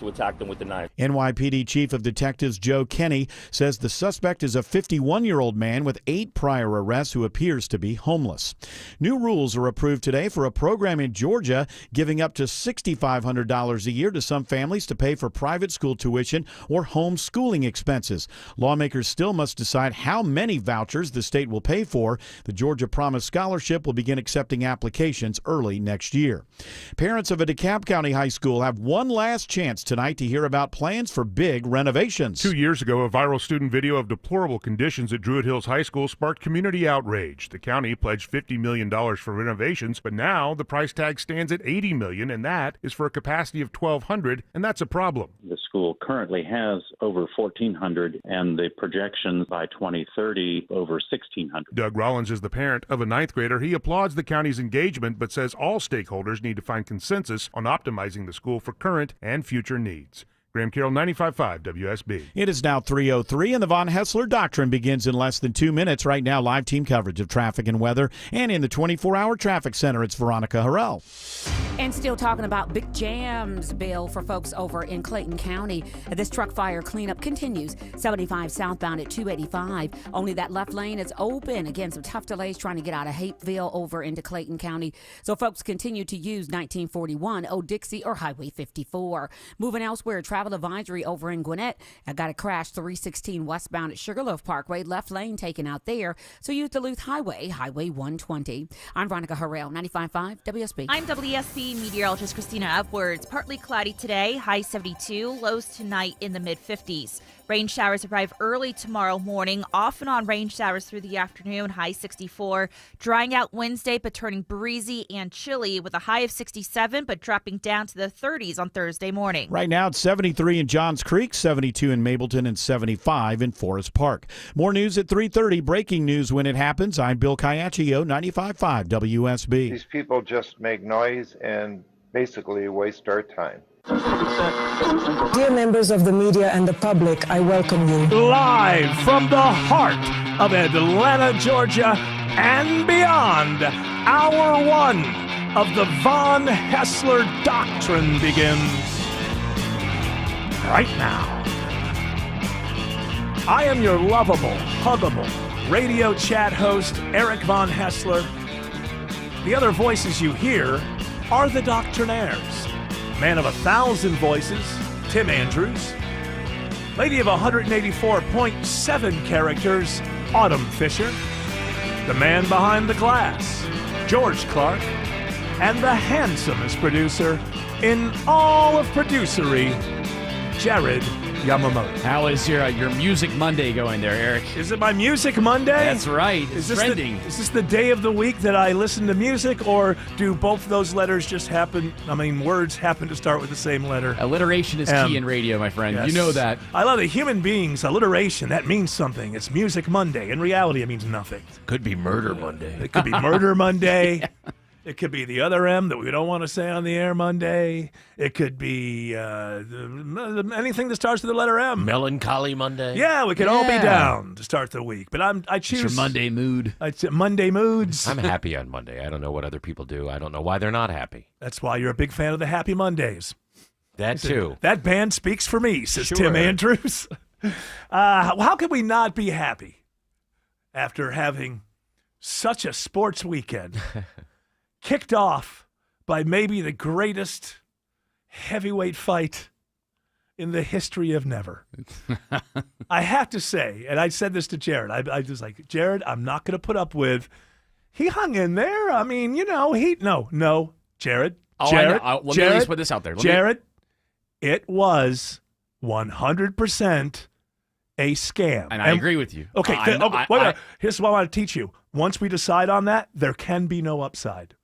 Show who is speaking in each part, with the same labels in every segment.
Speaker 1: to attack them with the knife.
Speaker 2: NYPD Chief of Detectives Joe Kenny says the suspect is a 51-year-old man with 8 prior arrests who appears to be homeless. New rules are approved today for a program in Georgia giving up to $6,500 a year to some families to pay for private school tuition or homeschooling expenses. Lawmakers still must decide how many vouchers the state will pay for. The Georgia Promise Scholarship will begin accepting applications early next year. Parents of a DeKalb County high school have one last chance tonight to hear about plans for big renovations.
Speaker 3: 2 years ago, a viral student video of deplorable conditions at Druid Hills High School sparked community outrage. The county pledged $50 million for renovations, but now the price tag stands at $80 million, and that is for a capacity of 1,200, and that's a problem.
Speaker 4: The school currently has over 1,400, and the projections by 2030 over 1,600.
Speaker 3: Doug Rollins is the parent of a 9th grader. He applauds the county's engagement, but says all stakeholders need to find consensus on optimizing the school for current and future needs. Graham Carroll, 95.5 WSB.
Speaker 2: It is now 3:03, and the Von Hessler Doctrine begins in less than 2 minutes. Right now, live team coverage of traffic and weather. And in the 24-hour traffic center, it's Veronica Harrell.
Speaker 5: And still talking about big jams, Bill, for folks over in Clayton County. This truck fire cleanup continues. 75 southbound at 285. Only that left lane is open. Again, some tough delays trying to get out of Hapeville over into Clayton County. So folks continue to use 1941, Old Dixie, or Highway 54. Moving elsewhere, travel advisory over in Gwinnett. I got a crash 316 westbound at Sugarloaf Parkway. Left lane taken out there. So use Duluth Highway, Highway 120. I'm Veronica Harrell, 95.5 WSB.
Speaker 6: I'm WSB meteorologist Christina Upwards. Partly cloudy today, high 72, lows tonight in the mid-50s. Rain showers arrive early tomorrow morning, off and on rain showers through the afternoon, high 64. Drying out Wednesday, but turning breezy and chilly with a high of 67, but dropping down to the 30s on Thursday morning.
Speaker 2: Right now, it's 73 in Johns Creek, 72 in Mableton, and 75 in Forest Park. More news at 3:30. Breaking news when it happens. I'm Bill Caiaccio, 95.5 WSB.
Speaker 7: These people just make noise and basically waste our time.
Speaker 8: Dear members of the media and the public, I welcome you.
Speaker 9: Live from the heart of Atlanta, Georgia, and beyond, hour one of the Von Hessler Doctrine begins right now. I am your lovable, huggable radio chat host, Eric Von Hessler. The other voices you hear are the Doctrinaires. Man of 1,000 voices, Tim Andrews. Lady of 184.7 characters, Autumn Fisher. The man behind the glass, George Clark. And the handsomest producer in all of producery, Jared Yamamoto.
Speaker 10: How is your Music Monday going there, Eric?
Speaker 9: Is it my Music Monday?
Speaker 10: That's right.
Speaker 9: Is
Speaker 10: It's trending.
Speaker 9: Is this the day of the week that I listen to music, or do both those letters just happen? Words happen to start with the same letter.
Speaker 10: Alliteration is key in radio, my friend.
Speaker 9: Yes.
Speaker 10: You know that.
Speaker 9: I love that human beings, alliteration, that means something. It's Music Monday. In reality, it means nothing.
Speaker 11: Could be Murder Monday.
Speaker 9: It could be Murder Monday. Yeah. It could be the other M that we don't want to say on the air Monday. It could be anything that starts with the letter M.
Speaker 11: Melancholy Monday.
Speaker 9: Yeah, we could all be down to start the week. But I choose
Speaker 10: it's your Monday mood.
Speaker 9: Monday moods.
Speaker 11: I'm happy on Monday. I don't know what other people do. I don't know why they're not happy.
Speaker 9: That's why you're a big fan of the Happy Mondays.
Speaker 11: That too.
Speaker 9: That band speaks for me, says
Speaker 11: Sure.
Speaker 9: Tim Andrews. How could we not be happy after having such a sports weekend? Kicked off by maybe the greatest heavyweight fight in the history of never. I have to say, and I said this to Jared, I was like, Jared, I'm not going to put up with, he hung in there. No, Jared.
Speaker 10: Let me at least put this out there.
Speaker 9: Jared, it was 100% a scam.
Speaker 10: And I agree with you.
Speaker 9: Okay, here's what I want to teach you. Once we decide on that, there can be no upside.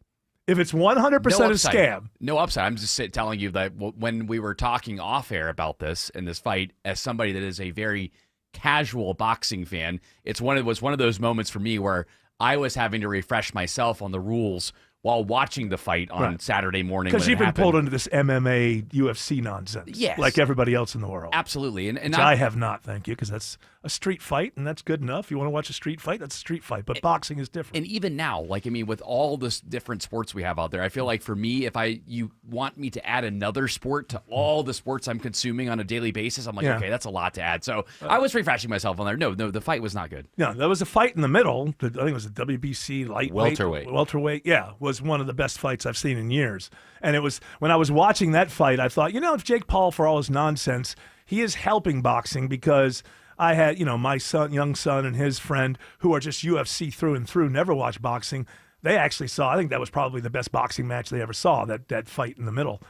Speaker 9: If it's 100% a scam.
Speaker 10: No upside. I'm just telling you that when we were talking off air about this and this fight, as somebody that is a very casual boxing fan, it was one of those moments for me where I was having to refresh myself on the rules while watching the fight on Saturday morning.
Speaker 9: Because you've been pulled into this MMA, UFC nonsense.
Speaker 10: Yes.
Speaker 9: Like everybody else in the world.
Speaker 10: Absolutely. And
Speaker 9: I have not, thank you, because that's a street fight, and that's good enough. You want to watch a street fight, that's a street fight. But boxing is different.
Speaker 10: And even now, with all this different sports we have out there, I feel like for me, if you want me to add another sport to all the sports I'm consuming on a daily basis, I'm like, okay, that's a lot to add. So I was refreshing myself on there. No, the fight was not good.
Speaker 9: Yeah, there was a fight in the middle. I think it was a WBC lightweight. Welterweight, yeah, was one of the best fights I've seen in years. And it was, when I was watching that fight, I thought, if Jake Paul, for all his nonsense, he is helping boxing, because I had, my young son and his friend who are just UFC through and through, never watched boxing. They actually saw, I think that was probably the best boxing match they ever saw, that fight in the middle.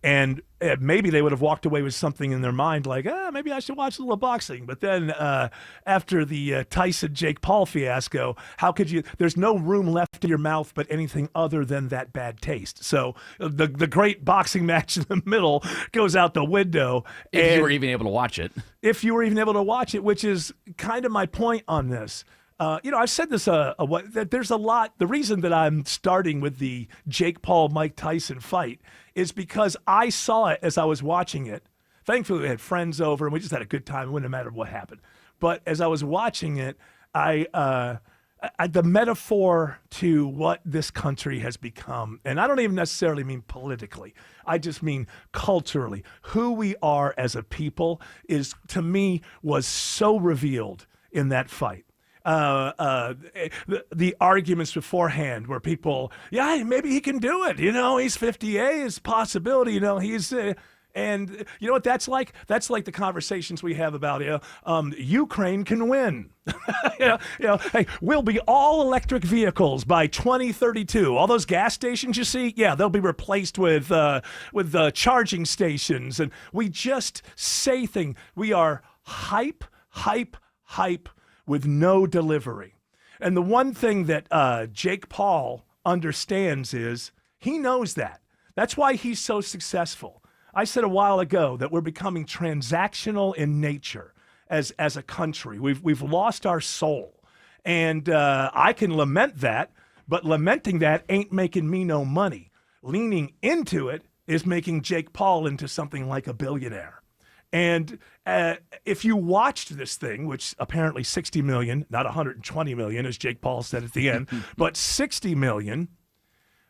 Speaker 9: And maybe they would have walked away with something in their mind like, maybe I should watch a little boxing. But then after the Tyson-Jake Paul fiasco, how could you? There's no room left in your mouth but anything other than that bad taste. So the great boxing match in the middle goes out the window.
Speaker 10: If you were even able to watch it.
Speaker 9: If you were even able to watch it, which is kind of my point on this. I've said this, that there's a lot. The reason that I'm starting with the Jake Paul-Mike Tyson fight is because I saw it as I was watching it. Thankfully, we had friends over, and we just had a good time. It wouldn't matter what happened. But as I was watching it, the metaphor to what this country has become, and I don't even necessarily mean politically, I just mean culturally, who we are as a people is, to me, was so revealed in that fight. The arguments beforehand where people, maybe he can do it. He's 50A, is a possibility. He's and you know what that's like? That's like the conversations we have about Ukraine can win. Hey, we'll be all electric vehicles by 2032. All those gas stations you see, they'll be replaced with charging stations. And we just say things. We are hype with no delivery. And the one thing that Jake Paul understands is he knows that. That's why he's so successful. I said a while ago that we're becoming transactional in nature as a country. We've lost our soul. And I can lament that, but lamenting that ain't making me no money. Leaning into it is making Jake Paul into something like a billionaire. And if you watched this thing, which apparently 60 million, not 120 million, as Jake Paul said at the end, but 60 million,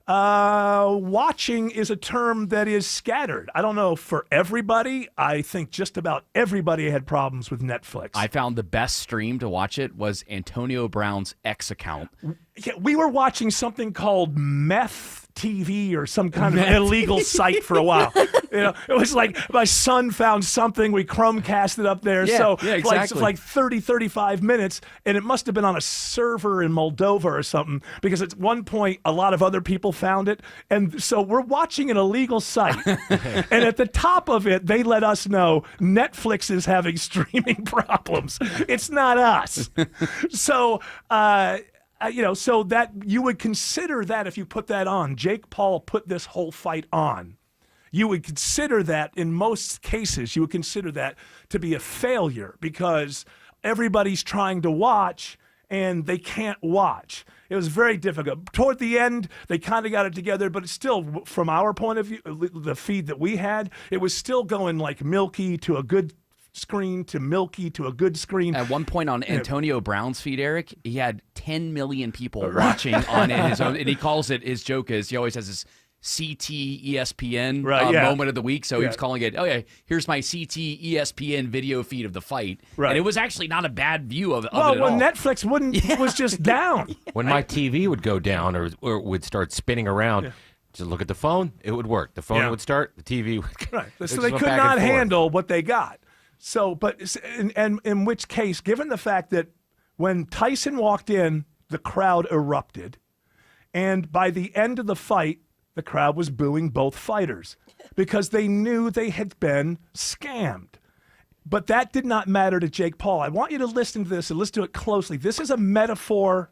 Speaker 9: watching is a term that is scattered. I don't know for everybody. I think just about everybody had problems with Netflix.
Speaker 10: I found the best stream to watch it was Antonio Brown's X account.
Speaker 9: Yeah, we were watching something called Meth TV or some kind of illegal site for a while. It was like my son found something, we Chromecast it up there.
Speaker 10: Exactly.
Speaker 9: Like 30, 35 minutes, and it must have been on a server in Moldova or something, because at one point a lot of other people found it. And so we're watching an illegal site. And at the top of it, they let us know Netflix is having streaming problems. It's not us. So, so that you would consider that if you put that on. Jake Paul put this whole fight on. You would consider that, in most cases, you would consider that to be a failure, because everybody's trying to watch and they can't watch. It was very difficult. Toward the end, they kind of got it together, but it's still, from our point of view, the feed that we had, it was still going like milky to a good screen to milky to a good screen.
Speaker 10: At one point on Antonio Brown's feed, Eric, he had 10 million people watching on his own, and he calls it, his joke is, he always has this CT ESPN moment of the week, so he was calling it, here's my CT ESPN video feed of the fight. Right. And it was actually not a bad view of it at all.
Speaker 9: Netflix was just down.
Speaker 11: When my TV would go down or would start spinning around, just look at the phone, it would work. The phone would start, the TV would
Speaker 9: Right. So they could not handle what they got. So, but in which case, given the fact that when Tyson walked in, the crowd erupted, and by the end of the fight, the crowd was booing both fighters because they knew they had been scammed. But that did not matter to Jake Paul. I want you to listen to this and listen to it closely. This is a metaphor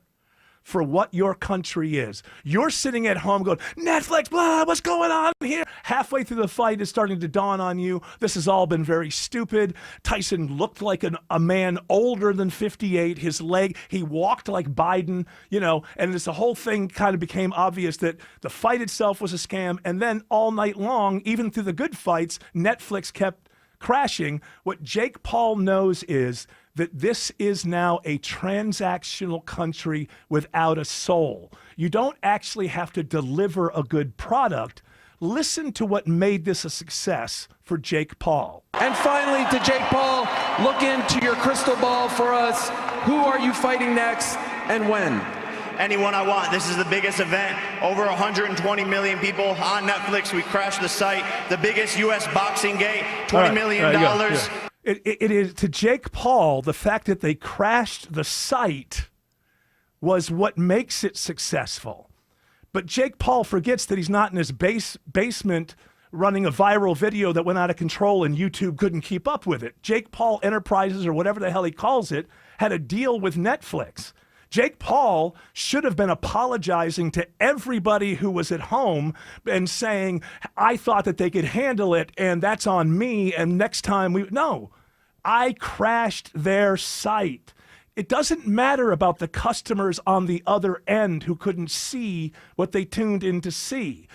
Speaker 9: for what your country is. You're sitting at home going, Netflix, blah, what's going on here? Halfway through the fight, it's starting to dawn on you. This has all been very stupid. Tyson looked like a man older than 58. His leg, he walked like Biden, and the whole thing kind of became obvious that the fight itself was a scam. And then all night long, even through the good fights, Netflix kept crashing. What Jake Paul knows is that this is now a transactional country without a soul. You don't actually have to deliver a good product. Listen to what made this a success for Jake Paul.
Speaker 1: And finally, to Jake Paul, look into your crystal ball for us. Who are you fighting next and when?
Speaker 12: Anyone I want. This is the biggest event. Over 120 million people on Netflix. We crashed the site. The biggest U.S. boxing gate. $20 million.
Speaker 9: Yeah. It is, to Jake Paul, the fact that they crashed the site was what makes it successful. But Jake Paul forgets that he's not in his basement running a viral video that went out of control and YouTube couldn't keep up with it. Jake Paul Enterprises, or whatever the hell he calls it, had a deal with Netflix. Jake Paul should have been apologizing to everybody who was at home and saying, I thought that they could handle it and that's on me, and next time No, I crashed their site. It doesn't matter about the customers on the other end who couldn't see what they tuned in to see.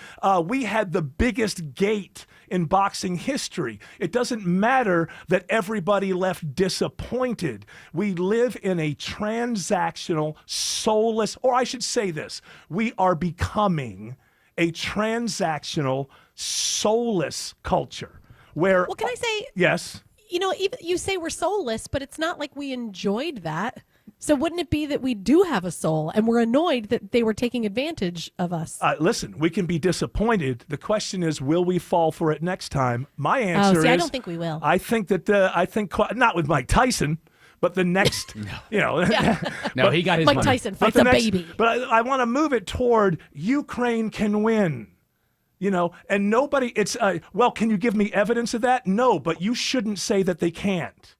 Speaker 9: We had the biggest gate in boxing history. It doesn't matter that everybody left disappointed. We live in a transactional, soulless, or I should say this, we are becoming a transactional, soulless culture where...
Speaker 13: Well, can I say...
Speaker 9: Yes.
Speaker 13: Even you say we're soulless, but it's not like we enjoyed that. So wouldn't it be that we do have a soul and we're annoyed that they were taking advantage of us?
Speaker 9: Listen, we can be disappointed. The question is, will we fall for it next time? My answer is...
Speaker 13: I don't think we will.
Speaker 9: I think that, not with Mike Tyson, but the next,
Speaker 10: No, he got his
Speaker 13: Mike
Speaker 10: money.
Speaker 13: Tyson fights a baby.
Speaker 9: But I want to move it toward Ukraine can win. And nobody, it's, can you give me evidence of that? No, but you shouldn't say that they can't,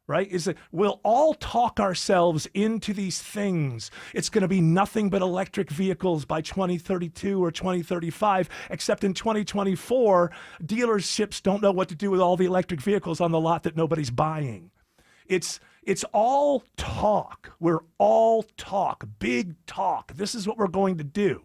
Speaker 9: right? We'll all talk ourselves into these things. It's going to be nothing but electric vehicles by 2032 or 2035, except in 2024, dealerships don't know what to do with all the electric vehicles on the lot that nobody's buying. It's all talk. We're all talk, big talk. This is what we're going to do.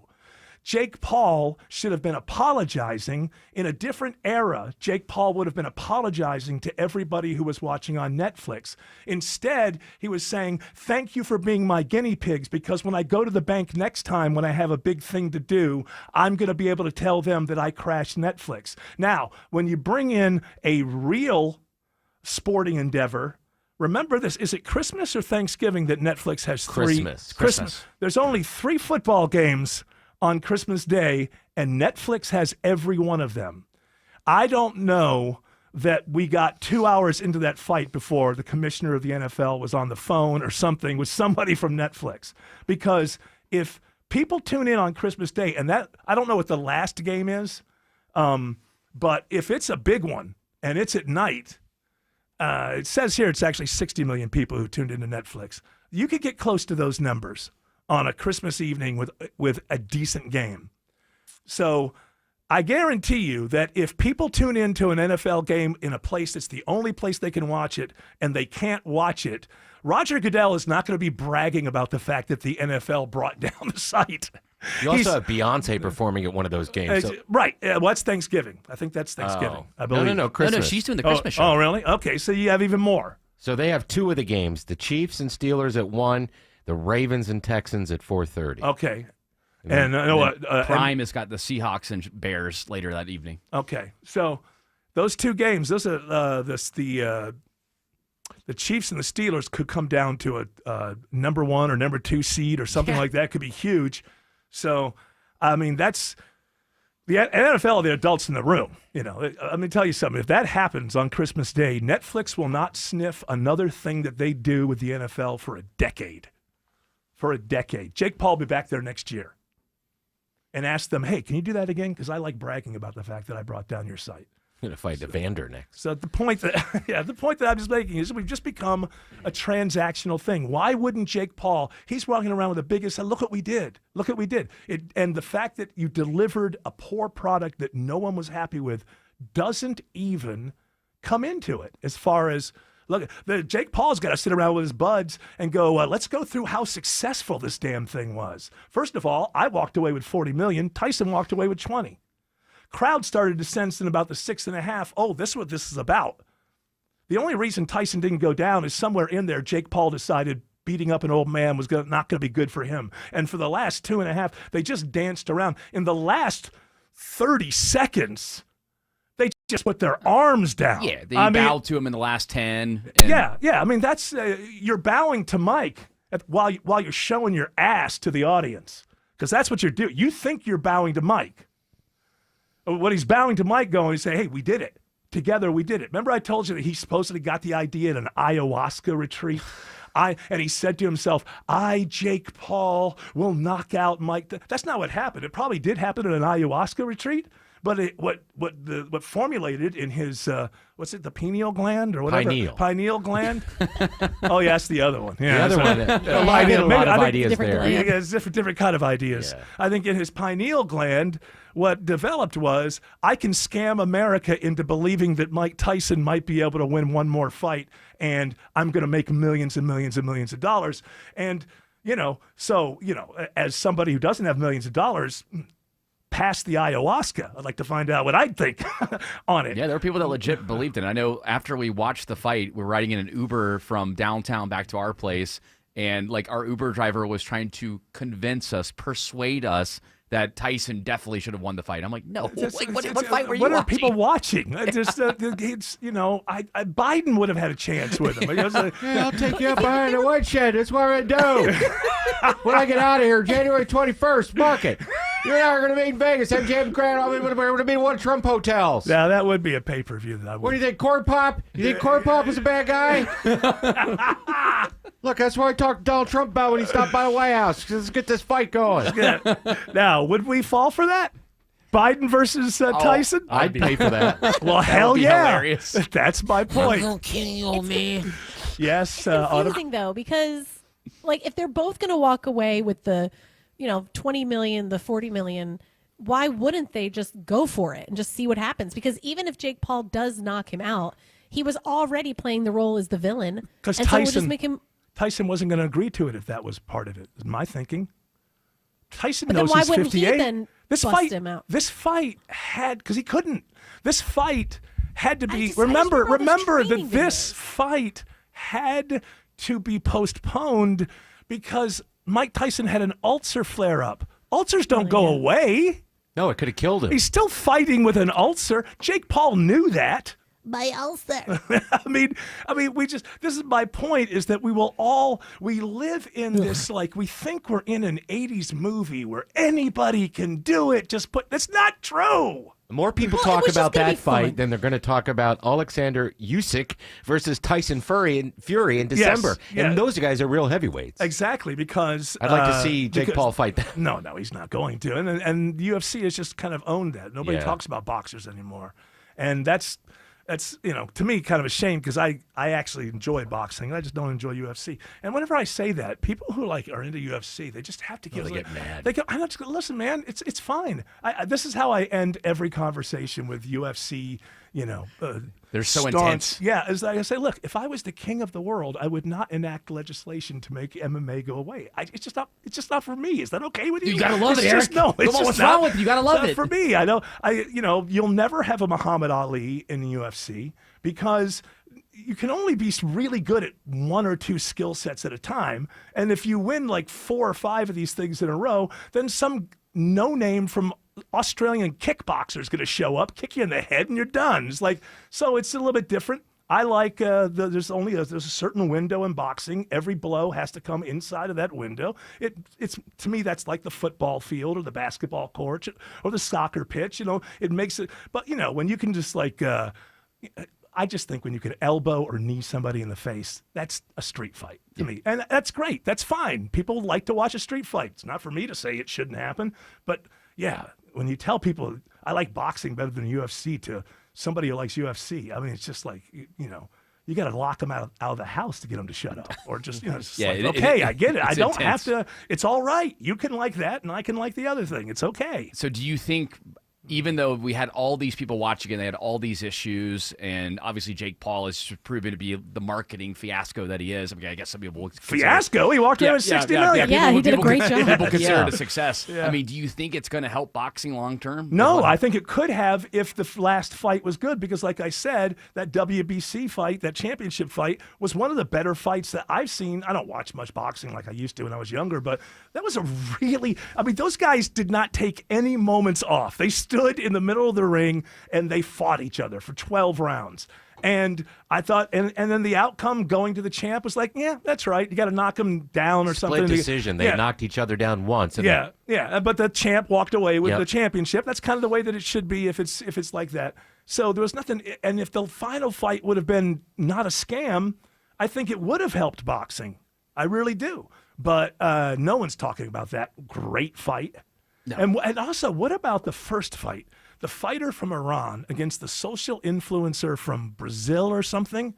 Speaker 9: Jake Paul should have been apologizing. In a different era, Jake Paul would have been apologizing to everybody who was watching on Netflix. Instead, he was saying, thank you for being my guinea pigs, because when I go to the bank next time, when I have a big thing to do, I'm going to be able to tell them that I crashed Netflix. Now, when you bring in a real sporting endeavor, remember this, is it Christmas or Thanksgiving that Netflix has three?
Speaker 11: Christmas.
Speaker 9: There's only 3 football games on Christmas Day, and Netflix has every one of them. I don't know that we got 2 hours into that fight before the commissioner of the NFL was on the phone or something with somebody from Netflix. Because if people tune in on Christmas Day, and that, I don't know what the last game is, but if it's a big one and it's at night, it says here it's actually 60 million people who tuned into Netflix. You could get close to those numbers on a Christmas evening with a decent game. So I guarantee you that if people tune into an NFL game in a place that's the only place they can watch it and they can't watch it, Roger Goodell is not going to be bragging about the fact that the NFL brought down the site.
Speaker 11: You also have Beyonce performing at one of those games.
Speaker 9: Right. What's Thanksgiving? I think that's Thanksgiving. I believe.
Speaker 11: No, Christmas.
Speaker 10: No, she's doing the Christmas show.
Speaker 9: Oh, really? Okay, so you have even more.
Speaker 11: So they have 2 of the games, the Chiefs and Steelers at 1, the Ravens and Texans at 4:30.
Speaker 9: Okay.
Speaker 10: And Prime has got the Seahawks and Bears later that evening.
Speaker 9: Okay. So those 2 games, those are the Chiefs and the Steelers could come down to a number 1 or number 2 seed or something like that. Could be huge. So, I mean, that's the NFL, the adults in the room. Let me tell you something. If that happens on Christmas Day, Netflix will not sniff another thing that they do with the NFL for a decade. Jake Paul will be back there next year and ask them, hey, can you do that again? Because I like bragging about the fact that I brought down your site.
Speaker 11: going to fight Evander next.
Speaker 9: So the point that I'm just making is we've just become a transactional thing. Why wouldn't Jake Paul? He's walking around with the biggest. Look what we did. Look what we did. And the fact that you delivered a poor product that no one was happy with doesn't even come into it. As far as look, Jake Paul's got to sit around with his buds and go, let's go through how successful this damn thing was. First of all, I walked away with 40 million. Tyson walked away with 20. Crowd started to sense in about the 6.5, oh, this is what this is about. The only reason Tyson didn't go down is somewhere in there, Jake Paul decided beating up an old man was not going to be good for him. And for the last 2.5, they just danced around. In the last 30 seconds, they just put their arms down.
Speaker 10: Yeah, they bowed to him in the last 10.
Speaker 9: Yeah. I mean, that's you're bowing to Mike while you're showing your ass to the audience, because that's what you're doing. You think you're bowing to Mike. What he's bowing to Mike going, he's saying, hey, we did it. Together we did it. Remember I told you that he supposedly got the idea at an ayahuasca retreat? And he said to himself, Jake Paul, will knock out Mike. That's not what happened. It probably did happen at an ayahuasca retreat, but what formulated in his, what's it, the pineal gland or whatever? Pineal gland? Oh, yeah, that's the other one. Yeah,
Speaker 11: the other one. A lot of ideas there.
Speaker 9: Yeah, it's different kind of ideas. Yeah. I think in his pineal gland, what developed was, I can scam America into believing that Mike Tyson might be able to win one more fight, and I'm going to make millions and millions and millions of dollars. And, as somebody who doesn't have millions of dollars, past the ayahuasca, I'd like to find out what I'd think on it.
Speaker 10: Yeah, there were people that legit believed it. I know after we watched the fight, we're riding in an Uber from downtown back to our place, and our Uber driver was trying to persuade us that Tyson definitely should have won the fight. I'm like, no. What fight were you watching?
Speaker 9: What are people watching? Biden would have had a chance with him.
Speaker 11: I'll take you up behind the woodshed. That's what I'm going to do. When I get out of here, January 21st, mark it. You and I are going to meet in Vegas. MGM Grand. We're going to be in one of Trump hotels.
Speaker 9: Now, that would be a pay-per-view.
Speaker 11: What do you think, Corn Pop? You think Corn Pop was a bad guy? Look, that's what I talked to Donald Trump about when he stopped by the White House. Let's get this fight going.
Speaker 9: Now, would we fall for that? Biden versus Tyson?
Speaker 10: I'd pay for that.
Speaker 9: Well, hell yeah.
Speaker 10: Hilarious.
Speaker 9: That's my point.
Speaker 5: I'm going to kill you, old man.
Speaker 9: Yes.
Speaker 13: It's confusing, though, because if they're both going to walk away with the 20 million, the 40 million, why wouldn't they just go for it and just see what happens? Because even if Jake Paul does knock him out, he was already playing the role as the villain.
Speaker 9: Because Tyson wasn't going to agree to it if that was part of it, is my thinking. Tyson knows he's 58.
Speaker 13: But then why wouldn't he then bust him out?
Speaker 9: This fight had, because he couldn't. This fight had to be, remember that this fight had to be postponed because Mike Tyson had an ulcer flare-up. Ulcers don't go away.
Speaker 11: No, it could have killed him.
Speaker 9: He's still fighting with an ulcer. Jake Paul knew that.
Speaker 5: My ulcer.
Speaker 9: I mean, this is my point, is that we live in this, we think we're in an 80s movie where anybody can do it. That's not true.
Speaker 11: More people talk about that fight than they're going to talk about Alexander Usyk versus Tyson Fury in December.
Speaker 9: Yes.
Speaker 11: And those guys are real heavyweights.
Speaker 9: Exactly, because
Speaker 11: I'd like to see Jake Paul fight them.
Speaker 9: No, he's not going to. And the UFC has just kind of owned that. Nobody talks about boxers anymore. And that's to me kind of a shame, because I actually enjoy boxing. I just don't enjoy UFC. And whenever I say that, people who are into UFC, they just have to get
Speaker 11: mad.
Speaker 9: They go, I'm not just gonna listen, man. It's fine. This is how I end every conversation with UFC.
Speaker 10: They're so intense.
Speaker 9: Yeah, as I say, look, if I was the king of the world, I would not enact legislation to make MMA go away. It's just not for me. Is that okay with you?
Speaker 10: You gotta love it, Eric.
Speaker 9: What's
Speaker 10: wrong with you? You gotta love it.
Speaker 9: For me, I know. You'll never have a Muhammad Ali in the UFC because you can only be really good at one or two skill sets at a time. And if you win 4 or 5 of these things in a row, then some no-name from Australian kickboxer is going to show up, kick you in the head, and you're done. It's so it's a little bit different. I like there's a certain window in boxing. Every blow has to come inside of that window. It's to me, that's like the football field or the basketball court or the soccer pitch. It makes it. But when you can just I just think when you can elbow or knee somebody in the face, that's a street fight to me. And that's great. That's fine. People like to watch a street fight. It's not for me to say it shouldn't happen. But yeah, when you tell people I like boxing better than UFC, to somebody who likes UFC. I mean, it's just like, you know, you got to lock them out of the house to get them to shut up, or just, you know, it's okay, I get it. I don't have to. It's all right. You can like that, and I can like the other thing. It's okay.
Speaker 10: So do you think, even though we had all these people watching and they had all these issues, and obviously Jake Paul is proven to be the marketing fiasco that he is. I mean, I guess some people would
Speaker 9: fiasco. He walked away with $60 million.
Speaker 13: Yeah, he did a great job.
Speaker 10: People consider it a success. Yeah. I mean, do you think it's going to help boxing long term?
Speaker 9: No, I think it could have if the last fight was good, because like I said, that WBC fight, that championship fight, was one of the better fights that I've seen. I don't watch much boxing like I used to when I was younger, but that was a really, I mean, those guys did not take any moments off. They stood in the middle of the ring and they fought each other for 12 rounds. And I thought, and then the outcome going to the champ was like, yeah, that's right. You got to knock him down or something.
Speaker 11: Split decision. They knocked each other down once. And
Speaker 9: yeah. But the champ walked away with the championship. That's kind of the way that it should be if it's like that. So there was nothing. And if the final fight would have been not a scam, I think it would have helped boxing. I really do. But no one's talking about that great fight. No. And also, what about the first fight? The fighter from Iran against the social influencer from Brazil or something?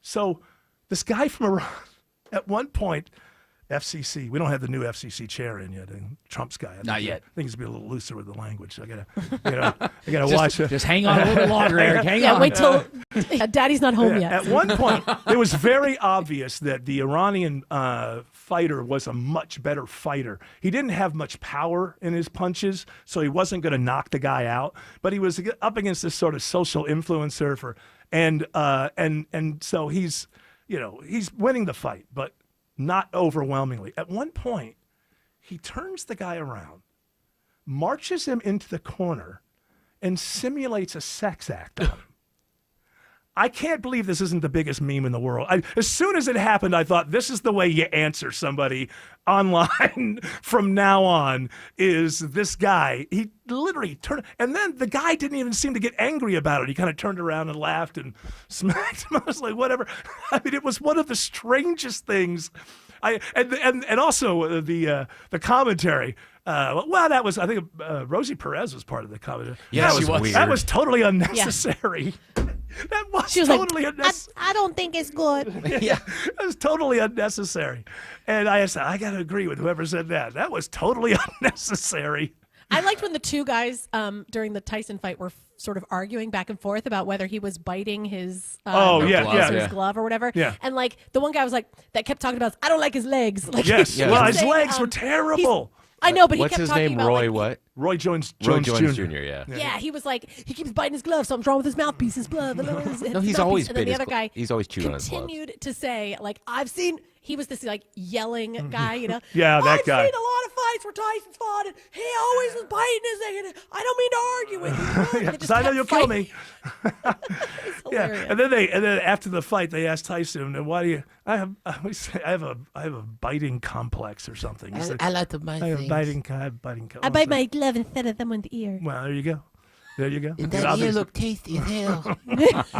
Speaker 9: So this guy from Iran, at one point, FCC, we don't have the new FCC chair in yet, and Trump's guy.
Speaker 10: Not yet.
Speaker 9: I think he's be a little looser with the language. So I gotta watch it.
Speaker 10: Just hang on a little longer, Eric. Hang on.
Speaker 13: Wait till Daddy's not home yet.
Speaker 9: At one point, it was very obvious that the Iranian fighter was a much better fighter. He didn't have much power in his punches, so he wasn't going to knock the guy out. But he was up against this sort of social influencer and so he's winning the fight, but not overwhelmingly. At one point, he turns the guy around, marches him into the corner, and simulates a sex act on him. I can't believe this isn't the biggest meme in the world. As soon as it happened, I thought, this is the way you answer somebody online from now on, is this guy. He literally turned, and then the guy didn't even seem to get angry about it. He kind of turned around and laughed and smacked him. I was like, whatever. I mean, it was one of the strangest things. And also the commentary. Well, that was, I think Rosie Perez was part of the commentary.
Speaker 11: Yeah, that was weird.
Speaker 9: That was totally unnecessary. Yeah. That was totally unnecessary.
Speaker 13: I don't think it's good.
Speaker 9: Yeah, it was totally unnecessary. And I said, I got to agree with whoever said that. That was totally unnecessary.
Speaker 13: I liked when the two guys during the Tyson fight were sort of arguing back and forth about whether he was biting his glove or whatever.
Speaker 9: Yeah.
Speaker 13: And like the one guy was like, that kept talking about, I don't like his legs. Like,
Speaker 9: yes. Well, his legs were terrible.
Speaker 13: I know, but
Speaker 11: what's
Speaker 13: he kept
Speaker 11: his
Speaker 13: talking
Speaker 11: name?
Speaker 13: about
Speaker 11: Roy
Speaker 13: like,
Speaker 11: what?
Speaker 9: Roy Jones
Speaker 11: Jr.
Speaker 9: Jr.
Speaker 13: Yeah, he was like, he keeps biting his glove, something's wrong with his mouthpeace, his blood.
Speaker 11: No, he's always bit his glove. He's always chewed on his glove.
Speaker 13: Continued to say, like, I've seen, he was this like yelling guy, you know.
Speaker 9: Yeah, that guy.
Speaker 13: I've seen a lot of fights where Tyson's fought, and he always was biting his thing, and I don't mean to argue with you.
Speaker 9: Because I know you'll kill me.
Speaker 13: Yeah,
Speaker 9: and then after the fight, they asked Tyson, "And why do you?" I have a biting complex or something. He said,
Speaker 11: I like to bite
Speaker 9: I have
Speaker 11: things.
Speaker 9: biting complex.
Speaker 13: I bite my glove instead of them on the ear.
Speaker 9: Well, there you go. There you go.
Speaker 11: And that ear looked tasty as hell.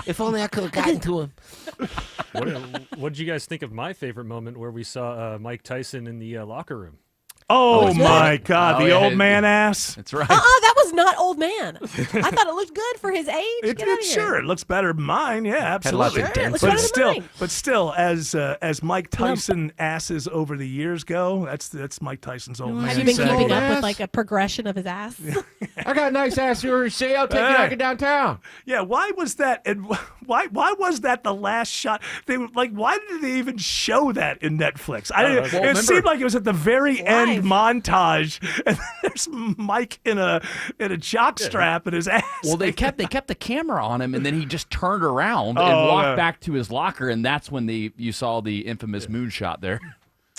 Speaker 11: If only I could have gotten to him.
Speaker 14: What did you guys think of my favorite moment where we saw Mike Tyson in the locker room?
Speaker 9: Oh my God, the old man ass.
Speaker 10: That's right.
Speaker 13: That was not old man. I thought it looked good for his age.
Speaker 9: It looks better than mine. Yeah, absolutely.
Speaker 11: Had lots of
Speaker 9: But still, as Mike Tyson asses over the years go, that's Mike Tyson's old man.
Speaker 13: Have you been keeping up with like a progression of his ass?
Speaker 11: I got a nice ass you see. I'll take you back downtown.
Speaker 9: Yeah, why was that? And why was that the last shot? Why did they even show that in Netflix? It seemed like it was at the very end montage, and there's Mike in a jock strap and his ass.
Speaker 10: Well, they kept the camera on him, and then he just turned around and walked back to his locker, and that's when you saw the infamous moonshot there.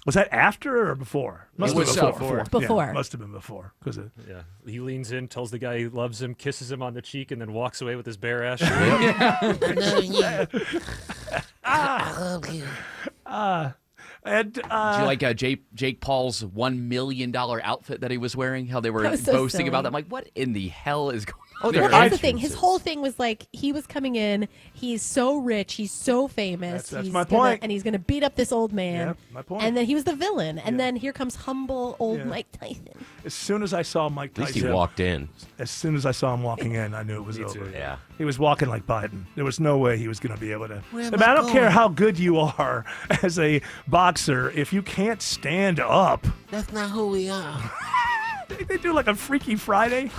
Speaker 9: Was that after or before?
Speaker 10: Must have been before.
Speaker 13: Before.
Speaker 9: Yeah, must have been before.
Speaker 14: He leans in, tells the guy he loves him, kisses him on the cheek, and then walks away with his bare ass.
Speaker 11: I love you.
Speaker 10: Did you like Jake Paul's $1 million outfit that he was wearing? How they were
Speaker 13: That was so
Speaker 10: boasting
Speaker 13: silly.
Speaker 10: about that? I'm like, what in the hell is going on?
Speaker 13: Well, that's the thing. His whole thing was like he was coming in. He's so rich. He's so famous.
Speaker 9: That's my point.
Speaker 13: And he's going to beat up this old man.
Speaker 9: Yep, my point.
Speaker 13: And then he was the villain. And then here comes humble old Mike Tyson.
Speaker 9: As soon as I saw Mike Tyson,
Speaker 15: At least he walked in.
Speaker 9: As soon as I saw him walking in, I knew it was over.
Speaker 15: Too, yeah.
Speaker 9: He was walking like Biden. There was no way he was going to be able to.
Speaker 15: Where am
Speaker 9: I don't
Speaker 15: I
Speaker 9: care
Speaker 15: going?
Speaker 9: how good you are as a boxer. If you can't stand up,
Speaker 15: That's not who we are.
Speaker 9: they do like a Freaky Friday.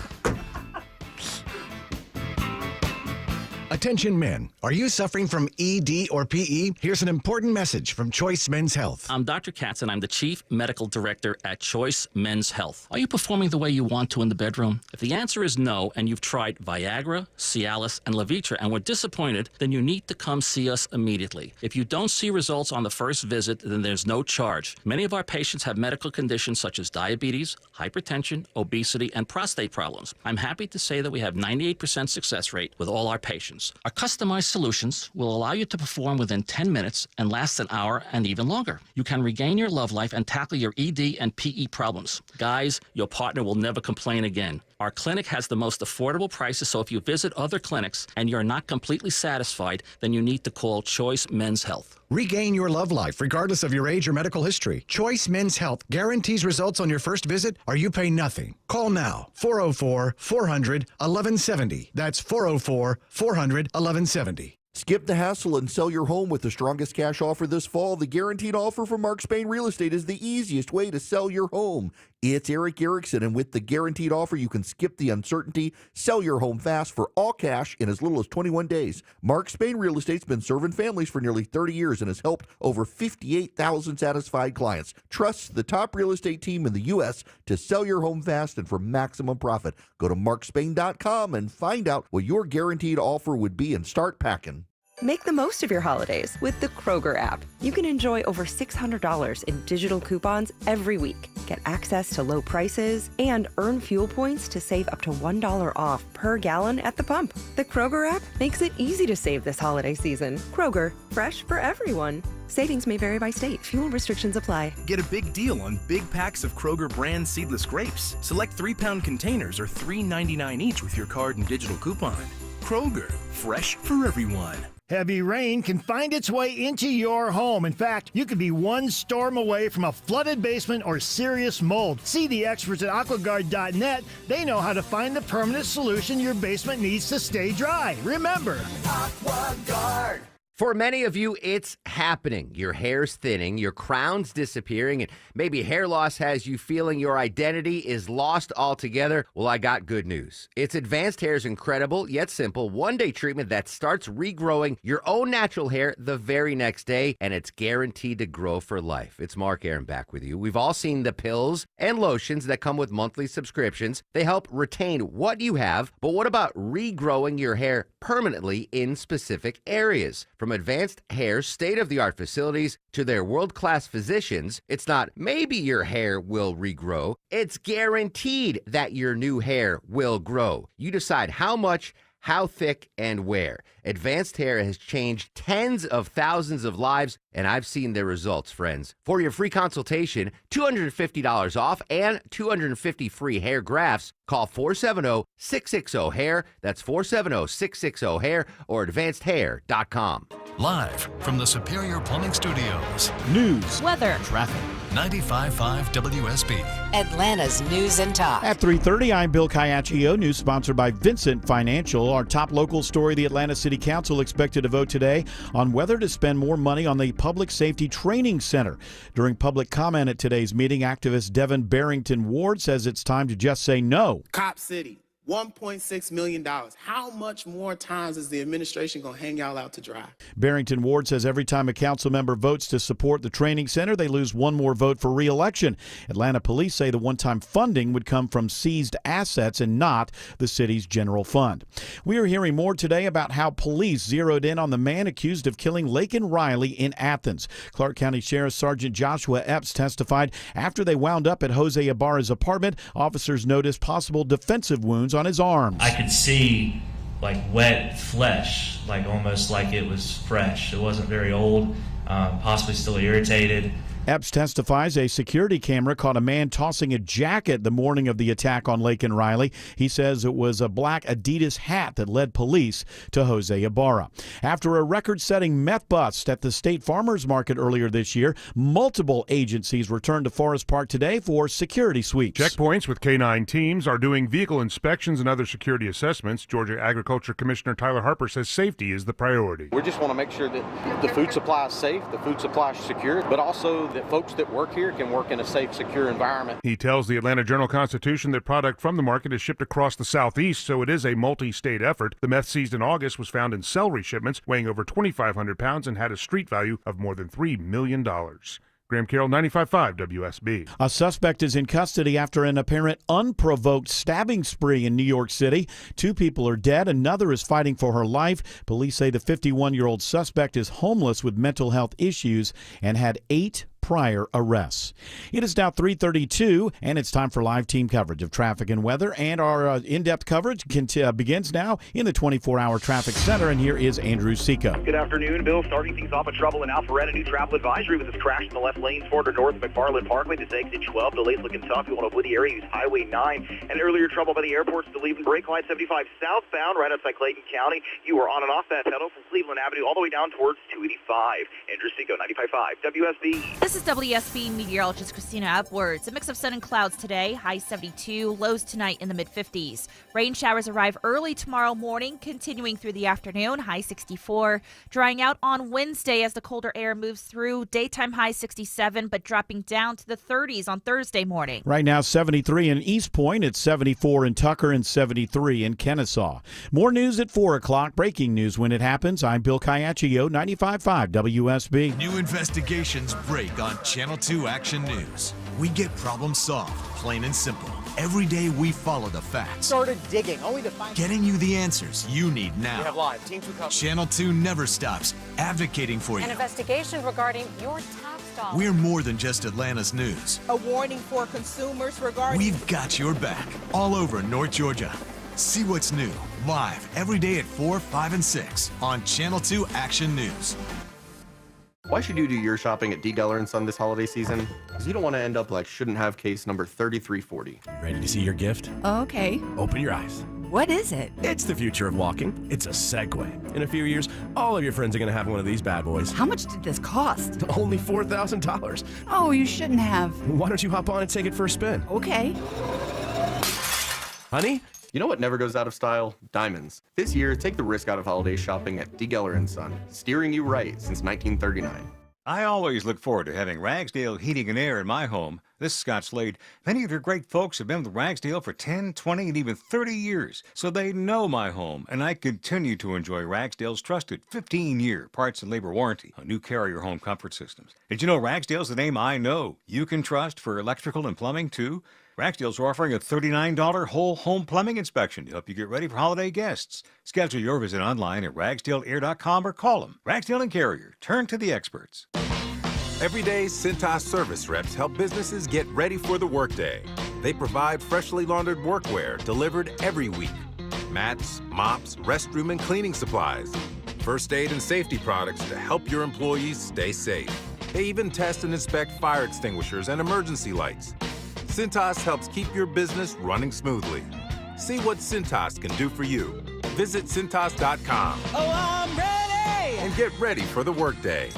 Speaker 16: Attention men, are you suffering from ED or PE? Here's an important message from Choice Men's Health.
Speaker 17: I'm Dr. Katz, and I'm the Chief Medical Director at Choice Men's Health. Are you performing the way you want to in the bedroom? If the answer is no, and you've tried Viagra, Cialis, and Levitra and were disappointed, then you need to come see us immediately. If you don't see results on the first visit, then there's no charge. Many of our patients have medical conditions such as diabetes, hypertension, obesity, and prostate problems. I'm happy to say that we have 98% success rate with all our patients. Our customized solutions will allow you to perform within 10 minutes and last an hour and even longer. You can regain your love life and tackle your ED and PE problems. Guys, your partner will never complain again. Our clinic has the most affordable prices, so if you visit other clinics and you're not completely satisfied, then you need to call Choice Men's Health.
Speaker 16: Regain your love life regardless of your age or medical history. Choice Men's Health guarantees results on your first visit or you pay nothing. Call now, 404-400-1170. That's 404-400-1170.
Speaker 18: Skip the hassle and sell your home with the strongest cash offer this fall. The guaranteed offer from Mark Spain Real Estate is the easiest way to sell your home. It's Eric Erickson, and with the guaranteed offer, you can skip the uncertainty, sell your home fast for all cash in as little as 21 days. Mark Spain Real Estate's been serving families for nearly 30 years and has helped over 58,000 satisfied clients. Trust the top real estate team in the U.S. to sell your home fast and for maximum profit. Go to markspain.com and find out what your guaranteed offer would be and start packing.
Speaker 19: Make the most of your holidays with the Kroger app. You can enjoy over $600 in digital coupons every week. Get access to low prices and earn fuel points to save up to $1 off per gallon at the pump. The Kroger app makes it easy to save this holiday season. Kroger, fresh for everyone. Savings may vary by state. Fuel restrictions apply.
Speaker 20: Get a big deal on big packs of Kroger brand seedless grapes. Select 3-pound containers are $3.99 each with your card and digital coupon. Kroger, fresh for everyone.
Speaker 21: Heavy rain can find its way into your home. In fact, you could be one storm away from a flooded basement or serious mold. See the experts at AquaGuard.net. They know how to find the permanent solution your basement needs to stay dry. Remember,
Speaker 22: AquaGuard. For many of you, it's happening. Your hair's thinning, your crown's disappearing, and maybe hair loss has you feeling your identity is lost altogether. Well, I got good news. It's Advanced Hair's incredible yet simple one-day treatment that starts regrowing your own natural hair the very next day, and it's guaranteed to grow for life. It's Mark Aaron back with you. We've all seen the pills and lotions that come with monthly subscriptions. They help retain what you have, but what about regrowing your hair permanently in specific areas? From Advanced Hair's state-of-the-art facilities to their world-class physicians, it's not maybe your hair will regrow. It's guaranteed that your new hair will grow. You decide how much, how thick, and where. Advanced Hair has changed tens of thousands of lives, and I've seen their results, friends. For your free consultation, $250 off and 250 free hair grafts, call 470-660-HAIR. That's 470-660-HAIR or advancedhair.com.
Speaker 23: Live from the Superior Plumbing Studios.
Speaker 2: News,
Speaker 23: weather,
Speaker 2: traffic.
Speaker 23: 95.5 WSB.
Speaker 24: Atlanta's news and talk.
Speaker 2: At 3:30, I'm Bill Caiaccio. News sponsored by Vincent Financial. Our top local story, the Atlanta City Council expected to vote today on whether to spend more money on the Public Safety Training Center. During public comment at today's meeting, activist Devin Barrington Ward says it's time to just say no.
Speaker 25: Cop City, $1.6 million. How much more times is the administration going to hang y'all out to dry?
Speaker 2: Barrington Ward says every time a council member votes to support the training center, they lose one more vote for re-election. Atlanta police say the one-time funding would come from seized assets and not the city's general fund. We are hearing more today about how police zeroed in on the man accused of killing Laken Riley in Athens. Clark County Sheriff Sergeant Joshua Epps testified after they wound up at Jose Ibarra's apartment, officers noticed possible defensive wounds on his arms.
Speaker 26: I could see like wet flesh, like almost like it was fresh. It wasn't very old, possibly still irritated.
Speaker 2: Epps testifies a security camera caught a man tossing a jacket the morning of the attack on Lake and Riley. He says it was a black Adidas hat that led police to Jose Ibarra. After a record-setting meth bust at the State Farmers Market earlier this year, multiple agencies returned to Forest Park today for security sweeps.
Speaker 1: Checkpoints with K-9 teams are doing vehicle inspections and other security assessments. Georgia Agriculture Commissioner Tyler Harper says safety is the priority.
Speaker 3: We just want to make sure that the food supply is safe, the food supply is secure, but also that folks that work here can work in a safe, secure environment.
Speaker 1: He tells the Atlanta Journal-Constitution that product from the market is shipped across the Southeast, so it is a multi-state effort. The meth seized in August was found in celery shipments weighing over 2,500 pounds and had a street value of more than $3 million. Graham Carroll, 95.5 WSB.
Speaker 2: A suspect is in custody after an apparent unprovoked stabbing spree in New York City. 2 people are dead. Another is fighting for her life. Police say the 51-year-old suspect is homeless with mental health issues and had 8 prior arrests. It is now 3:32, and it's time for live team coverage of traffic and weather. And our in-depth coverage begins now in the 24-hour traffic center. And here is Andrew Seco.
Speaker 4: Good afternoon, Bill. Starting things off with trouble in Alpharetta. New travel advisory with this crash in the left lane toward or north of McFarland Parkway. This exit 12. Delays looking tough. You want to avoid the area, use Highway 9. And earlier trouble by the airport. Still leaving brake line 75 southbound right outside Clayton County. You are on and off that pedal from Cleveland Avenue all the way down towards 285. Andrew Seco, 95.5 WSB.
Speaker 6: This is WSB meteorologist Christina Upwards. A mix of sun and clouds today, high 72, lows tonight in the mid-50s. Rain showers arrive early tomorrow morning, continuing through the afternoon, high 64. Drying out on Wednesday as the colder air moves through, daytime high 67, but dropping down to the 30s on Thursday morning.
Speaker 2: Right now, 73 in East Point, it's 74 in Tucker, and 73 in Kennesaw. More news at 4 o'clock. Breaking news when it happens. I'm Bill Caiaccio, 95.5 WSB.
Speaker 7: New investigations break on Channel 2 Action News. We get problems solved, plain and simple. Every day we follow the facts.
Speaker 8: Started digging, only to find...
Speaker 7: Getting you the answers you need now.
Speaker 8: We have live. Team 2 coverage.
Speaker 7: Channel 2 never stops advocating for you.
Speaker 27: An investigation regarding your tax dollars.
Speaker 7: We're more than just Atlanta's news.
Speaker 27: A warning for consumers regarding...
Speaker 7: We've got your back all over North Georgia. See what's new, live every day at 4, 5, and 6 on Channel 2 Action News.
Speaker 28: Why should you do your shopping at D. Geller & Son this holiday season? Because you don't want to end up like shouldn't have case number 3340.
Speaker 29: Ready to see your gift?
Speaker 27: Okay.
Speaker 29: Open your eyes.
Speaker 27: What is it?
Speaker 29: It's the future of walking. It's a Segway. In a few years, all of your friends are going to have one of these bad boys.
Speaker 27: How much did this cost?
Speaker 29: Only $4,000.
Speaker 27: Oh, you shouldn't have.
Speaker 29: Why don't you hop on and take it for a spin?
Speaker 27: Okay.
Speaker 29: Honey?
Speaker 28: You know what never goes out of style? Diamonds. This year, take the risk out of holiday shopping at D. Geller & Son, steering you right since 1939.
Speaker 30: I always look forward to having Ragsdale Heating and Air in my home. This is Scott Slade. Many of your great folks have been with Ragsdale for 10, 20, and even 30 years, so they know my home, and I continue to enjoy Ragsdale's trusted 15-year parts and labor warranty on new Carrier home comfort systems. Did you know Ragsdale's the name I know you can trust for electrical and plumbing, too? Ragsdale's are offering a $39 whole home plumbing inspection to help you get ready for holiday guests. Schedule your visit online at ragsdaleair.com or call them. Ragsdale and Carrier. Turn to the experts.
Speaker 31: Every day, Cintas service reps help businesses get ready for the workday. They provide freshly laundered workwear delivered every week. Mats, mops, restroom and cleaning supplies. First aid and safety products to help your employees stay safe. They even test and inspect fire extinguishers and emergency lights. Cintas helps keep your business running smoothly. See what Cintas can do for you. Visit Cintas.com.
Speaker 27: Oh, I'm ready!
Speaker 31: And get ready for the workday.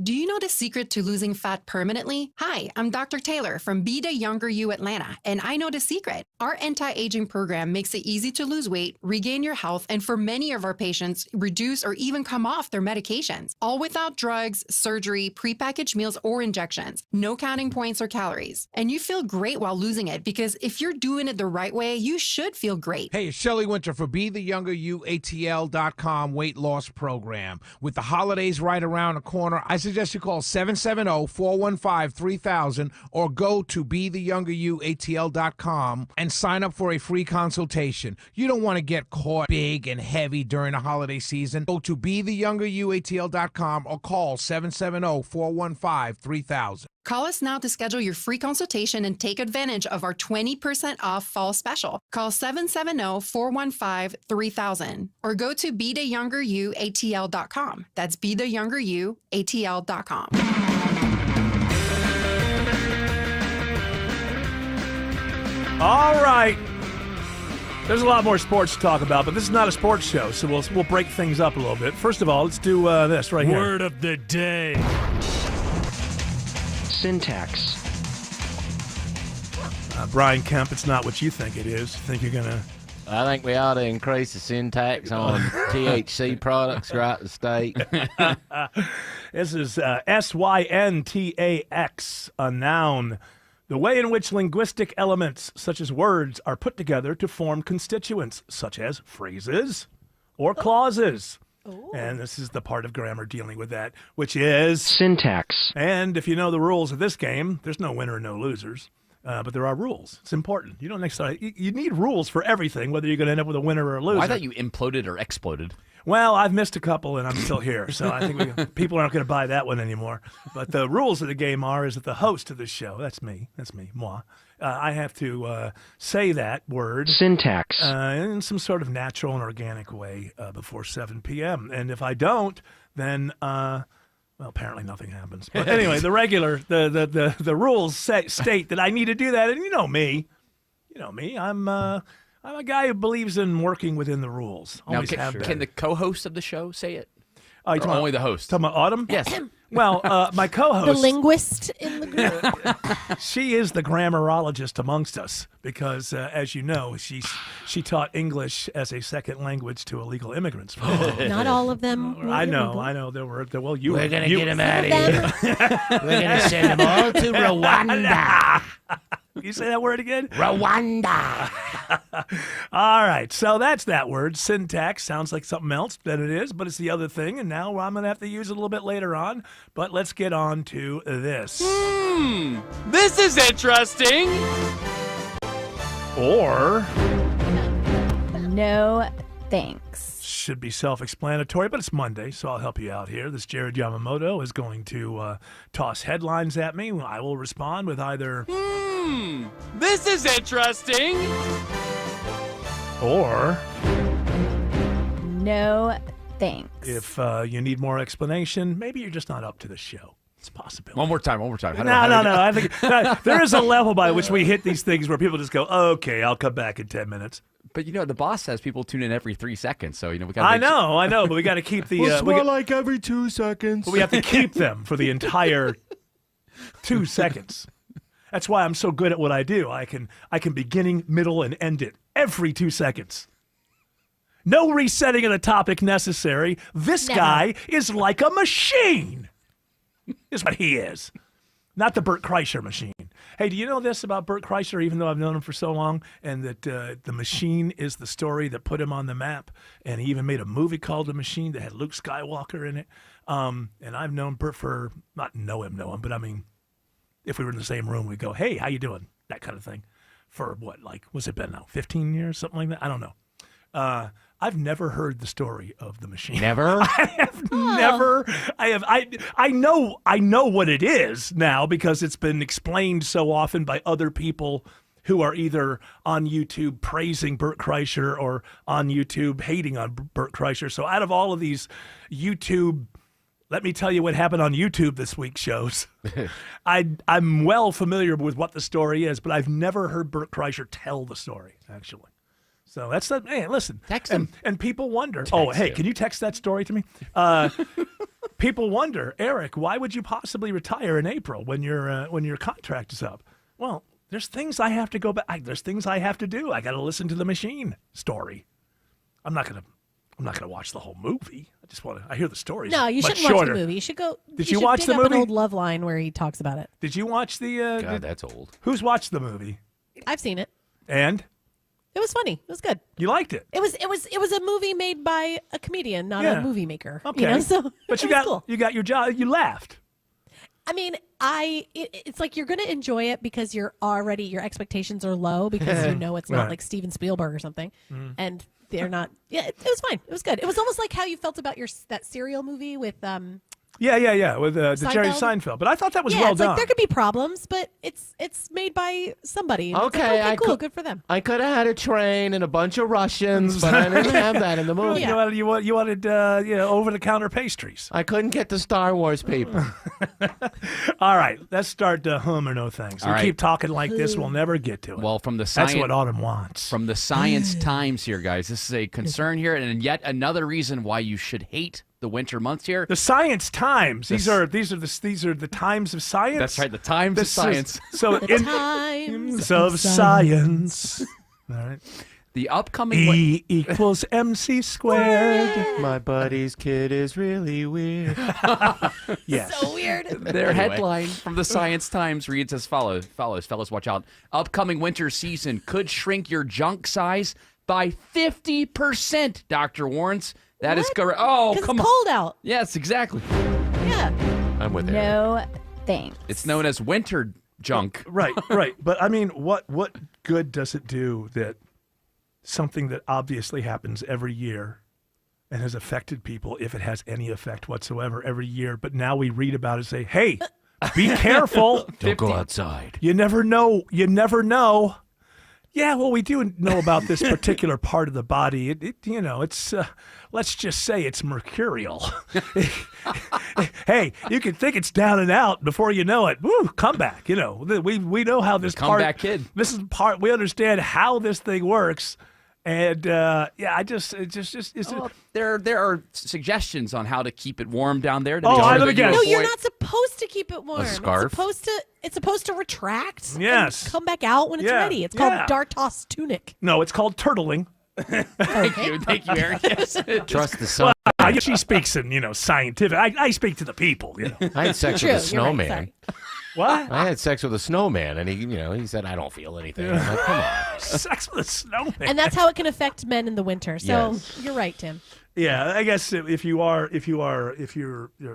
Speaker 32: Do you know the secret to losing fat permanently? Hi, I'm Dr. Taylor from Be the Younger You Atlanta, and I know the secret. Our anti-aging program makes it easy to lose weight, regain your health, and for many of our patients, reduce or even come off their medications, all without drugs, surgery, prepackaged meals, or injections. No counting points or calories. And you feel great while losing it, because if you're doing it the right way, you should feel great.
Speaker 11: Hey, it's Shelley Winter for BeTheYoungerYouATL.com weight loss program. With the holidays right around the corner, I suggest you call 770-415-3000 or go to BeTheYoungerYouATL.com and sign up for a free consultation. You don't want to get caught big and heavy during the holiday season. Go to BeTheYoungerYouATL.com or call 770-415-3000.
Speaker 32: Call us now to schedule your free consultation and take advantage of our 20% off fall special. Call 770-415-3000 or go to BeTheYoungerYouATL.com. That's BeTheYoungerYouATL.com.
Speaker 5: All right. There's a lot more sports to talk about, but this is not a sports show, so we'll break things up a little bit. First of all, let's do this right here.
Speaker 9: Word of the day. Syntax.
Speaker 5: Brian Kemp, it's not what you think it is. Think you're going to...
Speaker 10: I think we ought to increase the syntax on THC products throughout the state.
Speaker 5: This is syntax, a noun. The way in which linguistic elements, such as words, are put together to form constituents, such as phrases or clauses. And this is the part of grammar dealing with that, which is...
Speaker 9: syntax.
Speaker 5: And if you know the rules of this game, there's no winner and no losers. But there are rules. It's important. You don't necessarily... You need rules for everything, whether you're going to end up with a winner or a loser.
Speaker 12: I thought you imploded or exploded.
Speaker 5: Well, I've missed a couple, and I'm still here, so I think people aren't going to buy that one anymore. But the rules of the game is that the host of the show, that's me, moi, I have to say that word.
Speaker 9: Syntax.
Speaker 5: In some sort of natural and organic way before 7 p.m. And if I don't, then... well, apparently nothing happens. But anyway, the rules state that I need to do that, and you know me. I'm a guy who believes in working within the rules.
Speaker 12: Now, can the co-host of the show say it?
Speaker 5: Or
Speaker 12: only the host?
Speaker 5: Talking about Autumn?
Speaker 12: Yes.
Speaker 5: Well, my co-host...
Speaker 13: The linguist in the group.
Speaker 5: She is the grammarologist amongst us because, as you know, she taught English as a second language to illegal immigrants.
Speaker 13: Not all of them.
Speaker 5: I know. There were. Well, you.
Speaker 9: We're gonna get them out of here. We're gonna send them all to Rwanda.
Speaker 5: You say that word again?
Speaker 9: Rwanda.
Speaker 5: All right, so that's that word. Syntax sounds like something else than it is, but it's the other thing, and now I'm going to have to use it a little bit later on. But let's get on to this.
Speaker 12: This is interesting.
Speaker 5: Or...
Speaker 14: no thanks.
Speaker 5: Should be self-explanatory, but it's Monday, so I'll help you out here. This Jared Yamamoto is going to toss headlines at me. I will respond with either...
Speaker 12: this is interesting.
Speaker 5: Or...
Speaker 14: no thanks.
Speaker 5: If you need more explanation, maybe you're just not up to the show. It's a possibility.
Speaker 12: One more time.
Speaker 5: No. I think there is a level by which we hit these things where people just go, okay, I'll come back in 10 minutes.
Speaker 12: But, the boss says people tune in every 3 seconds, so, we got to...
Speaker 5: I know, but we got to keep the...
Speaker 11: It's more like every 2 seconds.
Speaker 5: But we have to keep them for the entire 2 seconds. That's why I'm so good at what I do. I can beginning, middle, and end it every 2 seconds. No resetting of the topic necessary. This guy is like a machine. Is what he is. Not the Bert Kreischer machine. Hey, do you know this about Bert Kreischer, even though I've known him for so long, and that the Machine is the story that put him on the map, and he even made a movie called The Machine that had Luke Skywalker in it. And I've known Bert for, not know him, but I mean, if we were in the same room, we'd go, hey, how you doing? That kind of thing. For what, what's it been now, 15 years, something like that? I don't know. I've never heard the story of The Machine.
Speaker 12: Never?
Speaker 5: I have never. I know what it is now because it's been explained so often by other people who are either on YouTube praising Bert Kreischer or on YouTube hating on Bert Kreischer. So out of all of these YouTube, let me tell you what happened on YouTube this week shows, I'm well familiar with what the story is, but I've never heard Bert Kreischer tell the story, actually. So that's the, hey, listen.
Speaker 12: Text him.
Speaker 5: And people wonder,
Speaker 12: him.
Speaker 5: Can you text that story to me? People wonder, Eric, why would you possibly retire in April when your contract is up? Well, there's things I have to go back. There's things I have to do. I got to listen to the Machine story. I'm not gonna watch the whole movie. I hear the stories.
Speaker 13: No, you shouldn't watch the movie. You should go.
Speaker 5: Did you watch the movie?
Speaker 13: An old Love Line where he talks about it.
Speaker 5: Did you watch the?
Speaker 12: God, that's old.
Speaker 5: Who's watched the movie?
Speaker 13: I've seen it.
Speaker 5: And?
Speaker 13: It was funny. It was good.
Speaker 5: You liked it?
Speaker 13: It was a movie made by a comedian, not a movie maker.
Speaker 5: Okay. But you got your job. You laughed.
Speaker 13: I mean, it's like you're going to enjoy it because your expectations are low because you know it's not like Steven Spielberg or something, and they're not. Yeah, it was fine. It was good. It was almost like how you felt about that Serial movie with
Speaker 5: Yeah, with the Jerry
Speaker 13: Seinfeld?
Speaker 5: Seinfeld. But I thought that was
Speaker 13: yeah,
Speaker 5: well
Speaker 13: it's
Speaker 5: done.
Speaker 13: like there could be problems, but it's made by somebody. It's like,
Speaker 11: Okay, I
Speaker 13: cool,
Speaker 11: could-
Speaker 13: good for them.
Speaker 11: I could have had a train and a bunch of Russians, but I didn't have that in the movie.
Speaker 5: You wanted over-the-counter pastries.
Speaker 11: I couldn't get the Star Wars people.
Speaker 5: All right, let's start hum or no thanks.
Speaker 12: All
Speaker 5: We
Speaker 12: right.
Speaker 5: keep talking like this, we'll never get to it.
Speaker 12: Well, from the
Speaker 5: That's
Speaker 12: science,
Speaker 5: what Autumn wants.
Speaker 12: From the Science Times here, guys. This is a concern here, and yet another reason why you should hate the winter months here.
Speaker 5: The Science Times. These are the times of science.
Speaker 12: That's right, the times of science.
Speaker 5: So
Speaker 13: The times
Speaker 5: of science. All right.
Speaker 12: The upcoming
Speaker 5: E equals MC squared.
Speaker 11: My buddy's kid is really weird.
Speaker 5: Yes.
Speaker 13: So weird.
Speaker 12: Their headline from the Science Times reads as follows. Fellas, watch out. Upcoming winter season could shrink your junk size by 50%, doctor warns. That is correct. Oh,
Speaker 13: 'Cause
Speaker 12: come
Speaker 13: it's
Speaker 12: on.
Speaker 13: cold out.
Speaker 12: Yes, exactly.
Speaker 13: Yeah.
Speaker 11: I'm with it.
Speaker 14: No thanks.
Speaker 12: It's known as winter junk.
Speaker 5: Right. But I mean, what good does it do that something that obviously happens every year and has affected people, if it has any effect whatsoever, every year, but now we read about it and say, hey, be careful.
Speaker 11: Don't go outside.
Speaker 5: You never know. Yeah, well, we do know about this particular part of the body. It's let's just say it's mercurial. Hey, you can think it's down and out before you know it. Woo, comeback. We know how this
Speaker 12: Comeback kid.
Speaker 5: This is part. We understand how this thing works, and
Speaker 12: There are suggestions on how to keep it warm down there. To
Speaker 5: Oh,
Speaker 12: make sure
Speaker 5: let me
Speaker 12: that you
Speaker 5: guess.
Speaker 13: No, you're
Speaker 12: avoid-
Speaker 13: not supposed to keep it warm.
Speaker 11: scarf?
Speaker 13: It's supposed to retract.
Speaker 5: Yes.
Speaker 13: And come back out when it's
Speaker 5: Yeah,
Speaker 13: ready. It's called
Speaker 5: yeah.
Speaker 13: Dartos tunic.
Speaker 5: No, it's called turtling.
Speaker 12: Thank you, Eric. Yes.
Speaker 11: Trust the sun.
Speaker 5: She speaks in scientific. I speak to the people.
Speaker 11: I had sex
Speaker 13: True,
Speaker 11: with a
Speaker 13: you're right,
Speaker 11: snowman.
Speaker 13: sorry.
Speaker 5: What?
Speaker 11: I had sex with a snowman, and he said, I don't feel anything. I'm like, come on.
Speaker 5: Sex with a snowman.
Speaker 13: And that's how it can affect men in the winter. So
Speaker 11: Yes.
Speaker 13: you're right, Tim.
Speaker 5: Yeah, I guess if you're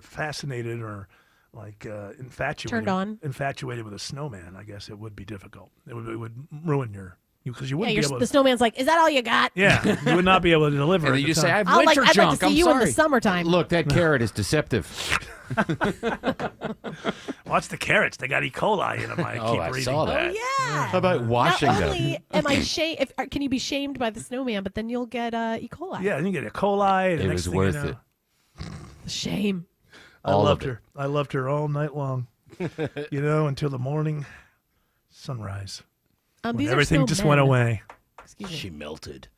Speaker 5: fascinated or like infatuated with a snowman, I guess it would be difficult. It would ruin because you wouldn't be able
Speaker 13: the
Speaker 5: to.
Speaker 13: snowman's like, is that all you got?
Speaker 5: Yeah, you would not be able to deliver.
Speaker 12: And
Speaker 5: at
Speaker 12: then
Speaker 5: the
Speaker 12: you say,
Speaker 5: time.
Speaker 12: I have
Speaker 13: I'd
Speaker 12: winter
Speaker 13: like
Speaker 12: junk.
Speaker 13: to see
Speaker 12: I'm
Speaker 13: you
Speaker 12: sorry.
Speaker 13: in the summertime.
Speaker 11: Look, that carrot is deceptive.
Speaker 5: Watch the carrots. They got E. coli in them. I keep
Speaker 11: I
Speaker 5: reading.
Speaker 11: saw that.
Speaker 13: Yeah.
Speaker 11: How about washing
Speaker 13: Not
Speaker 11: them?
Speaker 13: only am I can you be shamed by the snowman, but then you'll get E. coli.
Speaker 5: Yeah, and you get E. coli. And
Speaker 11: It
Speaker 5: next
Speaker 11: was
Speaker 5: thing
Speaker 11: worth
Speaker 5: you know,
Speaker 11: it.
Speaker 13: Shame.
Speaker 5: I
Speaker 11: All of
Speaker 5: loved
Speaker 11: it.
Speaker 5: her. I loved her all night long. Until the morning sunrise. When
Speaker 13: These
Speaker 5: everything
Speaker 13: are
Speaker 5: just
Speaker 13: snowmen.
Speaker 5: went away.
Speaker 13: Excuse me.
Speaker 11: She melted.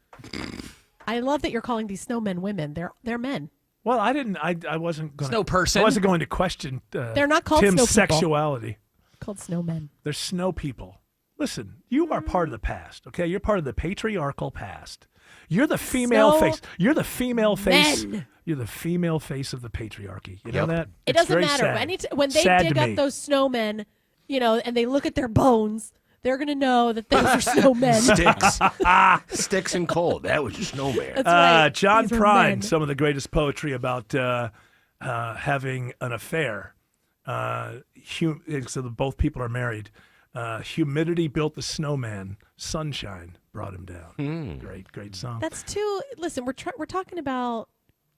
Speaker 13: I love that you're calling these snowmen women. They're men.
Speaker 5: Well, I didn't. I wasn't going.
Speaker 12: Snow person.
Speaker 5: I wasn't going to question.
Speaker 13: They're not called
Speaker 5: Tim's
Speaker 13: snow people.
Speaker 5: sexuality.
Speaker 13: Called snowmen.
Speaker 5: They're snow people. Listen, you are part of the past. Okay, you're part of the patriarchal past. You're the female
Speaker 13: Snow
Speaker 5: face. You're the female face.
Speaker 13: men.
Speaker 5: You're the female face of the patriarchy. You know that?
Speaker 13: It
Speaker 5: It's
Speaker 13: doesn't
Speaker 5: very
Speaker 13: matter.
Speaker 5: sad.
Speaker 13: When they
Speaker 5: Sad
Speaker 13: dig
Speaker 5: to
Speaker 13: up
Speaker 5: me.
Speaker 13: those snowmen, and they look at their bones, they're gonna know that those are snowmen.
Speaker 11: Sticks and cold. That was a snowman.
Speaker 13: That's right.
Speaker 5: John
Speaker 13: These are
Speaker 5: Prine,
Speaker 13: men.
Speaker 5: some of the greatest poetry about having an affair. So both people are married. Humidity built the snowman. Sunshine brought him down. Great song.
Speaker 13: That's too. Listen, we're talking about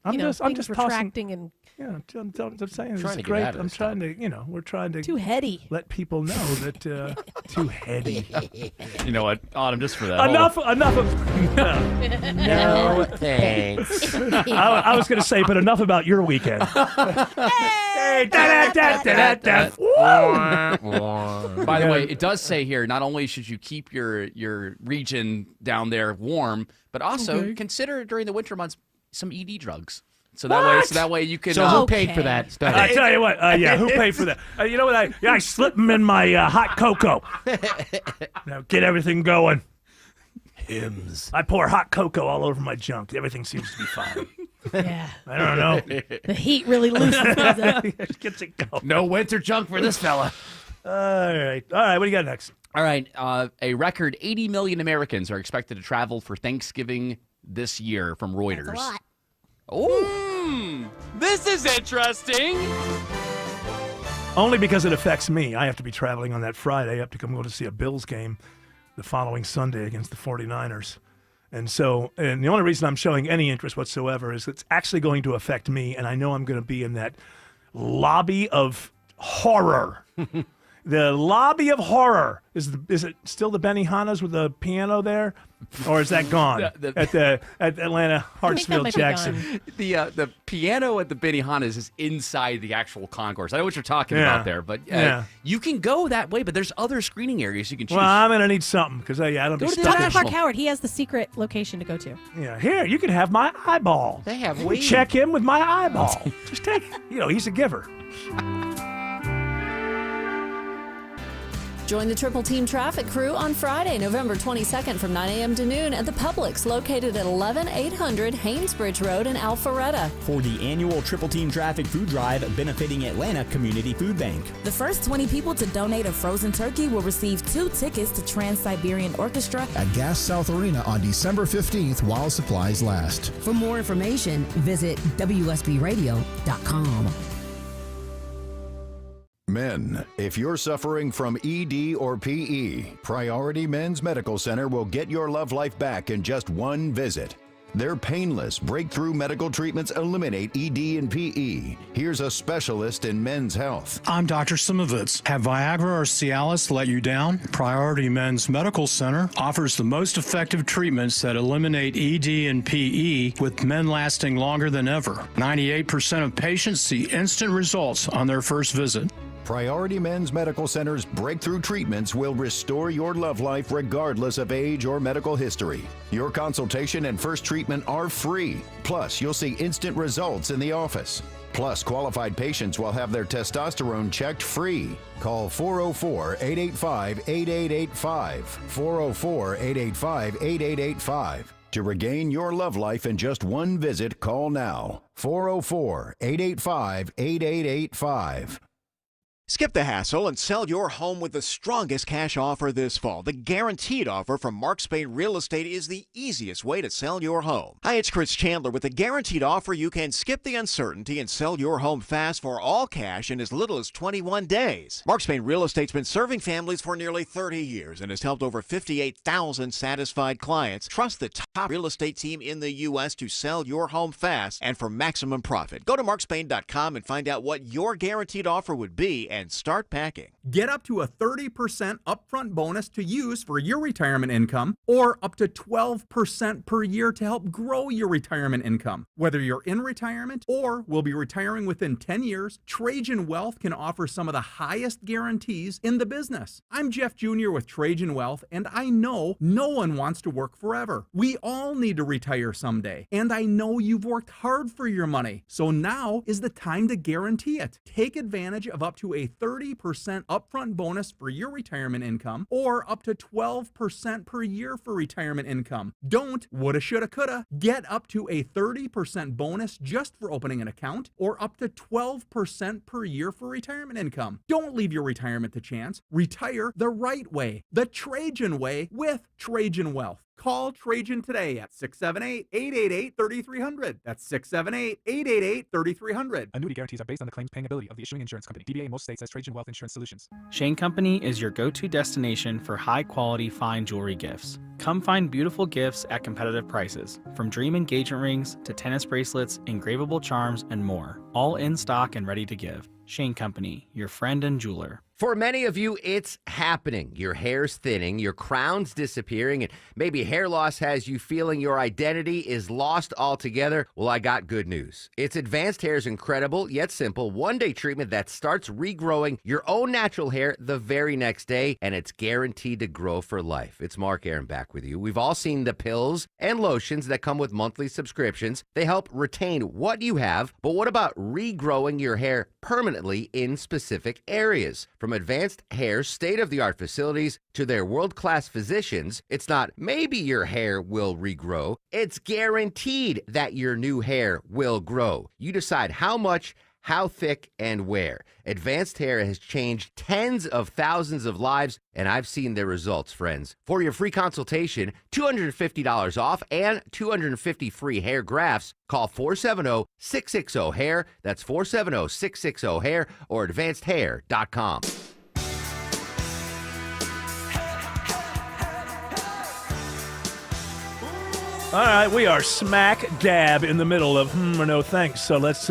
Speaker 5: I'm
Speaker 13: things
Speaker 5: just
Speaker 13: retracting and
Speaker 5: Yeah, I'm saying
Speaker 11: Trying
Speaker 5: it's
Speaker 11: to get
Speaker 5: great.
Speaker 11: out of
Speaker 5: I'm
Speaker 11: this
Speaker 5: trying to, we're trying to
Speaker 13: too heady.
Speaker 5: let people know that too heady.
Speaker 12: You know what, Autumn, just for that.
Speaker 5: Enough of
Speaker 11: No thanks.
Speaker 5: I was going to say, but enough about your weekend. Hey,
Speaker 12: By the way, it does say here, not only should you keep your region down there warm, but also consider during the winter months some ED drugs. So that way you can.
Speaker 11: So who paid for that study?
Speaker 5: I tell you what, who paid for that? You know what? I slip them in my hot cocoa. Now get everything going.
Speaker 11: Hymns.
Speaker 5: I pour hot cocoa all over my junk. Everything seems to be fine.
Speaker 13: Yeah.
Speaker 5: I don't know.
Speaker 13: The heat really loosens things up.
Speaker 5: Gets it going.
Speaker 11: No winter junk for this fella.
Speaker 5: All right. What do you got next?
Speaker 12: All right. A record 80 million Americans are expected to travel for Thanksgiving this year from Reuters.
Speaker 13: That's a lot.
Speaker 12: Oh,
Speaker 15: this is interesting.
Speaker 5: Only because it affects me. I have to be traveling on that Friday. I have to go to see a Bills game the following Sunday against the 49ers. And the only reason I'm showing any interest whatsoever is it's actually going to affect me, and I know I'm going to be in that lobby of horror. The lobby of horror. Is it still the Benihana's with the piano there? Or is that gone at Atlanta Hartsfield Jackson?
Speaker 12: The piano at the Benihana's is inside the actual concourse. I know what you're talking about there, but you can go that way, but there's other screening areas you can choose.
Speaker 5: Well, I'm going to need something because I don't
Speaker 12: Go
Speaker 5: be
Speaker 12: to the
Speaker 5: stuck.
Speaker 13: Talk to Clark Howard. He has the secret location to go to.
Speaker 5: Yeah, here, you can have my eyeball.
Speaker 10: They have
Speaker 5: You
Speaker 10: weed.
Speaker 5: check in with my eyeball. Just take, he's a giver.
Speaker 3: Join the Triple Team Traffic crew on Friday, November 22nd from 9 a.m. to noon at the Publix located at 11800 Haynesbridge Road in Alpharetta.
Speaker 16: For the annual Triple Team Traffic Food Drive benefiting Atlanta Community Food Bank.
Speaker 17: The first 20 people to donate a frozen turkey will receive 2 tickets to Trans-Siberian Orchestra
Speaker 18: at Gas South Arena on December 15th while supplies last.
Speaker 17: For more information, visit WSBRadio.com.
Speaker 19: Men, if you're suffering from ED or PE, Priority Men's Medical Center will get your love life back in just one visit. Their painless, breakthrough medical treatments eliminate ED and PE. Here's a specialist in men's health.
Speaker 20: I'm Dr. Simovitz. Have Viagra or Cialis let you down? Priority Men's Medical Center offers the most effective treatments that eliminate ED and PE, with men lasting longer than ever. 98% of patients see instant results on their first visit.
Speaker 19: Priority Men's Medical Center's breakthrough treatments will restore your love life regardless of age or medical history. Your consultation and first treatment are free. Plus, you'll see instant results in the office. Plus, qualified patients will have their testosterone checked free. Call 404-885-8885. 404-885-8885. To regain your love life in just one visit, call now. 404-885-8885.
Speaker 21: Skip the hassle and sell your home with the strongest cash offer this fall. The Guaranteed Offer from Mark Spain Real Estate is the easiest way to sell your home. Hi, it's Chris Chandler. With the Guaranteed Offer, you can skip the uncertainty and sell your home fast for all cash in as little as 21 days. Mark Spain Real Estate's been serving families for nearly 30 years and has helped over 58,000 satisfied clients. Trust the top real estate team in the U.S. to sell your home fast and for maximum profit. Go to markspain.com and find out what your guaranteed offer would be and start packing.
Speaker 22: Get up to a 30% upfront bonus to use for your retirement income, or up to 12% per year to help grow your retirement income. Whether you're in retirement or will be retiring within 10 years, Trajan Wealth can offer some of the highest guarantees in the business. I'm Jeff Jr. with Trajan Wealth, and I know no one wants to work forever. We all need to retire someday, and I know you've worked hard for your money, so now is the time to guarantee it. Take advantage of up to a 30% upfront bonus for your retirement income, or up to 12% per year for retirement income. Don't woulda, shoulda, coulda. Get up to a 30% bonus just for opening an account, or up to 12% per year for retirement income. Don't leave your retirement to chance. Retire the right way, the Trajan way, with Trajan Wealth. Call Trajan today at 678-888-3300. That's 678-888-3300.
Speaker 21: Annuity guarantees are based on the claims paying ability of the issuing insurance company. DBA in most states as Trajan Wealth Insurance Solutions.
Speaker 23: Shane Company is your go-to destination for high-quality fine jewelry gifts. Come find beautiful gifts at competitive prices, from dream engagement rings to tennis bracelets, engravable charms, and more. All in stock and ready to give. Shane Company, your friend and jeweler.
Speaker 22: For many of you, it's happening. Your hair's thinning, your crown's disappearing, and maybe hair loss has you feeling your identity is lost altogether. Well, I got good news. It's Advanced Hair's incredible yet simple one-day treatment that starts regrowing your own natural hair the very next day, and it's guaranteed to grow for life. It's Mark Aaron back with you. We've all seen the pills and lotions that come with monthly subscriptions. They help retain what you have, but what about regrowing your hair permanently in specific areas? From Advanced Hair's state-of-the-art facilities to their world-class physicians, it's not maybe your hair will regrow, it's guaranteed that your new hair will grow. You decide how much, how thick, and where. Advanced Hair has changed tens of thousands of lives, and I've seen their results, friends. For your free consultation, $250 off, and 250 free hair grafts, call 470-660-HAIR. That's 470-660-HAIR or advancedhair.com.
Speaker 5: All right, we are smack dab in the middle of or no thanks. So let's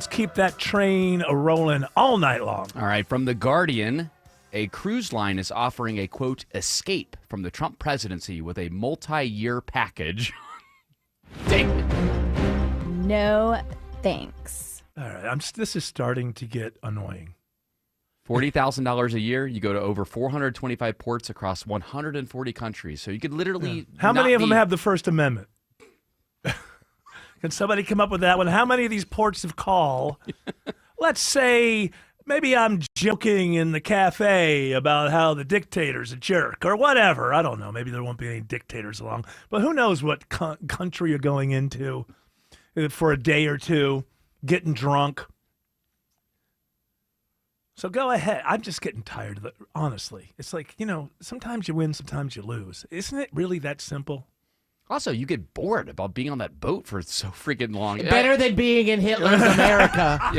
Speaker 5: keep that train rolling all night long.
Speaker 12: All right, from The Guardian, a cruise line is offering a, quote, escape from the Trump presidency with a multi-year package. David.
Speaker 14: No thanks.
Speaker 5: All right, this is starting to get annoying.
Speaker 12: $40,000 a year. You go to over 425 ports across 140 countries. So you could literally.
Speaker 5: How many of them have the First Amendment? Can somebody come up with that one? How many of these ports of call? Let's say maybe I'm joking in the cafe about how the dictator's a jerk or whatever. I don't know. Maybe there won't be any dictators along. But who knows what country you're going into for a day or two, getting drunk. So go ahead. I'm just getting tired of it, honestly. It's like, sometimes you win, sometimes you lose. Isn't it really that simple?
Speaker 12: Also, you get bored about being on that boat for so freaking long.
Speaker 11: Better than being in Hitler's America.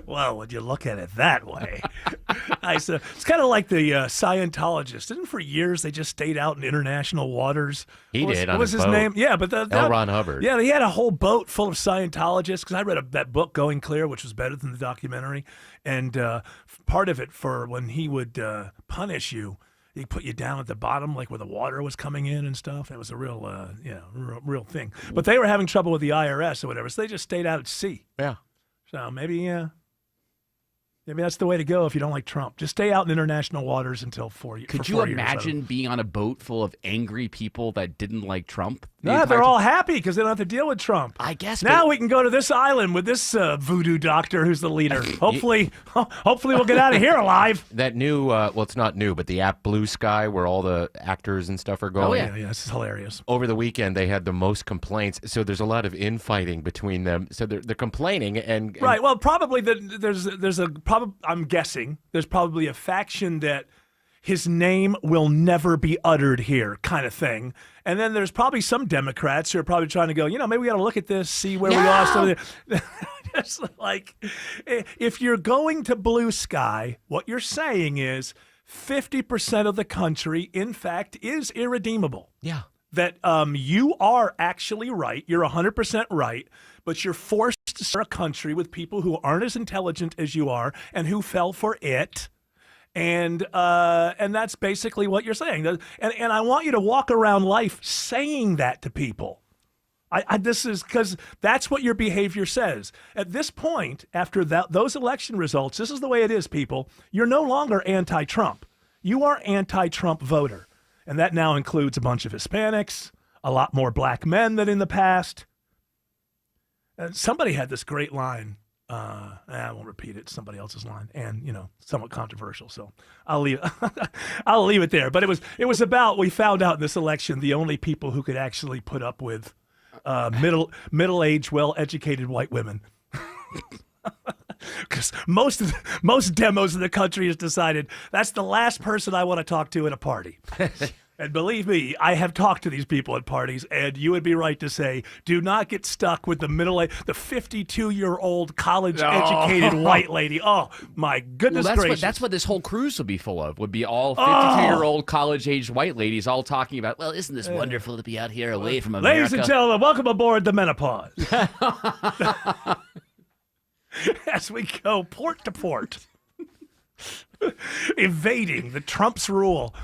Speaker 5: Well, when you look at it that way, it's kind of like the Scientologist. Didn't for years they just stayed out in international waters?
Speaker 10: He did.
Speaker 5: What was his name? Yeah, but
Speaker 10: L. Ron Hubbard.
Speaker 5: Yeah, he had a whole boat full of Scientologists. Because I read that book, Going Clear, which was better than the documentary. And part of it for when he would punish you, he put you down at the bottom, like where the water was coming in and stuff. It was a real, real thing. But they were having trouble with the IRS or whatever, so they just stayed out at sea.
Speaker 10: Yeah.
Speaker 5: So maybe that's the way to go if you don't like Trump. Just stay out in international waters until 4 years.
Speaker 12: Could you imagine being on a boat full of angry people that didn't like Trump?
Speaker 5: No, they're all happy because they don't have to deal with Trump.
Speaker 12: I guess.
Speaker 5: Now we can go to this island with this voodoo doctor who's the leader. Hopefully we'll get out of here alive.
Speaker 10: That new, it's not new, but the app Blue Sky, where all the actors and stuff are going.
Speaker 5: Oh, yeah, this is hilarious.
Speaker 10: Over the weekend, they had the most complaints. So there's a lot of infighting between them. So they're complaining and
Speaker 5: right. Well, probably I'm guessing there's probably a faction that his name will never be uttered here kind of thing. And then there's probably some Democrats who are probably trying to go, maybe we got to look at this, see where we are. It's like, if you're going to Blue Sky, what you're saying is 50% of the country, in fact, is irredeemable.
Speaker 10: Yeah.
Speaker 5: That you are actually right. You're 100% right. But you're forced to start a country with people who aren't as intelligent as you are and who fell for it. And that's basically what you're saying. And I want you to walk around life saying that to people. This is because that's what your behavior says. At this point, after those election results, this is the way it is, people. You're no longer anti-Trump. You are anti-Trump voter. And that now includes a bunch of Hispanics, a lot more black men than in the past. And somebody had this great line. I won't repeat it. It's somebody else's line, and somewhat controversial. So I'll leave it there. But it was about, we found out in this election the only people who could actually put up with middle-aged, well-educated white women. Because most demos in the country has decided that's the last person I want to talk to at a party. And believe me, I have talked to these people at parties, and you would be right to say, do not get stuck with the 52-year-old college-educated white lady. Oh, my goodness gracious.
Speaker 12: That's what this whole cruise would be full of, would be all 52-year-old college-aged white ladies all talking about, well, isn't this wonderful to be out here away from America?
Speaker 5: Ladies and gentlemen, welcome aboard the menopause. As we go port to port, evading the Trump's rule.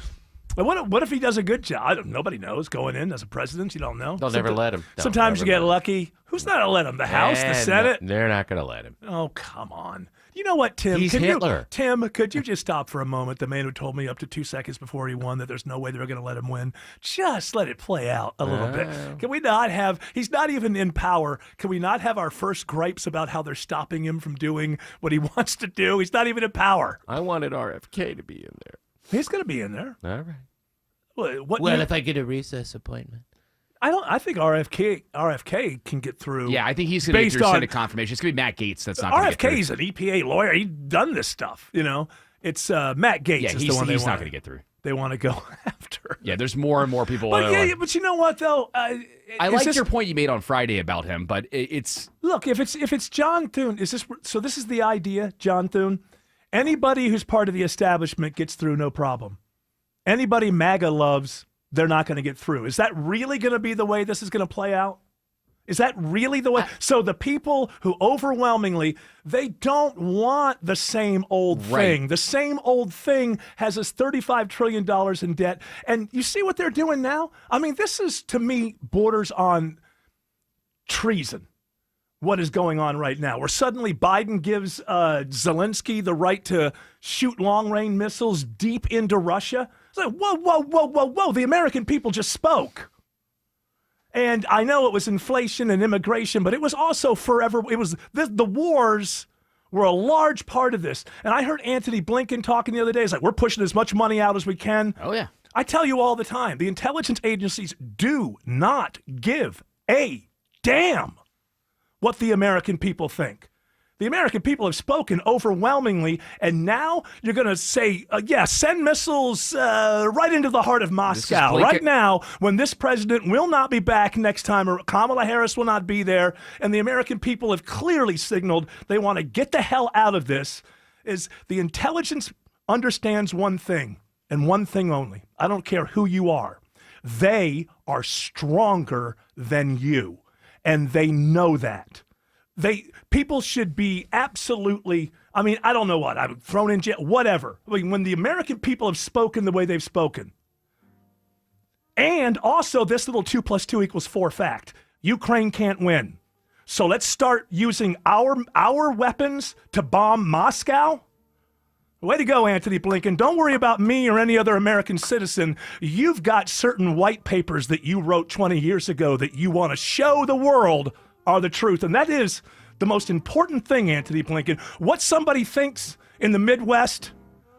Speaker 5: What if he does a good job? Nobody knows. Going in as a president, you don't know.
Speaker 10: They'll never let him.
Speaker 5: Sometimes you get lucky. Who's not going to let him? The House, the Senate?
Speaker 10: They're not going to let him.
Speaker 5: Oh, come on. You know what, Tim?
Speaker 10: He's Hitler.
Speaker 5: Tim, could you just stop for a moment? The man who told me up to 2 seconds before he won that there's no way they were going to let him win. Just let it play out a little bit. Can we not have, he's not even in power. Can we not have our first gripes about how they're stopping him from doing what he wants to do? He's not even in power.
Speaker 10: I wanted RFK to be in there.
Speaker 5: He's going to be in there.
Speaker 10: All right.
Speaker 11: Well, if I get a recess appointment.
Speaker 5: I think RFK can get through.
Speaker 12: Yeah, I think he's going to get through Senate confirmation. It's going to be Matt Gaetz that's not going to get through.
Speaker 5: RFK's an EPA lawyer. He's done this stuff, It's Matt Gaetz is the one
Speaker 12: he's not going to get through.
Speaker 5: They want to go after.
Speaker 12: Yeah, there's more and more people.
Speaker 5: But you know what, though?
Speaker 12: I liked your point you made on Friday about him, but it's...
Speaker 5: Look, if it's John Thune, this is the idea, John Thune? Anybody who's part of the establishment gets through no problem. Anybody MAGA loves they're not going to get through. Is that really going to be the way this is going to play out? Is that really the way? So the people who overwhelmingly, they don't want the same old thing. The same old thing has us $35 trillion in debt. And you see what they're doing now? I mean, this is, to me, borders on treason. What is going on right now, where suddenly Biden gives Zelensky the right to shoot long-range missiles deep into Russia. It's like, whoa, the American people just spoke. And I know it was inflation and immigration, but it was also forever. It was the wars were a large part of this. And I heard Antony Blinken talking the other day. He's like, we're pushing as much money out as we can.
Speaker 10: Oh, yeah.
Speaker 5: I tell you all the time, the intelligence agencies do not give a damn what the American people think. The American people have spoken overwhelmingly, and now you're going to say, send missiles right into the heart of Moscow. Right now, when this president will not be back next time, or Kamala Harris will not be there, and the American people have clearly signaled they want to get the hell out of this, is the intelligence understands one thing, and one thing only. I don't care who you are. They are stronger than you, and they know that. People should be absolutely, I mean, I don't know what, I'm thrown in jail, whatever. I mean, when the American people have spoken the way they've spoken. And also this little 2 + 2 = 4 fact. Ukraine can't win. So let's start using our weapons to bomb Moscow. Way to go, Antony Blinken. Don't worry about me or any other American citizen. You've got certain white papers that you wrote 20 years ago that you want to show the world are the truth. And that is the most important thing, Antony Blinken. What somebody thinks in the Midwest,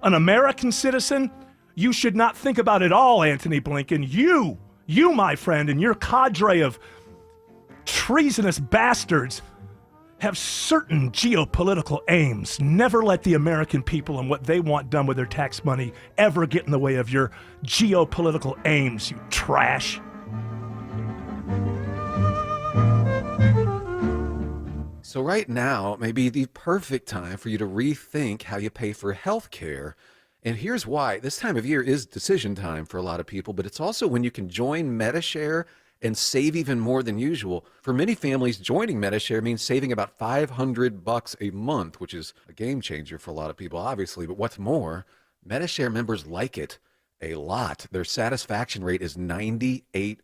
Speaker 5: an American citizen, you should not think about at all, Antony Blinken. You, my friend, and your cadre of treasonous bastards have certain geopolitical aims. Never let the American people and what they want done with their tax money ever get in the way of your geopolitical aims, you trash.
Speaker 1: So right now may be the perfect time for you to rethink how you pay for health care. And here's why. This time of year is decision time for a lot of people, but it's also when you can join Medi-Share and save even more than usual. For many families, joining Medi-Share means saving about $500 a month, which is a game changer for a lot of people, obviously. But what's more, Medi-Share members like it a lot. Their satisfaction rate is 98%.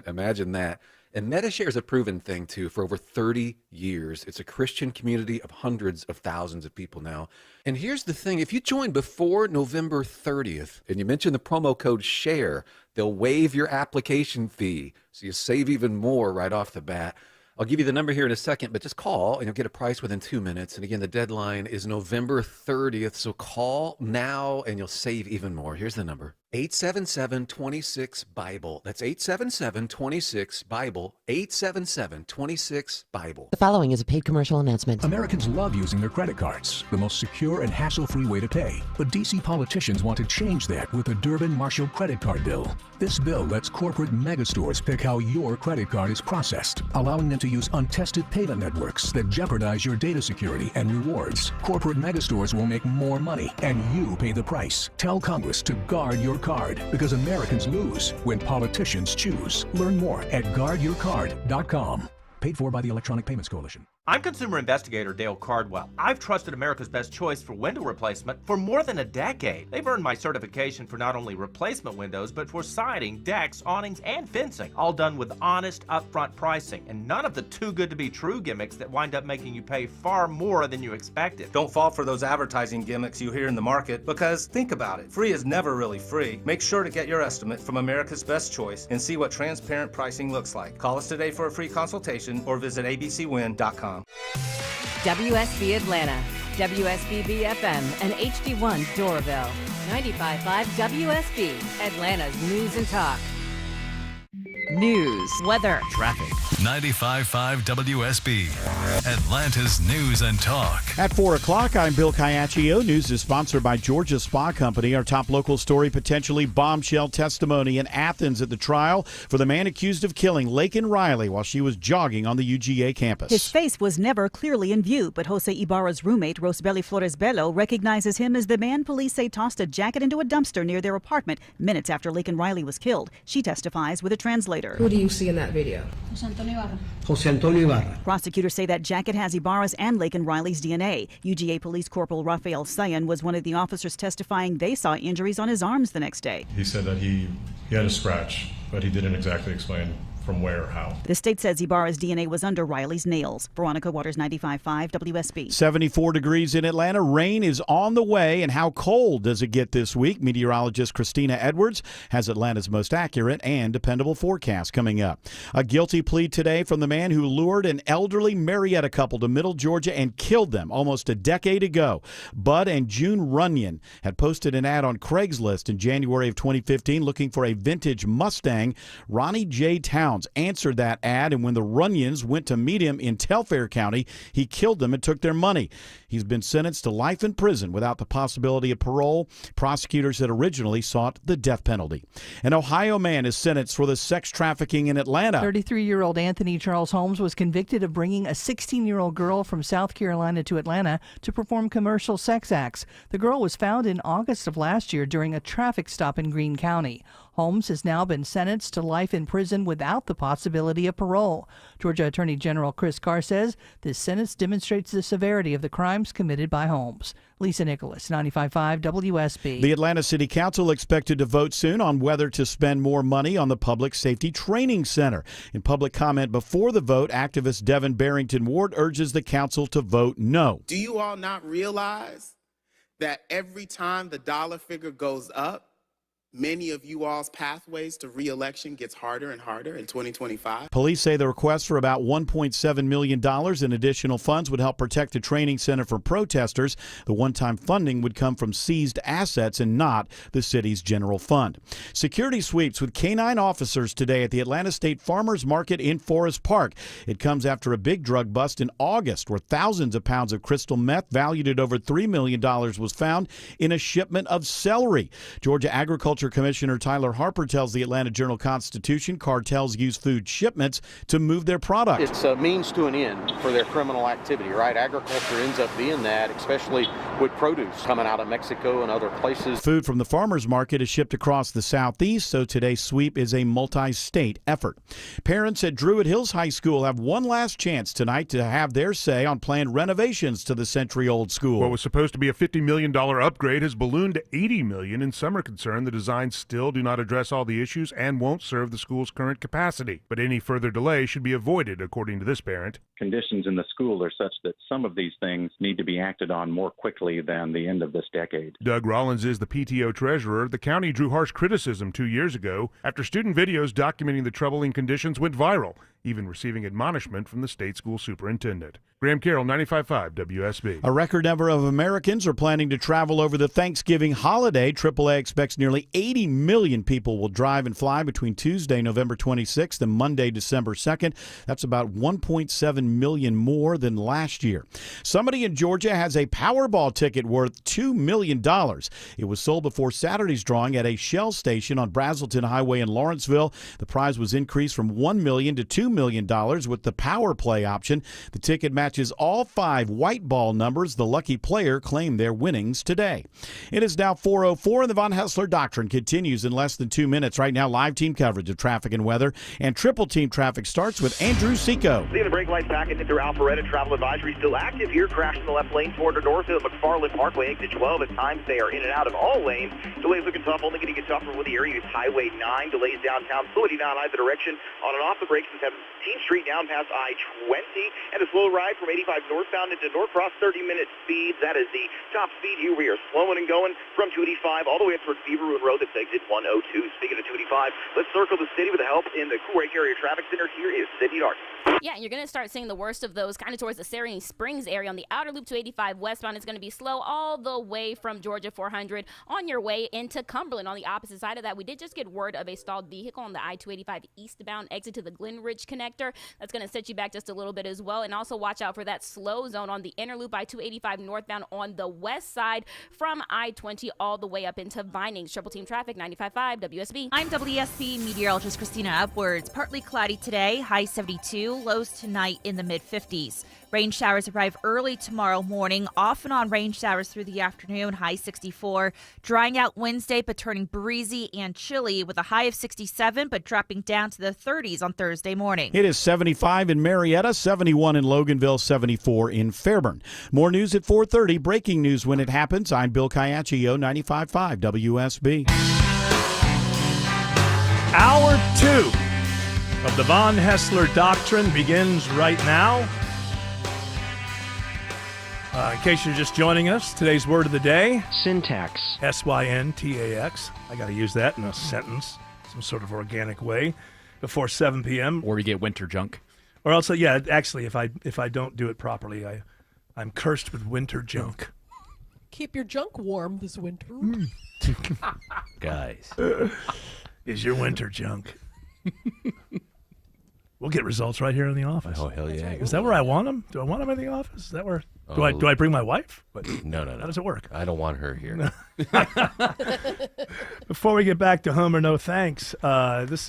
Speaker 1: Imagine that. And Medi-Share is a proven thing, too, for over 30 years. It's a Christian community of hundreds of thousands of people now. And here's the thing. If you join before November 30th and you mention the promo code SHARE, they'll waive your application fee, so you save even more right off the bat. I'll give you the number here in a second, but just call and you'll get a price within 2 minutes. And again, the deadline is November 30th, so call now and you'll save even more. Here's the number. 877-26-BIBLE. That's 877-26-BIBLE. 877-26-BIBLE.
Speaker 2: The following is a paid commercial announcement.
Speaker 4: Americans love using their credit cards, the most secure and hassle-free way to pay. But D.C. politicians want to change that with the Durbin-Marshall credit card bill. This bill lets corporate megastores pick how your credit card is processed, allowing them to use untested payment networks that jeopardize your data security and rewards. Corporate megastores will make more money, and you pay the price. Tell Congress to guard your card, because Americans lose when politicians choose. Learn more at guardyourcard.com. Paid for by the Electronic Payments Coalition.
Speaker 6: I'm consumer investigator Dale Cardwell. I've trusted America's Best Choice for window replacement for more than a decade. They've earned my certification for not only replacement windows, but for siding, decks, awnings, and fencing, all done with honest, upfront pricing, and none of the too good to be true gimmicks that wind up making you pay far more than you expected.
Speaker 7: Don't fall for those advertising gimmicks you hear in the market, because think about it, free is never really free. Make sure to get your estimate from America's Best Choice and see what transparent pricing looks like. Call us today for a free consultation or visit abcwin.com.
Speaker 8: WSB Atlanta, WSBB FM, and HD1 Doraville. 95.5 WSB, Atlanta's news and talk. News, weather,
Speaker 24: traffic. 95.5 WSB.
Speaker 9: Atlanta's News and Talk.
Speaker 13: At 4 o'clock, I'm Bill Caiaccio. News is sponsored by Georgia Spa Company. Our top local story, potentially bombshell testimony in Athens at the trial for the man accused of killing Laken Riley while she was jogging on the UGA campus.
Speaker 15: His face was never clearly in view, but Jose Ibarra's roommate, Rosbelly Flores Bello, recognizes him as the man police say tossed a jacket into a dumpster near their apartment minutes after Laken Riley was killed. She testifies with a translator.
Speaker 24: Who do you see in that video?
Speaker 15: Jose Antonio Ibarra.
Speaker 24: Jose Antonio Ibarra.
Speaker 15: Prosecutors say that jacket has Ibarra's and Laken Riley's DNA. UGA Police Corporal Rafael Sayan was one of the officers testifying they saw injuries on his arms the next day.
Speaker 25: He said that he had a scratch, but he didn't exactly explain from where or how.
Speaker 15: The state says Ibarra's DNA was under Riley's nails. Veronica Waters, 95.5 WSB.
Speaker 13: 74 degrees in Atlanta. Rain is on the way. And how cold does it get this week? Meteorologist Christina Edwards has Atlanta's most accurate and dependable forecast coming up. A guilty plea today from the man who lured an elderly Marietta couple to Middle Georgia and killed them almost a decade ago. Bud and June Runyon had posted an ad on Craigslist in January of 2015 looking for a vintage Mustang. Ronnie J. Towns answered that ad, and when the Runyons went to meet him in Telfair County, he killed them and took their money. He's been sentenced to life in prison without the possibility of parole. Prosecutors had originally sought the death penalty. An Ohio man is sentenced for the sex trafficking in Atlanta.
Speaker 26: 33-year-old Anthony Charles Holmes was convicted of bringing a 16-year-old girl from South Carolina to Atlanta to perform commercial sex acts. The girl was found in August of last year during a traffic stop in Greene County. Holmes has now been sentenced to life in prison without the possibility of parole. Georgia Attorney General Chris Carr says this sentence demonstrates the severity of the crimes committed by Holmes. Lisa Nicholas, 95.5 WSB.
Speaker 13: The Atlanta City Council expected to vote soon on whether to spend more money on the Public Safety Training Center. In public comment before the vote, activist Devin Barrington Ward urges the council to vote no.
Speaker 27: Do you all not realize that every time the dollar figure goes up, many of you all's pathways to re-election gets harder and harder in 2025?
Speaker 13: Police say the request for about $1.7 million in additional funds would help protect the training center from protesters. The one-time funding would come from seized assets and not the city's general fund. Security sweeps with canine officers today at the Atlanta State Farmers Market in Forest Park. It comes after a big drug bust in August where thousands of pounds of crystal meth valued at over $3 million was found in a shipment of celery. Georgia Agriculture Commissioner Tyler Harper tells the Atlanta Journal-Constitution cartels use food shipments to move their product.
Speaker 28: It's a means to an end for their criminal activity, right? Agriculture ends up being that, especially with produce coming out of Mexico and other places.
Speaker 13: Food from the farmers market is shipped across the southeast, so today's sweep is a multi-state effort. Parents at Druid Hills High School have one last chance tonight to have their say on planned renovations to the century-old school.
Speaker 29: What was supposed to be a $50 million upgrade has ballooned to $80 million, and some are concerned the design still do not address all the issues and won't serve the school's current capacity. But any further delay should be avoided, according to this parent.
Speaker 30: Conditions in the school are such that some of these things need to be acted on more quickly than the end of this decade.
Speaker 29: Doug Rollins is the PTO treasurer. The county drew harsh criticism 2 years ago after student videos documenting the troubling conditions went viral, even receiving admonishment from the state school superintendent. Graham Carroll, 95.5 WSB.
Speaker 13: A record number of Americans are planning to travel over the Thanksgiving holiday. AAA expects nearly 80 million people will drive and fly between Tuesday, November 26th and Monday, December 2nd. That's about 1.7 million more than last year. Somebody in Georgia has a Powerball ticket worth $2 million. It was sold before Saturday's drawing at a Shell station on Brazelton Highway in Lawrenceville. The prize was increased from $1 million to $2 million with the Power Play option. The ticket matches all 5 white ball numbers. The lucky player claimed their winnings today. It is now 4:04 and the Von Hessler Doctrine continues in less than 2 minutes. Right now, live team coverage of traffic and weather, and triple team traffic starts with Andrew Seco.
Speaker 31: Seeing the brake lights back into Alpharetta. Travel advisory still active here. Crash in the left lane toward north of McFarland Parkway, exit 12. At times they are in and out of all lanes. Delays looking tough, only going to get tougher with the area. Use Highway 9. Delays downtown, fluidity down either direction. On and off the brakes from 17th Street down past I-20. And a slow ride from 85 northbound into Norcross, 30-minute speeds. That is the top speed here. We are slowing and going from 285 all the way up towards Beaver Road Road. That's exit 102. Speaking of 285, let's circle the city with the help in the Cool Lake Area Traffic Center. Here is Sydney Dark.
Speaker 32: Yeah, and you're going to start seeing the worst of those kind of towards the Serene Springs area. On the outer loop 285 westbound, it's going to be slow all the way from Georgia 400 on your way into Cumberland. On the opposite side of that, we did just get word of a stalled vehicle on the I-285 eastbound exit to the Glen Ridge connector. That's going to set you back just a little bit as well. And also watch out out for that slow zone on the inner loop I-285 northbound on the west side from I-20 all the way up into Vinings. Triple Team Traffic, 95.5 WSB.
Speaker 3: I'm WSB meteorologist Christina Upwards. Partly cloudy today, high 72, lows tonight in the mid-50s. Rain showers arrive early tomorrow morning, off and on rain showers through the afternoon, high 64. Drying out Wednesday, but turning breezy and chilly with a high of 67, but dropping down to the 30s on Thursday morning.
Speaker 13: It is 75 in Marietta, 71 in Loganville, 74 in Fairburn. More news at 4:30. Breaking news when it happens. I'm Bill Caiaccio, 95.5 WSB.
Speaker 5: Hour 2 of the Von Hessler Doctrine begins right now. In case you're just joining us, today's word of the day.
Speaker 11: Syntax.
Speaker 5: S-Y-N-T-A-X. I got to use that in a sentence, some sort of organic way, before 7 p.m.
Speaker 12: Or you get winter junk.
Speaker 5: Or else, yeah, actually, if I don't do it properly, I'm cursed with winter junk.
Speaker 14: Keep your junk warm this winter.
Speaker 10: Guys.
Speaker 5: Is your winter junk. We'll get results right here in the office.
Speaker 10: Oh, hell yeah.
Speaker 5: Is that where I want them? Do I want them in the office? Is that where? Do I bring my wife?
Speaker 10: No.
Speaker 5: How does it work?
Speaker 10: I don't want her here.
Speaker 5: Before we get back to home or no thanks, this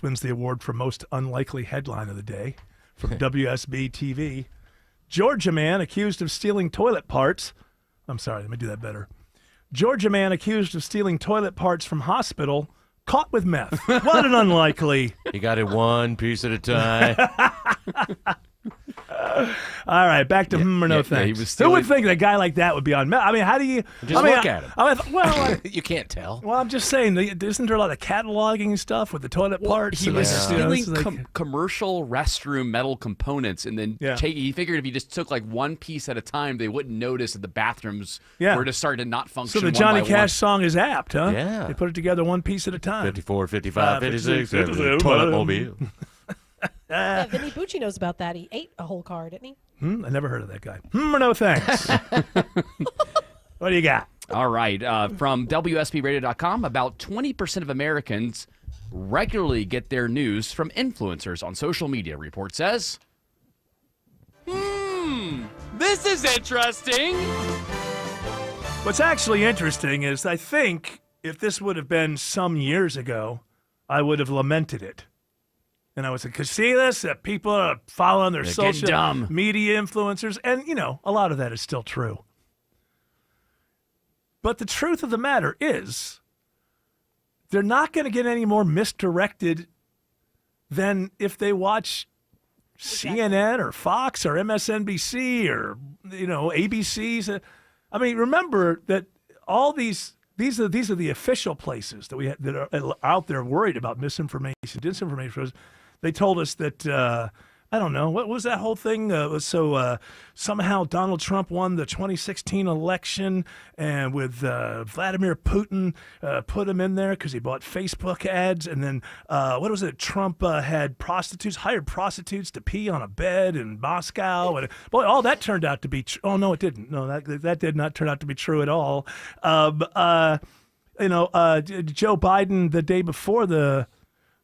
Speaker 5: wins the award for most unlikely headline of the day from WSB TV. Georgia man accused of stealing toilet parts. I'm sorry, let me do that better. Georgia man accused of stealing toilet parts from hospital caught with meth. What an unlikely.
Speaker 10: You got it one piece at a time.
Speaker 5: All right, back to or no thanks. Who would think that a guy like that would be on meth? I mean, how do you
Speaker 10: just look at him?
Speaker 5: You
Speaker 10: can't tell.
Speaker 5: Well, I'm just saying, isn't there a lot of cataloging stuff with the toilet parts?
Speaker 12: He was stealing commercial restroom metal components, and then he figured if he just took like one piece at a time, they wouldn't notice that the bathrooms were just starting to not function.
Speaker 5: So the Johnny Cash
Speaker 12: one.
Speaker 5: song is apt, huh?
Speaker 10: Yeah.
Speaker 5: They put it together one piece at a time.
Speaker 10: 54, 55, 56, toilet mobile.
Speaker 14: Vinny Bucci knows about that. He ate a whole car, didn't he?
Speaker 5: I never heard of that guy. Or no thanks. What do you got?
Speaker 12: All right. From WSBRadio.com, about 20% of Americans regularly get their news from influencers on social media, report says. This is interesting.
Speaker 5: What's actually interesting is I think if this would have been some years ago, I would have lamented it. And I was like, see this? That people are following their social media influencers. And, a lot of that is still true. But the truth of the matter is, they're not going to get any more misdirected than if they watch CNN or Fox or MSNBC or, ABC's. I mean, remember that all these are the official places that are out there worried about misinformation, disinformation. They told us that, I don't know, what was that whole thing? Somehow Donald Trump won the 2016 election, and with Vladimir Putin put him in there because he bought Facebook ads. And then, what was it? Trump had hired prostitutes to pee on a bed in Moscow. And boy, all that turned out to be true. Oh, no, it didn't. No, that did not turn out to be true at all. Joe Biden, the day before the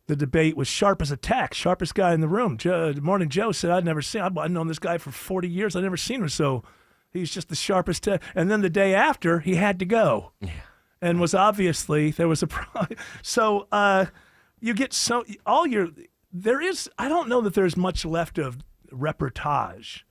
Speaker 5: debate, was sharp as a tack, sharpest guy in the room. Morning Joe said, I'd known this guy for 40 years. I'd never seen him, so he's just the sharpest. And then the day after, he had to go. Yeah. And was obviously, there was a problem. So you get I don't know that there's much left of reportage.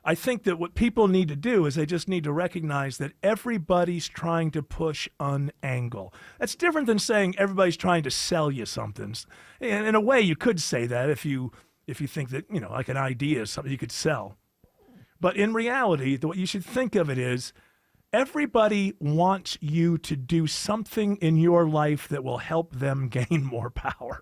Speaker 5: I think that what people need to do is they just need to recognize that everybody's trying to push an angle. That's different than saying everybody's trying to sell you something. And in a way, you could say that if you think that, like an idea is something you could sell. But in reality, what you should think of it is everybody wants you to do something in your life that will help them gain more power.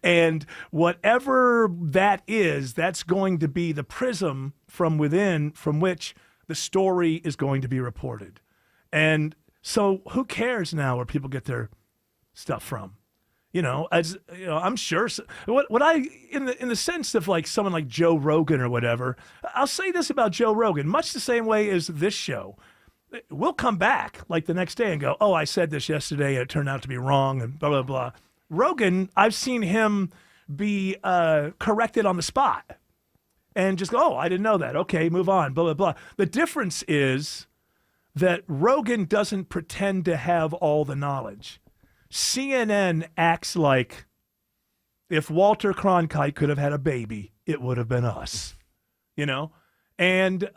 Speaker 5: And whatever that is, that's going to be the prism from within from which the story is going to be reported. And so who cares now where people get their stuff from? I'm sure what I in the sense of like someone like Joe Rogan or whatever, I'll say this about Joe Rogan, much the same way as this show. We'll come back like the next day and go, oh, I said this yesterday and it turned out to be wrong and blah, blah, blah. Rogan, I've seen him be corrected on the spot. and just go, oh, I didn't know that. Okay, move on, blah, blah, blah. The difference is that Rogan doesn't pretend to have all the knowledge. CNN acts like if Walter Cronkite could have had a baby, it would have been us, you know? And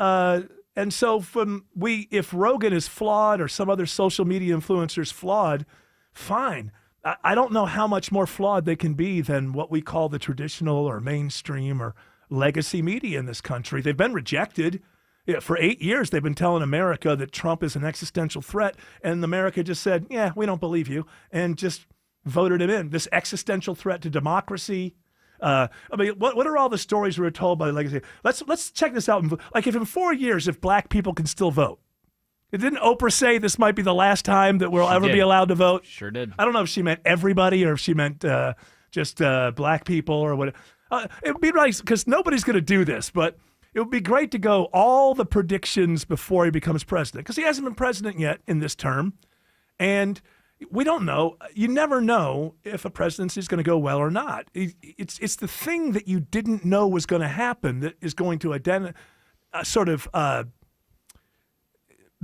Speaker 5: so if Rogan is flawed or some other social media influencer is flawed, fine. I don't know how much more flawed they can be than what we call the traditional or mainstream or legacy media in this country. They've been rejected. Yeah, for 8 years, they've been telling America that Trump is an existential threat, and America just said, yeah, we don't believe you, and just voted him in. This existential threat to democracy. I mean, what are all the stories we were told by the legacy? Let's check this out. Like, if in 4 years, if black people can still vote. Didn't Oprah say this might be the last time that we'll ever be allowed to vote?
Speaker 12: Sure did.
Speaker 5: I don't know if she meant everybody or if she meant just black people or what. It would be nice, because nobody's going to do this, but it would be great to go all the predictions before he becomes president, because he hasn't been president yet in this term. And we don't know. You never know if a presidency is going to go well or not. It's the thing that you didn't know was going to happen that is going to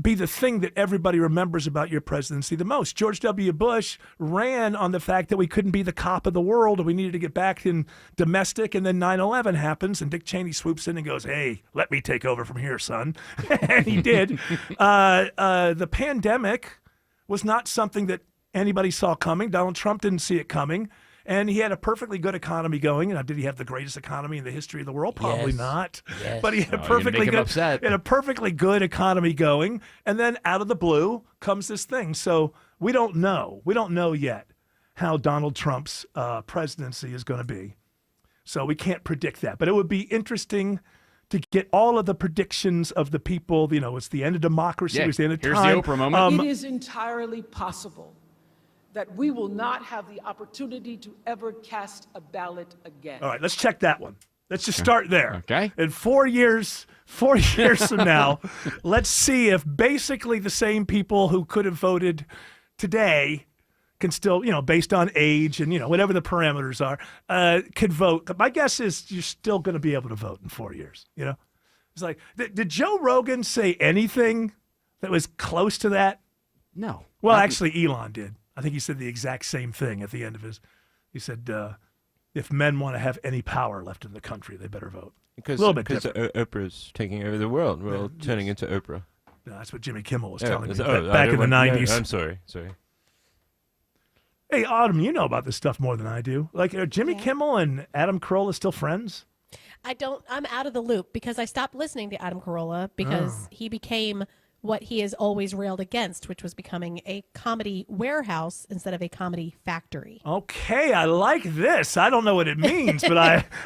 Speaker 5: be the thing that everybody remembers about your presidency the most. George W. Bush ran on the fact that we couldn't be the cop of the world and we needed to get back in domestic, and then 9/11 happens and Dick Cheney swoops in and goes, hey, let me take over from here, son. And he did. The pandemic was not something that anybody saw coming. Donald Trump didn't see it coming. And he had a perfectly good economy going. And did he have the greatest economy in the history of the world? Probably not.
Speaker 12: Yes.
Speaker 5: But he had a perfectly good economy going. And then out of the blue comes this thing. So we don't know. We don't know yet how Donald Trump's presidency is going to be. So we can't predict that. But it would be interesting to get all of the predictions of the people. You know, it's the end of democracy. It's the end of time.
Speaker 12: Here's the Oprah moment.
Speaker 1: It is entirely possible that we will not have the opportunity to ever cast a ballot again.
Speaker 5: All right, let's check that one. Let's just start there.
Speaker 12: Okay.
Speaker 5: In 4 years from now, let's see if basically the same people who could have voted today can still, you know, based on age and, you know, whatever the parameters are, could vote. My guess is you're still going to be able to vote in 4 years, you know? It's like, did Joe Rogan say anything that was close to that?
Speaker 12: No.
Speaker 5: Well, actually, Elon did. I think he said the exact same thing at the end of his. He said, if men want to have any power left in the country, they better vote.
Speaker 2: Because
Speaker 5: a little bit different.
Speaker 2: Oprah's taking over the world. We're all turning into Oprah.
Speaker 5: No, that's what Jimmy Kimmel was telling me
Speaker 2: back
Speaker 5: back in the 90s.
Speaker 2: No, I'm sorry.
Speaker 5: Hey, Autumn, you know about this stuff more than I do. Like, are Jimmy Kimmel and Adam Carolla still friends?
Speaker 14: I'm out of the loop because I stopped listening to Adam Carolla because he became what he has always railed against, which was becoming a comedy warehouse instead of a comedy factory.
Speaker 5: Okay, I like this. I don't know what it means, but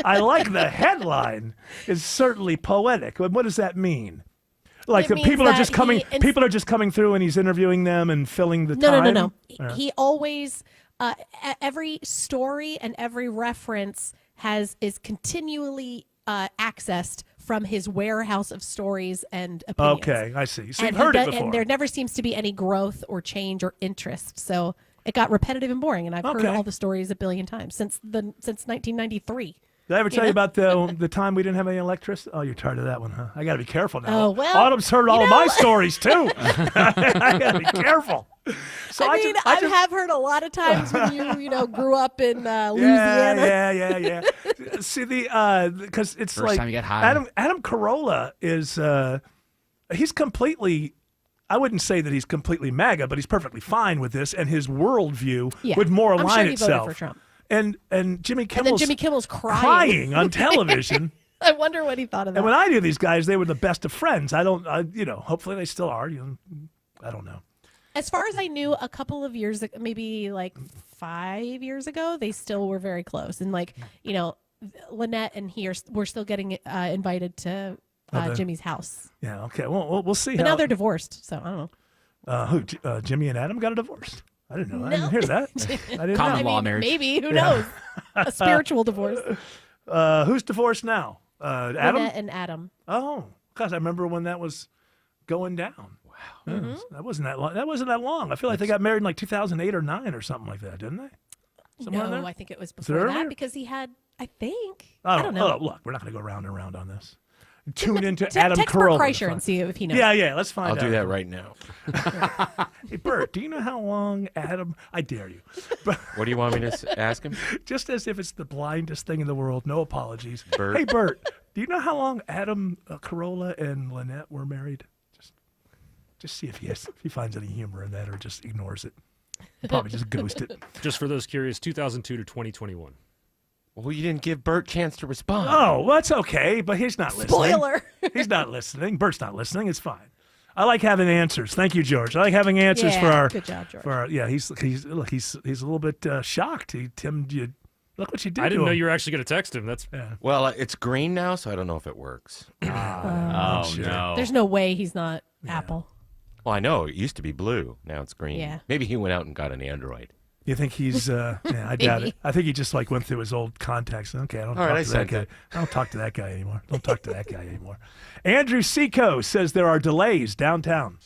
Speaker 5: I like the headline. It's certainly poetic. What does that mean? Like people are just coming through and he's interviewing them and filling the time?
Speaker 14: No. He always every story and every reference is continually accessed from his warehouse of stories and opinions.
Speaker 5: Okay, I see. So you've heard it before.
Speaker 14: And there never seems to be any growth or change or interest. So it got repetitive and boring. And I've heard all the stories a billion times since 1993.
Speaker 5: Did I ever tell you about the time we didn't have any electricity? Oh, you're tired of that one, huh? I got to be careful now.
Speaker 14: Oh, well.
Speaker 5: Autumn's heard all of my stories, too. I got to be careful. So
Speaker 14: I have heard a lot of times when you grew up in Louisiana.
Speaker 5: Yeah. See, because it's
Speaker 12: First
Speaker 5: like
Speaker 12: time you get high.
Speaker 5: Adam Carolla is, he's completely, I wouldn't say that he's completely MAGA, but he's perfectly fine with this, and his worldview would more align
Speaker 14: I'm sure he
Speaker 5: itself.
Speaker 14: voted for Trump.
Speaker 5: And Jimmy
Speaker 14: Kimmel's crying
Speaker 5: on television.
Speaker 14: I wonder what he thought of that.
Speaker 5: And when I knew these guys, they were the best of friends. Hopefully they still are. I don't know.
Speaker 14: As far as I knew, a couple of years, maybe like 5 years ago, they still were very close. And Lynette and he were still getting invited to Jimmy's house.
Speaker 5: Yeah. Okay. Well, we'll see.
Speaker 14: But now they're divorced, so I don't
Speaker 5: know. Jimmy and Adam got a divorce? I didn't know. No. I didn't hear that.
Speaker 12: Common law marriage.
Speaker 14: Maybe. Who knows? A spiritual divorce.
Speaker 5: Who's divorced now? Adam?
Speaker 14: Lynette and Adam.
Speaker 5: Oh, because I remember when that was going down. Wow.
Speaker 14: Mm-hmm.
Speaker 5: That wasn't that long. I feel like they got married in like 2008 or 2009 or something like that, didn't they? Somewhere in
Speaker 14: No,
Speaker 5: there?
Speaker 14: I think it was
Speaker 5: Is it
Speaker 14: before
Speaker 5: earlier?
Speaker 14: that because he had, I think. I don't know.
Speaker 5: Look, we're not going to go round and round on this. Tune into
Speaker 14: Text
Speaker 5: Adam
Speaker 14: Bert
Speaker 5: Carolla.
Speaker 14: Kreischer and see if he knows.
Speaker 5: Yeah, let's find out.
Speaker 2: I'll do that right now.
Speaker 5: Hey, Bert, do you know how long Adam... I dare you.
Speaker 2: What do you want me to ask him?
Speaker 5: Just as if it's the blindest thing in the world. No apologies.
Speaker 2: Bert.
Speaker 5: Hey, Bert, do you know how long Adam Carolla and Lynette were married? Just see if he finds any humor in that or just ignores it. He'll probably just ghost it.
Speaker 4: Just for those curious, 2002 to 2021.
Speaker 2: Well, you didn't give Bert a chance to respond.
Speaker 5: Oh, well, that's okay, but he's not listening.
Speaker 14: Spoiler.
Speaker 5: He's not listening. Bert's not listening. It's fine. I like having answers. Thank you, George. I like having answers for our.
Speaker 14: Good job, George.
Speaker 5: For our, he's a little bit shocked. Tim, look what you did.
Speaker 4: I didn't
Speaker 5: to
Speaker 4: know
Speaker 5: him.
Speaker 4: you were actually going to text him. That's
Speaker 2: Well, it's green now, so I don't know if it works.
Speaker 12: Oh, no.
Speaker 14: There's no way he's not Apple.
Speaker 2: Well, I know it used to be blue. Now it's green.
Speaker 14: Yeah.
Speaker 2: Maybe he went out and got an Android.
Speaker 5: You think he's? I doubt it. I think he just went through his old contacts. Okay, I don't
Speaker 2: All
Speaker 5: talk
Speaker 2: right,
Speaker 5: to that guy. I don't talk to that guy anymore. Don't talk to that guy anymore. Andrew Seco says there are delays downtown.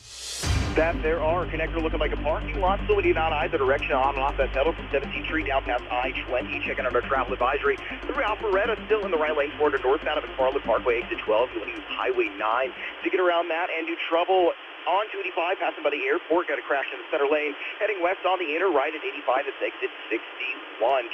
Speaker 31: That there are. Connector looking like a parking lot. Still waiting on either direction on and off that pedal from 17th Street down past I-20. Checking out our travel advisory. Through Alpharetta, still in the right lane toward the northbound of McFarland Parkway, exit 12. You want to use Highway 9 to get around that and do trouble on 285, passing by the airport. Got a crash in the center lane. Heading west on the inner, right at 85 at exit 61.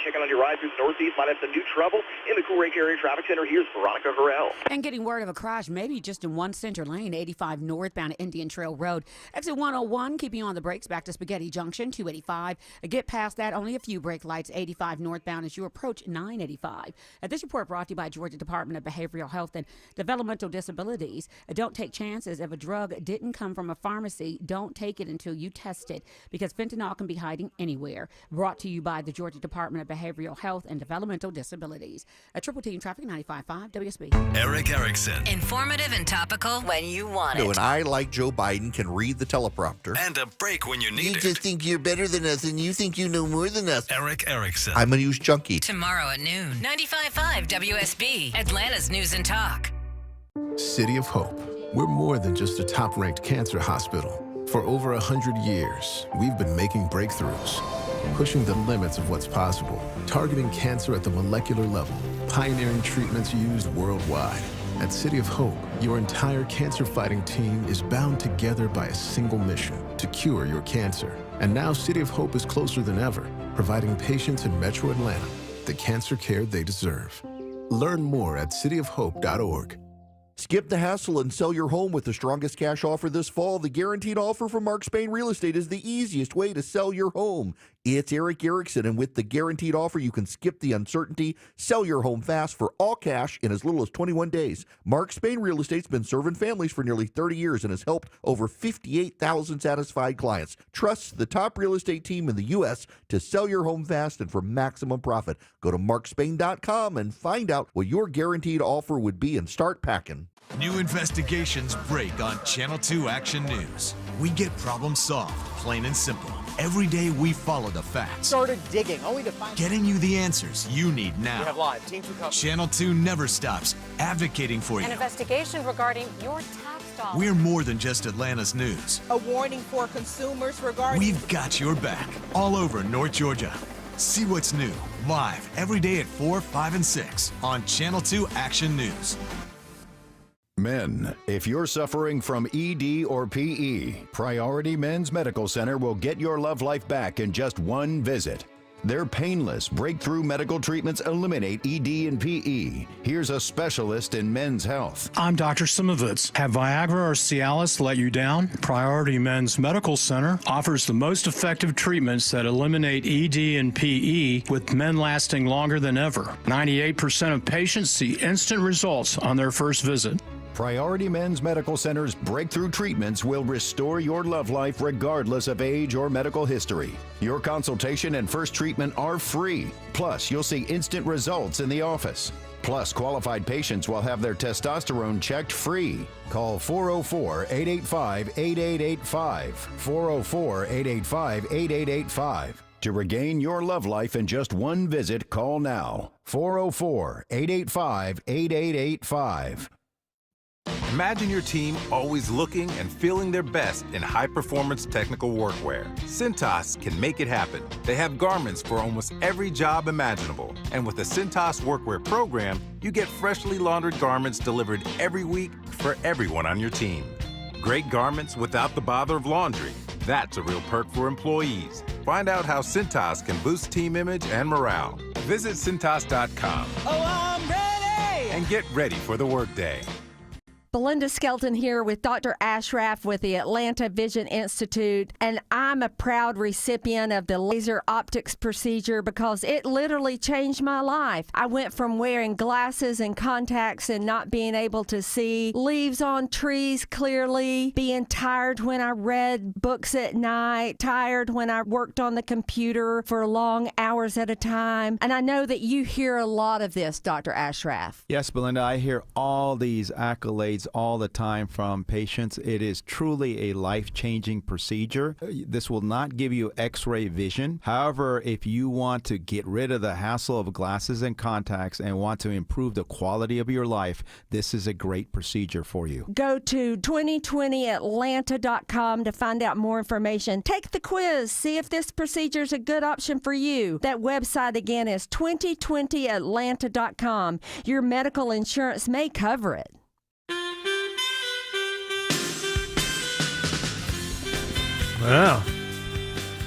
Speaker 31: Checking on your ride through the northeast. Might have some new trouble in the Cool Lake Area Traffic Center. Here's Veronica Harrell.
Speaker 6: And getting word of a crash, maybe just in one center lane, 85 northbound at Indian Trail Road. Exit 101, keeping on the brakes back to Spaghetti Junction, 285. Get past that, only a few brake lights, 85 northbound as you approach 985. This report brought to you by Georgia Department of Behavioral Health and Developmental Disabilities. Don't take chances. If a drug didn't come from a pharmacy, don't take it until you test it, because fentanyl can be hiding anywhere. Brought to you by the Georgia Department of Behavioral Health and Developmental Disabilities. A Triple T Traffic 95.5 WSB.
Speaker 9: Eric Erickson.
Speaker 8: Informative and topical when you want it.
Speaker 7: And I, like Joe Biden, can read the teleprompter.
Speaker 9: And a break when you need
Speaker 7: You
Speaker 9: it.
Speaker 7: just think you're better than us, and you think you know more than us.
Speaker 9: Eric Erickson.
Speaker 7: I'm a news junkie.
Speaker 8: Tomorrow at noon. 95.5 WSB. Atlanta's News and Talk.
Speaker 11: City of Hope. We're more than just a top-ranked cancer hospital. For over 100 years, we've been making breakthroughs, pushing the limits of what's possible, targeting cancer at the molecular level, pioneering treatments used worldwide. At City of Hope, your entire cancer-fighting team is bound together by a single mission: to cure your cancer. And now City of Hope is closer than ever, providing patients in Metro Atlanta the cancer care they deserve. Learn more at cityofhope.org.
Speaker 7: Skip the hassle and sell your home with the strongest cash offer this fall. The guaranteed offer from Mark Spain Real Estate is the easiest way to sell your home. It's Eric Erickson, and with the guaranteed offer, you can skip the uncertainty, sell your home fast for all cash in as little as 21 days. Mark Spain Real Estate's been serving families for nearly 30 years and has helped over 58,000 satisfied clients. Trust the top real estate team in the U.S. to sell your home fast and for maximum profit. Go to markspain.com and find out what your guaranteed offer would be and start packing.
Speaker 9: New investigations break on Channel 2 Action News. We get problems solved, plain and simple. Every day we follow the facts,
Speaker 16: Started digging, only to find
Speaker 9: getting you the answers you need now.
Speaker 16: we have live. Team 2 coverage.
Speaker 9: Channel 2 never stops advocating for you.
Speaker 17: An investigation regarding your tax dollars.
Speaker 9: We're more than just Atlanta's news.
Speaker 17: A warning for consumers regarding.
Speaker 9: We've got your back all over North Georgia. See what's new, live every day at 4, 5, and 6 on Channel 2 Action News.
Speaker 18: Men, if you're suffering from ED or PE, Priority Men's Medical Center will get your love life back in just one visit. Their painless, breakthrough medical treatments eliminate ED and PE. Here's a specialist in men's health.
Speaker 19: I'm Dr. Simovitz. Have Viagra or Cialis let you down? Priority Men's Medical Center offers the most effective treatments that eliminate ED and PE, with men lasting longer than ever. 98% of patients see instant results on their first visit.
Speaker 18: Priority Men's Medical Center's breakthrough treatments will restore your love life regardless of age or medical history. Your consultation and first treatment are free. Plus, you'll see instant results in the office. Plus, qualified patients will have their testosterone checked free. Call 404-885-8885. 404-885-8885. To regain your love life in just one visit, call now. 404-885-8885.
Speaker 15: Imagine your team always looking and feeling their best in high-performance technical workwear. Cintas can make it happen. They have garments for almost every job imaginable. And with the Cintas Workwear program, you get freshly laundered garments delivered every week for everyone on your team. Great garments without the bother of laundry. That's a real perk for employees. Find out how Cintas can boost team image and morale. Visit Cintas.com. Oh, I'm ready! And get ready for the workday.
Speaker 20: Belinda Skelton here with Dr. Ashraf with the Atlanta Vision Institute, and I'm a proud recipient of the laser optics procedure because it literally changed my life. I went from wearing glasses and contacts and not being able to see leaves on trees clearly, being tired when I read books at night, tired when I worked on the computer for long hours at a time. And I know that you hear a lot of this, Dr. Ashraf.
Speaker 21: Yes, Belinda, I hear all these accolades all the time from patients. It is truly a life-changing procedure. This will not give you x-ray vision. However, if you want to get rid of the hassle of glasses and contacts and want to improve the quality of your life, this is a great procedure for you.
Speaker 20: Go to 2020atlanta.com to find out more information. Take the quiz. See if this procedure is a good option for you. That website again is 2020atlanta.com. Your medical insurance may cover it.
Speaker 5: Wow.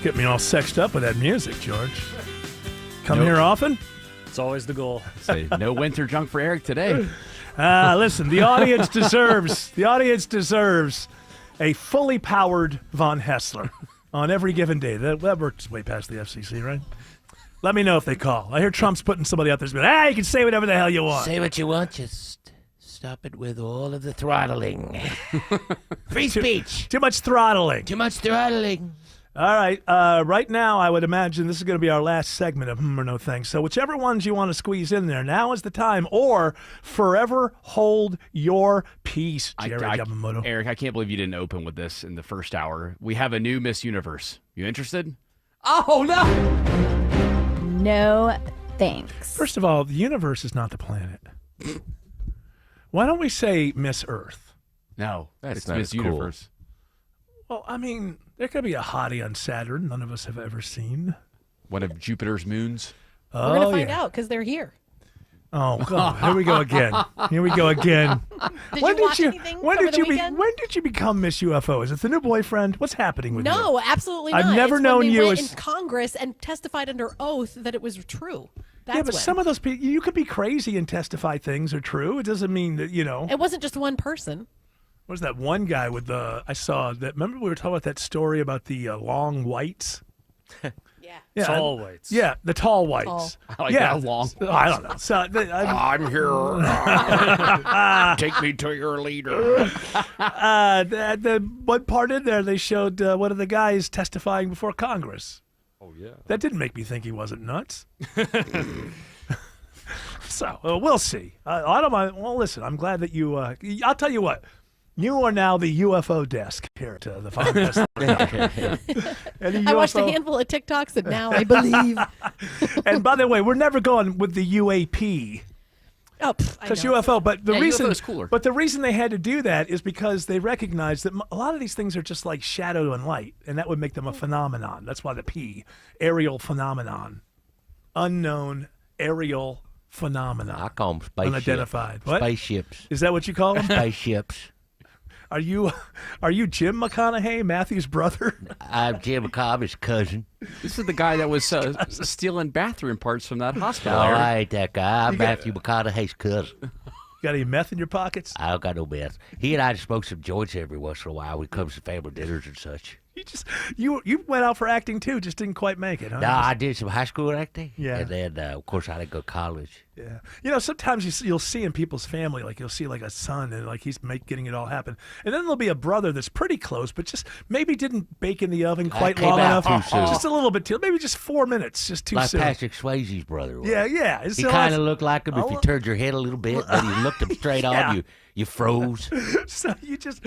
Speaker 5: Get me all sexed up with that music, George. Come here often?
Speaker 4: It's always the goal.
Speaker 12: Say no winter junk for Eric today.
Speaker 5: Listen, the audience deserves a fully powered Von Hessler on every given day. That works way past the FCC, right? Let me know if they call. I hear Trump's putting somebody out there saying, you can say whatever the hell you want.
Speaker 10: Say what you want, just stop it with all of the throttling. Free speech.
Speaker 5: Too much throttling.
Speaker 10: Too much throttling.
Speaker 5: All right. Right now, I would imagine this is going to be our last segment of or No Thanks. So whichever ones you want to squeeze in there, now is the time. Or forever hold your peace, Jerry Yamamoto.
Speaker 12: Eric, I can't believe you didn't open with this in the first hour. We have a new Miss Universe. You interested?
Speaker 15: Oh, no!
Speaker 22: No thanks.
Speaker 5: First of all, the universe is not the planet. Why don't we say Miss Earth?
Speaker 12: No, it's
Speaker 2: not
Speaker 12: Miss
Speaker 2: as cool.
Speaker 12: Universe.
Speaker 5: Well, I mean, there could be a hottie on Saturn none of us have ever seen.
Speaker 12: One of Jupiter's moons.
Speaker 14: We're going to find out because they're here.
Speaker 5: Oh, God. Here we go again. Here we go again.
Speaker 14: Did you watch anything over the weekend?
Speaker 5: When did you become Miss UFO? Is it the new boyfriend? What's happening with you?
Speaker 14: No, absolutely not.
Speaker 5: I've never
Speaker 14: It's
Speaker 5: known
Speaker 14: when they
Speaker 5: you
Speaker 14: went
Speaker 5: as
Speaker 14: in Congress and testified under oath that it was true. That's
Speaker 5: yeah, but
Speaker 14: when.
Speaker 5: some of those people, you could be crazy and testify things are true. It doesn't mean that,
Speaker 14: It wasn't just one person.
Speaker 5: What was that one guy with I saw that, remember we were talking about that story about the long whites? Yeah.
Speaker 4: Tall whites.
Speaker 5: Yeah, the tall whites.
Speaker 14: Tall.
Speaker 12: I like
Speaker 5: yeah.
Speaker 12: that long.
Speaker 5: I don't know. So,
Speaker 10: I'm here. Take me to your leader.
Speaker 5: the one part in there, they showed one of the guys testifying before Congress.
Speaker 4: Oh, yeah.
Speaker 5: That didn't make me think he wasn't nuts. So, we'll see. I don't mind. Well, listen, I'm glad that you, I'll tell you what. You are now the UFO desk here at the podcast.
Speaker 14: I watched a handful of TikToks and now I believe.
Speaker 5: And by the way, we're never going with the UAP.
Speaker 14: Oh,
Speaker 5: because UFO, but the reason
Speaker 12: UFO is cooler.
Speaker 5: But the reason they had to do that is because they recognized that a lot of these things are just like shadow and light, and that would make them a phenomenon. That's why the P, aerial phenomenon, unknown aerial phenomenon.
Speaker 10: I call them spaceships.
Speaker 5: Unidentified. What?
Speaker 10: Spaceships.
Speaker 5: Is that what you call them?
Speaker 10: Spaceships.
Speaker 5: Are you Jim McConaughey, Matthew's brother?
Speaker 10: I'm Jim McConaughey's cousin.
Speaker 12: This is the guy that was stealing bathroom parts from that hospital.
Speaker 10: No, I ain't that guy. I'm Matthew McConaughey's cousin.
Speaker 5: Got any meth in your pockets?
Speaker 10: I don't got no meth. He and I just smoke some joints every once in a while when it comes to family dinners and such.
Speaker 5: You went out for acting too, just didn't quite make it, huh?
Speaker 10: No, I did some high school acting.
Speaker 5: Yeah.
Speaker 10: And then, of course, I didn't go to college.
Speaker 5: Yeah. Sometimes you'll see in people's family, like you'll see like a son and like he's getting it all happen. And then there'll be a brother that's pretty close, but just maybe didn't bake in the oven quite long enough.
Speaker 10: Too soon.
Speaker 5: Just a little bit too, maybe just 4 minutes, just too
Speaker 10: like
Speaker 5: soon.
Speaker 10: Patrick Swayze's brother was.
Speaker 5: Yeah.
Speaker 10: He kind of looked like him if you turned your head a little bit, but he looked him straight on, you froze.
Speaker 5: So you just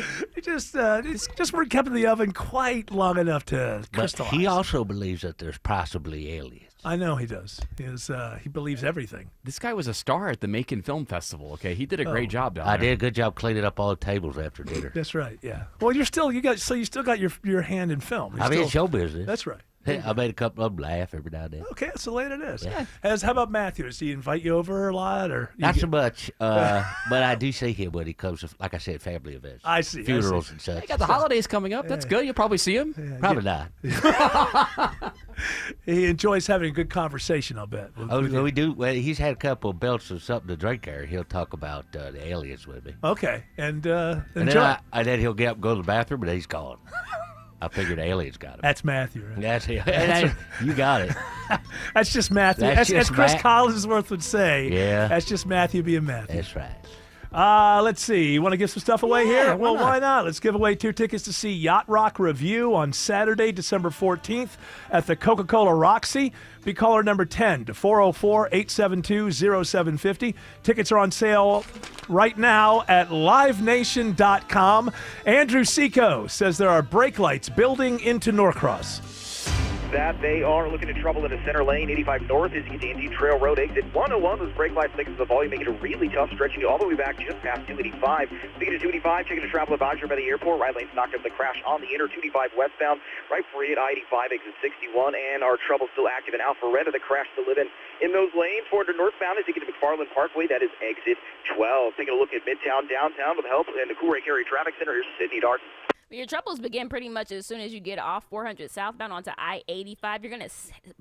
Speaker 5: weren't kept in the oven quite long enough to
Speaker 10: But
Speaker 5: crystallize.
Speaker 10: he also believes that there's possibly aliens.
Speaker 5: I know he does. He believes everything.
Speaker 12: This guy was a star at the Macon Film Festival. Okay, he did a great job down there.
Speaker 10: I did a good job cleaning up all the tables after dinner.
Speaker 5: That's right. Yeah. Well, you still got your hand in film.
Speaker 10: I'm in show business.
Speaker 5: That's right.
Speaker 10: I made a couple of them laugh every now and then.
Speaker 5: Okay, that's the way it is.
Speaker 10: Yeah.
Speaker 5: How about Matthew? Does he invite you over a lot, or
Speaker 10: not so much? But I do see him when he comes to, like I said, family events.
Speaker 5: I see.
Speaker 10: Funerals and such.
Speaker 12: He got the holidays coming up. That's good. You'll probably see him.
Speaker 10: Probably not.
Speaker 5: He enjoys having a good conversation, I'll bet.
Speaker 10: We do. Well, he's had a couple of belts of something to drink there. He'll talk about the aliens with me.
Speaker 5: Okay, and
Speaker 10: then he'll get up and go to the bathroom, and he's gone. I figured aliens got him.
Speaker 5: That's Matthew, right?
Speaker 10: That's him. You got it.
Speaker 5: That's just Matthew. As Chris Collinsworth would say,
Speaker 10: yeah.
Speaker 5: That's just Matthew being Matthew.
Speaker 10: That's right.
Speaker 5: Let's see. You want to give some stuff away here? Well, why not? Let's give away 2 tickets to see Yacht Rock Review on Saturday, December 14th at the Coca-Cola Roxy. Be caller number 10 to 404-872-0750. Tickets are on sale right now at livenation.com. Andrew Seco says there are brake lights building into Norcross.
Speaker 31: That they are looking at trouble in the center lane, 85 north as you get to Indian Trail Road, exit 101. Those brake lights making the volume, making it really tough, stretching you all the way back just past 285. Speaking of 285, checking a travel advisory by the airport. Right lane's knocked up the crash on the inner 285 westbound, right before you hit I-85, exit 61, and our trouble still active in Alpharetta. The crash still living in those lanes. 400 northbound as you get to McFarland Parkway. That is exit 12. Taking a look at Midtown, downtown with help in the Coolray Cary Traffic Center. Here's Sydney Dart.
Speaker 3: Your troubles begin pretty much as soon as you get off 400 southbound onto I-85. You're going to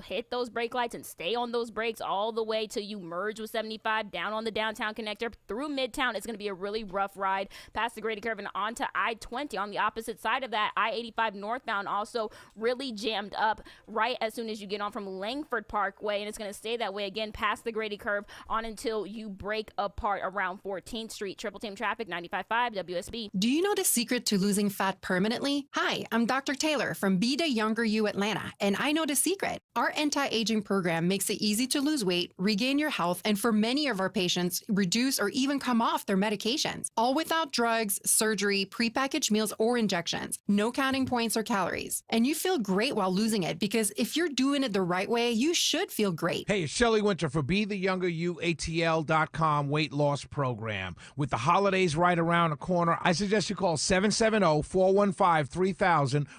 Speaker 3: hit those brake lights and stay on those brakes all the way till you merge with 75 down on the downtown connector through Midtown. It's going to be a really rough ride past the Grady Curve and onto I-20. On the opposite side of that, I-85 northbound also really jammed up right as soon as you get on from Langford Parkway, and it's going to stay that way again past the Grady Curve on until you break apart around 14th Street. Triple Team Traffic, 95.5 WSB.
Speaker 13: Do you know the secret to losing fat permanently? Hi, I'm Dr. Taylor from Be the Younger You Atlanta, and I know the secret. Our anti-aging program makes it easy to lose weight, regain your health, and for many of our patients, reduce or even come off their medications, all without drugs, surgery, prepackaged meals, or injections. No counting points or calories. And you feel great while losing it, because if you're doing it the right way, you should feel great.
Speaker 22: Hey, it's Shelley Winter for BeTheYoungerYouATL.com weight loss program. With the holidays right around the corner, I suggest you call 770-415-3000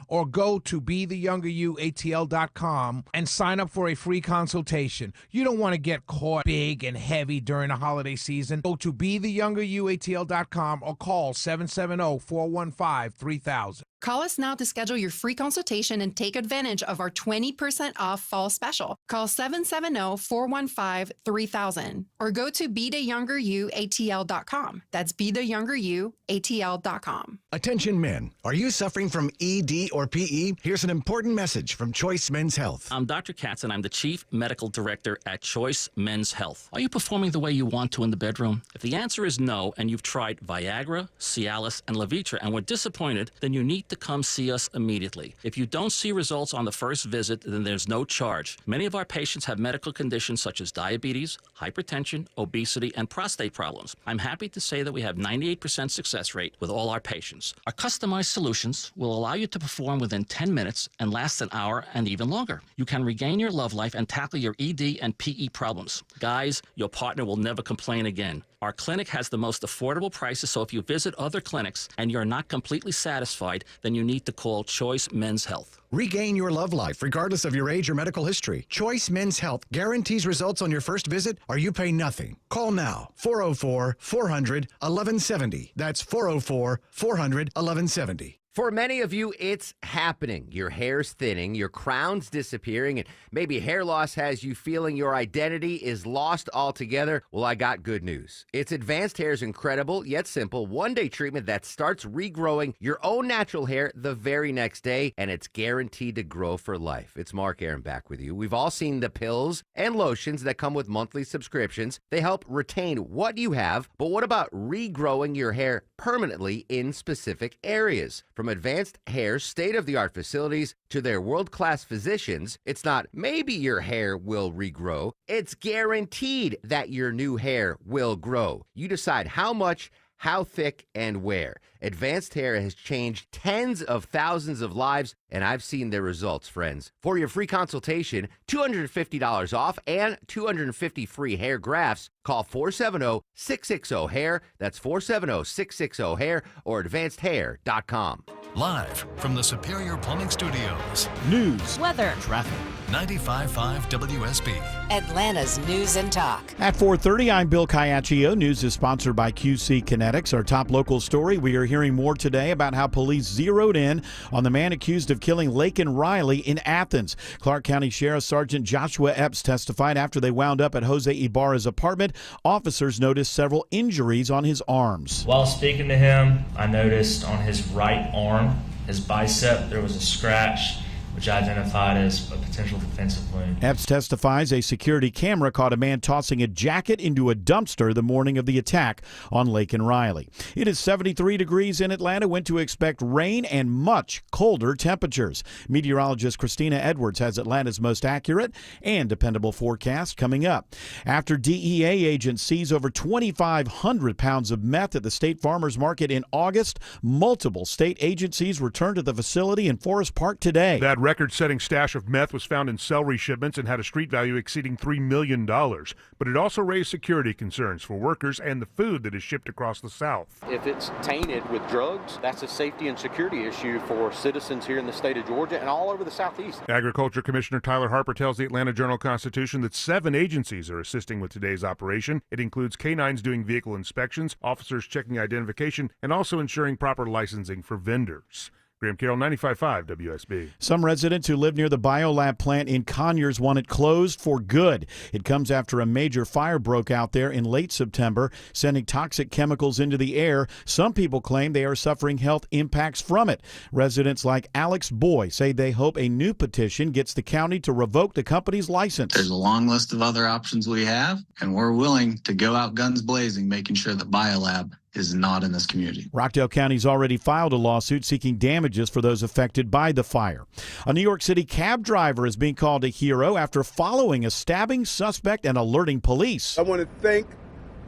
Speaker 22: or go to BeTheYoungerYouATL.com and sign up for a free consultation. You don't want to get caught big and heavy during the holiday season. Go to BeTheYoungerYouATL.com or call 770-415-3000.
Speaker 13: Call us now to schedule your free consultation and take advantage of our 20% off fall special. Call 770-415-3000 or go to BeTheYoungerYouATL.com. That's BeTheYoungerYouATL.com.
Speaker 9: Attention men, are you suffering from ED or PE? Here's an important message from Choice Men's Health.
Speaker 23: I'm Dr. Katz and I'm the Chief Medical Director at Choice Men's Health. Are you performing the way you want to in the bedroom? If the answer is no and you've tried Viagra, Cialis, and Levitra and were disappointed, then you need to come see us immediately. If you don't see results on the first visit, then there's no charge. Many of our patients have medical conditions such as diabetes, hypertension, obesity, and prostate problems. I'm happy to say that we have 98% success rate with all our patients. Our customized solutions will allow you to perform within 10 minutes and last an hour and even longer. You can regain your love life and tackle your ED and PE problems. Guys, your partner will never complain again. Our clinic has the most affordable prices, so if you visit other clinics and you're not completely satisfied, then you need to call Choice Men's Health.
Speaker 9: Regain your love life regardless of your age or medical history. Choice Men's Health guarantees results on your first visit or you pay nothing. Call now, 404-400-1170. That's 404-400-1170.
Speaker 24: For many of you, it's happening. Your hair's thinning, your crown's disappearing, and maybe hair loss has you feeling your identity is lost altogether. Well, I got good news. It's Advanced Hair's incredible yet simple one-day treatment that starts regrowing your own natural hair the very next day, and it's guaranteed to grow for life. It's Mark Aaron back with you. We've all seen the pills and lotions that come with monthly subscriptions. They help retain what you have, but what about regrowing your hair permanently in specific areas? From Advanced Hair's state-of-the-art facilities to their world-class physicians, it's not maybe your hair will regrow, it's guaranteed that your new hair will grow. You decide how much, how thick, and where. Advanced Hair has changed tens of thousands of lives, and I've seen their results, friends. For your free consultation, $250 off, and 250 free hair grafts, call 470-660-HAIR. That's 470-660-HAIR or advancedhair.com.
Speaker 9: Live from the Superior Plumbing Studios.
Speaker 1: News,
Speaker 6: weather,
Speaker 1: traffic.
Speaker 9: 95.5 WSB.
Speaker 6: Atlanta's News and Talk.
Speaker 1: At 4:30, I'm Bill Caiaccio. News is sponsored by QC Kinetics. Our top local story, we are hearing more today about how police zeroed in on the man accused of killing Laken Riley in Athens. Clark County Sheriff Sergeant Joshua Epps testified after they wound up at Jose Ibarra's apartment, officers noticed several injuries on his arms.
Speaker 7: While speaking to him, I noticed on his right arm, his bicep, there was a scratch, which I identified as a potential defensive wound.
Speaker 1: Epps testifies a security camera caught a man tossing a jacket into a dumpster the morning of the attack on Laken Riley. It is 73 degrees in Atlanta. When to expect rain and much colder temperatures. Meteorologist Christina Edwards has Atlanta's most accurate and dependable forecast coming up. After DEA agents seize over 2,500 pounds of meth at the State Farmers Market in August, multiple state agencies returned to the facility in Forest Park today.
Speaker 8: That record-setting stash of meth was found in celery shipments and had a street value exceeding $3 million. But it also raised security concerns for workers and the food that is shipped across the South.
Speaker 11: If it's tainted with drugs, that's a safety and security issue for citizens here in the state of Georgia and all over the Southeast.
Speaker 8: Agriculture Commissioner Tyler Harper tells the Atlanta Journal-Constitution that 7 agencies are assisting with today's operation. It includes canines doing vehicle inspections, officers checking identification, and also ensuring proper licensing for vendors. Graham Carroll, 95.5 WSB.
Speaker 1: Some residents who live near the biolab plant in Conyers want it closed for good. It comes after a major fire broke out there in late September, sending toxic chemicals into the air. Some people claim they are suffering health impacts from it. Residents like Alex Boy say they hope a new petition gets the county to revoke the company's license.
Speaker 25: There's a long list of other options we have, and we're willing to go out guns blazing, making sure that biolab is not in this community.
Speaker 1: Rockdale County's already filed a lawsuit seeking damages for those affected by the fire. A New York City cab driver is being called a hero after following a stabbing suspect and alerting police.
Speaker 26: I want to thank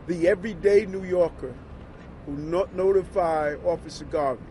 Speaker 26: the everyday New Yorker who notified Officer Garvey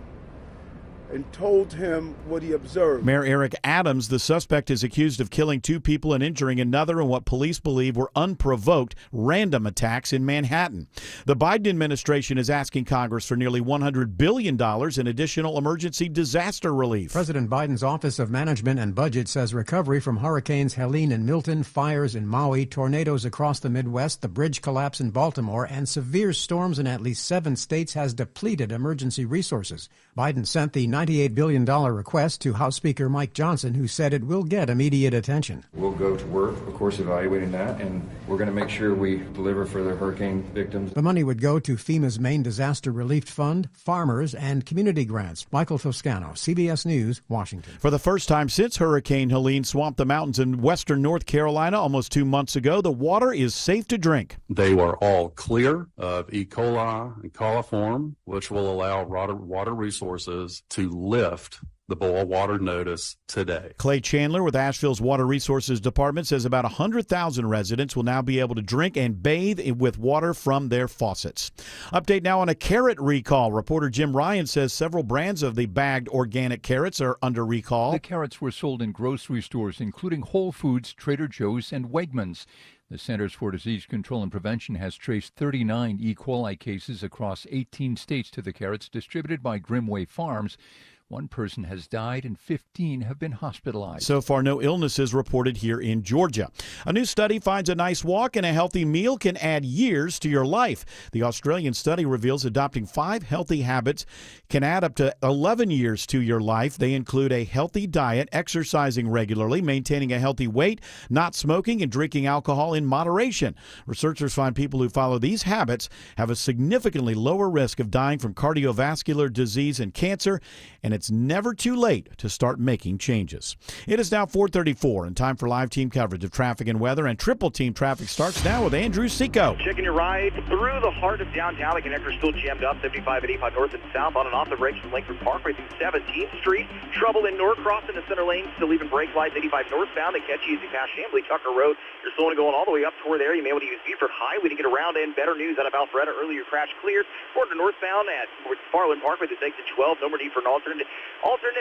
Speaker 26: and told him what he observed.
Speaker 1: Mayor Eric Adams, the suspect, is accused of killing 2 people and injuring another in what police believe were unprovoked random attacks in Manhattan. The Biden administration is asking Congress for nearly $100 billion in additional emergency disaster relief.
Speaker 27: President Biden's Office of Management and Budget says recovery from Hurricanes Helene and Milton, fires in Maui, tornadoes across the Midwest, the bridge collapse in Baltimore, and severe storms in at least 7 states has depleted emergency resources. Biden sent the $98 billion request to House Speaker Mike Johnson, who said it will get immediate attention.
Speaker 28: We'll go to work, of course, evaluating that, and we're going to make sure we deliver for the hurricane victims.
Speaker 27: The money would go to FEMA's main disaster relief fund, farmers, and community grants. Michael Toscano, CBS News, Washington.
Speaker 1: For the first time since Hurricane Helene swamped the mountains in western North Carolina almost 2 months ago, the water is safe to drink.
Speaker 29: They were all clear of E. coli and coliform, which will allow water resources to lift the boil water notice today.
Speaker 1: Clay Chandler with Asheville's Water Resources Department says about 100,000 residents will now be able to drink and bathe with water from their faucets. Update now on a carrot recall. Reporter Jim Ryan says several brands of the bagged organic carrots are under recall.
Speaker 30: The carrots were sold in grocery stores, including Whole Foods, Trader Joe's, and Wegmans. The Centers for Disease Control and Prevention has traced 39 E. coli cases across 18 states to the carrots distributed by Grimway Farms. 1 person has died and 15 have been hospitalized.
Speaker 1: So far, no illnesses reported here in Georgia. A new study finds a nice walk and a healthy meal can add years to your life. The Australian study reveals adopting 5 healthy habits can add up to 11 years to your life. They include a healthy diet, exercising regularly, maintaining a healthy weight, not smoking, and drinking alcohol in moderation. Researchers find people who follow these habits have a significantly lower risk of dying from cardiovascular disease and cancer, and it's it's never too late to start making changes. It is now 4:34 and time for live team coverage of traffic and weather, and triple team traffic starts now with Andrew Seco.
Speaker 31: Checking your ride through the heart of downtown. The connector's still jammed up, 75 and 85 north and south, on and off the brakes from Lakewood Parkway through 17th Street. Trouble in Norcross in the center lane, still even brake lights 85 northbound. They catch you as you pass Chamblee Tucker Road. You're slowing going all the way up toward there. You may want to use Beaufort Highway to get around, and better news out of Alpharetta. Earlier crash cleared. Forward to northbound at McFarland Parkway, this exit 12. No more need for an alternate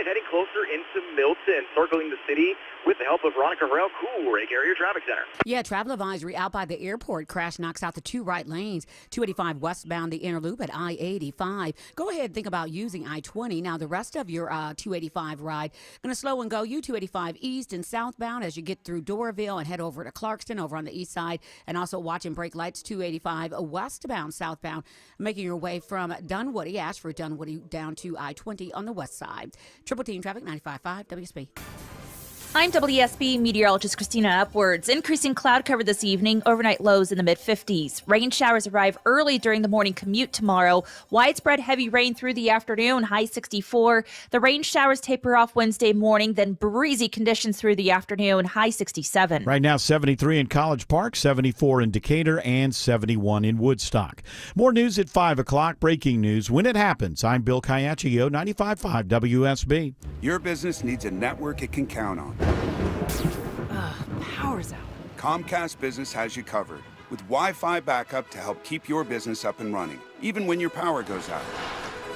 Speaker 31: heading closer into Milton. Circling the city with the help of Veronica Harrell. Cool Rig Area Traffic Center.
Speaker 2: Yeah, travel advisory out by the airport. Crash knocks out the two right lanes. 285 westbound, the inner loop at I-85. Go ahead and think about using I-20. Now, the rest of your 285 ride, going to slow and go you 285 east and southbound as you get through Doraville and head over to Clarkston over on the east side. And also watching brake lights 285 westbound, southbound, making your way from Dunwoody, Ashford, Dunwoody, down to I-20 on the west side. Triple team traffic, 95.5 WSB.
Speaker 4: I'm WSB meteorologist Christina Upwards. Increasing cloud cover this evening, overnight lows in the mid-50s. Rain showers arrive early during the morning commute tomorrow. Widespread heavy rain through the afternoon, high 64. The rain showers taper off Wednesday morning, then breezy conditions through the afternoon, high 67.
Speaker 1: Right now, 73 in College Park, 74 in Decatur, and 71 in Woodstock. More news at 5 o'clock. Breaking news when it happens. I'm Bill Caiaccio, 95.5 WSB.
Speaker 12: Your business needs a network it can count on.
Speaker 14: Power's out.
Speaker 12: Comcast Business has you covered with Wi-Fi backup to help keep your business up and running, even when your power goes out.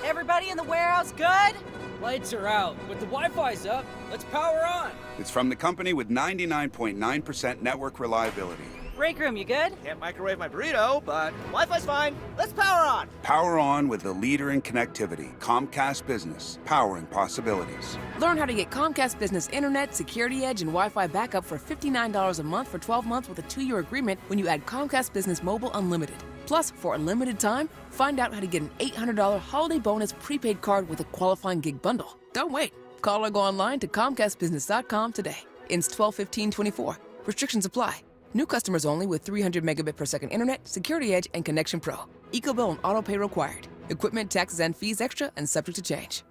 Speaker 14: Everybody in the warehouse good? Lights are out, but the Wi-Fi's up. Let's power on.
Speaker 12: It's from the company with 99.9% network reliability.
Speaker 14: Break room, you good?
Speaker 15: Can't microwave my burrito, but Wi-Fi's fine. Let's power on.
Speaker 12: Power on with the leader in connectivity, Comcast Business, powering possibilities.
Speaker 14: Learn how to get Comcast Business Internet, Security Edge, and Wi-Fi backup for $59 a month for 12 months with a 2-year agreement when you add Comcast Business Mobile Unlimited. Plus, for a limited time, find out how to get an $800 holiday bonus prepaid card with a qualifying gig bundle. Don't wait. Call or go online to ComcastBusiness.com today. Ends 12/15/24. Restrictions apply. New customers only with 300 megabit per second internet, Security Edge, and Connection Pro. EcoBill and auto pay required. Equipment, taxes, and fees extra and subject to change.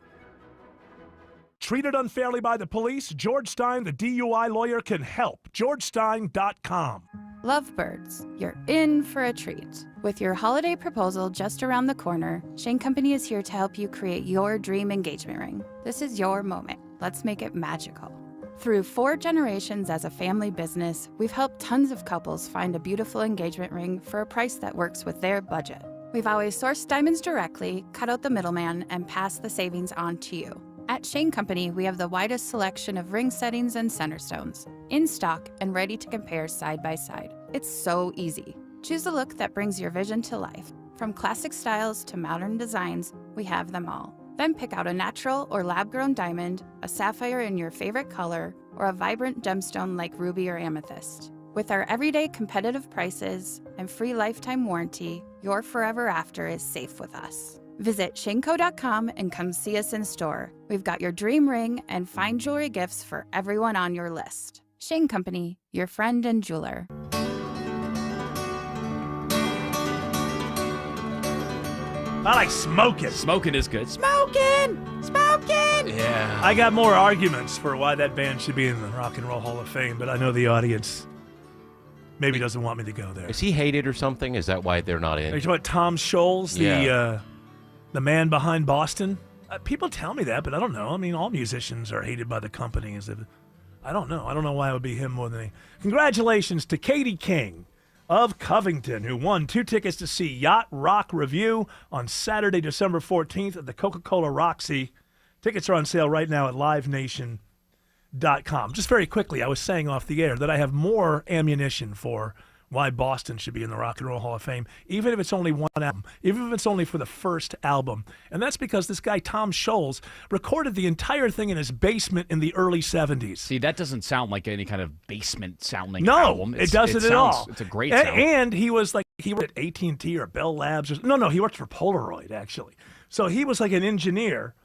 Speaker 5: Treated unfairly by the police? George Stein, the DUI lawyer, can help. GeorgeStein.com.
Speaker 16: Lovebirds, you're in for a treat. With your holiday proposal just around the corner, Shane Company is here to help you create your dream engagement ring. This is your moment. Let's make it magical. Through 4 generations as a family business, we've helped tons of couples find a beautiful engagement ring for a price that works with their budget. We've always sourced diamonds directly, cut out the middleman, and passed the savings on to you. At Shane Company, we have the widest selection of ring settings and center stones, in stock and ready to compare side by side. It's so easy. Choose a look that brings your vision to life. From classic styles to modern designs, we have them all. Then pick out a natural or lab-grown diamond, a sapphire in your favorite color, or a vibrant gemstone like ruby or amethyst. With our everyday competitive prices and free lifetime warranty, your forever after is safe with us. Visit shaneco.com and come see us in store. We've got your dream ring and fine jewelry gifts for everyone on your list. Shane Company, your friend and jeweler.
Speaker 5: I like smoking.
Speaker 17: Smoking is good.
Speaker 14: Smoking!
Speaker 17: Yeah.
Speaker 5: I got more arguments for why that band should be in the Rock and Roll Hall of Fame, but I know the audience maybe doesn't want me to go there.
Speaker 10: Is he hated or something? Is that why they're not in?
Speaker 5: Are you talking about Tom Scholes, the man behind Boston? People tell me that, but I don't know. I mean, all musicians are hated by the company. I don't know. I don't know why it would be him more than me. Congratulations to Katie King of Covington, who won 2 tickets to see Yacht Rock Review on Saturday, December 14th at the Coca-Cola Roxy. Tickets are on sale right now at livenation.com. Just very quickly, I was saying off the air that I have more ammunition for why Boston should be in the Rock and Roll Hall of Fame, even if it's only one album, even if it's only for the first album. And that's because this guy, Tom Scholes, recorded the entire thing in his basement in the early 70s.
Speaker 17: See, that doesn't sound like any kind of basement-sounding
Speaker 5: no,
Speaker 17: album.
Speaker 5: It doesn't at all.
Speaker 17: It's a great sound.
Speaker 5: And he was like, he worked at AT&T or Bell Labs. He worked for Polaroid, actually. So he was like an engineer.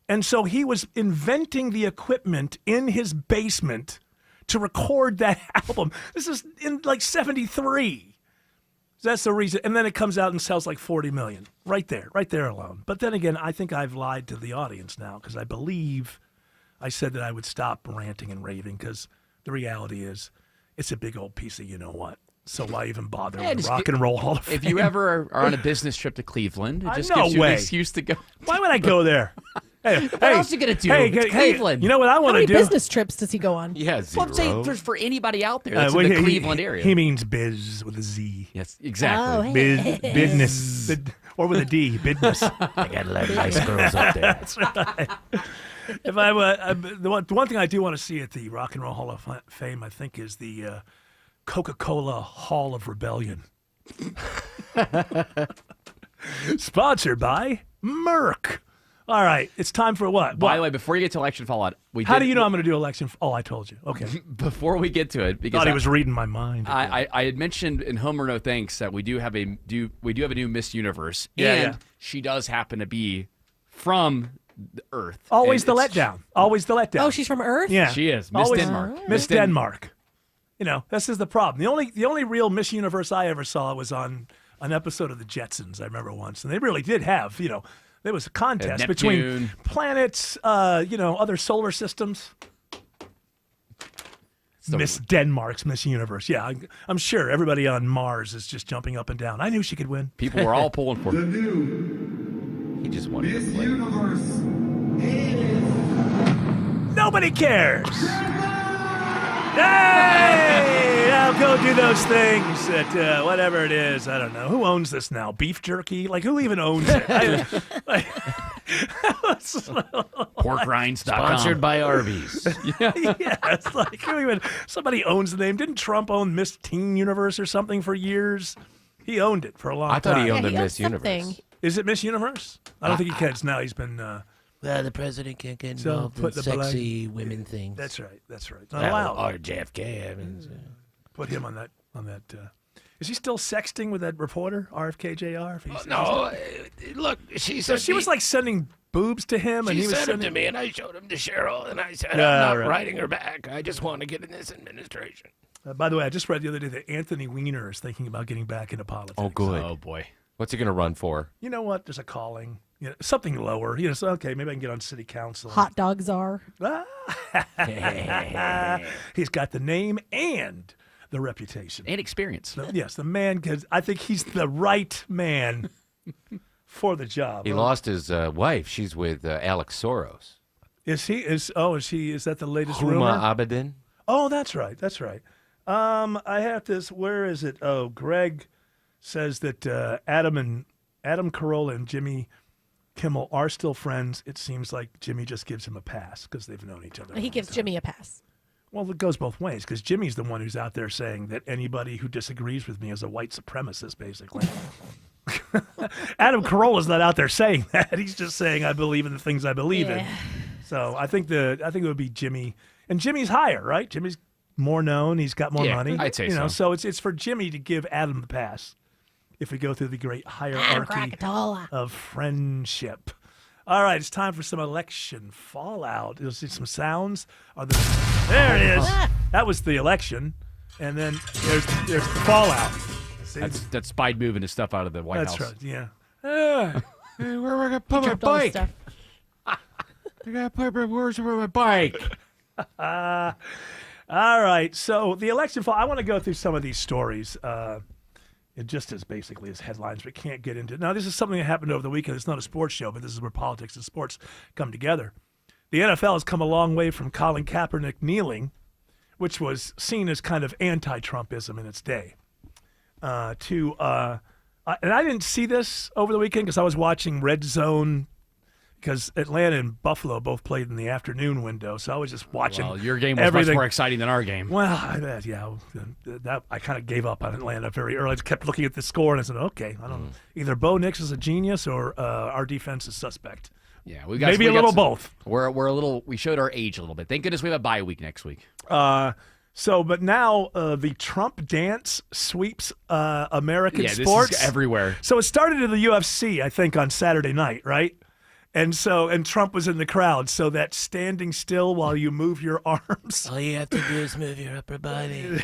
Speaker 5: And so he was inventing the equipment in his basement to record that album. This is in like 73. That's the reason. And then it comes out and sells like 40 million. Right there alone. But then again, I think I've lied to the audience now because I believe I said that I would stop ranting and raving because the reality is it's a big old piece of you-know-what. So why even bother with the Rock and Roll Hall of Fame?
Speaker 17: If you ever are on a business trip to Cleveland, it just
Speaker 5: no
Speaker 17: gives you
Speaker 5: way.
Speaker 17: an excuse to go.
Speaker 5: Why would I go there? Hey,
Speaker 17: What else you gonna do? It's Cleveland.
Speaker 5: You know what I
Speaker 3: How
Speaker 5: want
Speaker 3: many
Speaker 5: to do?
Speaker 3: business trips does he go on?
Speaker 10: Yeah,
Speaker 17: Well, I'm saying there's for anybody out there that's in the Cleveland area.
Speaker 5: He means biz with a Z.
Speaker 17: Yes, exactly.
Speaker 3: Oh,
Speaker 5: Business. Or with a D. Business.
Speaker 10: I got a lot of nice girls up there.
Speaker 5: That's right. If the one thing I do want to see at the Rock and Roll Hall of Fame, I think, is the Coca-Cola Hall of Rebellion. Sponsored by Merck. All right, it's time for what?
Speaker 17: By the way, before you get to election fallout,
Speaker 5: How do you know I'm going to do election? Oh, I told you. Okay.
Speaker 17: Before we get to it, because
Speaker 5: Thought he was reading my mind.
Speaker 17: I had mentioned in Homer No Thanks that we do have a new Miss Universe,
Speaker 5: Yeah,
Speaker 17: and
Speaker 5: yeah.
Speaker 17: she does happen to be from the Earth.
Speaker 5: Always
Speaker 17: And
Speaker 5: the
Speaker 17: it's-
Speaker 5: letdown. Always the letdown.
Speaker 3: Oh, she's from Earth?
Speaker 5: Yeah,
Speaker 17: She is Miss
Speaker 5: Always
Speaker 17: Denmark.
Speaker 5: Miss Denmark. You know, this is the problem. The only real Miss Universe I ever saw was on an episode of the Jetsons. I remember once, and they really did have. There was a contest between
Speaker 17: Neptune.
Speaker 5: planets. Other solar systems. Miss Denmark's Miss Universe. Yeah, I'm sure everybody on Mars is just jumping up and down. I knew she could win.
Speaker 17: People were all pulling for her.
Speaker 10: He just wanted to play.
Speaker 5: Nobody cares. Hey! Now go do those things at whatever it is. I don't know. Who owns this now? Beef jerky? Like, who even owns it?
Speaker 17: Porkrinds.com.
Speaker 10: Sponsored by Arby's.
Speaker 5: Yeah, it's like somebody owns the name. Didn't Trump own Miss Teen Universe or something for years? He owned it for a long time.
Speaker 10: I thought he owned
Speaker 3: Yeah,
Speaker 10: the
Speaker 3: he owns
Speaker 10: Miss Universe.
Speaker 3: something.
Speaker 5: Is it Miss Universe? I don't think he can. Now he's been.
Speaker 10: Well, the president can't get
Speaker 5: So
Speaker 10: involved
Speaker 5: put
Speaker 10: in
Speaker 5: the
Speaker 10: sexy women things.
Speaker 5: That's right. That's right.
Speaker 10: Well,
Speaker 5: Not allowed.
Speaker 10: or JFK. I mean,
Speaker 5: Put him on that. Is he still sexting with that reporter, RFK Jr.?
Speaker 10: Look, she
Speaker 5: So
Speaker 10: said
Speaker 5: she was like sending boobs to him, and
Speaker 10: She
Speaker 5: he was
Speaker 10: sent them
Speaker 5: sending
Speaker 10: to me, and I showed them to Cheryl, and I said,
Speaker 5: Yeah,
Speaker 10: I'm not
Speaker 5: right.
Speaker 10: writing her back. I just want to get in this administration.
Speaker 5: By the way, I just read the other day that Anthony Weiner is thinking about getting back into politics.
Speaker 10: Oh, good.
Speaker 17: Oh boy.
Speaker 10: What's he going to run for?
Speaker 5: You know what? There's a calling. Something lower. So, okay, maybe I can get on city council.
Speaker 3: Hot dog czar.
Speaker 5: He's got the name and the reputation.
Speaker 17: And experience.
Speaker 5: Yes, the man, because I think he's the right man for the job.
Speaker 10: He lost his wife. She's with Alex Soros.
Speaker 5: Is he? Is that the latest
Speaker 10: Huma
Speaker 5: rumor?
Speaker 10: Abedin.
Speaker 5: Oh, that's right. That's right. I have this. Where is it? Oh, Greg says that Adam Carolla and Jimmy Kimmel are still friends. It seems like Jimmy just gives him a pass because they've known each other.
Speaker 3: He gives Jimmy a pass.
Speaker 5: Well, it goes both ways because Jimmy's the one who's out there saying that anybody who disagrees with me is a white supremacist, basically. Adam Carolla's not out there saying that. He's just saying I believe in the things I believe in. So I think it would be Jimmy, and Jimmy's higher, right? Jimmy's more known. He's got more money.
Speaker 17: I'd say
Speaker 5: so.
Speaker 17: so.
Speaker 5: It's for Jimmy to give Adam the pass if we go through the great hierarchy
Speaker 3: Krakatoa.
Speaker 5: of friendship. All right, it's time for some election fallout. You'll see some sounds. There it is. That was the election, and then there's the fallout. See?
Speaker 17: That's Biden moving his stuff out of the White
Speaker 5: That's
Speaker 17: House.
Speaker 5: right. Yeah.
Speaker 10: Hey, where am I going to put my
Speaker 3: Dropped all his
Speaker 10: bike?
Speaker 3: stuff.
Speaker 10: I got to put where's my bike?
Speaker 5: All right. So the election fall. I want to go through some of these stories. It just is basically as headlines. We can't get into it. Now, this is something that happened over the weekend. It's not a sports show, but this is where politics and sports come together. The NFL has come a long way from Colin Kaepernick kneeling, which was seen as kind of anti-Trumpism in its day, and I didn't see this over the weekend because I was watching Red Zone because Atlanta and Buffalo both played in the afternoon window, so I was just watching.
Speaker 17: Well, your game was
Speaker 5: everything.
Speaker 17: much more exciting than our game.
Speaker 5: Well, I kind of gave up on Atlanta very early. I just kept looking at the score and I said, okay, I don't know. Either Bo Nix is a genius or our defense is suspect.
Speaker 17: Yeah, we got
Speaker 5: maybe a little both.
Speaker 17: We're a little. We showed our age a little bit. Thank goodness we have a bye week next week.
Speaker 5: But now the Trump dance sweeps American
Speaker 17: Yeah, this
Speaker 5: sports
Speaker 17: is everywhere.
Speaker 5: So it started in the UFC, I think, on Saturday night, right? And Trump was in the crowd, so that standing still while you move your arms.
Speaker 10: All you have to do is move your upper body.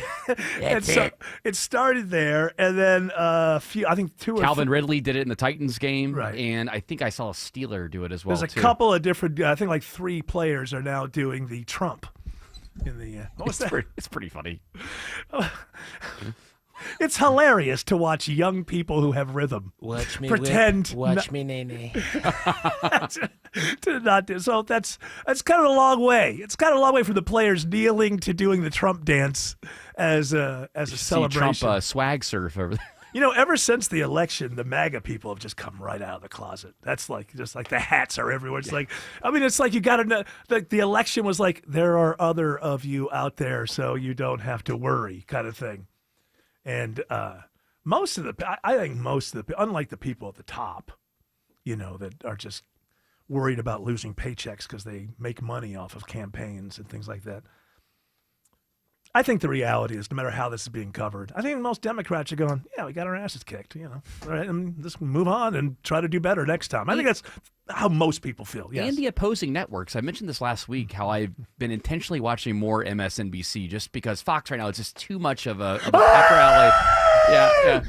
Speaker 5: And so it started there, and then I think
Speaker 17: Calvin Ridley did it in the Titans game,
Speaker 5: Right.
Speaker 17: and I think I saw a Steeler do it as well.
Speaker 5: There's a
Speaker 17: too.
Speaker 5: couple of different, I think like 3 players are now doing the Trump in the. What was that?
Speaker 17: It's pretty funny.
Speaker 5: It's hilarious to watch young people who have rhythm
Speaker 10: Watch me
Speaker 5: pretend
Speaker 10: whip, watch me nay.
Speaker 5: to not do. So that's kind of a long way. It's kind of a long way from the players kneeling to doing the Trump dance as a celebration.
Speaker 17: See Trump swag surf over there.
Speaker 5: You know, ever since the election, the MAGA people have just come right out of the closet. That's like just like the hats are everywhere. It's like, I mean, it's like you got to know. The election was like there are other of you out there, so you don't have to worry, kind of thing. And I think most of the, unlike the people at the top, you know, that are just worried about losing paychecks because they make money off of campaigns and things like that. I think the reality is, no matter how this is being covered, I think most Democrats are going, yeah, we got our asses kicked, you know, all right, and just move on and try to do better next time. I think that's how most people feel. Yes.
Speaker 17: And the opposing networks. I mentioned this last week, how I've been intentionally watching more MSNBC just because Fox right now is just too much of a pepper alley. Yeah.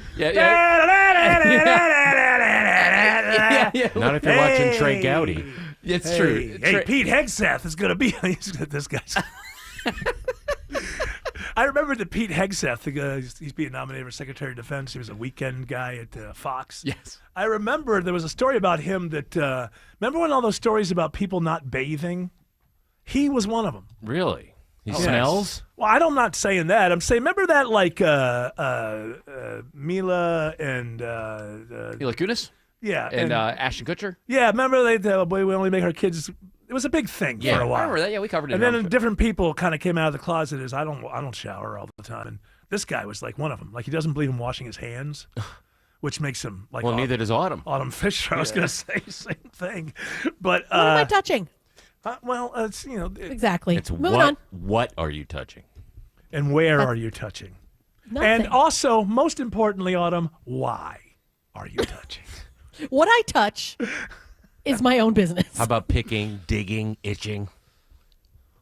Speaker 10: Not if you're watching Trey Gowdy.
Speaker 17: It's true.
Speaker 5: Hey, Pete Hegseth is going to be this guy's. I remember that Pete Hegseth, he's being nominated for Secretary of Defense. He was a weekend guy at Fox.
Speaker 17: Yes.
Speaker 5: I remember there was a story about him that, remember when all those stories about people not bathing? He was one of them.
Speaker 10: Really? He smells?
Speaker 5: Well, I'm not saying that. I'm saying, remember that like Mila and...
Speaker 17: Mila Kunis?
Speaker 5: Yeah.
Speaker 17: And Ashton Kutcher?
Speaker 5: Yeah, remember we only make our kids... It was a big thing for a while.
Speaker 17: I remember that. Yeah, we covered it.
Speaker 5: And then different people kind of came out of the closet as I don't shower all the time. And this guy was like one of them. Like he doesn't believe in washing his hands, which makes him like.
Speaker 10: Well, neither does Autumn.
Speaker 5: Autumn Fisher. I was going to say the same thing, but
Speaker 3: What am I touching?
Speaker 5: Well, it's
Speaker 3: Exactly.
Speaker 10: It's
Speaker 3: Moving on.
Speaker 10: What are you touching?
Speaker 5: And where are you touching?
Speaker 3: Nothing.
Speaker 5: And also, most importantly, Autumn, why are you touching?
Speaker 3: What I touch is my own business.
Speaker 10: How about picking, digging, itching?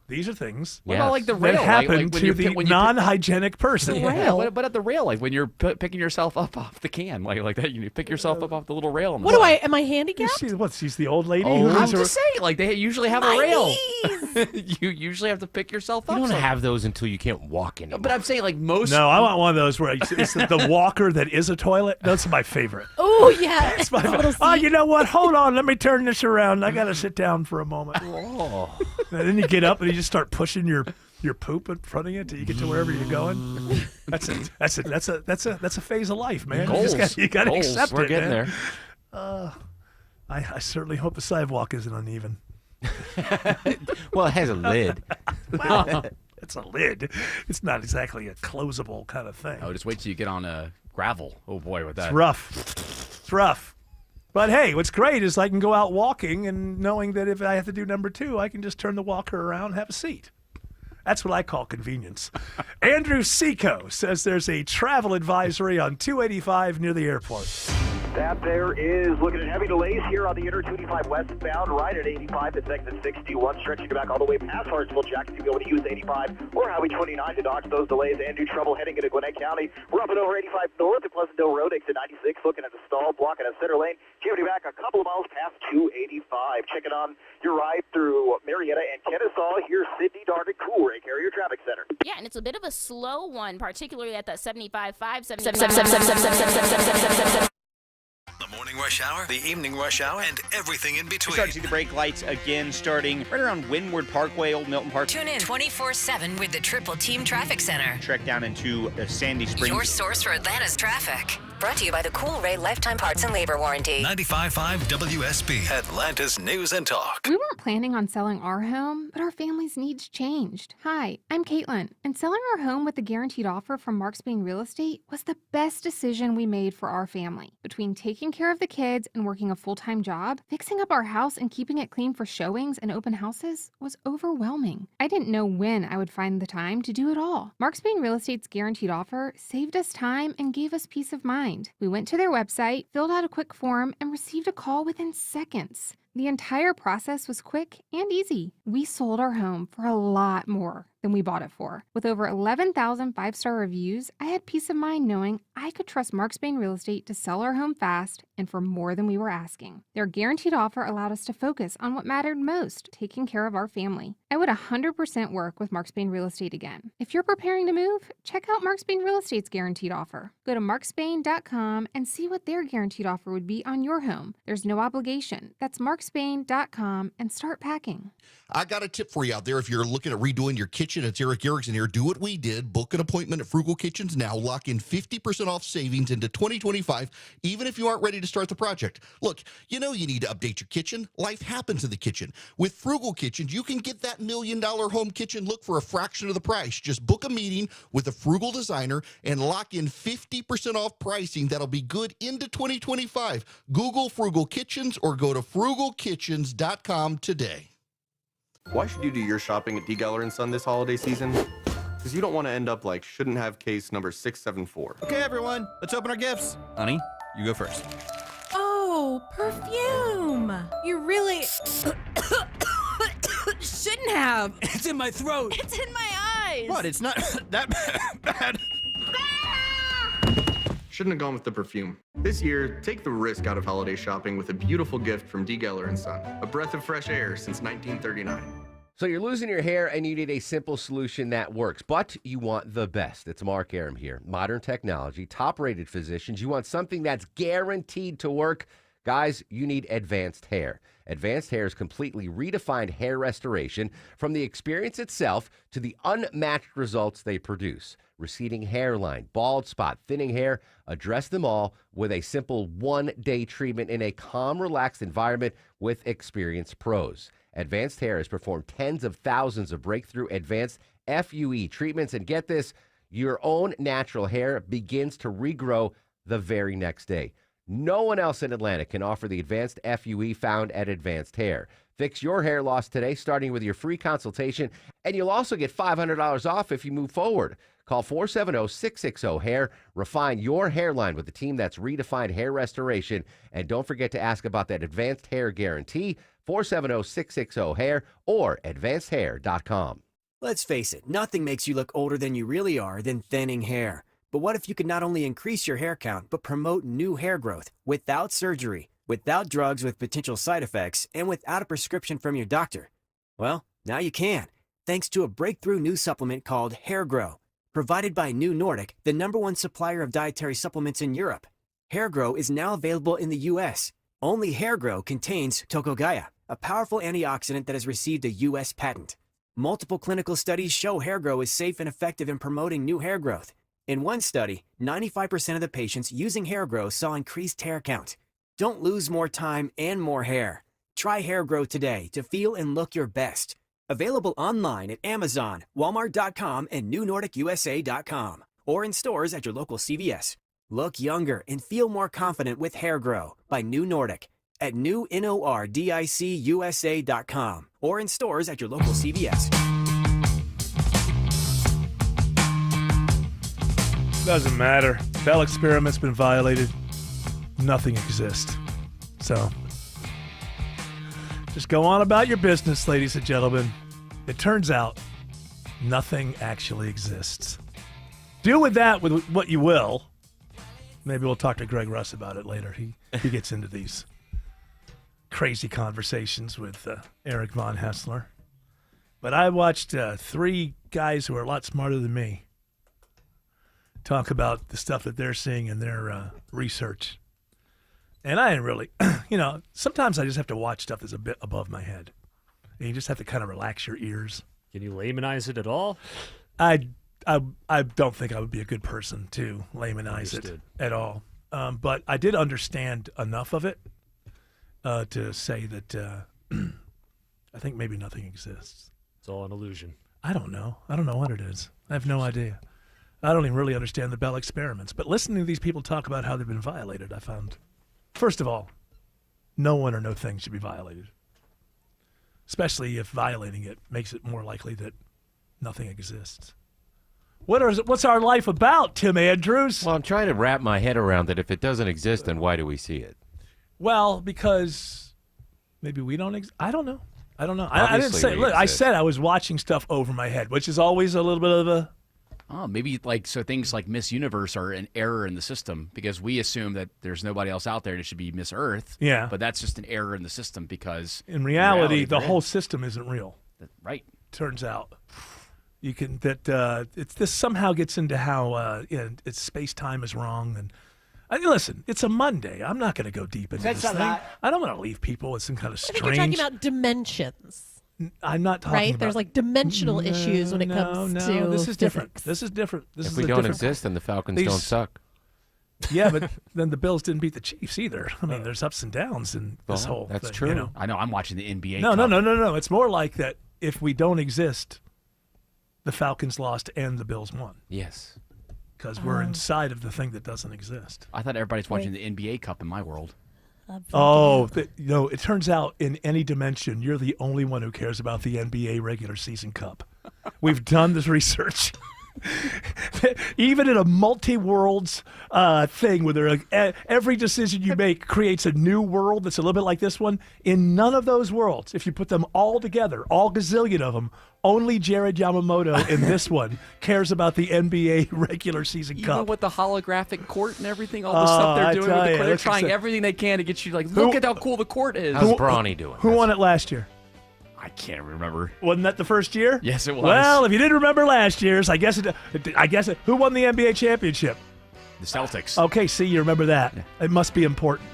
Speaker 5: These are things
Speaker 17: What about like the
Speaker 5: that
Speaker 17: rail?
Speaker 5: happen
Speaker 17: when
Speaker 5: to
Speaker 17: you're
Speaker 5: the
Speaker 17: when you
Speaker 5: non-hygienic person.
Speaker 17: What at the rail? Like when you're picking yourself up off the can, like that. You pick yourself up off the little rail.
Speaker 3: What do I? Am I handicapped?
Speaker 5: She's the old lady.
Speaker 17: Oh,
Speaker 5: who
Speaker 17: I'm
Speaker 5: needs
Speaker 17: just saying, like they usually have a rail. You usually have to pick yourself
Speaker 10: You
Speaker 17: up.
Speaker 10: don't have those until you can't walk anymore.
Speaker 17: But I'm saying, like most.
Speaker 5: No, I want one of those where it's the walker that is a toilet. That's my favorite.
Speaker 3: Oh yeah.
Speaker 5: That's my favorite. Oh, you know what? Hold on. Let me turn this around. I got to sit down for a moment.
Speaker 10: Oh.
Speaker 5: And then you get up and you just start pushing your poop in front of you until you get to wherever you're going. That's a phase of life, man.
Speaker 10: Goals.
Speaker 5: You got to
Speaker 10: Goals.
Speaker 5: accept
Speaker 10: We're
Speaker 5: it.
Speaker 10: getting
Speaker 5: man.
Speaker 10: there.
Speaker 5: I certainly hope the sidewalk isn't uneven.
Speaker 10: Well, it has a lid.
Speaker 5: Well, it's a lid. It's not exactly a closable kind of thing.
Speaker 17: Oh, just wait till you get on gravel. Oh boy, with that.
Speaker 5: It's rough. It's rough. But hey, what's great is I can go out walking and knowing that if I have to do number 2, I can just turn the walker around and have a seat. That's what I call convenience. Andrew Seco says there's a travel advisory on 285 near the airport.
Speaker 31: That there is looking at heavy delays here on the Inter 285 westbound, right at 85 to exit 61, stretching it back all the way past Hartsville Jackson to be able to use 85 or Highway 29 to dodge those delays and do trouble heading into Gwinnett County. We're up and over 85 north at Pleasantdale Road, exit 96, looking at the stall, blocking a center lane. Giving back a couple of miles past 285. Checking on your ride through Marietta and Kennesaw. Here's Sydney Darden Coolray Carrier Traffic Center.
Speaker 6: Yeah, and it's a bit of a slow one, particularly at that 75.5, 75.
Speaker 7: The morning rush hour, the evening rush hour, and everything in between.
Speaker 15: We start to see the brake lights again starting right around Windward Parkway, Old Milton Park.
Speaker 9: Tune in 24/7 with the Triple Team Traffic Center.
Speaker 15: Trek down into Sandy Springs.
Speaker 9: Your source for Atlanta's traffic. Brought to you by the Coolray Lifetime Parts and Labor Warranty.
Speaker 7: 95.5 WSB, Atlanta's News and Talk.
Speaker 13: We weren't planning on selling our home, but our family's needs changed. Hi, I'm Caitlin, and selling our home with a guaranteed offer from Marks Bain Real Estate was the best decision we made for our family. Between taking care of the kids and working a full-time job, fixing up our house and keeping it clean for showings and open houses was overwhelming. I didn't know when I would find the time to do it all. Marks Bain Real Estate's guaranteed offer saved us time and gave us peace of mind. We went to their website, filled out a quick form, and received a call within seconds. The entire process was quick and easy. We sold our home for a lot more than we bought it for. With over 11,000 five-star reviews, I had peace of mind knowing I could trust Mark Spain Real Estate to sell our home fast and for more than we were asking. Their guaranteed offer allowed us to focus on what mattered most, taking care of our family. I would 100% work with Mark Spain Real Estate again. If you're preparing to move, check out Mark Spain Real Estate's guaranteed offer. Go to markspain.com and see what their guaranteed offer would be on your home. There's no obligation. That's markspain.com and start packing.
Speaker 8: I got a tip for you out there if you're looking at redoing your kitchen. It's Eric Erickson here. Do what we did. Book an appointment at Frugal Kitchens now. Lock in 50% off savings into 2025, even if you aren't ready to start the project. Look, you know you need to update your kitchen. Life happens in the kitchen. With Frugal Kitchens, you can get that $1 million home kitchen look for a fraction of the price. Just book a meeting with a Frugal designer and lock in 50% off pricing that'll be good into 2025. Google Frugal Kitchens or go to frugalkitchens.com today.
Speaker 11: Why should you do your shopping at D. Geller & Son this holiday season? Because you don't want to end up like shouldn't have case number 674.
Speaker 15: Okay, everyone, let's open our gifts. Honey, you go first.
Speaker 3: Oh, perfume. You really shouldn't have.
Speaker 15: It's in my throat.
Speaker 3: It's in my eyes.
Speaker 15: What? It's not that bad.
Speaker 11: Shouldn't have gone with the perfume. This year, take the risk out of holiday shopping with a beautiful gift from D. Geller & Son. A breath of fresh air since 1939.
Speaker 18: So you're losing your hair and you need a simple solution that works, but you want the best. It's Mark Arum here. Modern technology, top-rated physicians. You want something that's guaranteed to work. Guys, you need Advanced Hair. Advanced Hair's completely redefined hair restoration, from the experience itself to the unmatched results they produce. Receding hairline, bald spot, thinning hair, address them all with a simple one-day treatment in a calm, relaxed environment with experienced pros. Advanced Hair has performed tens of thousands of breakthrough advanced FUE treatments, and get this, your own natural hair begins to regrow the very next day. No one else in Atlanta can offer the advanced FUE found at Advanced Hair. Fix your hair loss today, starting with your free consultation, and you'll also get $500 off if you move forward. Call 470-660-HAIR. Refine your hairline with the team that's redefined hair restoration. And don't forget to ask about that Advanced Hair Guarantee, 470-660-HAIR or advancedhair.com.
Speaker 15: Let's face it, nothing makes you look older than you really are than thinning hair. But what if you could not only increase your hair count, but promote new hair growth without surgery, without drugs with potential side effects, and without a prescription from your doctor? Well, now you can, thanks to a breakthrough new supplement called Hair Grow, provided by New Nordic, the #1 supplier of dietary supplements in Europe. Hair Grow is now available in the U.S. Only Hair Grow contains Tocogaya, a powerful antioxidant that has received a U.S. patent. Multiple clinical studies show Hair Grow is safe and effective in promoting new hair growth. In one study, 95% of the patients using Hair Grow saw increased hair count. Don't lose more time and more hair. Try Hair Grow today to feel and look your best. Available online at Amazon, Walmart.com, and NewNordicUSA.com, or in stores at your local CVS. Look younger and feel more confident with Hair Grow by New Nordic at NewNordicUSA.com, or in stores at your local CVS.
Speaker 5: Doesn't matter. Bell experiment's been violated. Nothing exists. So, just go on about your business, ladies and gentlemen. It turns out nothing actually exists. Do with that with what you will. Maybe we'll talk to Greg Russ about it later. He gets into these crazy conversations with Eric Von Hessler. But I watched three guys who are a lot smarter than me talk about the stuff that they're seeing in their research. And I didn't really, sometimes I just have to watch stuff that's a bit above my head. And you just have to kind of relax your ears.
Speaker 19: Can you laymanize it at all?
Speaker 5: I don't think I would be a good person to laymanize it at all. But I did understand enough of it to say that I think maybe nothing exists.
Speaker 19: It's all an illusion.
Speaker 5: I don't know. I don't know what it is. I have no idea. I don't even really understand the Bell experiments. But listening to these people talk about how they've been violated, I found, first of all, no one or no thing should be violated. Especially if violating it makes it more likely that nothing exists. What's our life about, Tim Andrews?
Speaker 10: Well, I'm trying to wrap my head around that. If it doesn't exist, then why do we see it?
Speaker 5: Well, because Maybe we don't. I don't know. I didn't
Speaker 18: Obviously
Speaker 5: say.
Speaker 18: we
Speaker 5: Look, I
Speaker 18: exist.
Speaker 5: said I was watching stuff over my head, which is always a little bit of a.
Speaker 17: Oh, maybe so things like Miss Universe are an error in the system because we assume that there's nobody else out there and it should be Miss Earth.
Speaker 5: Yeah.
Speaker 17: But that's just an error in the system because
Speaker 5: In reality, the
Speaker 17: there
Speaker 5: whole
Speaker 17: is.
Speaker 5: system isn't real.
Speaker 17: Right.
Speaker 5: Turns out, you can this somehow gets into how it's space time is wrong and. Listen, it's a Monday. I'm not going to go deep into this thing. I don't want to leave people with some kind of
Speaker 3: I think
Speaker 5: strange.
Speaker 3: you're talking about dimensions,
Speaker 5: I'm not talking
Speaker 3: right?
Speaker 5: about.
Speaker 3: There's like dimensional issues when it comes to
Speaker 5: this is different.
Speaker 3: physics.
Speaker 5: This is different. This
Speaker 18: If
Speaker 5: is
Speaker 18: we
Speaker 5: a
Speaker 18: don't
Speaker 5: different-
Speaker 18: exist, then the Falcons
Speaker 5: These-
Speaker 18: don't suck.
Speaker 5: Yeah, but then the Bills didn't beat the Chiefs either. I mean, there's ups and downs in this
Speaker 18: Well,
Speaker 5: whole
Speaker 18: that's
Speaker 5: thing,
Speaker 18: true.
Speaker 5: You know?
Speaker 17: I know. I'm watching the NBA.
Speaker 5: No,
Speaker 17: Cup.
Speaker 5: no. It's more like that if we don't exist, the Falcons lost and the Bills won.
Speaker 18: Yes.
Speaker 5: Because we're inside of the thing that doesn't exist.
Speaker 17: I thought everybody's watching the NBA Cup in my world.
Speaker 5: Oh, it turns out in any dimension, you're the only one who cares about the NBA regular season cup. We've done this research. Even in a multi-worlds thing where every decision you make creates a new world that's a little bit like this one, in none of those worlds, if you put them all together, all gazillion of them, only Jared Yamamoto in this one cares about the NBA regular season
Speaker 17: Even
Speaker 5: cup.
Speaker 17: with the holographic court and everything, all the stuff
Speaker 5: I
Speaker 17: they're doing,
Speaker 5: tell
Speaker 17: with the
Speaker 5: you,
Speaker 17: court, they're
Speaker 5: this is
Speaker 17: trying
Speaker 5: a-
Speaker 17: everything they can to get you like, look at how cool the court is.
Speaker 18: How's Brawny doing?
Speaker 5: Who won it last year?
Speaker 17: I can't remember.
Speaker 5: Wasn't that the first year?
Speaker 17: Yes, it was.
Speaker 5: Well, if you didn't remember last year's, I guess who won the NBA championship?
Speaker 17: The Celtics.
Speaker 5: Okay, see, you remember that. It must be important.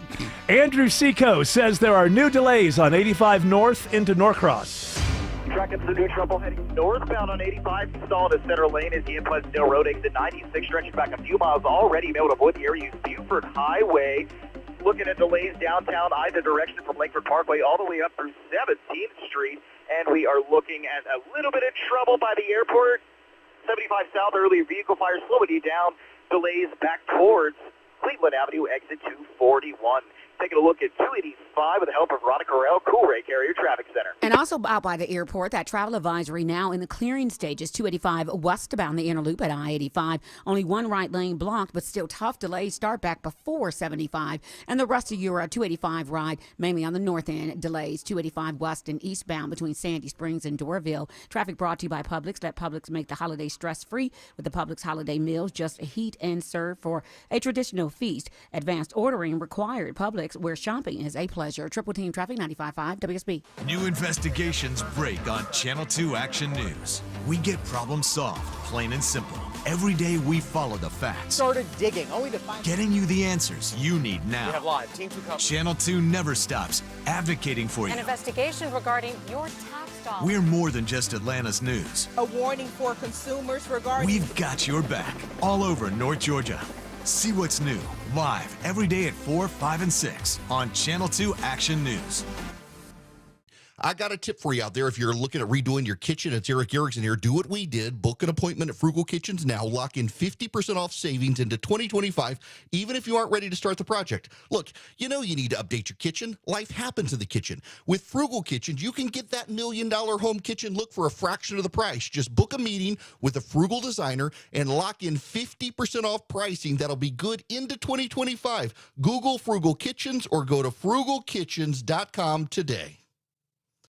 Speaker 5: Andrew Seco says there are new delays on 85 North into Norcross.
Speaker 31: Tracking through new trouble heading northbound on 85, stalled at center lane as the Pleasantdale Road exit 96, stretching back a few miles already. Able to avoid the area. Use Buford Highway. Looking at delays downtown either direction from Langford Parkway all the way up through 17th Street. And we are looking at a little bit of trouble by the airport. 75 South, early vehicle fire slowing you down. Delays back towards Cleveland Avenue, exit 241. Taking a look at 285 with the help of Ronna Corral, Cool Ray Carrier Traffic Center.
Speaker 2: And also out by the airport, that travel advisory now in the clearing stages, 285 westbound the inner loop at I-85. Only one right lane blocked, but still tough delays start back before 75. And the rest of your 285 ride, mainly on the north end, delays 285 west and eastbound between Sandy Springs and Doraville. Traffic brought to you by Publix. Let Publix make the holiday stress-free with the Publix holiday meals. Just heat and serve for a traditional feast. Advanced ordering required. Publix, where shopping is a pleasure. Triple Team Traffic 95.5 WSB.
Speaker 20: New investigations break on Channel 2 Action News. We get problems solved, plain and simple. Every day we follow the facts,
Speaker 21: Started digging, only to find.
Speaker 20: getting you the answers you need
Speaker 21: We have
Speaker 20: now.
Speaker 21: live Team 2 coverage.
Speaker 20: Channel 2 never stops advocating for you.
Speaker 22: An investigation regarding your tax dollars.
Speaker 20: We're more than just Atlanta's news.
Speaker 22: A warning for consumers regarding.
Speaker 20: We've got your back all over North Georgia. See what's new, live every day at 4, 5, and 6 on Channel 2 Action News.
Speaker 8: I got a tip for you out there. If you're looking at redoing your kitchen, it's Eric Erickson here. Do what we did. Book an appointment at Frugal Kitchens now. Lock in 50% off savings into 2025, even if you aren't ready to start the project. Look, you know you need to update your kitchen. Life happens in the kitchen. With Frugal Kitchens, you can get that $1 million home kitchen look for a fraction of the price. Just book a meeting with a frugal designer and lock in 50% off pricing that'll be good into 2025. Google Frugal Kitchens or go to frugalkitchens.com today.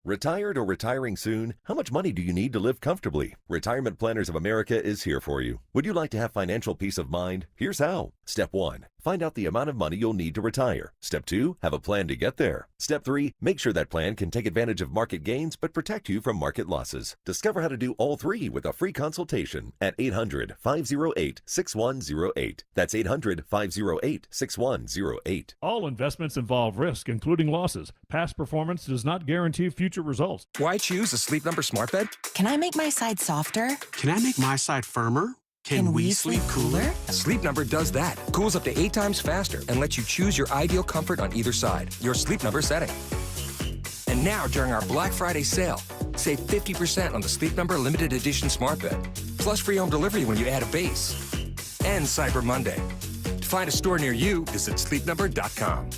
Speaker 23: Retired or retiring soon? How much money do you need to live comfortably? Retirement Planners of America is here for you. Would you like to have financial peace of mind? Here's how. Step 1. Find out the amount of money you'll need to retire. Step 2. Have a plan to get there. Step 3. Make sure that plan can take advantage of market gains but protect you from market losses. Discover how to do all three with a free consultation at 800-508-6108. That's 800-508-6108.
Speaker 24: All investments involve risk, including losses. Past performance does not guarantee future results.
Speaker 25: Why choose a Sleep Number smart bed?
Speaker 26: Can I make my side softer?
Speaker 25: Can I make my side firmer?
Speaker 26: Can we sleep cooler?
Speaker 25: Sleep Number does that. Cools up to 8 times faster and lets you choose your ideal comfort on either side. Your Sleep Number setting. And now, during our Black Friday sale, save 50% on the Sleep Number limited edition smart bed. Plus free home delivery when you add a base. And Cyber Monday. To find a store near you, visit sleepnumber.com.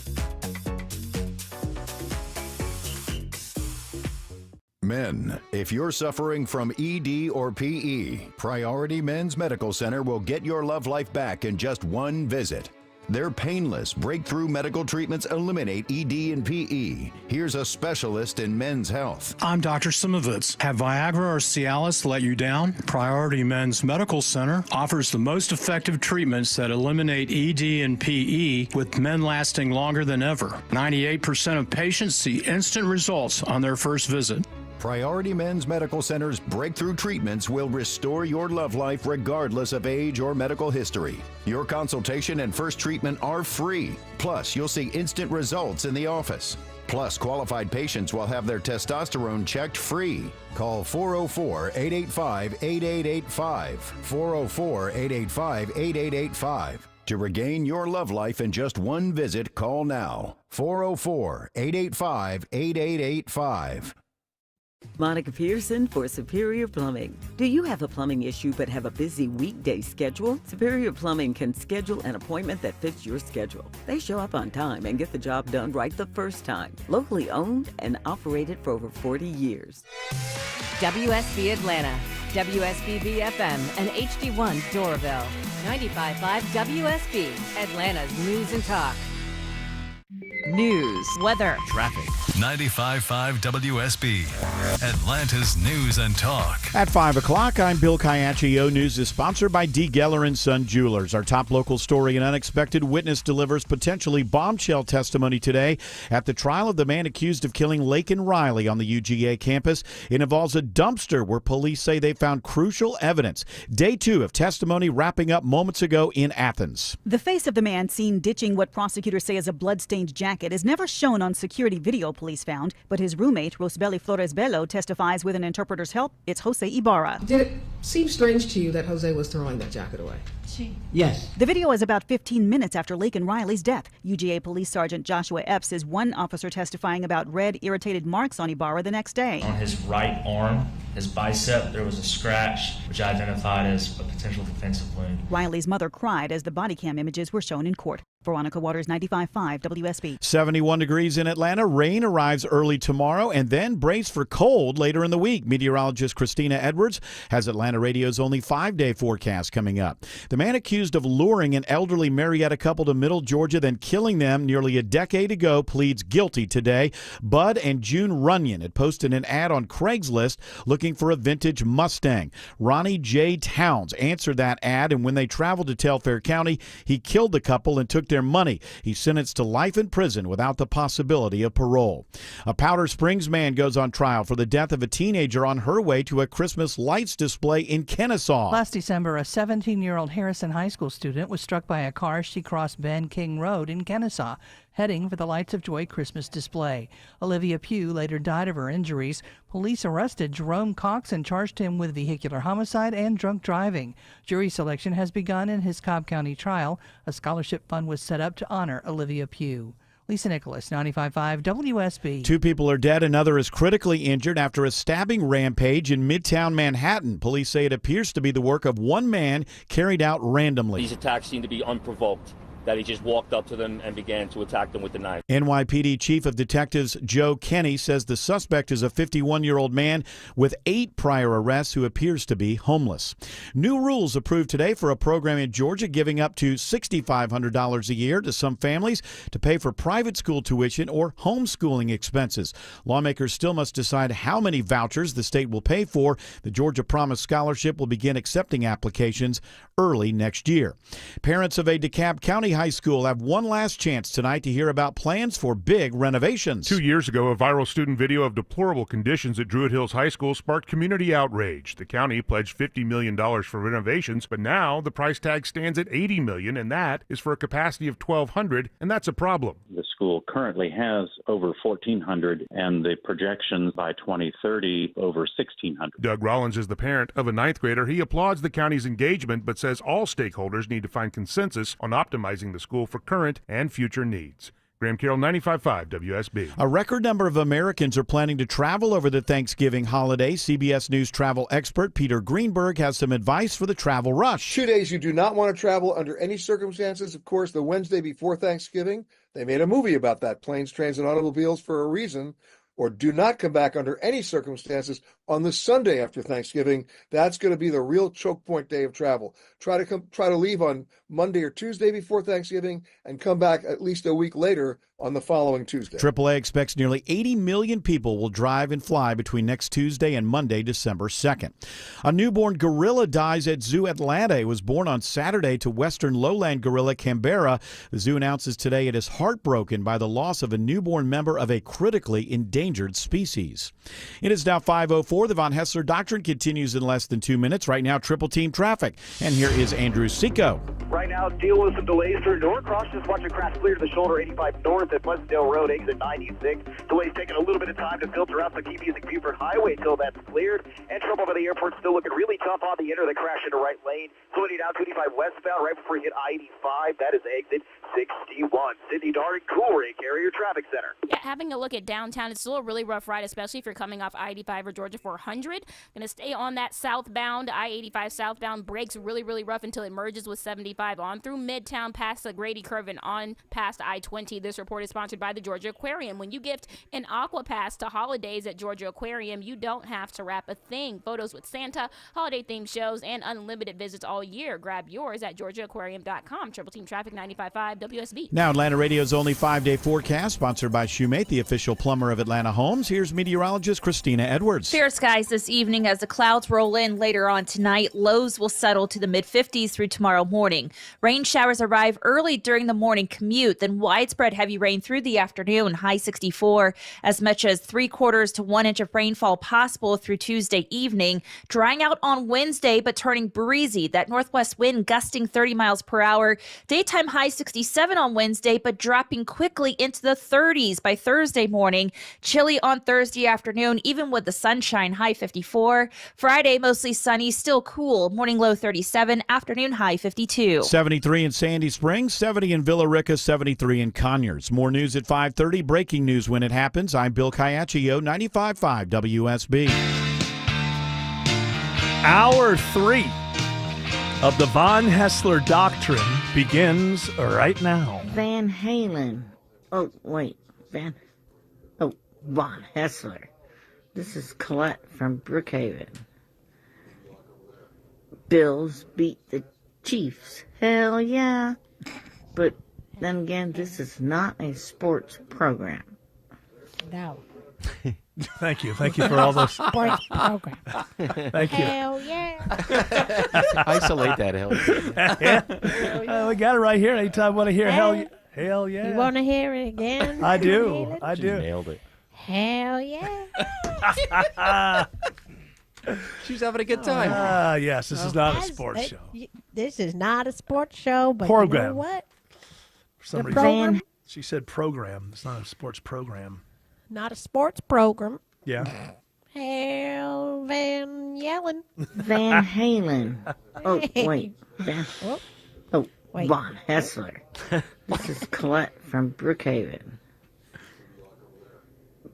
Speaker 27: Men, if you're suffering from ED or PE, Priority Men's Medical Center will get your love life back in just one visit. Their painless, breakthrough medical treatments eliminate ED and PE. Here's a specialist in men's health.
Speaker 1: I'm Dr. Simovitz. Have Viagra or Cialis let you down? Priority Men's Medical Center offers the most effective treatments that eliminate ED and PE, with men lasting longer than ever. 98% of patients see instant results on their first visit.
Speaker 27: Priority Men's Medical Center's breakthrough treatments will restore your love life regardless of age or medical history. Your consultation and first treatment are free. Plus, you'll see instant results in the office. Plus, qualified patients will have their testosterone checked free. Call 404-885-8885. 404-885-8885. To regain your love life in just one visit, call now. 404-885-8885.
Speaker 4: Monica Pearson for Superior Plumbing. Do you have a plumbing issue but have a busy weekday schedule? Superior Plumbing can schedule an appointment that fits your schedule. They show up on time and get the job done right the first time. Locally owned and operated for over 40 years.
Speaker 6: WSB Atlanta, WSBB FM, and HD1 Doraville. 95.5 WSB, Atlanta's news and talk.
Speaker 9: News, weather,
Speaker 17: traffic.
Speaker 12: 95.5 WSB, Atlanta's news and talk.
Speaker 14: At 5 o'clock, I'm Bill Kayaccio. News is sponsored by D. Geller & Son Jewelers. Our top local story: an unexpected witness delivers potentially bombshell testimony today at the trial of the man accused of killing Laken Riley on the UGA campus. It involves a dumpster where police say they found crucial evidence. Day 2 of testimony wrapping up moments ago in Athens.
Speaker 16: The face of the man seen ditching what prosecutors say is a bloodstained jacket is never shown on security video, police found, but his roommate, Rosbelly Flores Bello, testifies with an interpreter's help. It's Jose Ibarra.
Speaker 21: Did it seem strange to you that Jose was throwing that jacket away?
Speaker 16: Yes. The video is about 15 minutes after Laken Riley's death. UGA Police Sergeant Joshua Epps is one officer testifying about red, irritated marks on Ibarra the next day.
Speaker 28: On his right arm, his bicep, there was a scratch, which I identified as a potential defensive wound.
Speaker 16: Riley's mother cried as the body cam images were shown in court. Veronica Waters, 95.5 WSB.
Speaker 14: 71 degrees in Atlanta. Rain arrives early tomorrow and then brace for cold later in the week. Meteorologist Christina Edwards has Atlanta Radio's only 5-day forecast coming up. The man accused of luring an elderly Marietta couple to Middle Georgia, then killing them nearly a decade ago, pleads guilty today. Bud and June Runyon had posted an ad on Craigslist looking for a vintage Mustang. Ronnie J. Towns answered that ad, and when they traveled to Telfair County, he killed the couple and took their money. He's sentenced to life in prison without the possibility of parole. A Powder Springs man goes on trial for the death of a teenager on her way to a Christmas lights display in Kennesaw.
Speaker 29: Last December, a 17-year-old Harrison High School student was struck by a car as she crossed Ben King Road in Kennesaw, heading for the Lights of Joy Christmas display. Olivia Pugh later died of her injuries. Police arrested Jerome Cox and charged him with vehicular homicide and drunk driving. Jury selection has begun in his Cobb County trial. A scholarship fund was set up to honor Olivia Pugh. Lisa Nicholas, 95.5 WSB.
Speaker 14: 2 people are dead. Another is critically injured after a stabbing rampage in Midtown Manhattan. Police say it appears to be the work of one man carried out randomly.
Speaker 30: These attacks seem to be unprovoked, that he just walked up to them and began to attack them with the knife.
Speaker 14: NYPD Chief of Detectives Joe Kenny says the suspect is a 51-year-old man with 8 prior arrests who appears to be homeless. New rules approved today for a program in Georgia giving up to $6,500 a year to some families to pay for private school tuition or homeschooling expenses. Lawmakers still must decide how many vouchers the state will pay for. The Georgia Promise Scholarship will begin accepting applications early next year. Parents of a DeKalb County high school have one last chance tonight to hear about plans for big renovations.
Speaker 32: 2 years ago, a viral student video of deplorable conditions at Druid Hills High School sparked community outrage. The county pledged $50 million for renovations, but now the price tag stands at $80 million, and that is for a capacity of 1,200, and that's a problem.
Speaker 33: The school currently has over 1,400, and the projections by 2030 over 1,600.
Speaker 32: Doug Rollins is the parent of a 9th grader. He applauds the county's engagement, but says all stakeholders need to find consensus on optimizing the school for current and future needs. Graham Carroll, 95.5 WSB.
Speaker 14: A record number of Americans are planning to travel over the Thanksgiving holiday. CBS News travel expert Peter Greenberg has some advice for the travel rush.
Speaker 34: 2 days you do not want to travel under any circumstances. Of course, the Wednesday before Thanksgiving, they made a movie about that, Planes, Trains, and Automobiles, for a reason. or do not come back under any circumstances on the Sunday after Thanksgiving. That's going to be the real choke point day of travel. Try to leave on Monday or Tuesday before Thanksgiving and come back at least a week later on the following Tuesday.
Speaker 14: AAA expects nearly 80 million people will drive and fly between next Tuesday and Monday, December 2nd. A newborn gorilla dies at Zoo Atlanta. It was born on Saturday to western lowland gorilla Canberra. The zoo announces today it is heartbroken by the loss of a newborn member of a critically endangered species. It is now 5:04. The Von Hessler Doctrine continues in less than 2 minutes. Right now, triple team traffic. And here is Andrew Seco.
Speaker 2: Right now, dealing with some delays through Norcross. Just watching crash clear to the shoulder 85 north at Pleasantdale Road, exit 96. Delays taking a little bit of time to filter out, so keep using Buford Highway until that's cleared. And trouble by the airport still looking really tough on the inner. They crash into right lane. Slowing down 25 westbound right before you hit I-85. That is exit 61. Sydney Darden, Coolray Carrier Traffic Center.
Speaker 3: Yeah, having a look at downtown, it's still a really rough ride, especially if you're coming off I-85 or Georgia 400. Going to stay on that southbound, I-85 southbound. Brakes really, really rough until it merges with 75 on through Midtown past the Grady Curve and on past I-20. This report is sponsored by the Georgia Aquarium. When you gift an Aqua Pass to holidays at Georgia Aquarium, you don't have to wrap a thing. Photos with Santa, holiday-themed shows, and unlimited visits all year. Grab yours at GeorgiaAquarium.com. Triple Team Traffic 95.5 WSB.
Speaker 14: Now, Atlanta Radio's only 5-day forecast, sponsored by Shoemate, the official plumber of Atlanta Homes. Here's meteorologist Christina Edwards.
Speaker 5: Fair skies this evening as the clouds roll in later on tonight. Lows will settle to the mid-50s through tomorrow morning. Rain showers arrive early during the morning commute, then widespread heavy rain through the afternoon, high 64. As much as 3/4 to 1 inch of rainfall possible through Tuesday evening. Drying out on Wednesday, but turning breezy. That northwest wind gusting 30 miles per hour. Daytime high 67 on Wednesday, but dropping quickly into the 30s by Thursday morning. Chilly on Thursday afternoon, even with the sunshine, high 54. Friday, mostly sunny, still cool. Morning low 37, afternoon high 52.
Speaker 14: 73 in Sandy Springs, 70 in Villa Rica, 73 in Conyers. More news at 5:30. Breaking news when it happens. I'm Bill Caiaccio, 95.5 WSB.
Speaker 24: Hour 3 of the Von Hessler Doctrine begins right now.
Speaker 7: Van Halen. Oh, wait. Von Hessler. This is Colette from Brookhaven. Bills beat the Chiefs. Hell yeah. But then again, this is not a sports program.
Speaker 9: No.
Speaker 24: Thank you for all those.
Speaker 9: Sports program.
Speaker 24: Thank you.
Speaker 9: Hell yeah.
Speaker 10: Isolate that hell.
Speaker 24: We got it right here. Anytime I want to hear hell yeah.
Speaker 9: You want to hear it again?
Speaker 24: I do.
Speaker 10: She nailed it.
Speaker 9: Hell yeah.
Speaker 10: She's having a good time.
Speaker 24: Yes, this is not a sports show.
Speaker 9: This is not a sports show, but
Speaker 24: Program.
Speaker 9: you know what?
Speaker 24: For some
Speaker 9: The
Speaker 24: reason,
Speaker 9: program?
Speaker 24: she said program. It's not a sports program.
Speaker 9: Not a sports program.
Speaker 24: Yeah.
Speaker 9: Hell Van Yellen.
Speaker 7: Van Halen. Oh, wait.
Speaker 9: Wait.
Speaker 7: Von Hessler. This is Colette from Brookhaven.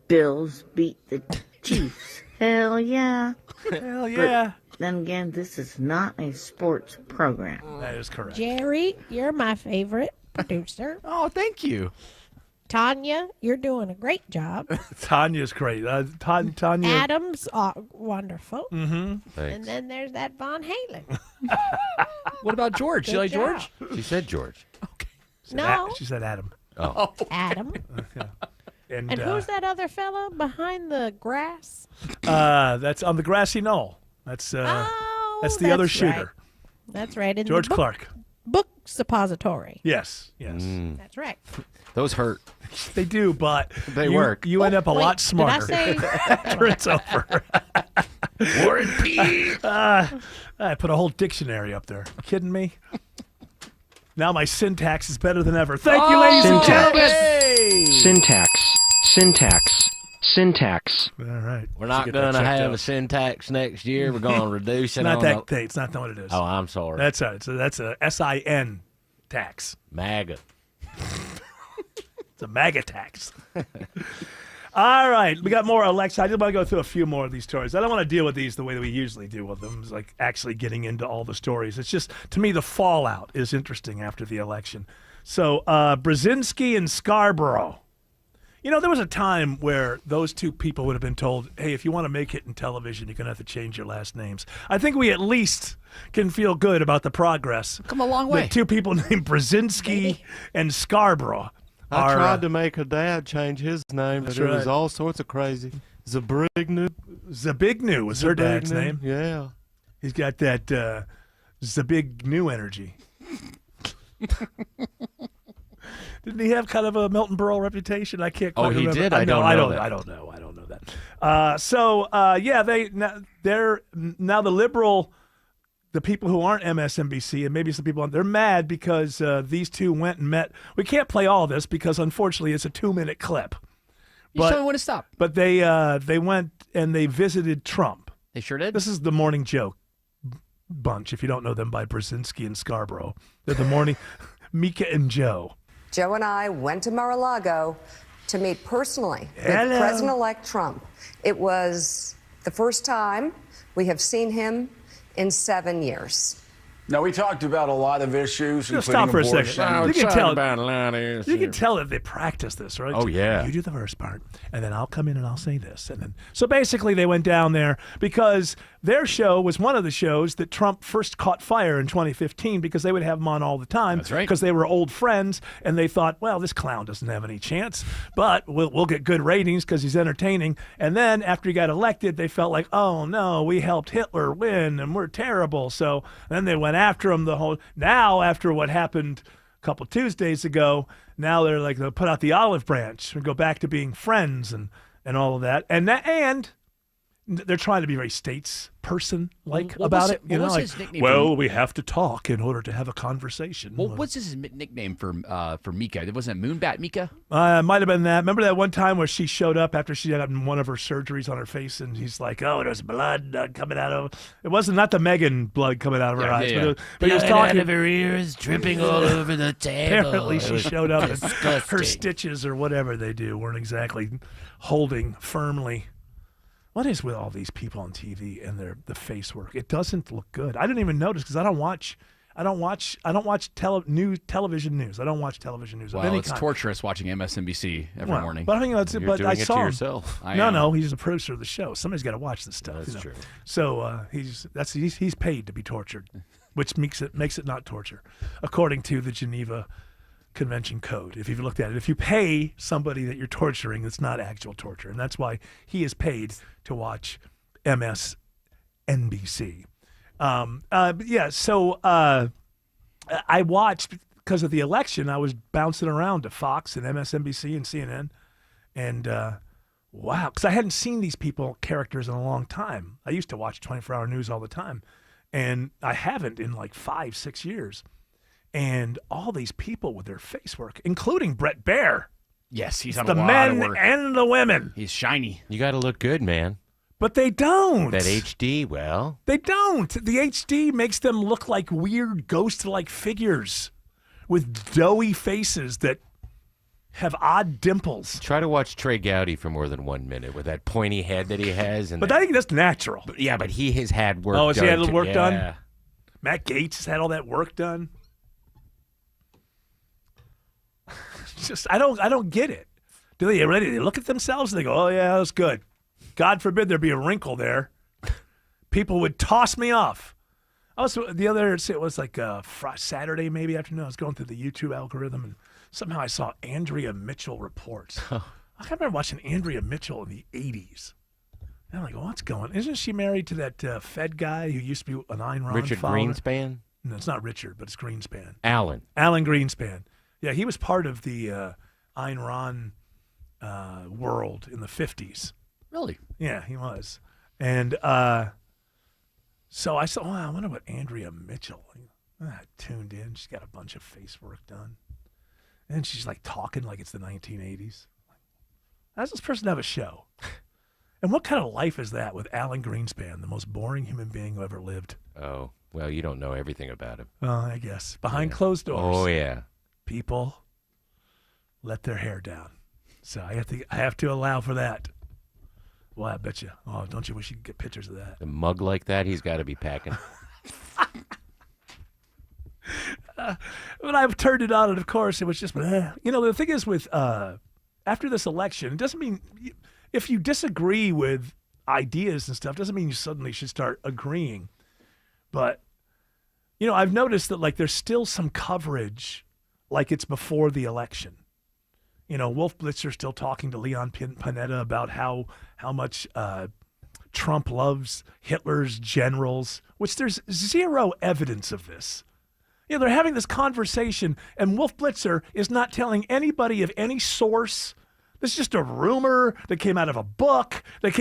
Speaker 7: Bills beat the Chiefs. Hell yeah.
Speaker 24: Hell yeah.
Speaker 7: But then again, this is not a sports program.
Speaker 24: That is correct.
Speaker 9: Jerry, you're my favorite producer.
Speaker 10: Oh, thank you.
Speaker 9: Tanya, you're doing a great job.
Speaker 24: Tanya's great. Tanya.
Speaker 9: Adam's wonderful.
Speaker 24: Mm-hmm.
Speaker 9: And then there's that Von Halen.
Speaker 10: What about George? You
Speaker 9: Good
Speaker 10: like
Speaker 9: job.
Speaker 10: George? She said George.
Speaker 9: No.
Speaker 24: She said Adam.
Speaker 10: Oh.
Speaker 9: Adam.
Speaker 24: Yeah.
Speaker 9: And who's that other fellow behind the grass?
Speaker 24: That's on the grassy knoll. That's the other shooter.
Speaker 9: Right. That's right. In
Speaker 24: George
Speaker 9: the
Speaker 24: Clark.
Speaker 9: Book suppository.
Speaker 24: Yes.
Speaker 9: That's right.
Speaker 10: Those hurt.
Speaker 24: They do, but
Speaker 10: they work.
Speaker 24: You end up a lot smarter
Speaker 9: Did I say?
Speaker 24: after it's over.
Speaker 10: War and Peace.
Speaker 24: I put a whole dictionary up there. Kidding me? Now my syntax is better than ever. Thank you, ladies and gentlemen. Hey!
Speaker 11: Syntax.
Speaker 24: All right.
Speaker 10: We're not going to have a syntax next year. We're going to reduce it.
Speaker 24: It's not what it is.
Speaker 10: Oh, I'm sorry.
Speaker 24: That's all right. So that's a SIN tax.
Speaker 10: MAGA.
Speaker 24: It's a MAGA tax. All right. We got more election. I just want to go through a few more of these stories. I don't want to deal with these the way that we usually deal with them. It's like actually getting into all the stories. It's just, to me, the fallout is interesting after the election. So Brzezinski and Scarborough. You know, there was a time where those two people would have been told, hey, if you want to make it in television, you're going to have to change your last names. I think we at least can feel good about the progress.
Speaker 17: Come a long way.
Speaker 24: The two people named Brzezinski and Scarborough.
Speaker 1: I tried to make her dad change his name, but
Speaker 24: That's
Speaker 1: it was
Speaker 24: right.
Speaker 1: all sorts of crazy. Zabignu.
Speaker 24: Zabignu was her dad's
Speaker 1: Zabignu,
Speaker 24: name.
Speaker 1: Yeah.
Speaker 24: He's got that Zabignu energy. Didn't he have kind of a Milton Berle reputation? I can't quite remember.
Speaker 10: He did?
Speaker 24: I don't
Speaker 10: know that.
Speaker 24: I don't know that. Yeah, they're now the liberal, the people who aren't MSNBC, and maybe some people, they're mad because these two went and met. We can't play all this because unfortunately it's a 2-minute clip.
Speaker 17: You tell me when to stop.
Speaker 24: But they went and they visited Trump.
Speaker 17: They sure did.
Speaker 24: This is the Morning Joke bunch. If you don't know them by Brzezinski and Scarborough, they're the morning Mika and Joe.
Speaker 8: Joe and I went to Mar-a-Lago to meet personally with
Speaker 24: Hello.
Speaker 8: President-elect Trump. It was the first time we have seen him in 7 years.
Speaker 11: Now, we talked about a lot of issues,
Speaker 24: Just
Speaker 11: including
Speaker 24: stop for a
Speaker 11: abortion.
Speaker 24: second. You can tell.
Speaker 10: about a lot of issues.
Speaker 24: You can tell that they practice this, right?
Speaker 10: Oh, yeah.
Speaker 24: You do the first part, and then I'll come in and I'll say this, and then so basically they went down there because their show was one of the shows that Trump first caught fire in 2015 because they would have him on all the time.
Speaker 17: That's right.
Speaker 24: Because they were old friends, and they thought, well, this clown doesn't have any chance, but we'll get good ratings because he's entertaining. And then after he got elected, they felt like, oh no, we helped Hitler win, and we're terrible. So then they went after him the whole. Now after what happened a couple Tuesdays ago, now they're like they'll put out the olive branch and go back to being friends and all of that. And they're trying to be very statesperson-like about it. You know, like,
Speaker 17: his nickname?
Speaker 24: well, we have to talk in order to have a conversation.
Speaker 17: Well, what's his nickname for Mika? Wasn't it Moonbat Mika?
Speaker 24: Might have been that. Remember that one time where she showed up after she had one of her surgeries on her face, and he's like, "Oh, there's blood coming out of." It wasn't not the Megan blood coming out of her eyes, but he was talking.
Speaker 10: Out of her ears, dripping all over the table.
Speaker 24: Apparently, she showed up, and her
Speaker 10: Disgusting.
Speaker 24: stitches or whatever they do weren't exactly holding firmly. What is with all these people on TV and the face work? It doesn't look good. I didn't even notice because I don't watch television news. I don't watch television news of
Speaker 17: Well,
Speaker 24: any
Speaker 17: it's
Speaker 24: kind.
Speaker 17: torturous watching MSNBC every morning.
Speaker 24: But I think that's it.
Speaker 10: You're
Speaker 24: But
Speaker 10: doing
Speaker 24: I
Speaker 10: it
Speaker 24: saw
Speaker 10: to
Speaker 24: him.
Speaker 10: yourself.
Speaker 24: No, he's the producer of the show. Somebody's got to watch this stuff.
Speaker 10: That's true.
Speaker 24: So he's paid to be tortured, which makes it not torture, according to the Geneva Convention Code. If you've looked at it, if you pay somebody that you're torturing, it's not actual torture, and that's why he is paid to watch MSNBC. So I watched because of the election. I was bouncing around to Fox and MSNBC and CNN, and wow, because I hadn't seen these characters in a long time. I used to watch 24-hour news all the time, and I haven't in like 5-6 years. And all these people with their face work, including Brett Baer.
Speaker 17: Yes, he's on
Speaker 24: the
Speaker 17: a lot
Speaker 24: men
Speaker 17: of work.
Speaker 24: and the women.
Speaker 17: He's shiny.
Speaker 10: You got to look good, man.
Speaker 24: But they don't.
Speaker 10: That HD, well.
Speaker 24: They don't. The HD makes them look like weird ghost-like figures with doughy faces that have odd dimples.
Speaker 10: Try to watch Trey Gowdy for more than 1 minute with that pointy head that he has. And
Speaker 24: But I think that's natural.
Speaker 10: But he has had work done.
Speaker 24: Oh, has he had
Speaker 10: too.
Speaker 24: work
Speaker 10: Yeah.
Speaker 24: done? Matt Gaetz has had all that work done. Just I don't get it. Do they ready? They look at themselves and they go, "Oh yeah, that's good." God forbid there be a wrinkle there. People would toss me off. I was it was like Saturday maybe afternoon. I was going through the YouTube algorithm and somehow I saw Andrea Mitchell reports. I remember watching Andrea Mitchell in the '80s. And I'm like, what's going? Isn't she married to that Fed guy who used to be an Ayn Rand
Speaker 10: Richard
Speaker 24: follower?
Speaker 10: Greenspan?
Speaker 24: No, it's not Richard, but it's Greenspan.
Speaker 10: Alan
Speaker 24: Greenspan. Yeah, he was part of the Ayn Rand world in the 50s.
Speaker 17: Really?
Speaker 24: Yeah, he was. And so I saw, I wonder what Andrea Mitchell, I tuned in. She's got a bunch of face work done. And she's like talking like it's the 1980s. How does this person have a show? And what kind of life is that with Alan Greenspan, the most boring human being who ever lived?
Speaker 10: Oh, well, you don't know everything about him.
Speaker 24: Well, I guess. Behind closed doors.
Speaker 10: Oh, yeah.
Speaker 24: People let their hair down. So I have to allow for that. Well, I bet you. Oh, don't you wish you could get pictures of that?
Speaker 10: A mug like that, he's got to be packing.
Speaker 24: When I turned it on, and of course, it was just, the thing is with after this election, it doesn't mean if you disagree with ideas and stuff, doesn't mean you suddenly should start agreeing. But, I've noticed that, like, there's still some coverage like it's before the election. Wolf Blitzer still talking to Leon Panetta about how much Trump loves Hitler's generals, which there's zero evidence of this. They're having this conversation, and Wolf Blitzer is not telling anybody of any source. This is just a rumor that came out of a book. And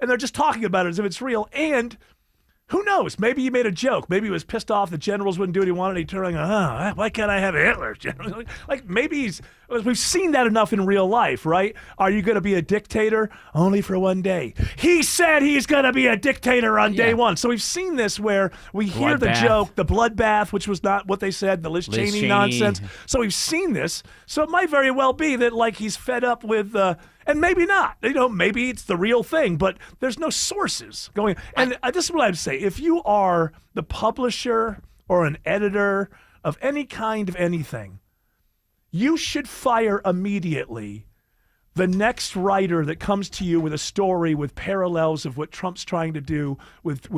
Speaker 24: they're just talking about it as if it's real. And who knows? Maybe he made a joke. Maybe he was pissed off the generals wouldn't do what he wanted. He turned around, why can't I have a Hitler general? Like maybe we've seen that enough in real life, right? Are you going to be a dictator? Only for one day. He said he's going to be a dictator on day one. So we've seen this where we hear the joke, the bloodbath, which was not what they said, the Liz Cheney nonsense. So we've seen this. So it might very well be that like he's fed up with and maybe not. Maybe it's the real thing, but there's no sources going. And this is what I'd say. If you are the publisher or an editor of any kind of anything, you should fire immediately the next writer that comes to you with a story with parallels of what Trump's trying to do with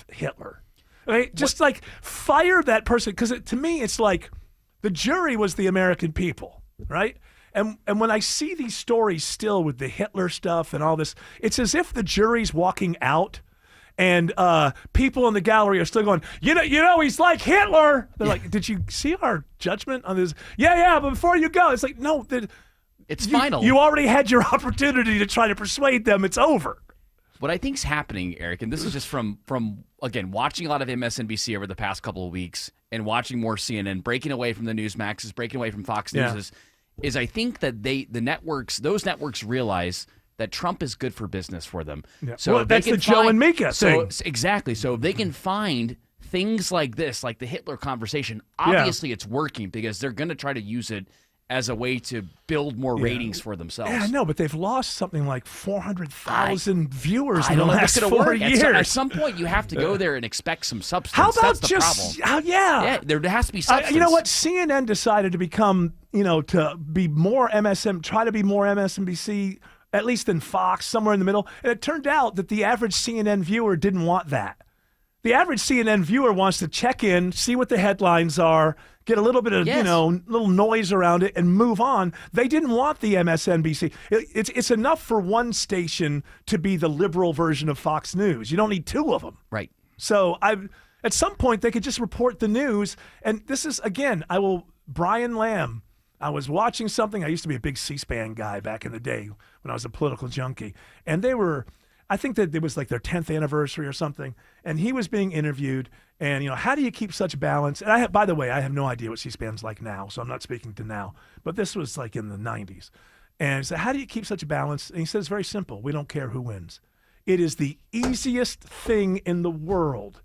Speaker 24: Hitler. Right? Just like fire that person, because to me it's like the jury was the American people, right? And when I see these stories still with the Hitler stuff and all this, it's as if the jury's walking out and people in the gallery are still going, he's like Hitler. They're like, did you see our judgment on this? Yeah, but before you go, it's like, no,
Speaker 17: it's final.
Speaker 24: You already had your opportunity to try to persuade them. It's over.
Speaker 17: What I think's happening, Eric, and this is just from again, watching a lot of MSNBC over the past couple of weeks and watching more CNN, breaking away from the Newsmaxes, breaking away from Fox News, is I think that those networks realize that Trump is good for business for them.
Speaker 24: Yeah. So that's the Joe and Mika thing.
Speaker 17: Exactly. So if they can find things like this, like the Hitler conversation, obviously it's working because they're going to try to use it as a way to build more ratings for themselves.
Speaker 24: Yeah, I know, but they've lost something like 400,000 viewers in the last 4 years.
Speaker 17: At some point, you have to go there and expect some substance.
Speaker 24: How about
Speaker 17: That's the problem.
Speaker 24: Yeah,
Speaker 17: there has to be substance.
Speaker 24: You know what? CNN decided to become, to be more try to be more MSNBC, at least than Fox, somewhere in the middle. And it turned out that the average CNN viewer didn't want that. The average CNN viewer wants to check in, see what the headlines are, get a little bit of, little noise around it and move on. They didn't want the MSNBC. It's enough for one station to be the liberal version of Fox News. You don't need two of them.
Speaker 17: Right.
Speaker 24: So at some point they could just report the news. And this is, again, Brian Lamb. I was watching something. I used to be a big C-SPAN guy back in the day when I was a political junkie. And I think that it was like their 10th anniversary or something, and he was being interviewed, and, how do you keep such balance? And by the way, I have no idea what C-SPAN's like now, so I'm not speaking to now, but this was like in the 90s. And he said, how do you keep such a balance? And he said, it's very simple. We don't care who wins. It is the easiest thing in the world.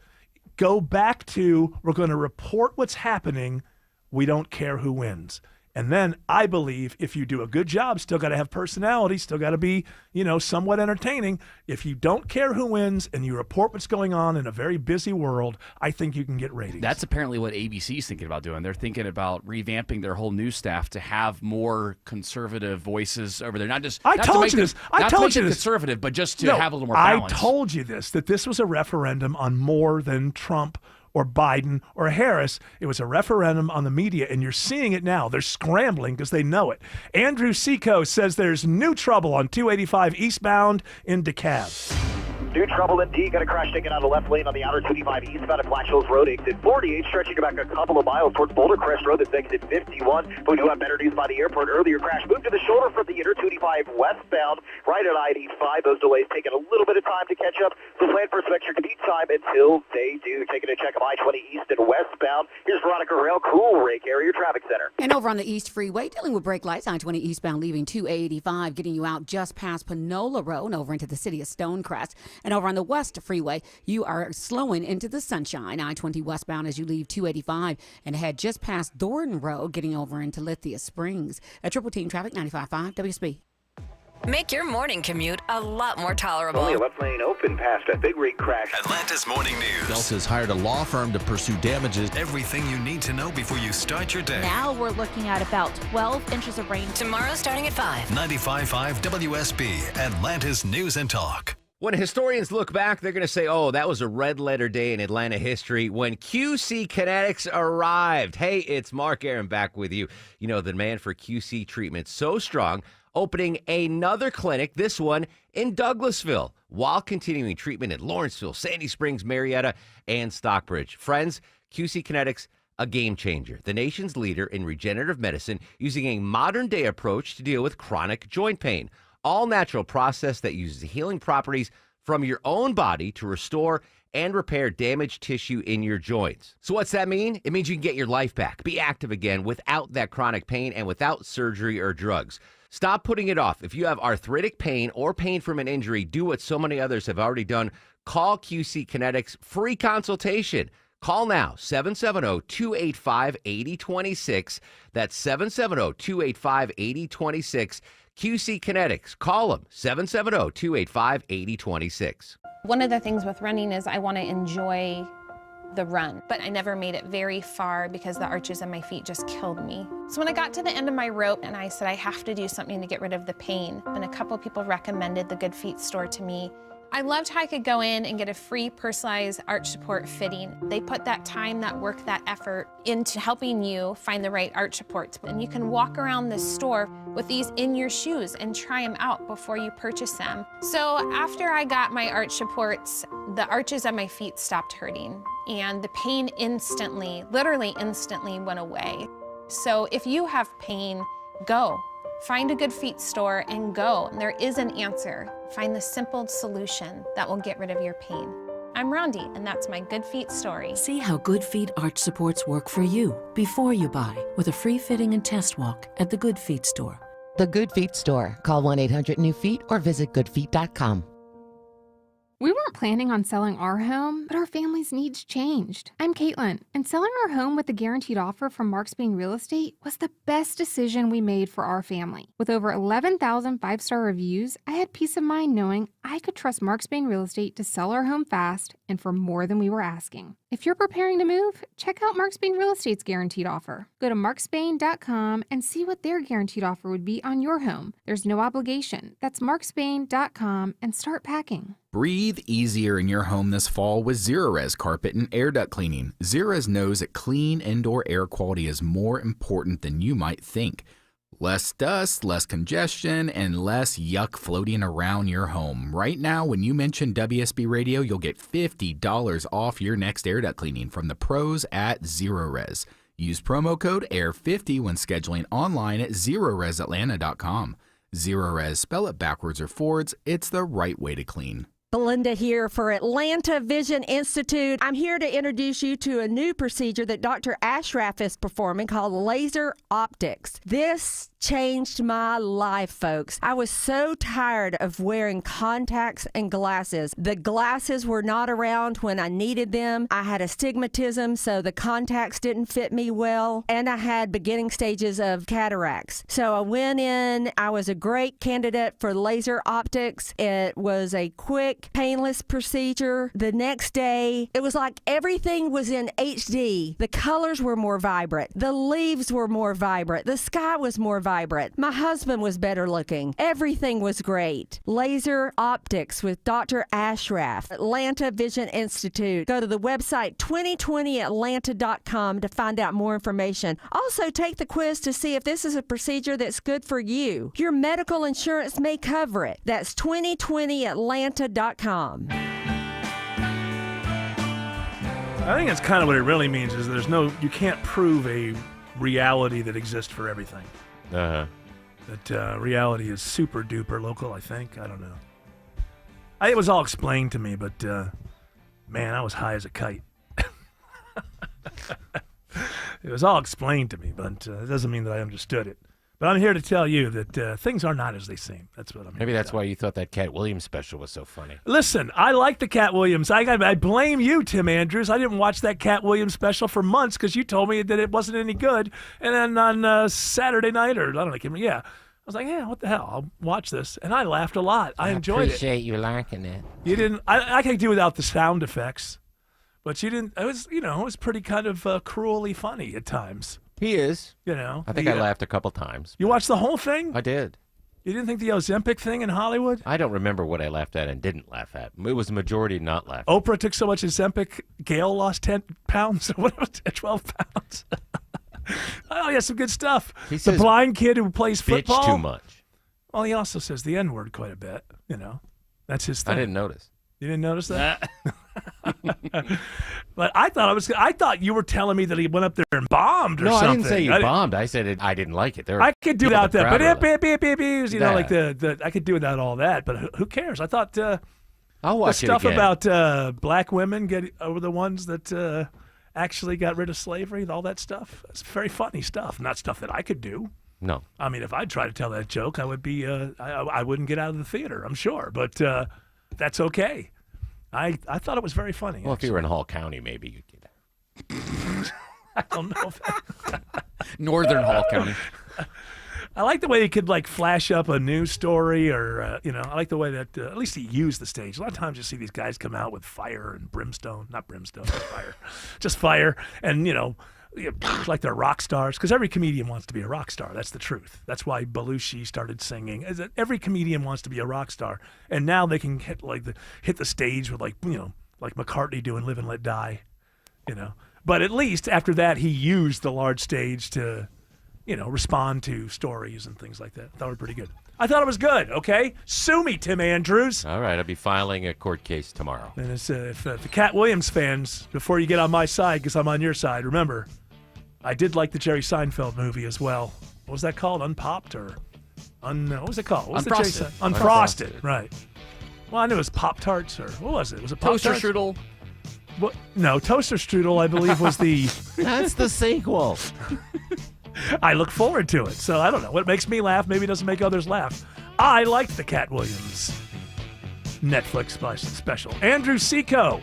Speaker 24: Go back to, we're going to report what's happening. We don't care who wins. And then I believe if you do a good job, still got to have personality, still got to be, somewhat entertaining. If you don't care who wins and you report what's going on in a very busy world, I think you can get ratings.
Speaker 17: That's apparently what ABC is thinking about doing. They're thinking about revamping their whole news staff to have more conservative voices over there. Not just
Speaker 24: I told you this.
Speaker 17: Conservative, but just to have a little more balance.
Speaker 24: I told you this, that this was a referendum on more than Trump or Biden or Harris. It was a referendum on the media, and you're seeing it now. They're scrambling because they know it. Andrew Seco says there's new trouble on 285 eastbound in DeKalb.
Speaker 2: New trouble indeed. Got a crash taken out of the left lane on the outer 285 eastbound at Black Hills Road, exit 48, stretching back a couple of miles towards Boulder Crest Road. That's exit 51. But we do have better news by the airport. Earlier crash moved to the shoulder from the inner 285 westbound, right at I-85. Those delays taking a little bit of time to catch up. So plan for some extra commute time until they do. Taking a check of I-20 east and westbound. Here's Veronica Rail, Cool Rake Area Traffic Center.
Speaker 4: And over on the East Freeway, dealing with brake lights, I-20 eastbound leaving 285, getting you out just past Panola Road and over into the city of Stonecrest. And over on the West Freeway, you are slowing into the Sunshine, I-20 westbound as you leave 285 and head just past Thornton Road, getting over into Lithia Springs. At Triple Team Traffic, 95.5 WSB.
Speaker 6: Make your morning commute a lot more tolerable.
Speaker 2: Only a left lane open past a big rig crash.
Speaker 12: Atlanta's Morning News.
Speaker 13: Delta's hired a law firm to pursue damages.
Speaker 12: Everything you need to know before you start your day.
Speaker 5: Now we're looking at about 12 inches of rain.
Speaker 6: Tomorrow starting at 5.
Speaker 12: 95.5 WSB, Atlanta's News and Talk.
Speaker 10: When historians look back, they're going to say, oh, that was a red-letter day in Atlanta history when QC Kinetics arrived. Hey, it's Mark Aaron back with you. You know, the demand for QC treatment so strong, opening another clinic, this one in Douglasville, while continuing treatment in Lawrenceville, Sandy Springs, Marietta, and Stockbridge. Friends, QC Kinetics, a game changer. The nation's leader in regenerative medicine, using a modern-day approach to deal with chronic joint pain. All-natural process that uses healing properties from your own body to restore and repair damaged tissue in your joints. So what's that mean? It means you can get your life back, be active again without that chronic pain and without surgery or drugs. Stop putting it off. If you have arthritic pain or pain from an injury, do what so many others have already done. Call QC Kinetics, free consultation. Call now, 770-285-8026. That's 770-285-8026. QC Kinetics. Call them, 770-285-8026.
Speaker 15: One of the things with running is I want to enjoy the run, but I never made it very far because the arches in my feet just killed me. So when I got to the end of my rope and I said I have to do something to get rid of the pain, and a couple people recommended the Good Feet store to me. I loved how I could go in and get a free personalized arch support fitting. They put that time, that work, that effort into helping you find the right arch supports. And you can walk around the store with these in your shoes and try them out before you purchase them. So after I got my arch supports, the arches on my feet stopped hurting and the pain instantly, literally instantly went away. So if you have pain, go. Find a Good Feet store and go. There is an answer. Find the simple solution that will get rid of your pain. I'm Rondi, and that's my Good Feet story.
Speaker 18: See how Good Feet arch supports work for you before you buy with a free fitting and test walk at the Good Feet store.
Speaker 19: The Good Feet store. Call 1-800-NEW-FEET or visit goodfeet.com.
Speaker 20: We weren't planning on selling our home, but our family's needs changed. I'm Caitlin, and selling our home with a guaranteed offer from Mark Spain Real Estate was the best decision we made for our family. With over 11,000 five-star reviews, I had peace of mind knowing I could trust Mark Spain Real Estate to sell our home fast and for more than we were asking. If you're preparing to move, check out Mark Spain Real Estate's guaranteed offer. Go to markspain.com and see what their guaranteed offer would be on your home. There's no obligation. That's markspain.com and start packing.
Speaker 21: Breathe easier in your home this fall with Zerorez carpet and air duct cleaning. Zerorez knows that clean indoor air quality is more important than you might think. Less dust, less congestion, and less yuck floating around your home. Right now, when you mention WSB Radio, you'll get $50 off your next air duct cleaning from the pros at Zerorez. Use promo code AIR50 when scheduling online at ZerorezAtlanta.com. Zerorez, spell it backwards or forwards, it's the right way to clean.
Speaker 22: Belinda here for Atlanta Vision Institute. I'm here to introduce you to a new procedure that Dr. Ashraf is performing called laser optics. This changed my life, folks. I was so tired of wearing contacts and glasses. The glasses were not around when I needed them. I had astigmatism, so the contacts didn't fit me well, and I had beginning stages of cataracts. So I went in. I was a great candidate for laser optics. It was a quick, painless procedure. The next day, it was like everything was in HD. The colors were more vibrant. The leaves were more vibrant. The sky was more vibrant. My husband was better looking. Everything was great. Laser optics with Dr. Ashraf, Atlanta Vision Institute. Go to the website 2020atlanta.com to find out more information. Also, take the quiz to see if this is a procedure that's good for you. Your medical insurance may cover it. That's 2020atlanta.com.
Speaker 24: I think that's kind of what it really means is you can't prove a reality that exists for everything. That reality is super duper local, I think. I don't know. It was all explained to me, but man, I was high as a kite. It was all explained to me, but it doesn't mean that I understood it. But I'm here to tell you that things are not as they seem. That's what I'm here
Speaker 10: Maybe
Speaker 24: to
Speaker 10: that's
Speaker 24: tell
Speaker 10: why you thought that Cat Williams special was so funny.
Speaker 24: Listen, I like the Cat Williams. I blame you, Tim Andrews. I didn't watch that Cat Williams special for months because you told me that it wasn't any good. And then on Saturday night, or I don't know, was like, yeah, what the hell? I'll watch this. And I laughed a lot. I enjoyed
Speaker 3: appreciate you liking it.
Speaker 24: You didn't, I could do without the sound effects, but you didn't, it was pretty kind of cruelly funny at times.
Speaker 3: He is.
Speaker 24: I
Speaker 3: think I laughed a couple times.
Speaker 24: You watched the whole thing?
Speaker 3: I did.
Speaker 24: You didn't think the Ozempic thing in Hollywood?
Speaker 3: I don't remember what I laughed at and didn't laugh at. It was the majority not laughing.
Speaker 24: Oprah took so much Ozempic, Gail lost 10 pounds, or what was it, 12 pounds. Oh, yeah, some good stuff. The blind kid who plays football.
Speaker 3: Bitch too much.
Speaker 24: Well, he also says the N-word quite a bit, That's his thing.
Speaker 3: I didn't notice.
Speaker 24: You didn't notice that? But I thought you were telling me that he went up there and bombed or something.
Speaker 3: No, I didn't say you bombed. I said I didn't like it.
Speaker 24: I could do without that. But I could do without all that. But who cares? I thought
Speaker 3: I'll watch
Speaker 24: the stuff
Speaker 3: it again.
Speaker 24: about black women were the ones that actually got rid of slavery, all that stuff. It's very funny stuff, not stuff that I could do.
Speaker 3: No.
Speaker 24: I mean, if I tried to tell that joke, I would be I wouldn't get out of the theater, I'm sure. But that's okay. I thought it was very funny.
Speaker 3: Well, if you were in Hall County, maybe you'd get
Speaker 24: out. I don't know.
Speaker 17: Northern Hall County.
Speaker 24: I like the way he could flash up a news story, or I like the way that at least he used the stage. A lot of times you see these guys come out with fire and brimstone, not brimstone, but fire, just fire, and like they're rock stars, because every comedian wants to be a rock star. That's the truth. That's why Belushi started singing. Is that every comedian wants to be a rock star, and now they can hit the stage with like McCartney doing "Live and Let Die," But at least after that, he used the large stage to, respond to stories and things like that. I thought it was pretty good. I thought it was good. Okay, sue me, Tim Andrews.
Speaker 3: All right, I'll be filing a court case tomorrow.
Speaker 24: And if the Cat Williams fans, before you get on my side, because I'm on your side, remember, I did like the Jerry Seinfeld movie as well. What was that called? Unpopped or what was it called? What was
Speaker 17: Unfrosted.
Speaker 24: The Unfrosted, right? Well, I knew it was Pop Tarts, or what was it? Was it Pop
Speaker 17: Toaster
Speaker 24: Tarts?
Speaker 17: strudel.
Speaker 24: What? No, Toaster Strudel, I believe, was the.
Speaker 3: That's the sequel.
Speaker 24: I look forward to it. So I don't know. What makes me laugh maybe doesn't make others laugh. I liked the Cat Williams Netflix special. Andrew Seco,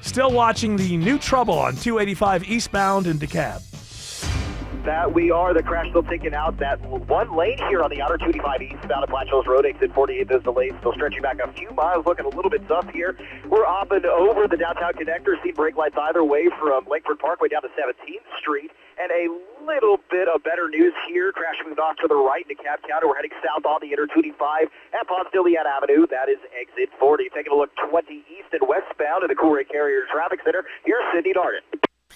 Speaker 24: still watching the new Trouble on 285 eastbound in DeKalb.
Speaker 2: That we are. The crash still taking out that one lane here on the outer 285 eastbound of Black Hills Road. Exit 48, those delays still stretching back a few miles, looking a little bit tough here. We're up and over the downtown connector, see brake lights either way from Langford Parkway down to 17th Street. And a little bit of better news here. Crash moved off to the right in DeKalb County. We're heading south on the Inter 285 at Ponce de Leon Avenue. That is exit 40. Taking a look 20 east and westbound at the Coolray Carrier Traffic Center. Here's Cindy Darden.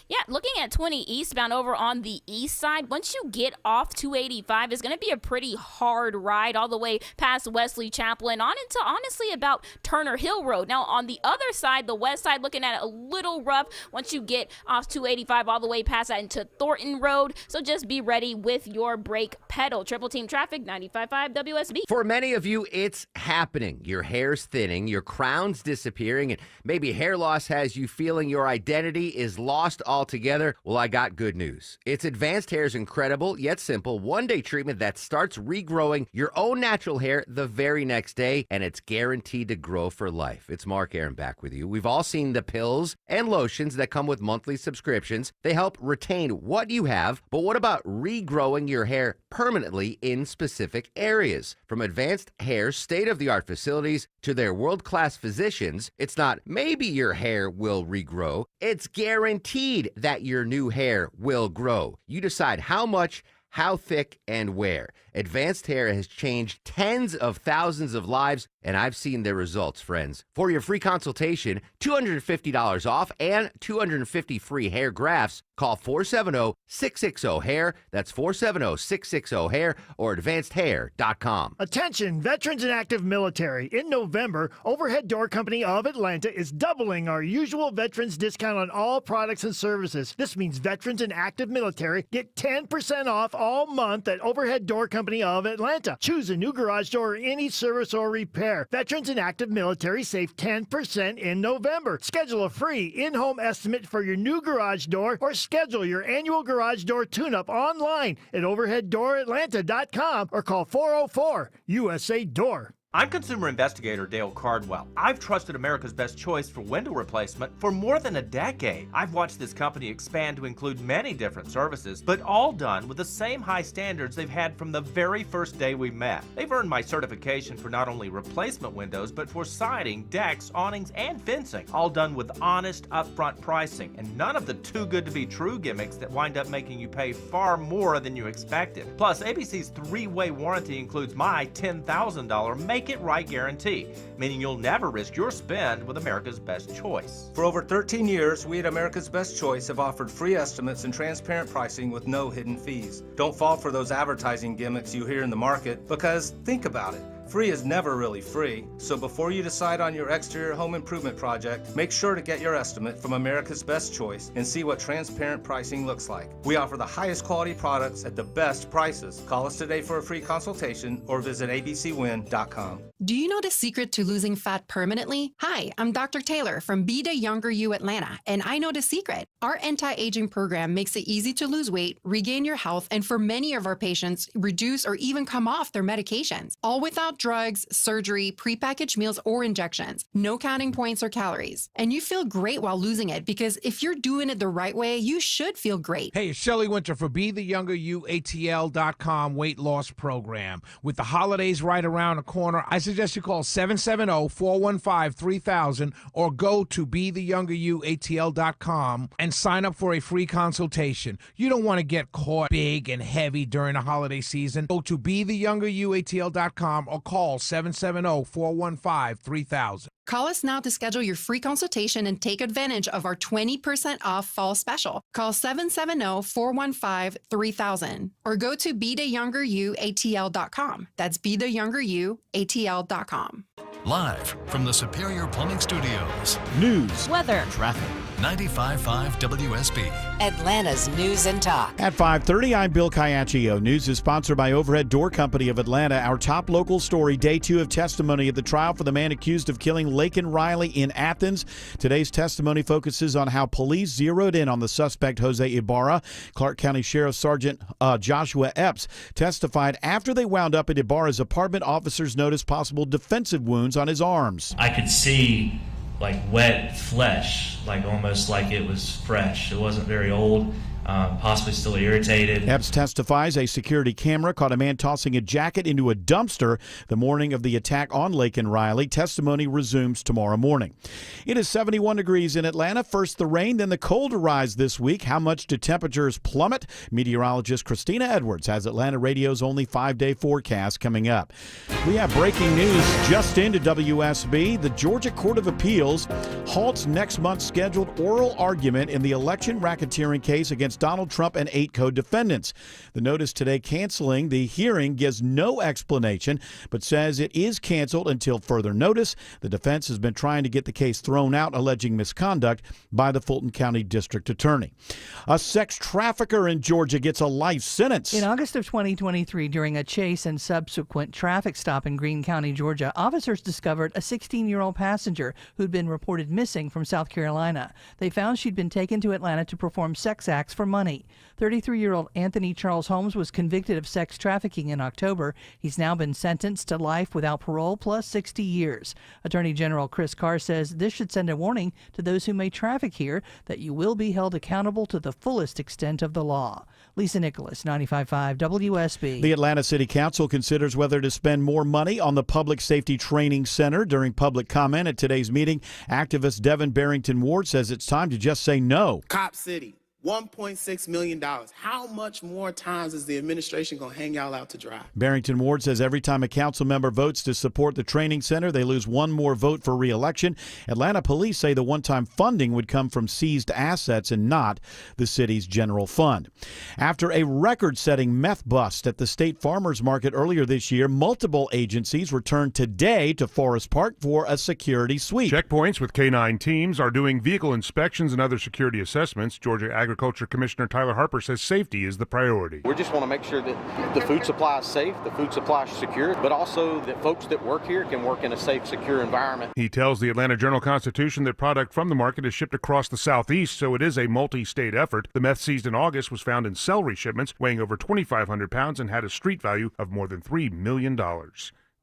Speaker 14: Yeah, looking at 20 eastbound over on the east side, once you get off 285, it's going to be a pretty hard ride all the way past Wesley Chapel and on into, honestly, about Turner Hill Road. Now, on the other side, the west side, looking at it a little rough once you get off 285 all the way past that into Thornton Road. So just be ready with your brake pedal. Triple Team Traffic, 95.5 WSB.
Speaker 10: For many of you, it's happening. Your hair's thinning, your crown's disappearing, and maybe hair loss has you feeling your identity is lost altogether. Well, I got good news. It's Advanced Hair's incredible yet simple one-day treatment that starts regrowing your own natural hair the very next day, and it's guaranteed to grow for life. It's Mark Aaron back with you. We've all seen the pills and lotions that come with monthly subscriptions. They help retain what you have, but what about regrowing your hair permanently in specific areas? From Advanced Hair's state-of-the-art facilities to their world-class physicians, it's not maybe your hair will regrow, it's guaranteed that your new hair will grow. You decide how much, how thick, and where. Advanced Hair has changed tens of thousands of lives, and I've seen their results, friends. For your free consultation, $250 off and 250 free hair grafts, call 470-660-HAIR. That's 470-660-HAIR or advancedhair.com.
Speaker 16: Attention, veterans and active military. In November, Overhead Door Company of Atlanta is doubling our usual veterans discount on all products and services. This means veterans and active military get 10% off all month at Overhead Door Company of Atlanta. Choose a new garage door or any service or repair. Veterans and active military save 10% in November. Schedule a free in-home estimate for your new garage door or schedule your annual garage door tune-up online at overheaddooratlanta.com or call 404-USA-DOOR.
Speaker 1: I'm consumer investigator Dale Cardwell. I've trusted America's Best Choice for window replacement for more than a decade. I've watched this company expand to include many different services, but all done with the same high standards they've had from the very first day we met. They've earned my certification for not only replacement windows, but for siding, decks, awnings, and fencing, all done with honest, upfront pricing, and none of the too good to be true gimmicks that wind up making you pay far more than you expected. Plus, ABC's 3-way warranty includes my $10,000 Make It Right guarantee, meaning you'll never risk your spend with America's Best Choice.
Speaker 7: For over 13 years, we at America's Best Choice have offered free estimates and transparent pricing with no hidden fees. Don't fall for those advertising gimmicks you hear in the market, because think about it. Free is never really free, so before you decide on your exterior home improvement project, make sure to get your estimate from America's Best Choice and see what transparent pricing looks like. We offer the highest quality products at the best prices. Call us today for a free consultation or visit abcwin.com.
Speaker 9: Do you know the secret to losing fat permanently? Hi, I'm Dr. Taylor from Be the Younger You Atlanta, and I know the secret. Our anti-aging program makes it easy to lose weight, regain your health, and for many of our patients, reduce or even come off their medications, all without drugs, surgery, prepackaged meals, or injections. No counting points or calories. And you feel great while losing it, because if you're doing it the right way, you should feel great.
Speaker 23: Hey, it's Shelley Winter for BeTheYoungerYouATL.com weight loss program. With the holidays right around the corner, I suggest you call 770-415-3000 or go to BeTheYoungerYouATL.com and sign up for a free consultation. You don't want to get caught big and heavy during the holiday season. Go to BeTheYoungerYouATL.com or call 770-415-3000.
Speaker 9: Call us now to schedule your free consultation and take advantage of our 20% off fall special. Call 770-415-3000 or go to BeTheYoungerYouATL.com. That's BeTheYoungerYouATL.com.
Speaker 12: Live from the Superior Plumbing Studios.
Speaker 25: News,
Speaker 12: weather, traffic. 95.5 WSB.
Speaker 6: Atlanta's News and Talk.
Speaker 25: At 5:30, I'm Bill Caiaccio. News is sponsored by Overhead Door Company of Atlanta. Our top local story, day 2 of testimony at the trial for the man accused of killing Laken Riley in Athens. Today's testimony focuses on how police zeroed in on the suspect, Jose Ibarra. Clark County Sheriff Sergeant Joshua Epps testified after they wound up at Ibarra's apartment, officers noticed possible defensive wounds on his arms.
Speaker 26: I could see like wet flesh, like almost like it was fresh. It wasn't very old. Possibly still irritated.
Speaker 25: Epps testifies a security camera caught a man tossing a jacket into a dumpster the morning of the attack on Laken Riley. Testimony resumes tomorrow morning. It is 71 degrees in Atlanta. First the rain, then the cold arrives this week. How much do temperatures plummet? Meteorologist Christina Edwards has Atlanta Radio's only 5-day forecast coming up. We have breaking news just into WSB. The Georgia Court of Appeals halts next month's scheduled oral argument in the election racketeering case against Donald Trump and 8 co-defendants. The notice today canceling the hearing gives no explanation, but says it is canceled until further notice. The defense has been trying to get the case thrown out, alleging misconduct by the Fulton County District Attorney. A sex trafficker in Georgia gets a life sentence.
Speaker 27: In August of 2023, during a chase and subsequent traffic stop in Greene County, Georgia, officers discovered a 16-year-old passenger who'd been reported missing from South Carolina. They found she'd been taken to Atlanta to perform sex acts for money. 33-year-old Anthony Charles Holmes was convicted of sex trafficking in October. He's now been sentenced to life without parole plus 60 years. Attorney General Chris Carr says this should send a warning to those who may traffic here that you will be held accountable to the fullest extent of the law. Lisa Nicholas, 95.5 WSB.
Speaker 25: The Atlanta City Council considers whether to spend more money on the Public Safety Training Center. During public comment at today's meeting, activist Devin Barrington Ward says it's time to just say no.
Speaker 28: Cop City. $1.6 million. How much more times is the administration going to hang y'all out to dry?
Speaker 25: Barrington Ward says every time a council member votes to support the training center, they lose one more vote for re-election. Atlanta police say the one-time funding would come from seized assets and not the city's general fund. After a record-setting meth bust at the State Farmers Market earlier this year, multiple agencies returned today to Forest Park for a security sweep.
Speaker 29: Checkpoints with K-9 teams are doing vehicle inspections and other security assessments. Georgia Agriculture Commissioner Tyler Harper says safety is the priority.
Speaker 30: We just want to make sure that the food supply is safe, the food supply is secure, but also that folks that work here can work in a safe, secure environment.
Speaker 29: He tells the Atlanta Journal-Constitution that product from the market is shipped across the southeast, so it is a multi-state effort. The meth seized in August was found in celery shipments weighing over 2,500 pounds and had a street value of more than $3 million.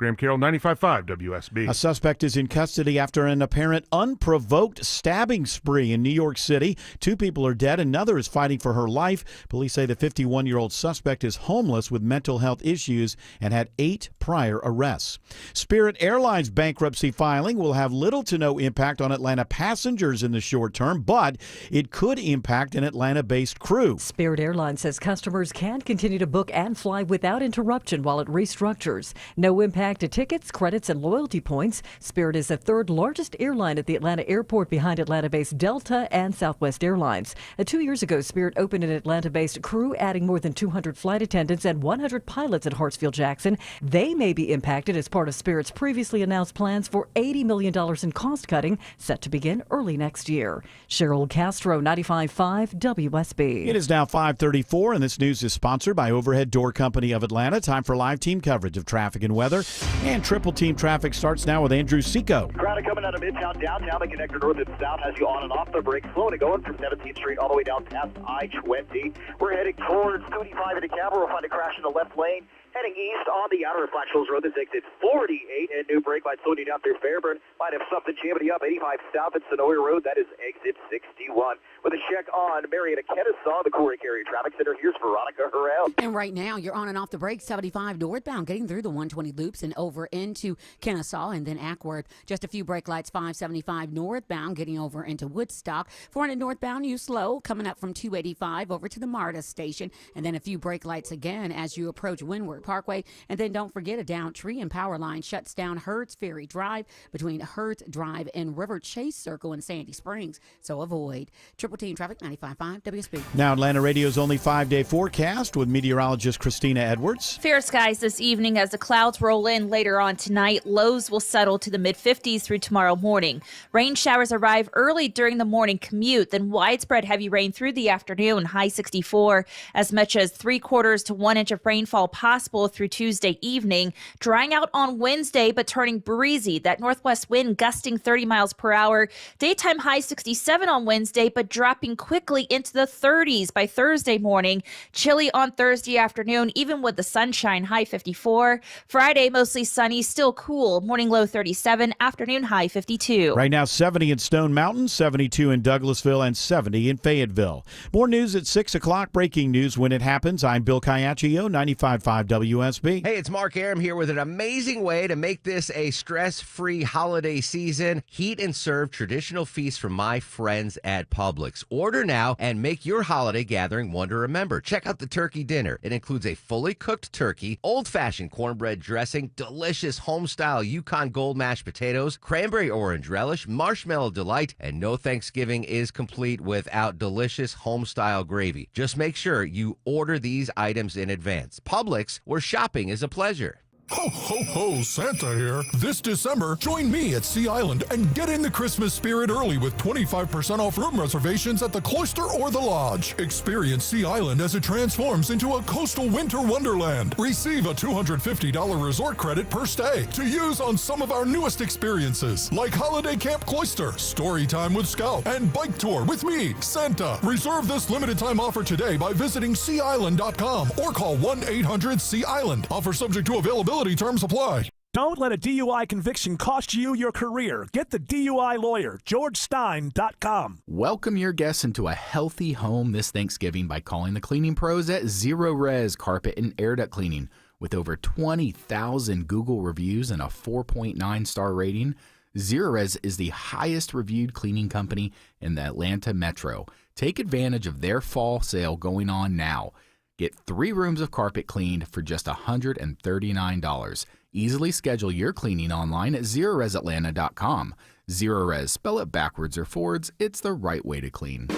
Speaker 29: Graham Carroll, 95.5 WSB.
Speaker 25: A suspect is in custody after an apparent unprovoked stabbing spree in New York City. 2 people are dead. Another is fighting for her life. Police say the 51-year-old suspect is homeless with mental health issues and had 8 prior arrests. Spirit Airlines bankruptcy filing will have little to no impact on Atlanta passengers in the short term, but it could impact an Atlanta-based crew.
Speaker 4: Spirit Airlines says customers can continue to book and fly without interruption while it restructures. No impact to tickets, credits, and loyalty points. Spirit is the 3rd largest airline at the Atlanta airport behind Atlanta-based Delta and Southwest Airlines. 2 years ago, Spirit opened an Atlanta-based crew, adding more than 200 flight attendants and 100 pilots at Hartsfield-Jackson. They may be impacted as part of Spirit's previously announced plans for $80 million in cost cutting, set to begin early next year. Cheryl Castro, 95.5 WSB.
Speaker 25: It is now 5:34, and this news is sponsored by Overhead Door Company of Atlanta. Time for live team coverage of traffic and weather. And triple team traffic starts now with Andrew Seco.
Speaker 2: Crowd coming out of Midtown, downtown. The connector north and south has you on and off the brakes. Slowing and going from 17th Street all the way down past I-20. We're heading towards 35 into Campbell. We'll find a crash in the left lane. Heading east on the outer Flat Hills Road, this exit 48 and New Brake Light slowing you down through Fairburn. Might have something jamming you up 85 south at Sonoya Road. That is exit 61. With a check on Marietta Kennesaw, the Corey Carrier Traffic Center, here's Veronica Harrell.
Speaker 5: And right now, you're on and off the brakes, 75 northbound, getting through the 120 loops and over into Kennesaw and then Ackworth. Just a few brake lights, 575 northbound, getting over into Woodstock. 400 northbound, you slow, coming up from 285 over to the MARTA station. And then a few brake lights again as you approach Windward Parkway. And then don't forget a downed tree and power line shuts down Hertz Ferry Drive between Hertz Drive and River Chase Circle in Sandy Springs. So avoid. Triple Team Traffic, 95.5 WSB.
Speaker 25: Now Atlanta Radio's only 5-day forecast with meteorologist Christina Edwards.
Speaker 8: Fair skies this evening as the clouds roll in later on tonight. Lows will settle to the mid-50s through tomorrow morning. Rain showers arrive early during the morning commute, then widespread heavy rain through the afternoon, high 64. As much as 3/4 to 1 inch of rainfall possible through Tuesday evening. Drying out on Wednesday, but turning breezy. That northwest wind gusting 30 miles per hour. Daytime high 67 on Wednesday, but dropping quickly into the 30s by Thursday morning. Chilly on Thursday afternoon, even with the sunshine, high 54. Friday, mostly sunny, still cool. Morning low 37, afternoon high 52.
Speaker 25: Right now, 70 in Stone Mountain, 72 in Douglasville, and 70 in Fayetteville. More news at 6 o'clock. Breaking news when it happens. I'm Bill Caiaccio, 95.5 WSB.
Speaker 10: Hey, it's Mark Aram here with an amazing way to make this a stress-free holiday season. Heat and serve traditional feasts from my friends at Publix. Order now and make your holiday gathering one to remember. Check out the turkey dinner. It includes a fully cooked turkey, old-fashioned cornbread dressing, delicious home-style Yukon Gold mashed potatoes, cranberry orange relish, marshmallow delight, and no Thanksgiving is complete without delicious home-style gravy. Just make sure you order these items in advance. Publix, where shopping is a pleasure.
Speaker 11: Ho, ho, ho, Santa here. This December, join me at Sea Island and get in the Christmas spirit early with 25% off room reservations at the Cloister or the Lodge. Experience Sea Island as it transforms into a coastal winter wonderland. Receive a $250 resort credit per stay to use on some of our newest experiences, like Holiday Camp Cloister, Story Time with Scout, and Bike Tour with me, Santa. Reserve this limited time offer today by visiting SeaIsland.com or call 1-800-SEA-ISLAND. Offer subject to availability. Terms apply.
Speaker 24: Don't let a DUI conviction cost you your career. Get the DUI lawyer, GeorgeStein.com.
Speaker 13: Welcome your guests into a healthy home this Thanksgiving by calling the cleaning pros at Zero Res Carpet and Air Duct Cleaning. With over 20,000 Google reviews and a 4.9 star rating, Zero Res is the highest reviewed cleaning company in the Atlanta metro. Take advantage of their fall sale going on now. Get 3 rooms of carpet cleaned for just $139. Easily schedule your cleaning online at ZeroResAtlanta.com. Zero Res, spell it backwards or forwards, it's the right way to clean.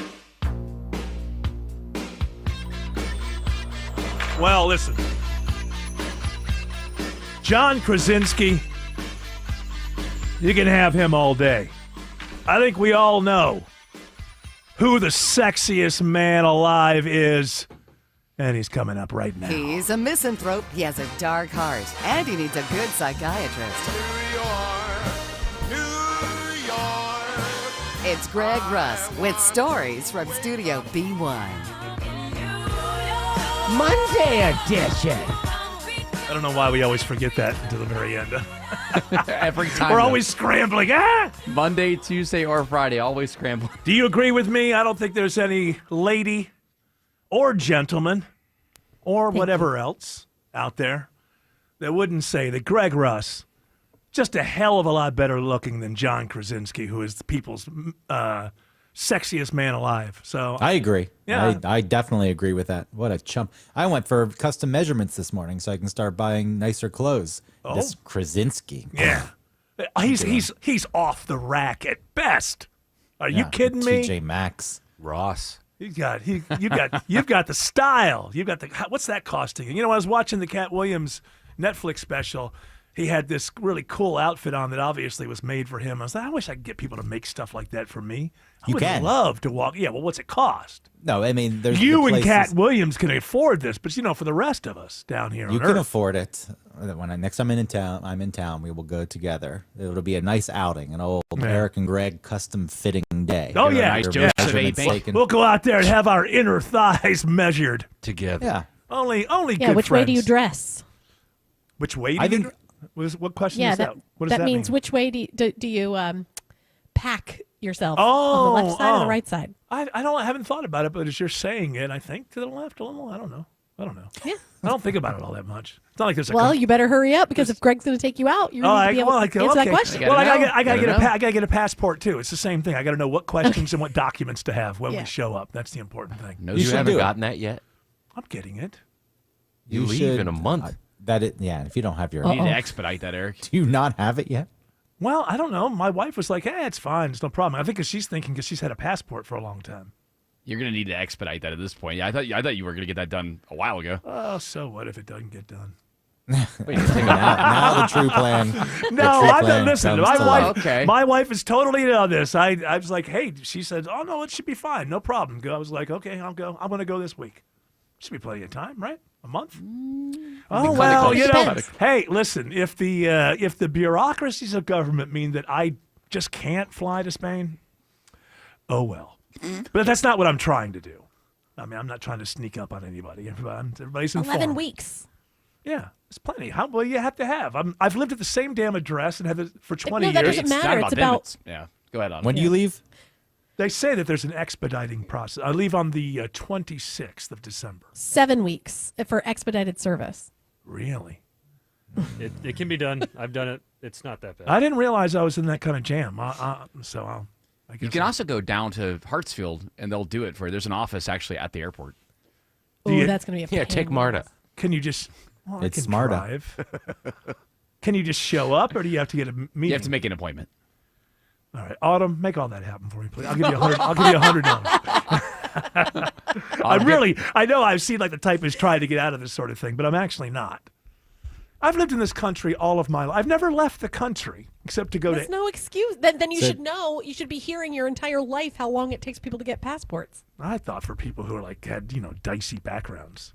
Speaker 24: Well, listen. John Krasinski, you can have him all day. I think we all know who the sexiest man alive is. And he's coming up right now.
Speaker 15: He's a misanthrope, he has a dark heart, and he needs a good psychiatrist. New York. It's Greg Russ with stories from Studio B1.
Speaker 23: Monday edition.
Speaker 24: I don't know why we always forget that until the very end.
Speaker 1: Every time.
Speaker 24: We're always scrambling.
Speaker 1: Monday, Tuesday, or Friday, always scrambling.
Speaker 24: Do you agree with me? I don't think there's any lady or gentleman or whatever else out there that wouldn't say that Greg Russ just a hell of a lot better looking than John Krasinski, who is the people's sexiest man alive. So
Speaker 3: I agree.
Speaker 24: Yeah.
Speaker 3: I definitely agree with that. What a chump. I went for custom measurements this morning so I can start buying nicer clothes.
Speaker 24: Oh.
Speaker 3: This Krasinski.
Speaker 24: Yeah. He's off the rack at best. Are you kidding me?
Speaker 3: TJ Maxx.
Speaker 10: Ross.
Speaker 24: You've got the style. You've got what's that costing? And I was watching the Cat Williams Netflix special. He had this really cool outfit on that obviously was made for him. I was like, I wish I could get people to make stuff like that for me. I would love to walk. Yeah, well, what's it cost?
Speaker 3: No, I mean, there's
Speaker 24: you and Cat Williams can afford this, but for the rest of us down here,
Speaker 3: you
Speaker 24: on
Speaker 3: can
Speaker 24: Earth,
Speaker 3: afford it. When next time I'm in town, we will go together. It'll be a nice outing, an old Eric and Greg custom fitting day.
Speaker 24: Oh yeah, we'll go out there and have our inner thighs measured
Speaker 10: together.
Speaker 24: Yeah, only
Speaker 14: Yeah,
Speaker 24: good
Speaker 14: which
Speaker 24: friends.
Speaker 14: way do you dress?
Speaker 24: Which way do you? What question is that? What does
Speaker 14: that means
Speaker 24: mean?
Speaker 14: which way do you pack yourself on the left side or the right side?
Speaker 24: I haven't thought about it, but as you're saying it, I think to the left a little. I don't know.
Speaker 14: Yeah.
Speaker 24: I don't think about it all that much. It's not like there's a
Speaker 14: Well, you better hurry up because if Greg's going to take you out, you're going to be able to answer that question.
Speaker 24: Well, I gotta get a passport too. It's the same thing. I got to know what questions and what documents to have when we show up. That's the important thing.
Speaker 10: No, you haven't gotten that yet.
Speaker 24: I'm getting it.
Speaker 10: You leave in a month.
Speaker 3: If you don't have your,
Speaker 1: You need to expedite that, Eric.
Speaker 3: Do you not have it yet?
Speaker 24: Well, I don't know. My wife was like, "Hey, it's fine. It's no problem." I think because she's thinking because she's had a passport for a long time.
Speaker 1: You're going to need to expedite that at this point. Yeah, I thought you were going to get that done a while ago.
Speaker 24: Oh, so what if it doesn't get done?
Speaker 3: now the true plan.
Speaker 24: Listen. My wife is totally on this. I was like, hey, she said, oh no, it should be fine, no problem. I was like, okay, I'll go. I'm going to go this week. Should be plenty of time, right? A month? Oh well, hey, listen. If the bureaucracies of government mean that I just can't fly to Spain, oh well. But that's not what I'm trying to do. I mean, I'm not trying to sneak up on anybody. Everybody's informed.
Speaker 14: 11 weeks.
Speaker 24: Yeah, it's plenty. How well you have to have? I've lived at the same damn address and had it for 20 years.
Speaker 14: No, that doesn't matter. It's about
Speaker 1: yeah. Go ahead on.
Speaker 3: When do you leave?
Speaker 24: They say that there's an expediting process. I leave on the 26th of December.
Speaker 14: 7 weeks for expedited service.
Speaker 24: Really?
Speaker 16: It can be done. I've done it. It's not that bad.
Speaker 24: I didn't realize I was in that kind of jam. I guess
Speaker 1: You can also go down to Hartsfield, and they'll do it for you. There's an office actually at the airport.
Speaker 14: Oh, that's going to be a
Speaker 10: Yeah, take Marta.
Speaker 24: Can you just? Well,
Speaker 3: It's
Speaker 24: I can
Speaker 3: Marta.
Speaker 24: drive. Can you just show up, or do you have to get a meeting?
Speaker 1: You have to make an appointment.
Speaker 24: All right, Autumn, make all that happen for me, please. I'll give you $100. I'll give you $100. I know I've seen like the typist trying to get out of this sort of thing, but I'm actually not. I've lived in this country all of my life. I've never left the country except to go
Speaker 14: That's
Speaker 24: to.
Speaker 14: no excuse. Then you should know. You should be hearing your entire life how long it takes people to get passports.
Speaker 24: I thought for people who are like had dicey backgrounds.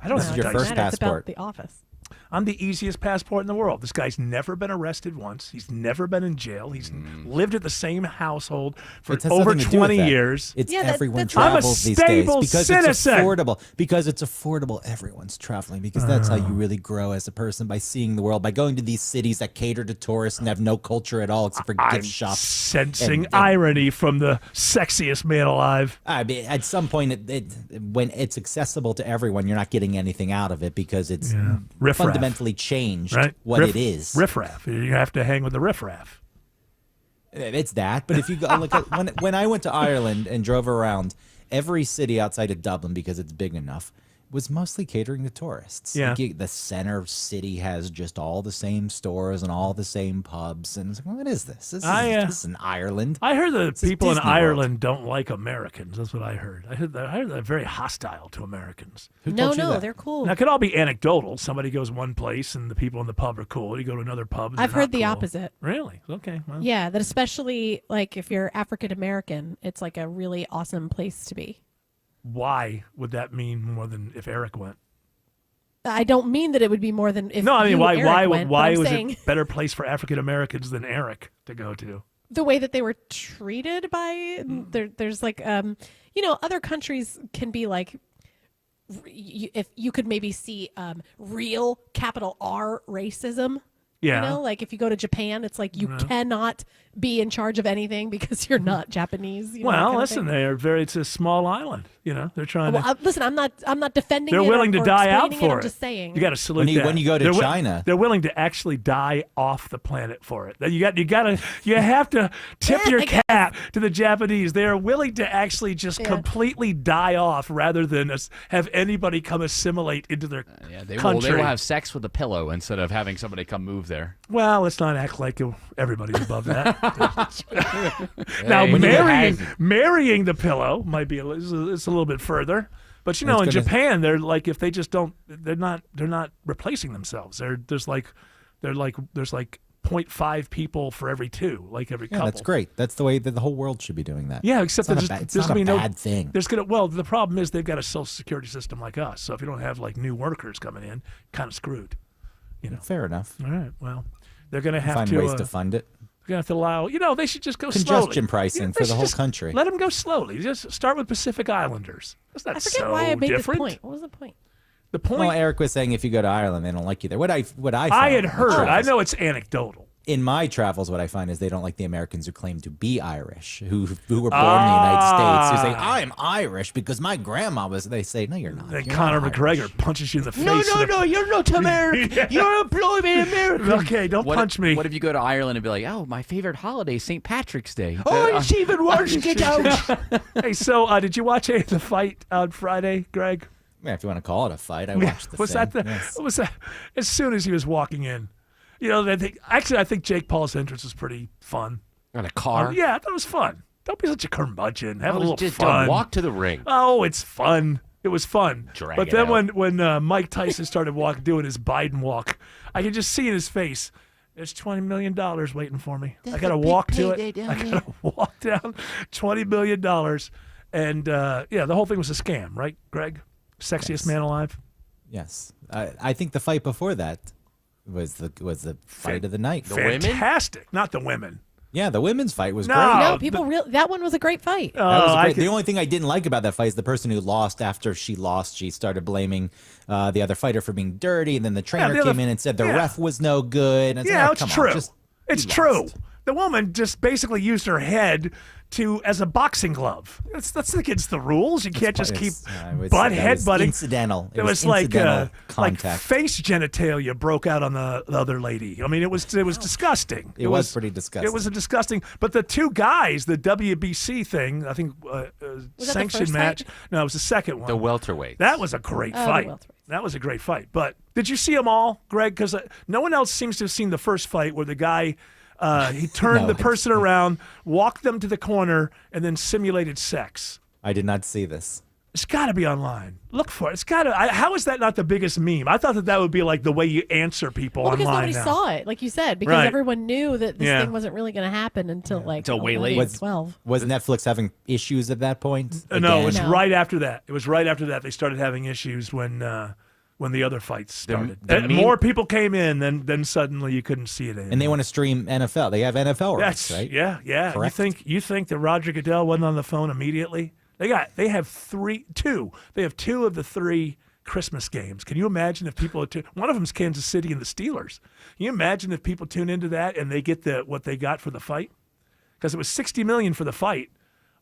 Speaker 24: I don't
Speaker 3: This
Speaker 24: have
Speaker 3: is your
Speaker 24: dicey.
Speaker 3: first
Speaker 14: It's about
Speaker 3: passport.
Speaker 14: the office.
Speaker 24: I'm the easiest passport in the world. This guy's never been arrested once. He's never been in jail. He's lived at the same household for
Speaker 3: It has
Speaker 24: over
Speaker 3: nothing to do with
Speaker 24: 20
Speaker 3: that.
Speaker 24: years.
Speaker 3: It's
Speaker 14: Yeah,
Speaker 3: everyone
Speaker 24: I'm a
Speaker 3: travels these days
Speaker 24: stable
Speaker 3: because
Speaker 24: citizen.
Speaker 3: it's affordable. Because it's affordable, everyone's traveling because that's how you really grow as a person, by seeing the world, by going to these cities that cater to tourists and have no culture at all except for gift shops.
Speaker 24: Sensing irony from the sexiest man alive.
Speaker 3: I mean, at some point, when it's accessible to everyone, you're not getting anything out of it because it's
Speaker 24: Riff-raff.
Speaker 3: fundamentally changed
Speaker 24: Right?
Speaker 3: what it is.
Speaker 24: Riffraff. You have to hang with the riffraff.
Speaker 3: It's that. But if you go look at when I went to Ireland and drove around, every city outside of Dublin, because it's big enough, was mostly catering to tourists.
Speaker 24: Yeah.
Speaker 3: Like the center city has just all the same stores and all the same pubs. And it's like, what is this? This is in Ireland.
Speaker 24: I heard that
Speaker 3: This is
Speaker 24: people in
Speaker 3: Disney World.
Speaker 24: Ireland don't like Americans. That's what I heard. I heard they're very hostile to Americans.
Speaker 14: No, they're cool.
Speaker 24: Now, it could all be anecdotal. Somebody goes one place and the people in the pub are cool. You go to another pub. And
Speaker 14: I've
Speaker 24: they're
Speaker 14: heard
Speaker 24: not
Speaker 14: the
Speaker 24: cool.
Speaker 14: opposite.
Speaker 24: Really? Okay. Well,
Speaker 14: Yeah, that especially like if you're African American, it's like a really awesome place to be.
Speaker 24: why would that mean more than if Eric went?
Speaker 14: I don't mean that it would be more than if
Speaker 24: No, I mean,
Speaker 14: you, Eric
Speaker 24: why
Speaker 14: went, but
Speaker 24: was
Speaker 14: I'm saying
Speaker 24: it a better place for African Americans than Eric to go to?
Speaker 14: the way that they were treated by there's like other countries can be like if you could maybe see real capital R racism.
Speaker 24: Yeah.
Speaker 14: You know, like if you go to Japan, it's like you cannot be in charge of anything because you're not Japanese. You know,
Speaker 24: Well,
Speaker 14: kind of
Speaker 24: listen,
Speaker 14: thing.
Speaker 24: it's a small island. You know, they're trying
Speaker 14: Well,
Speaker 24: to.
Speaker 14: listen, I'm not defending.
Speaker 24: They're
Speaker 14: it
Speaker 24: willing
Speaker 14: or,
Speaker 24: to
Speaker 14: or
Speaker 24: die out
Speaker 14: explaining
Speaker 24: for
Speaker 14: I'm
Speaker 24: it.
Speaker 14: just saying.
Speaker 24: You got to salute that.
Speaker 3: When you go to China,
Speaker 24: they're willing to actually die off the planet for it. You have to tip your cap to the Japanese. They are willing to actually just completely die off rather than have anybody come assimilate into their
Speaker 1: They
Speaker 24: country.
Speaker 1: will have sex with a pillow instead of having somebody come move there.
Speaker 24: Well, let's not act like everybody's above that.
Speaker 1: Now,
Speaker 24: marrying the pillow might be it's a little bit further, but in Japan, they're like if they just don't, they're not replacing themselves. There's like 0.5 people for every two, like every couple.
Speaker 3: That's great. That's the way that the whole world should be doing that.
Speaker 24: Yeah, except
Speaker 3: it's
Speaker 24: there's
Speaker 3: not
Speaker 24: gonna
Speaker 3: a
Speaker 24: be
Speaker 3: bad thing.
Speaker 24: The problem is they've got a social security system like us. So if you don't have like new workers coming in, kind of screwed.
Speaker 3: Fair enough.
Speaker 24: All right. Well, they're going to have
Speaker 3: find
Speaker 24: to
Speaker 3: ways to fund it.
Speaker 24: They're going to have to allow. They should just go
Speaker 3: Congestion
Speaker 24: slowly.
Speaker 3: pricing for the whole country.
Speaker 24: Let them go slowly. Just start with Pacific Islanders. That's not
Speaker 14: I forget
Speaker 24: so
Speaker 14: why I made
Speaker 24: different.
Speaker 14: this point. What was the point?
Speaker 24: The point.
Speaker 3: Well, Eric was saying if you go to Ireland, they don't like you there. What I
Speaker 24: I had heard. I know it's anecdotal.
Speaker 3: In my travels, what I find is they don't like the Americans who claim to be Irish, who were born in the United States, who say, I'm Irish because my grandma was. They say, no, you're not.
Speaker 24: And
Speaker 3: You're
Speaker 24: Conor
Speaker 3: not
Speaker 24: McGregor punches you in the face.
Speaker 3: No, you're not American. You're employed by American.
Speaker 24: Okay, don't punch me.
Speaker 1: What if you go to Ireland and be like, oh, my favorite holiday is St. Patrick's Day?
Speaker 3: Oh, it's even worse. Get out.
Speaker 24: Hey, so did you watch the fight on Friday, Greg?
Speaker 3: Yeah, if you want to call it a fight, I watched the thing.
Speaker 24: Was that as soon as he was walking in? I think Jake Paul's entrance was pretty fun.
Speaker 10: On a car?
Speaker 24: Yeah, I thought it was fun. Don't be such a curmudgeon. Have a little
Speaker 10: just
Speaker 24: fun.
Speaker 10: Don't walk to the ring.
Speaker 24: Oh, it's fun. It was fun.
Speaker 10: Drag
Speaker 24: but
Speaker 10: it
Speaker 24: then
Speaker 10: out.
Speaker 24: when Mike Tyson started doing his Biden walk, I could just see in his face, there's $20 million waiting for me. I got to walk to it. I got to walk down $20 million. And, the whole thing was a scam, right, Greg? Sexiest man alive?
Speaker 3: Yes. I think the fight before that was the fight of the night.
Speaker 24: Fantastic. Not the women.
Speaker 3: Yeah, the women's fight was great.
Speaker 14: No, that one was a great fight.
Speaker 3: That was great. The only thing I didn't like about that fight is the person who lost. After she lost, she started blaming the other fighter for being dirty, and then the trainer came in and said the ref was no good. And
Speaker 24: Yeah,
Speaker 3: said,
Speaker 24: it's true. It's true. The woman just basically used her head as a boxing glove. That's against the rules. You can't just keep headbutting.
Speaker 3: Incidental.
Speaker 24: It was
Speaker 3: incidental
Speaker 24: like
Speaker 3: contact.
Speaker 24: face genitalia broke out on the other lady. I mean, it was disgusting.
Speaker 3: It was pretty disgusting.
Speaker 24: It was a disgusting. But the two guys, the WBC thing, I think sanctioned match. No, it was the second one.
Speaker 10: The welterweight.
Speaker 24: That was a great fight. That was a great fight. But did you see them all, Greg? Because no one else seems to have seen the first fight where the guy. He turned the person around, walked them to the corner, and then simulated sex.
Speaker 3: I did not see this.
Speaker 24: It's got to be online. Look for it. It's got to. How is that not the biggest meme? I thought that would be like the way you answer people
Speaker 14: because
Speaker 24: online
Speaker 14: nobody
Speaker 24: now.
Speaker 14: saw it, like you said, because
Speaker 24: Right.
Speaker 14: everyone knew that this thing wasn't really going to happen until
Speaker 1: way late.
Speaker 14: 12.
Speaker 3: Was Netflix having issues at that point?
Speaker 24: No, it was right after that. It was right after that they started having issues when the other fights started. More people came in, then suddenly you couldn't see it anymore.
Speaker 3: And they want to stream NFL. They have NFL rights,
Speaker 24: That's
Speaker 3: right?
Speaker 24: Yeah.
Speaker 3: Correct.
Speaker 24: You think that Roger Goodell wasn't on the phone immediately? They have two of the three Christmas games. Can you imagine if people one of them's Kansas City and the Steelers? Can you imagine if people tune into that and they get what they got for the fight? Because it was $60 million for the fight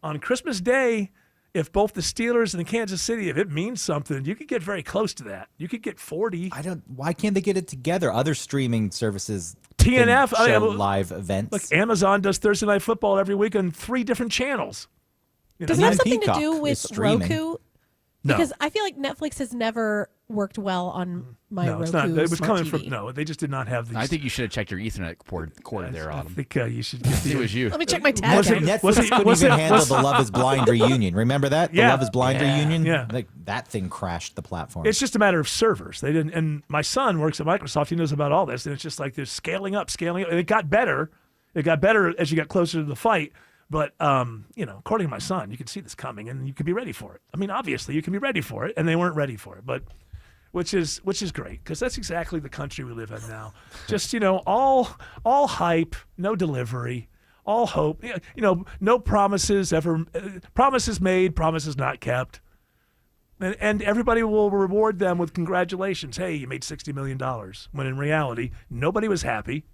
Speaker 24: on Christmas Day. If both the Steelers and the Kansas City, if it means something, you could get very close to that. You could get 40.
Speaker 3: Why can't they get it together? Other streaming services
Speaker 24: TNF
Speaker 3: can show live events.
Speaker 24: Like Amazon does Thursday Night Football every week on 3 different channels.
Speaker 14: Does it have something to do
Speaker 3: is
Speaker 14: with
Speaker 3: streaming.
Speaker 14: Roku?
Speaker 24: No.
Speaker 14: Because I feel like Netflix has never worked well on my
Speaker 24: No,
Speaker 14: Roku
Speaker 24: it's not. It was
Speaker 14: smart
Speaker 24: coming
Speaker 14: TV.
Speaker 24: from no. They just did not have these.
Speaker 1: I think you should have checked your Ethernet cord there,
Speaker 24: I
Speaker 1: Autumn.
Speaker 24: think you should. Get
Speaker 1: It was you.
Speaker 14: Let me check my tab.
Speaker 3: Netflix couldn't even handle the Love Is Blind reunion. Remember that? The
Speaker 24: Yeah.
Speaker 3: Love Is Blind
Speaker 24: Yeah.
Speaker 3: reunion?
Speaker 24: Yeah.
Speaker 3: Like, that thing crashed the platform.
Speaker 24: It's just a matter of servers. They didn't. And my son works at Microsoft. He knows about all this. And it's just like they're scaling up. And it got better. It got better as you got closer to the fight. But according to my son, you could see this coming, and you could be ready for it. I mean, obviously, you can be ready for it, and they weren't ready for it. But which is great because that's exactly the country we live in now. Just all hype, no delivery, all hope. No promises ever. Promises made, promises not kept. And everybody will reward them with congratulations. Hey, you made $60 million. When in reality, nobody was happy.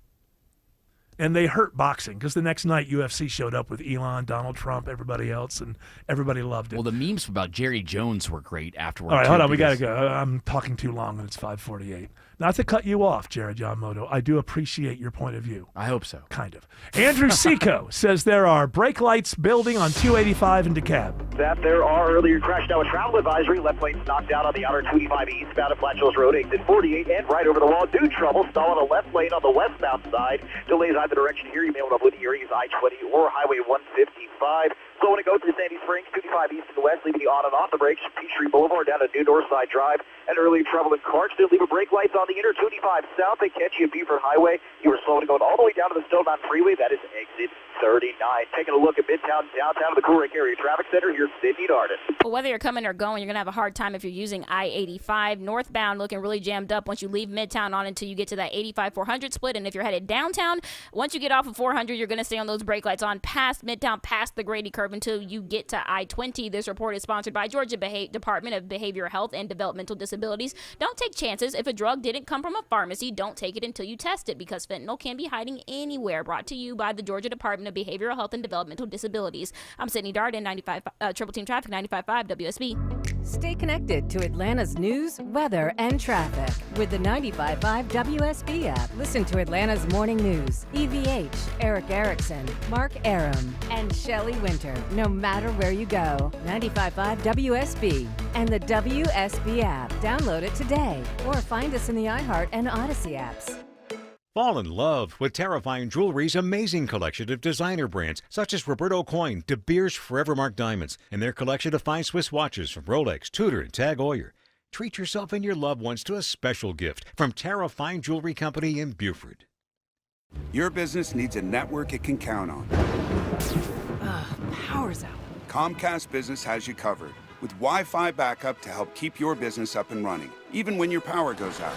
Speaker 24: And they hurt boxing because the next night UFC showed up with Elon, Donald Trump, everybody else, and everybody loved it.
Speaker 1: Well, the memes about Jerry Jones were great afterwards.
Speaker 24: All right, hold on. We got to go. I'm talking too long, and it's 5:48. Not to cut you off, Jared Yamamoto. I do appreciate your point of view.
Speaker 1: I hope so.
Speaker 24: Kind of. Andrew Seco says there are brake lights building on 285 in DeKalb.
Speaker 2: That there are earlier crash now a travel advisory. Left lane knocked out on the outer 285 eastbound at Flat Hills Road, exit 48 and right over the wall. New trouble. Stall on the left lane on the westbound side. Delays either direction here. You may want to avoid Erie's I-20 or Highway 155. So when it goes to Sandy Springs, 25 east and west, leaving you on and off the brakes. Peachtree Boulevard down to New Northside Drive. And early trouble in Clarkston. Leave a brake lights on the inner 285 south. They catch you at Beaufort Highway. You were slow to going all the way down to the Stone Mountain Freeway. That is exit 39. Taking a look at Midtown, downtown of the Coolray Area Traffic Center. Here's Sydney Darden.
Speaker 6: Well, whether you're coming or going, you're going to have a hard time if you're using I-85. Northbound looking really jammed up once you leave Midtown on until you get to that 85-400 split. And if you're headed downtown, once you get off of 400, you're going to stay on those brake lights on past Midtown, past the Grady curve until you get to I-20. This report is sponsored by Georgia Department of Behavioral Health and Developmental Disabilities. Don't take chances. If a drug didn't come from a pharmacy, don't take it until you test it because fentanyl can be hiding anywhere. Brought to you by the Georgia Department of Behavioral Health and Developmental Disabilities. I'm Sydney Darden, Triple Team Traffic, 95.5 WSB.
Speaker 15: Stay connected to Atlanta's news, weather, and traffic with the 95.5 WSB app. Listen to Atlanta's morning news. EVH, Eric Erickson, Mark Aram, and Shelley Winter. No matter where you go, 95.5 WSB and the WSB app. Download it today or find us in the iHeart and Odyssey apps.
Speaker 7: Fall in love with Terrifying Jewelry's amazing collection of designer brands such as Roberto Coin, De Beers Forever Mark Diamonds, and their collection of fine Swiss watches from Rolex, Tudor, and Tag Heuer. Treat yourself and your loved ones to a special gift from Terrifying Jewelry Company in Beaufort.
Speaker 9: Your business needs a network it can count on.
Speaker 15: Power's out.
Speaker 9: Comcast Business has you covered with Wi-Fi backup to help keep your business up and running, even when your power goes out.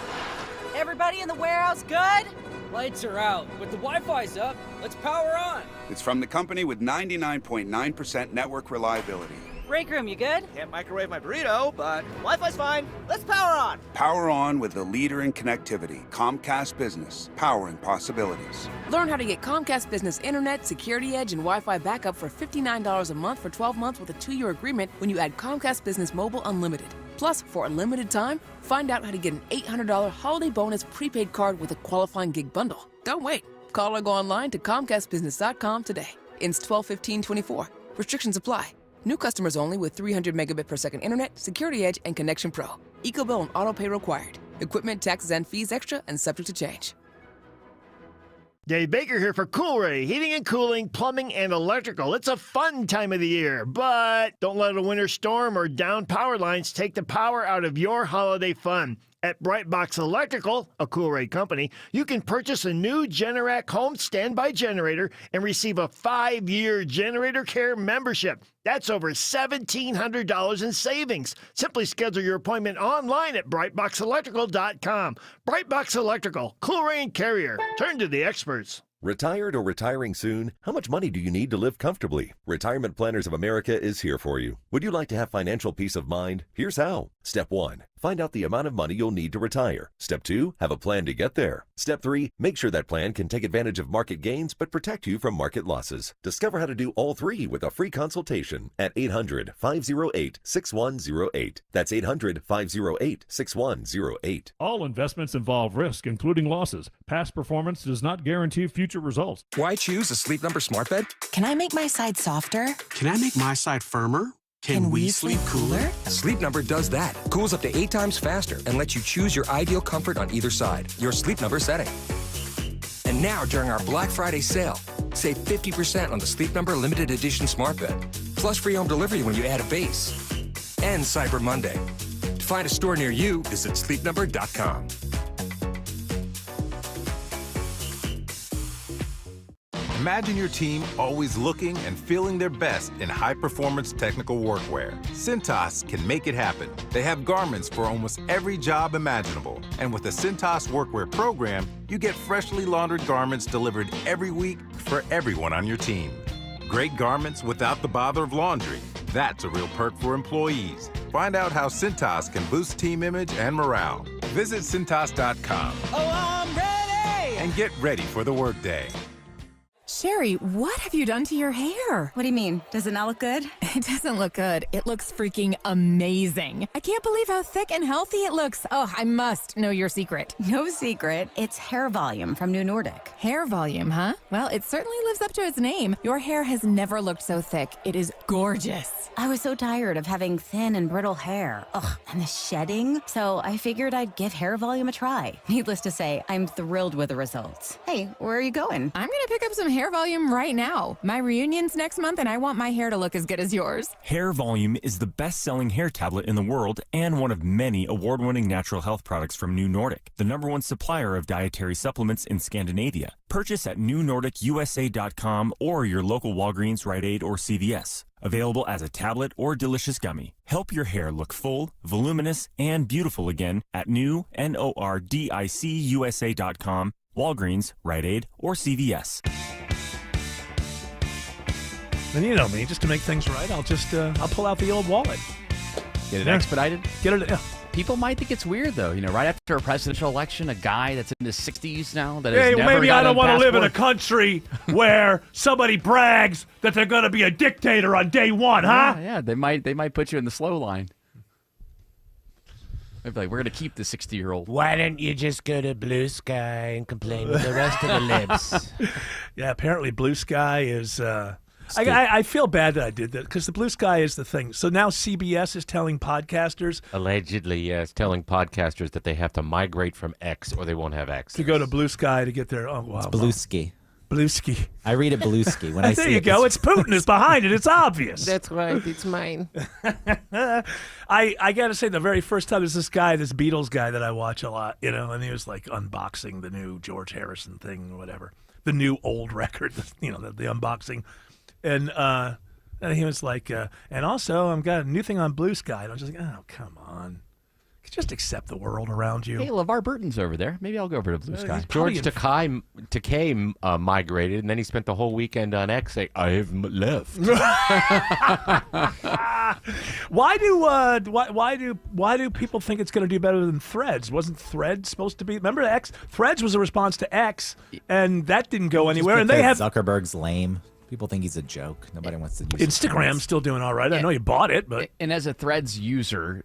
Speaker 12: Everybody in the warehouse good? Lights are out, but the Wi-Fi's up. Let's power on.
Speaker 9: It's from the company with 99.9% network reliability.
Speaker 12: Break room, you good? Can't microwave my burrito, but Wi-Fi's fine. Let's power on.
Speaker 9: Power on with the leader in connectivity, Comcast Business, powering possibilities.
Speaker 17: Learn how to get Comcast Business Internet, Security Edge, and Wi-Fi backup for $59 a month for 12 months with a 2-year agreement when you add Comcast Business Mobile Unlimited. Plus, for a limited time, find out how to get an $800 holiday bonus prepaid card with a qualifying gig bundle. Don't wait. Call or go online to ComcastBusiness.com today. Ends 12/15/24. Restrictions apply. New customers only with 300 megabit per second internet, Security Edge, and Connection Pro. EcoBill and auto pay required. Equipment, taxes, and fees extra and subject to change.
Speaker 18: Dave Baker here for Coolray, heating and cooling, plumbing, and electrical. It's a fun time of the year, but don't let a winter storm or down power lines take the power out of your holiday fun. At Brightbox Electrical, a Coolray company, you can purchase a new Generac home standby generator and receive a 5-year generator care membership. That's over $1,700 in savings. Simply schedule your appointment online at brightboxelectrical.com. Brightbox Electrical, Coolray and Carrier. Turn to the experts.
Speaker 19: Retired or retiring soon? How much money do you need to live comfortably? Retirement Planners of America is here for you. Would you like to have financial peace of mind? Here's how. Step 1. Find out the amount of money you'll need to retire. Step 2. Have a plan to get there. Step 3. Make sure that plan can take advantage of market gains but protect you from market losses. Discover how to do all three with a free consultation at 800-508-6108. That's 800-508-6108.
Speaker 20: All investments involve risk, including losses. Past performance does not guarantee future results.
Speaker 21: Why choose a Sleep Number smart bed?
Speaker 22: Can I make my side softer?
Speaker 21: Can I make my side firmer? Can we sleep cooler? Sleep Number does that. Cools up to 8 times faster and lets you choose your ideal comfort on either side. Your Sleep Number setting. And now during our Black Friday sale, save 50% on the Sleep Number limited edition smart bed. Plus free home delivery when you add a base. And Cyber Monday. To find a store near you, visit sleepnumber.com.
Speaker 31: Imagine your team always looking and feeling their best in high-performance technical workwear. Cintas can make it happen. They have garments for almost every job imaginable. And with the Cintas Workwear program, you get freshly laundered garments delivered every week for everyone on your team. Great garments without the bother of laundry. That's a real perk for employees. Find out how Cintas can boost team image and morale. Visit Cintas.com.
Speaker 12: Oh, I'm ready!
Speaker 31: And get ready for the workday.
Speaker 4: Sherry, what have you done to your hair?
Speaker 22: What do you mean? Does it not look good?
Speaker 4: It doesn't look good. It looks freaking amazing. I can't believe how thick and healthy it looks. Oh, I must know your secret.
Speaker 22: No secret. It's hair volume from New Nordic.
Speaker 4: Hair volume, huh? Well, it certainly lives up to its name. Your hair has never looked so thick. It is gorgeous.
Speaker 22: I was so tired of having thin and brittle hair. Ugh, and the shedding. So I figured I'd give hair volume a try. Needless to say, I'm thrilled with the results. Hey, where are you going?
Speaker 4: I'm gonna pick up some hair volume right now. My reunion's next month and I want my hair to look as good as yours.
Speaker 5: Hair Volume is the best-selling hair tablet in the world and one of many award-winning natural health products from New Nordic, the #1 supplier of dietary supplements in Scandinavia. Purchase at newnordicusa.com or your local Walgreens, Rite Aid, or CVS. Available as a tablet or delicious gummy. Help your hair look full, voluminous, and beautiful again at newnordicusa.com, Walgreens, Rite Aid, or CVS.
Speaker 24: And you know me, just to make things right, I'll pull out the old wallet.
Speaker 1: Get it expedited?
Speaker 24: Get it. Yeah.
Speaker 1: People might think it's weird, though. Right after a presidential election, a guy that's in his 60s now that
Speaker 24: Hey,
Speaker 1: has never
Speaker 24: maybe
Speaker 1: got
Speaker 24: I don't want to live in a
Speaker 1: passport.
Speaker 24: country where somebody brags that they're going to be a dictator on day one, huh?
Speaker 1: Yeah, they might put you in the slow line. They'd be like, we're going to keep the 60-year-old.
Speaker 23: Why don't you just go to Blue Sky and complain with the rest of the libs?
Speaker 24: Yeah, apparently Blue Sky is... I feel bad that I did that because the Blue Sky is the thing. So now CBS is telling podcasters
Speaker 8: Allegedly, yes, telling podcasters that they have to migrate from X or they won't have X.
Speaker 24: to go to Blue Sky to get their... Oh, wow.
Speaker 3: It's Belusky.
Speaker 24: Belusky.
Speaker 3: I read it Belusky when I see
Speaker 24: There you
Speaker 3: it.
Speaker 24: go. It's Putin is behind it. It's obvious.
Speaker 23: That's right. It's mine.
Speaker 24: I got to say, the very first time, there's this guy, this Beatles guy that I watch a lot, and he was like unboxing the new George Harrison thing or whatever, the new old record, the unboxing. And he was like, and also, I've got a new thing on Blue Sky. And I was just like, oh, come on. Just accept the world around you.
Speaker 1: Hey, LeVar Burton's over there. Maybe I'll go over to Blue Sky.
Speaker 8: George Takei migrated, and then he spent the whole weekend on X saying, I have left.
Speaker 24: Why do people think it's going to do better than Threads? Wasn't Threads supposed to be? Remember X? Threads was a response to X, and that didn't go anywhere. And they have
Speaker 3: Zuckerberg's lame. People think he's a joke. Nobody wants to use
Speaker 24: Instagram's still doing all right. I know you bought it, but
Speaker 1: and as a Threads user,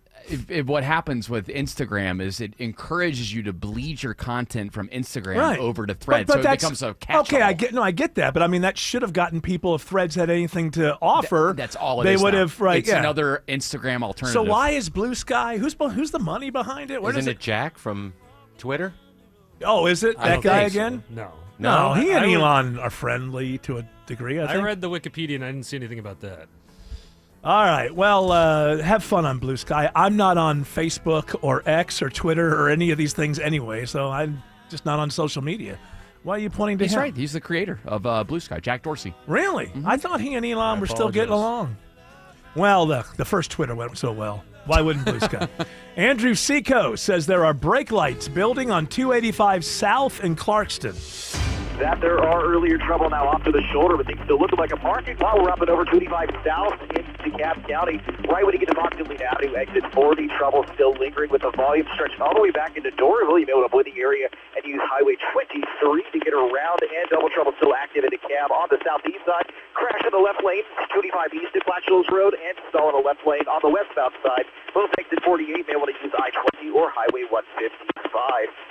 Speaker 1: what happens with Instagram is it encourages you to bleed your content from Instagram over to Threads, so it becomes a catch-all.
Speaker 24: Okay, I get that, but I mean that should have gotten people if Threads had anything to offer.
Speaker 1: That's all it
Speaker 24: they
Speaker 1: is
Speaker 24: would
Speaker 1: now.
Speaker 24: have
Speaker 1: It's another Instagram alternative.
Speaker 24: So why is Blue Sky? Who's the money behind it? Where
Speaker 8: Isn't
Speaker 24: does
Speaker 8: it Jack from Twitter?
Speaker 24: Oh, is it
Speaker 8: I
Speaker 24: that
Speaker 8: don't
Speaker 24: guy
Speaker 8: think so.
Speaker 24: again?
Speaker 16: No,
Speaker 24: he and
Speaker 16: I would-
Speaker 24: Elon are friendly to a degree. I think.
Speaker 16: read the Wikipedia and I didn't see anything about that.
Speaker 24: All right. Well, have fun on Blue Sky. I'm not on Facebook or X or Twitter or any of these things anyway, so I'm just not on social media. Why are you pointing to
Speaker 1: He's
Speaker 24: him?
Speaker 1: right. He's the creator of Blue Sky, Jack Dorsey.
Speaker 24: Really? I thought he and Elon were still getting along. Well, the first Twitter went so well. Why wouldn't Blue Sky? Andrew Seco says there are brake lights building on 285 South in Clarkston.
Speaker 2: That there are earlier trouble now off to the shoulder, but things still looking like a parking while we're up and over 285 South into DeKalb County. Right when you get to Montgomery Avenue, exit 40, trouble still lingering with the volume stretching all the way back into Doraville. You may want to avoid the area and use Highway 23 to get around, and double trouble still active in DeKalb on the southeast side. Crash in the left lane, 285 east at Black Hills Road, and stall in the left lane on the westbound side. Both exit 48 may want to use I-20 or Highway 155.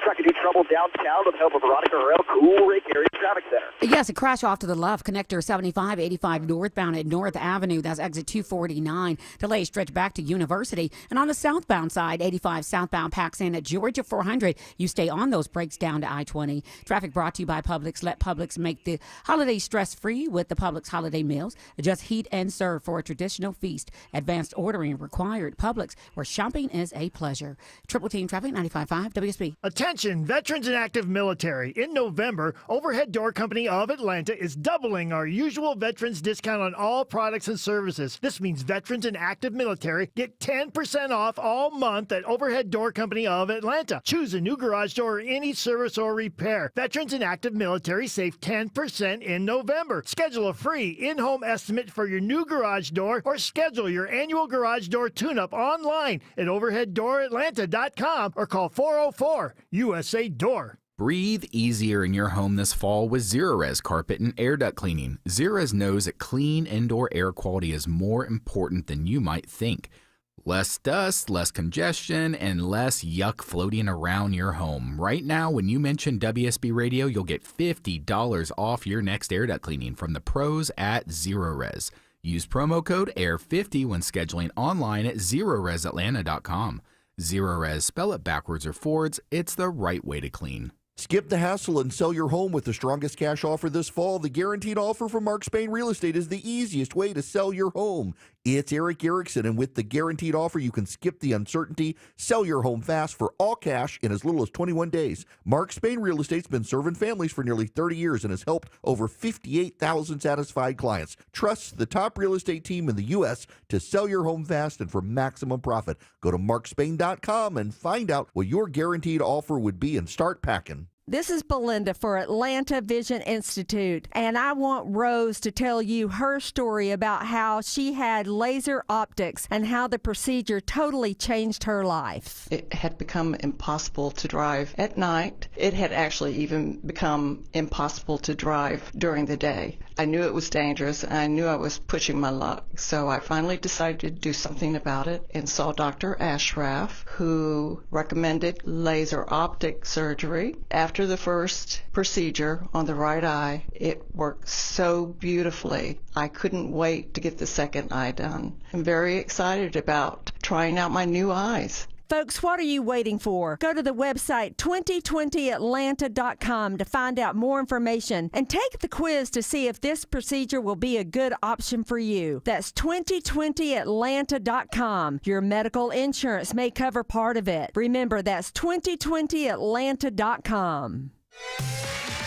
Speaker 2: Tracking new trouble downtown with the help of Veronica Harrell, Cool Lake Area Traffic Center.
Speaker 11: Yes, a crash off to the left, connector 7585 northbound at North Avenue. That's exit 249. Delays stretch back to University. And on the southbound side, 85 southbound packs in at Georgia 400. You stay on those brakes down to I-20. Traffic brought to you by Publix. Let Publix make the holiday stress-free with the Publix holiday meals. Just heat and serve for a traditional feast. Advanced ordering required. Publix, where shopping is a pleasure. Triple Team Traffic 95.5 WSB.
Speaker 18: Attention, veterans and active military. In November, Overhead Door Company of Atlanta is doubling our usual veterans discount on all products and services. This means veterans and active military get 10% off all month at Overhead Door Company of Atlanta. Choose a new garage door or any service or repair. Veterans and active military save 10% in November. Schedule a free in-home estimate for your new garage door or schedule your annual garage door tune-up online at overheaddooratlanta.com or call 404-USA Door.
Speaker 6: Breathe easier in your home this fall with Zerorez carpet and air duct cleaning. Zerorez knows that clean indoor air quality is more important than you might think. Less dust, less congestion, and less yuck floating around your home. Right now, when you mention WSB Radio, you'll get $50 off your next air duct cleaning from the pros at Zerorez. Use promo code AIR50 when scheduling online at ZerorezAtlanta.com. Zerorez, spell it backwards or forwards, it's the right way to clean.
Speaker 7: Skip the hassle and sell your home with the strongest cash offer this fall. The guaranteed offer from Mark Spain Real Estate is the easiest way to sell your home. It's Eric Erickson, and with the guaranteed offer, you can skip the uncertainty, sell your home fast for all cash in as little as 21 days. Mark Spain Real Estate's been serving families for nearly 30 years and has helped over 58,000 satisfied clients. Trust the top real estate team in the U.S. to sell your home fast and for maximum profit. Go to markspain.com and find out what your guaranteed offer would be and start packing.
Speaker 10: This is Belinda for Atlanta Vision Institute, and I want Rose to tell you her story about how she had laser optics and how the procedure totally changed her life.
Speaker 13: It had become impossible to drive at night. It had actually even become impossible to drive during the day. I knew it was dangerous, and I knew I was pushing my luck. So I finally decided to do something about it and saw Dr. Ashraf, who recommended laser optic surgery. After the first procedure on the right eye, it worked so beautifully. I couldn't wait to get the second eye done. I'm very excited about trying out my new eyes.
Speaker 10: Folks, what are you waiting for? Go to the website 2020atlanta.com to find out more information and take the quiz to see if this procedure will be a good option for you. That's 2020atlanta.com. Your medical insurance may cover part of it. Remember, that's 2020atlanta.com.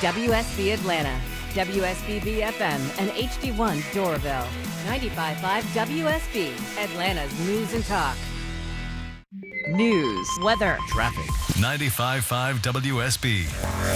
Speaker 15: WSB Atlanta, WSBB FM, and HD1 Doraville. 95.5 WSB, Atlanta's News and Talk. News, weather,
Speaker 14: traffic. 95.5 WSB,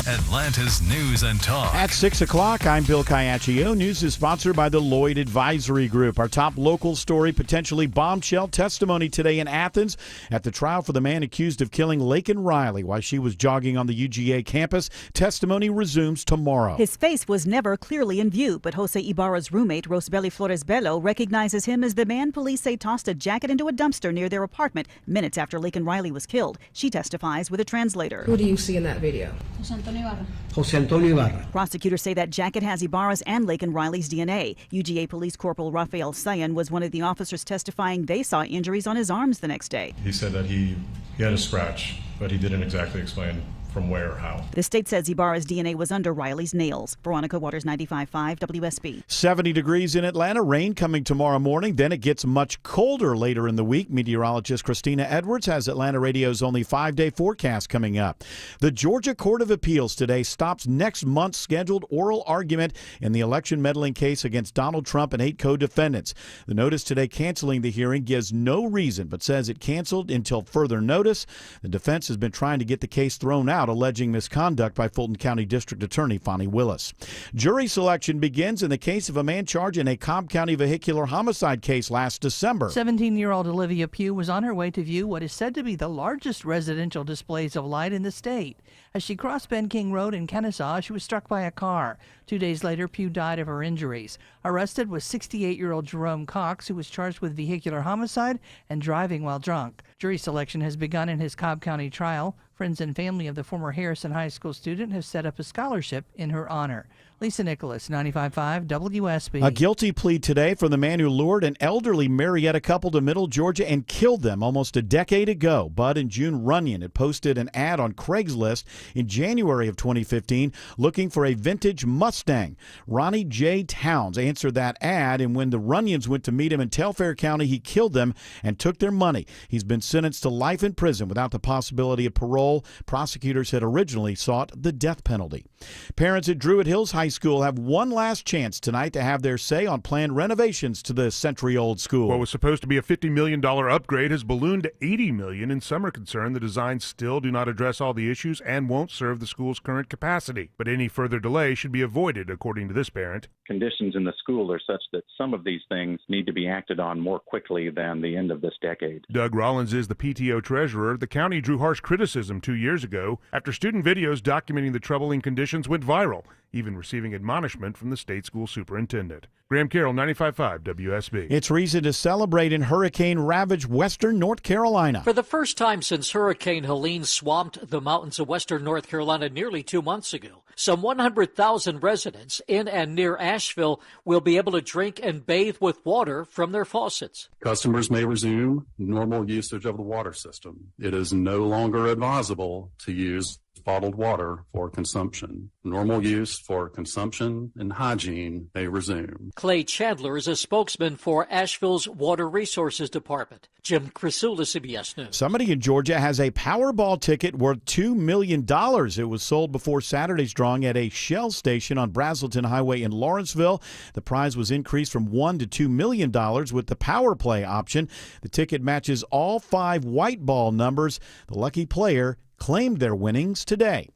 Speaker 14: Atlanta's News and Talk.
Speaker 25: At 6 o'clock, I'm Bill Caiaccio. News is sponsored by the Lloyd Advisory Group. Our top local story, potentially bombshell testimony today in Athens at the trial for the man accused of killing Laken Riley while she was jogging on the UGA campus. Testimony resumes tomorrow.
Speaker 26: His face was never clearly in view, but Jose Ibarra's roommate, Rosbelly Flores Bello, recognizes him as the man police say tossed a jacket into a dumpster near their apartment minutes after Laken Riley was killed. She testifies with a translator.
Speaker 27: Who do you see in that video?
Speaker 26: Jose Antonio Ibarra.
Speaker 27: Jose Antonio Ibarra.
Speaker 26: Prosecutors say that jacket has Ibarra's and Laken Riley's DNA. UGA Police Corporal Rafael Sayan was one of the officers testifying they saw injuries on his arms the next day.
Speaker 28: He said that he had a scratch, but he didn't exactly explain from where or how.
Speaker 26: The state says Ibarra's DNA was under Riley's nails. Veronica Waters, 95.5 WSB.
Speaker 25: 70 degrees in Atlanta. Rain coming tomorrow morning. Then it gets much colder later in the week. Meteorologist Christina Edwards has Atlanta Radio's only 5-day forecast coming up. The Georgia Court of Appeals today stops next month's scheduled oral argument in the election meddling case against Donald Trump and 8 co-defendants. The notice today canceling the hearing gives no reason, but says it canceled until further notice. The defense has been trying to get the case thrown out, alleging misconduct by Fulton County District Attorney Fonnie Willis. Jury selection begins in the case of a man charged in a Cobb County vehicular homicide case last December.
Speaker 31: 17-year-old Olivia Pugh was on her way to view what is said to be the largest residential displays of light in the state. As she crossed Bend King Road in Kennesaw, she was struck by a car. 2 days later, Pugh died of her injuries. Arrested was 68-year-old Jerome Cox, who was charged with vehicular homicide and driving while drunk. Jury selection has begun in his Cobb County trial. Friends and family of the former Harrison High School student have set up a scholarship in her honor.
Speaker 4: Lisa Nicholas, 95.5 WSB.
Speaker 25: A guilty plea today for the man who lured an elderly Marietta couple to Middle Georgia and killed them almost a decade ago. Bud and June Runyon had posted an ad on Craigslist in January of 2015 looking for a vintage Mustang. Ronnie J. Towns answered that ad, and when the Runyons went to meet him in Telfair County, he killed them and took their money. He's been sentenced to life in prison without the possibility of parole. Prosecutors had originally sought the death penalty. Parents at Druid Hills High School have one last chance tonight to have their say on planned renovations to the century-old school.
Speaker 5: What was supposed to be a $50 million upgrade has ballooned to $80 million, and some are concerned the designs still do not address all the issues and won't serve the school's current capacity. But any further delay should be avoided, according to this parent.
Speaker 9: Conditions in the school are such that some of these things need to be acted on more quickly than the end of this decade.
Speaker 5: Doug Rollins is the PTO treasurer. The county drew harsh criticism 2 years ago after student videos documenting the troubling conditions went viral, even receiving admonishment from the state school superintendent. Graham Carroll, 95.5 WSB.
Speaker 25: It's reason to celebrate in hurricane-ravaged western North Carolina.
Speaker 12: For the first time since Hurricane Helene swamped the mountains of western North Carolina nearly 2 months ago, some 100,000 residents in and near Asheville will be able to drink and bathe with water from their faucets.
Speaker 17: Customers may resume normal usage of the water system. It is no longer advisable to use bottled water for consumption. Normal use for consumption and hygiene may resume.
Speaker 12: Clay Chandler is a spokesman for Asheville's Water Resources Department. Jim Crisula, CBS News.
Speaker 25: Somebody in Georgia has a Powerball ticket worth $2 million. It was sold before Saturday's drawing at a Shell station on Brazelton Highway in Lawrenceville. The prize was increased from $1 to $2 million with the Power Play option. The ticket matches all 5 white ball numbers. The lucky player claimed their winnings today.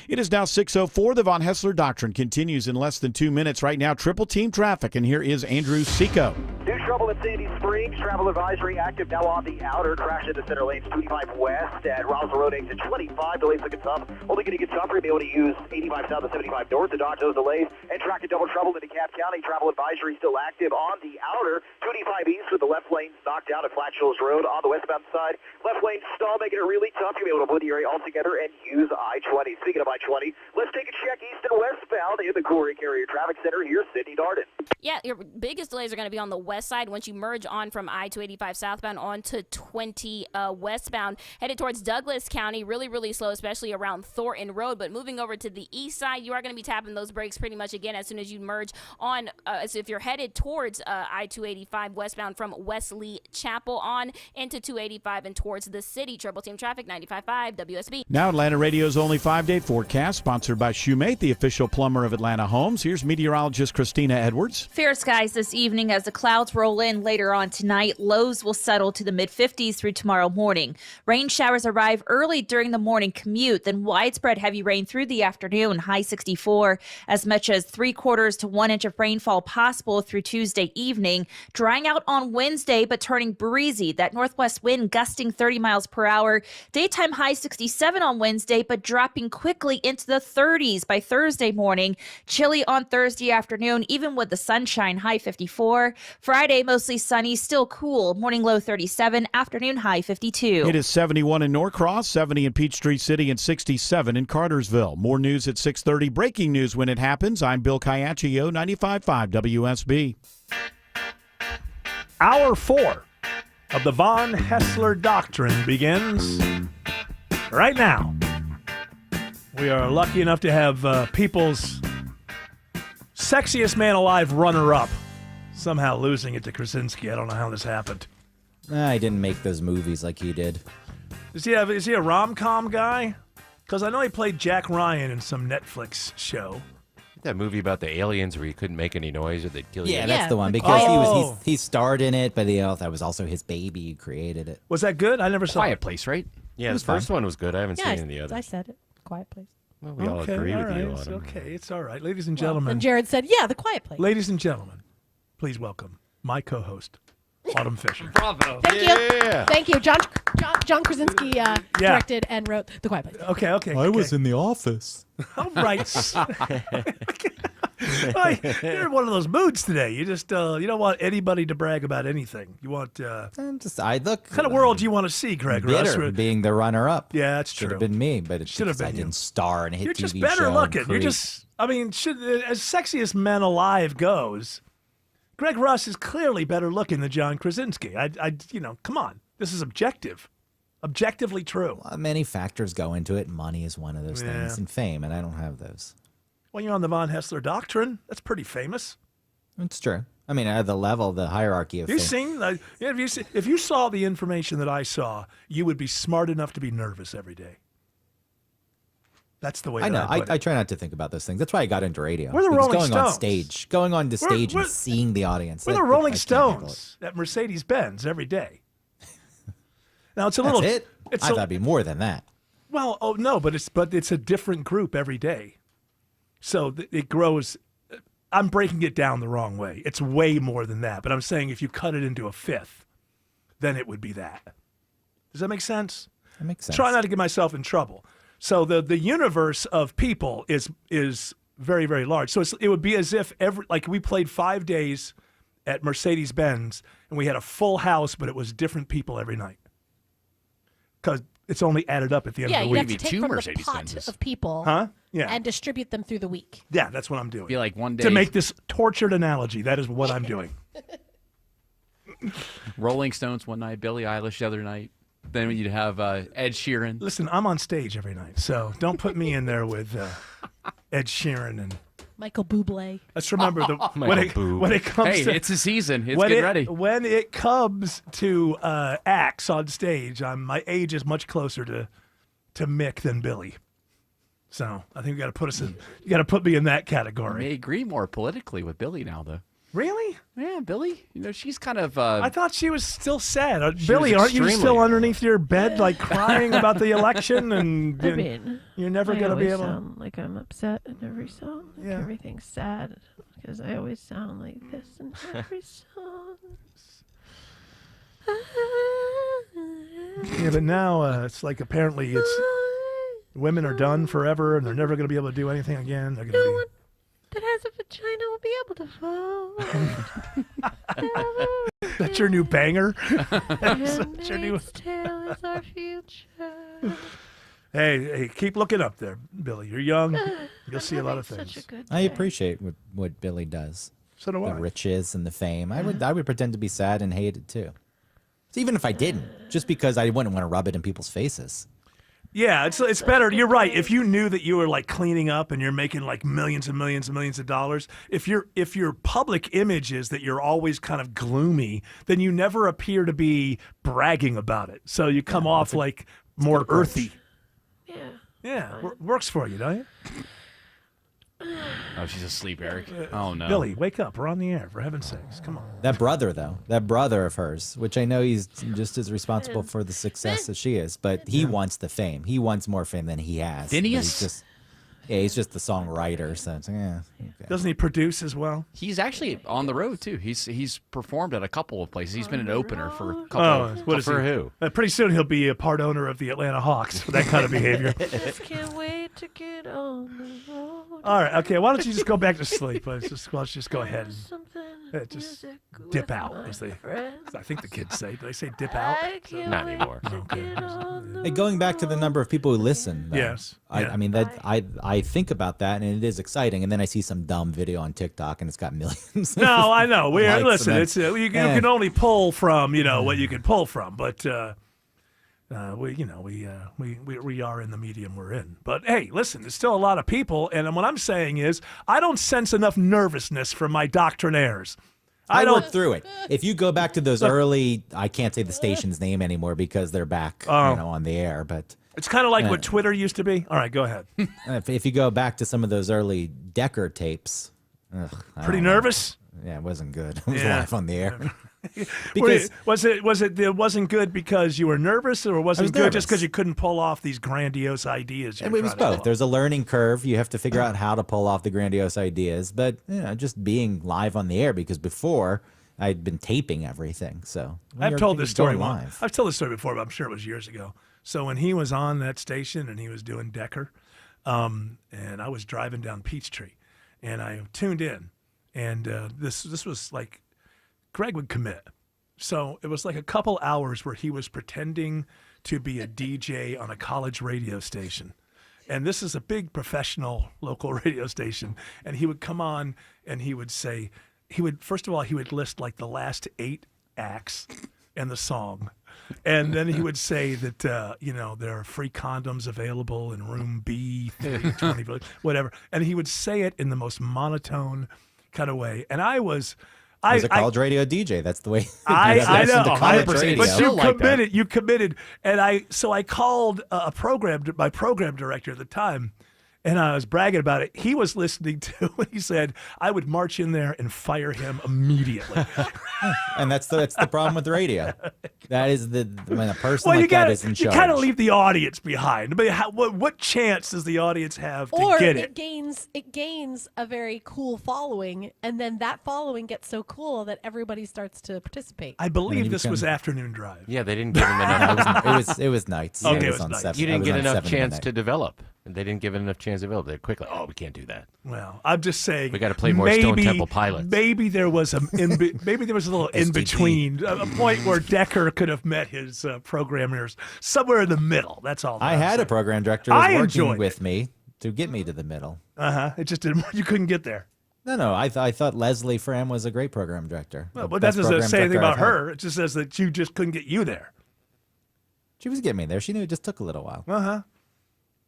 Speaker 25: It is now 6:04. The Von Hessler Doctrine continues in less than 2 minutes. Right now, triple team traffic, and here is Andrew Seco.
Speaker 2: New trouble at Sandy Springs. Travel advisory active now on the outer. Crash into center lanes 25 west at Roswell Road exit 25. Delays looking tough. Only going to get tougher. You'll be able to use 85 south to 75 north to dodge those delays. And track to double trouble into DeKalb County. Travel advisory still active on the outer. 25 east with the left lane knocked out at Flat Shoals Road. On the westbound side, left lane stall, making it really tough. You'll be able to avoid the area altogether and use I-20. Speaking of I-20, let's take a check east and westbound in the Corey Carrier Traffic Center. Here's Sydney Darden.
Speaker 19: Yeah, your biggest delays are going to be on the west side once you merge on from I-285 southbound onto 20 westbound. Headed towards Douglas County, really slow, especially around Thornton Road. But moving over to the east side, you are going to be tapping those brakes pretty much again as soon as you merge on. So if you're headed towards I-285 westbound from Wesley Chapel on into 285 and towards the city. Triple team traffic, 95.5 WSB.
Speaker 25: Now Atlanta Radio's only 5-day forecast, sponsored by Shoemate, the official plumber of Atlanta Homes. Here's meteorologist Christina Edwards.
Speaker 20: Fair skies this evening as the clouds roll in later on tonight. Lows will settle to the mid-50s through tomorrow morning. Rain showers arrive early during the morning commute, then widespread heavy rain through the afternoon, high 64. As much as 3/4 to 1 inch of rainfall possible through Tuesday evening. Drying out on Wednesday, but turning breezy. That northwest wind gusting 30 miles per hour. Daytime high 67 on Wednesday, but dropping quickly into the 30s by Thursday morning. Chilly on Thursday afternoon, even with the sunshine, high 54. Friday, mostly sunny, still cool. Morning low 37, afternoon high 52.
Speaker 25: It is 71 in Norcross, 70 in Peachtree City, and 67 in Cartersville. More news at 6:30. Breaking news when it happens. I'm Bill Caiaccio, 95.5 WSB.
Speaker 24: Hour 4 of the Von Hessler Doctrine begins right now. We are lucky enough to have People's Sexiest Man Alive runner-up somehow losing it to Krasinski. I don't know how this happened.
Speaker 3: I didn't make those movies like he did.
Speaker 24: Is he a rom-com guy? Because I know he played Jack Ryan in some Netflix show.
Speaker 8: That movie about the aliens where he couldn't make any noise or they'd kill you.
Speaker 3: Yeah, that's the one, because he starred in it, but that was also his baby. He created it.
Speaker 24: Was that good? I never saw
Speaker 1: Quiet
Speaker 24: it.
Speaker 1: Place, right?
Speaker 8: Yeah, the first one was good. I haven't seen any of the others.
Speaker 19: I said it. Quiet Place.
Speaker 8: Well, we all agree with you on it.
Speaker 24: Okay, it's all right. Ladies and gentlemen.
Speaker 19: And Jared said, yeah, The Quiet Place.
Speaker 24: Ladies and gentlemen, please welcome my co-host, Autumn Fisher.
Speaker 1: Bravo.
Speaker 19: Thank you. Thank you. John Krasinski directed and wrote The Quiet Place.
Speaker 24: Okay.
Speaker 3: I was in the office.
Speaker 24: All right. You're in one of those moods today. You just you don't want anybody to brag about anything. You want
Speaker 3: What
Speaker 24: kind of world do you want to see, Greg Russ?
Speaker 3: Bitter being the runner-up.
Speaker 24: Yeah, that's
Speaker 3: Should
Speaker 24: true.
Speaker 3: have been me, but it
Speaker 24: Should have been
Speaker 3: I
Speaker 24: you.
Speaker 3: didn't star in a hit
Speaker 24: You're
Speaker 3: TV
Speaker 24: just better
Speaker 3: show.
Speaker 24: looking.
Speaker 3: and
Speaker 24: You're
Speaker 3: creep.
Speaker 24: just, I mean, as sexiest men alive goes, Greg Russ is clearly better looking than John Krasinski. Come on. This is objective. Objectively true.
Speaker 3: Many factors go into it. Money is one of those things, and fame, and I don't have those.
Speaker 24: Well, you're on the Von Hessler Doctrine. That's pretty famous.
Speaker 3: It's true. I mean, at the level, the hierarchy of
Speaker 24: You've
Speaker 3: fame.
Speaker 24: seen, if you saw the information that I saw, you would be smart enough to be nervous every day. That's the way
Speaker 3: I know.
Speaker 24: I put it.
Speaker 3: I try not to think about those things. That's why I got into radio.
Speaker 24: We're the
Speaker 3: Because
Speaker 24: Rolling
Speaker 3: going on
Speaker 24: Stones.
Speaker 3: stage, going on to stage
Speaker 24: we're-
Speaker 3: and seeing the audience.
Speaker 24: We're the Rolling Stones at Mercedes-Benz every day. Now it's a little.
Speaker 3: That's it?
Speaker 24: It's
Speaker 3: I thought it'd be more than that.
Speaker 24: Well, oh no, but it's a different group every day, so it grows. I'm breaking it down the wrong way. It's way more than that. But I'm saying if you cut it into a fifth, then it would be that. Does that make sense?
Speaker 3: That makes sense.
Speaker 24: Try not to get myself in trouble. So the universe of people is very, very large. So it would be as if we played 5 days at Mercedes-Benz and we had a full house, but it was different people every night. Because it's only added up at the end of the
Speaker 6: you
Speaker 24: week.
Speaker 6: have to take from the pot of people and distribute them through the week.
Speaker 24: Yeah, that's what I'm doing.
Speaker 1: Be like one day
Speaker 24: To make this tortured analogy, that is what I'm doing.
Speaker 1: Rolling Stones one night, Billie Eilish the other night. Then you'd have Ed Sheeran.
Speaker 24: Listen, I'm on stage every night, so don't put me in there with Ed Sheeran and
Speaker 6: Michael Bublé.
Speaker 24: Let's remember when it comes
Speaker 1: Hey,
Speaker 24: to
Speaker 1: it's a season. It's
Speaker 24: when
Speaker 1: get
Speaker 24: it,
Speaker 1: ready.
Speaker 24: When it comes to acts on stage, my age is much closer to Mick than Billy. So I think you got to put me in that
Speaker 1: I
Speaker 24: category.
Speaker 1: may agree more politically with Billy now, though.
Speaker 24: Really?
Speaker 1: Yeah, Billy. She's kind of.
Speaker 24: I thought she was still sad.
Speaker 1: She
Speaker 24: Billy,
Speaker 1: was
Speaker 24: aren't you still
Speaker 1: extremely-
Speaker 24: underneath your bed, like crying about the election? And
Speaker 7: I mean,
Speaker 24: you're never
Speaker 7: I
Speaker 24: going to be
Speaker 7: always
Speaker 24: able.
Speaker 7: sound like I'm upset in every song. Like everything's sad because I always sound like this in every song.
Speaker 24: Yeah, but now it's like apparently women are done forever and they're never going to be able to do anything again. They're going to be.
Speaker 7: That has a vagina will be able to fall.
Speaker 24: That's your new banger. That's your new.
Speaker 7: Handmaid's Tale is our future.
Speaker 24: Hey, keep looking up there, Billy. You're young. You'll see a lot of things.
Speaker 3: I appreciate what Billy does.
Speaker 24: So do
Speaker 3: the
Speaker 24: I.
Speaker 3: riches and the fame. I would pretend to be sad and hate it too. So even if I didn't, just because I wouldn't want to rub it in people's faces.
Speaker 24: Yeah, it's better. You're right. If you knew that you were like cleaning up and you're making like millions and millions and millions of dollars, if your public image is that you're always kind of gloomy, then you never appear to be bragging about it. So you come off like more earthy. Yeah, works for you, don't you?
Speaker 1: Oh, she's asleep, Eric. Oh no,
Speaker 24: Billy, wake up. We're on the air, for heaven's sakes. Come on.
Speaker 3: That brother, though, that brother of hers, which I know he's just as responsible for the success as she is, but he wants the fame. He wants more fame than he has.
Speaker 1: Phineas?
Speaker 3: He's just the songwriter. So it's, okay.
Speaker 24: Doesn't he produce as well?
Speaker 1: He's actually on the road too. He's performed at a couple of places. He's been an opener for a couple.
Speaker 24: What is
Speaker 1: for
Speaker 24: he?
Speaker 1: who?
Speaker 24: Pretty soon he'll be a part owner of the Atlanta Hawks for that kind of behavior.
Speaker 7: Just can't wait to get on the road.
Speaker 24: All right, okay. Why don't you just go back to sleep? Let's just go ahead and just dip out. As they, I think the kids say. Do they say dip out?
Speaker 8: Not anymore.
Speaker 3: Hey, going back to the number of people who listen. Though,
Speaker 24: Yes.
Speaker 3: I mean that I think about that and it is exciting, and then I see some dumb video on TikTok and it's got millions.
Speaker 24: No, I know.
Speaker 3: likes, and
Speaker 24: Listen.
Speaker 3: then-
Speaker 24: It's you can only pull from what you can pull from, but we are in the medium we're in. But hey, listen, there's still a lot of people, and what I'm saying is I don't sense enough nervousness from my doctrinaires.
Speaker 3: I worked through it. If you go back to those early, I can't say the station's name anymore because they're back, on the air. But
Speaker 24: it's kind of like what Twitter used to be. All right, go ahead.
Speaker 3: if you go back to some of those early Decker tapes,
Speaker 24: Pretty nervous?
Speaker 3: Yeah, it wasn't good. It was
Speaker 24: Yeah.
Speaker 3: live on the air.
Speaker 24: Because it wasn't good because you were nervous, or was it good
Speaker 3: nervous.
Speaker 24: just because you couldn't pull off these grandiose ideas?
Speaker 3: It was both. There's a learning curve. You have to figure out how to pull off the grandiose ideas, but just being live on the air, because before I'd been taping everything. So
Speaker 24: I've told this story.
Speaker 3: going
Speaker 24: Live. I've told this story before, but I'm sure it was years ago. So when he was on that station and he was doing Decker, and I was driving down Peachtree, and I tuned in, and this was like Greg would commit. So it was like a couple hours where he was pretending to be a DJ on a college radio station. And this is a big professional local radio station. And he would come on and he would say, first of all, he would list like the last 8 acts and the song. And then he would say that, there are free condoms available in room B, 320, whatever. And he would say it in the most monotone kind of way. And I was
Speaker 3: a college radio DJ. That's the way.
Speaker 24: I know.
Speaker 3: 100%.
Speaker 24: But you committed. And I called my program director at the time, and I was bragging about it. He was listening to it. He said I would march in there and fire him immediately.
Speaker 3: And that's the problem with the radio. That is when a person like that is in charge.
Speaker 24: You kind of leave the audience behind. I mean, what chance does the audience have to get it?
Speaker 7: It gains a very cool following, and then that following gets so cool that everybody starts to participate.
Speaker 24: I believe this was afternoon drive.
Speaker 8: Yeah, they didn't give him enough.
Speaker 3: It was nights.
Speaker 24: Okay,
Speaker 3: it was on
Speaker 24: nights.
Speaker 3: 7.
Speaker 8: You didn't get enough chance
Speaker 3: to
Speaker 8: to develop. They didn't give it enough chance to develop. They quickly, we can't do that.
Speaker 24: Well, I'm just saying.
Speaker 8: We got to play more Stone Temple Pilots.
Speaker 24: Maybe there was a little in between, a point where Decker could have met his programmers somewhere in the middle. That's all.
Speaker 3: I had a program director who was working with me to get me to the middle.
Speaker 24: It just didn't. You couldn't get there.
Speaker 3: No. I thought Leslie Fram was a great program director.
Speaker 24: Well, but that doesn't say anything about her. It just says that you just couldn't get you there.
Speaker 3: She was getting me there. She knew it just took a little while.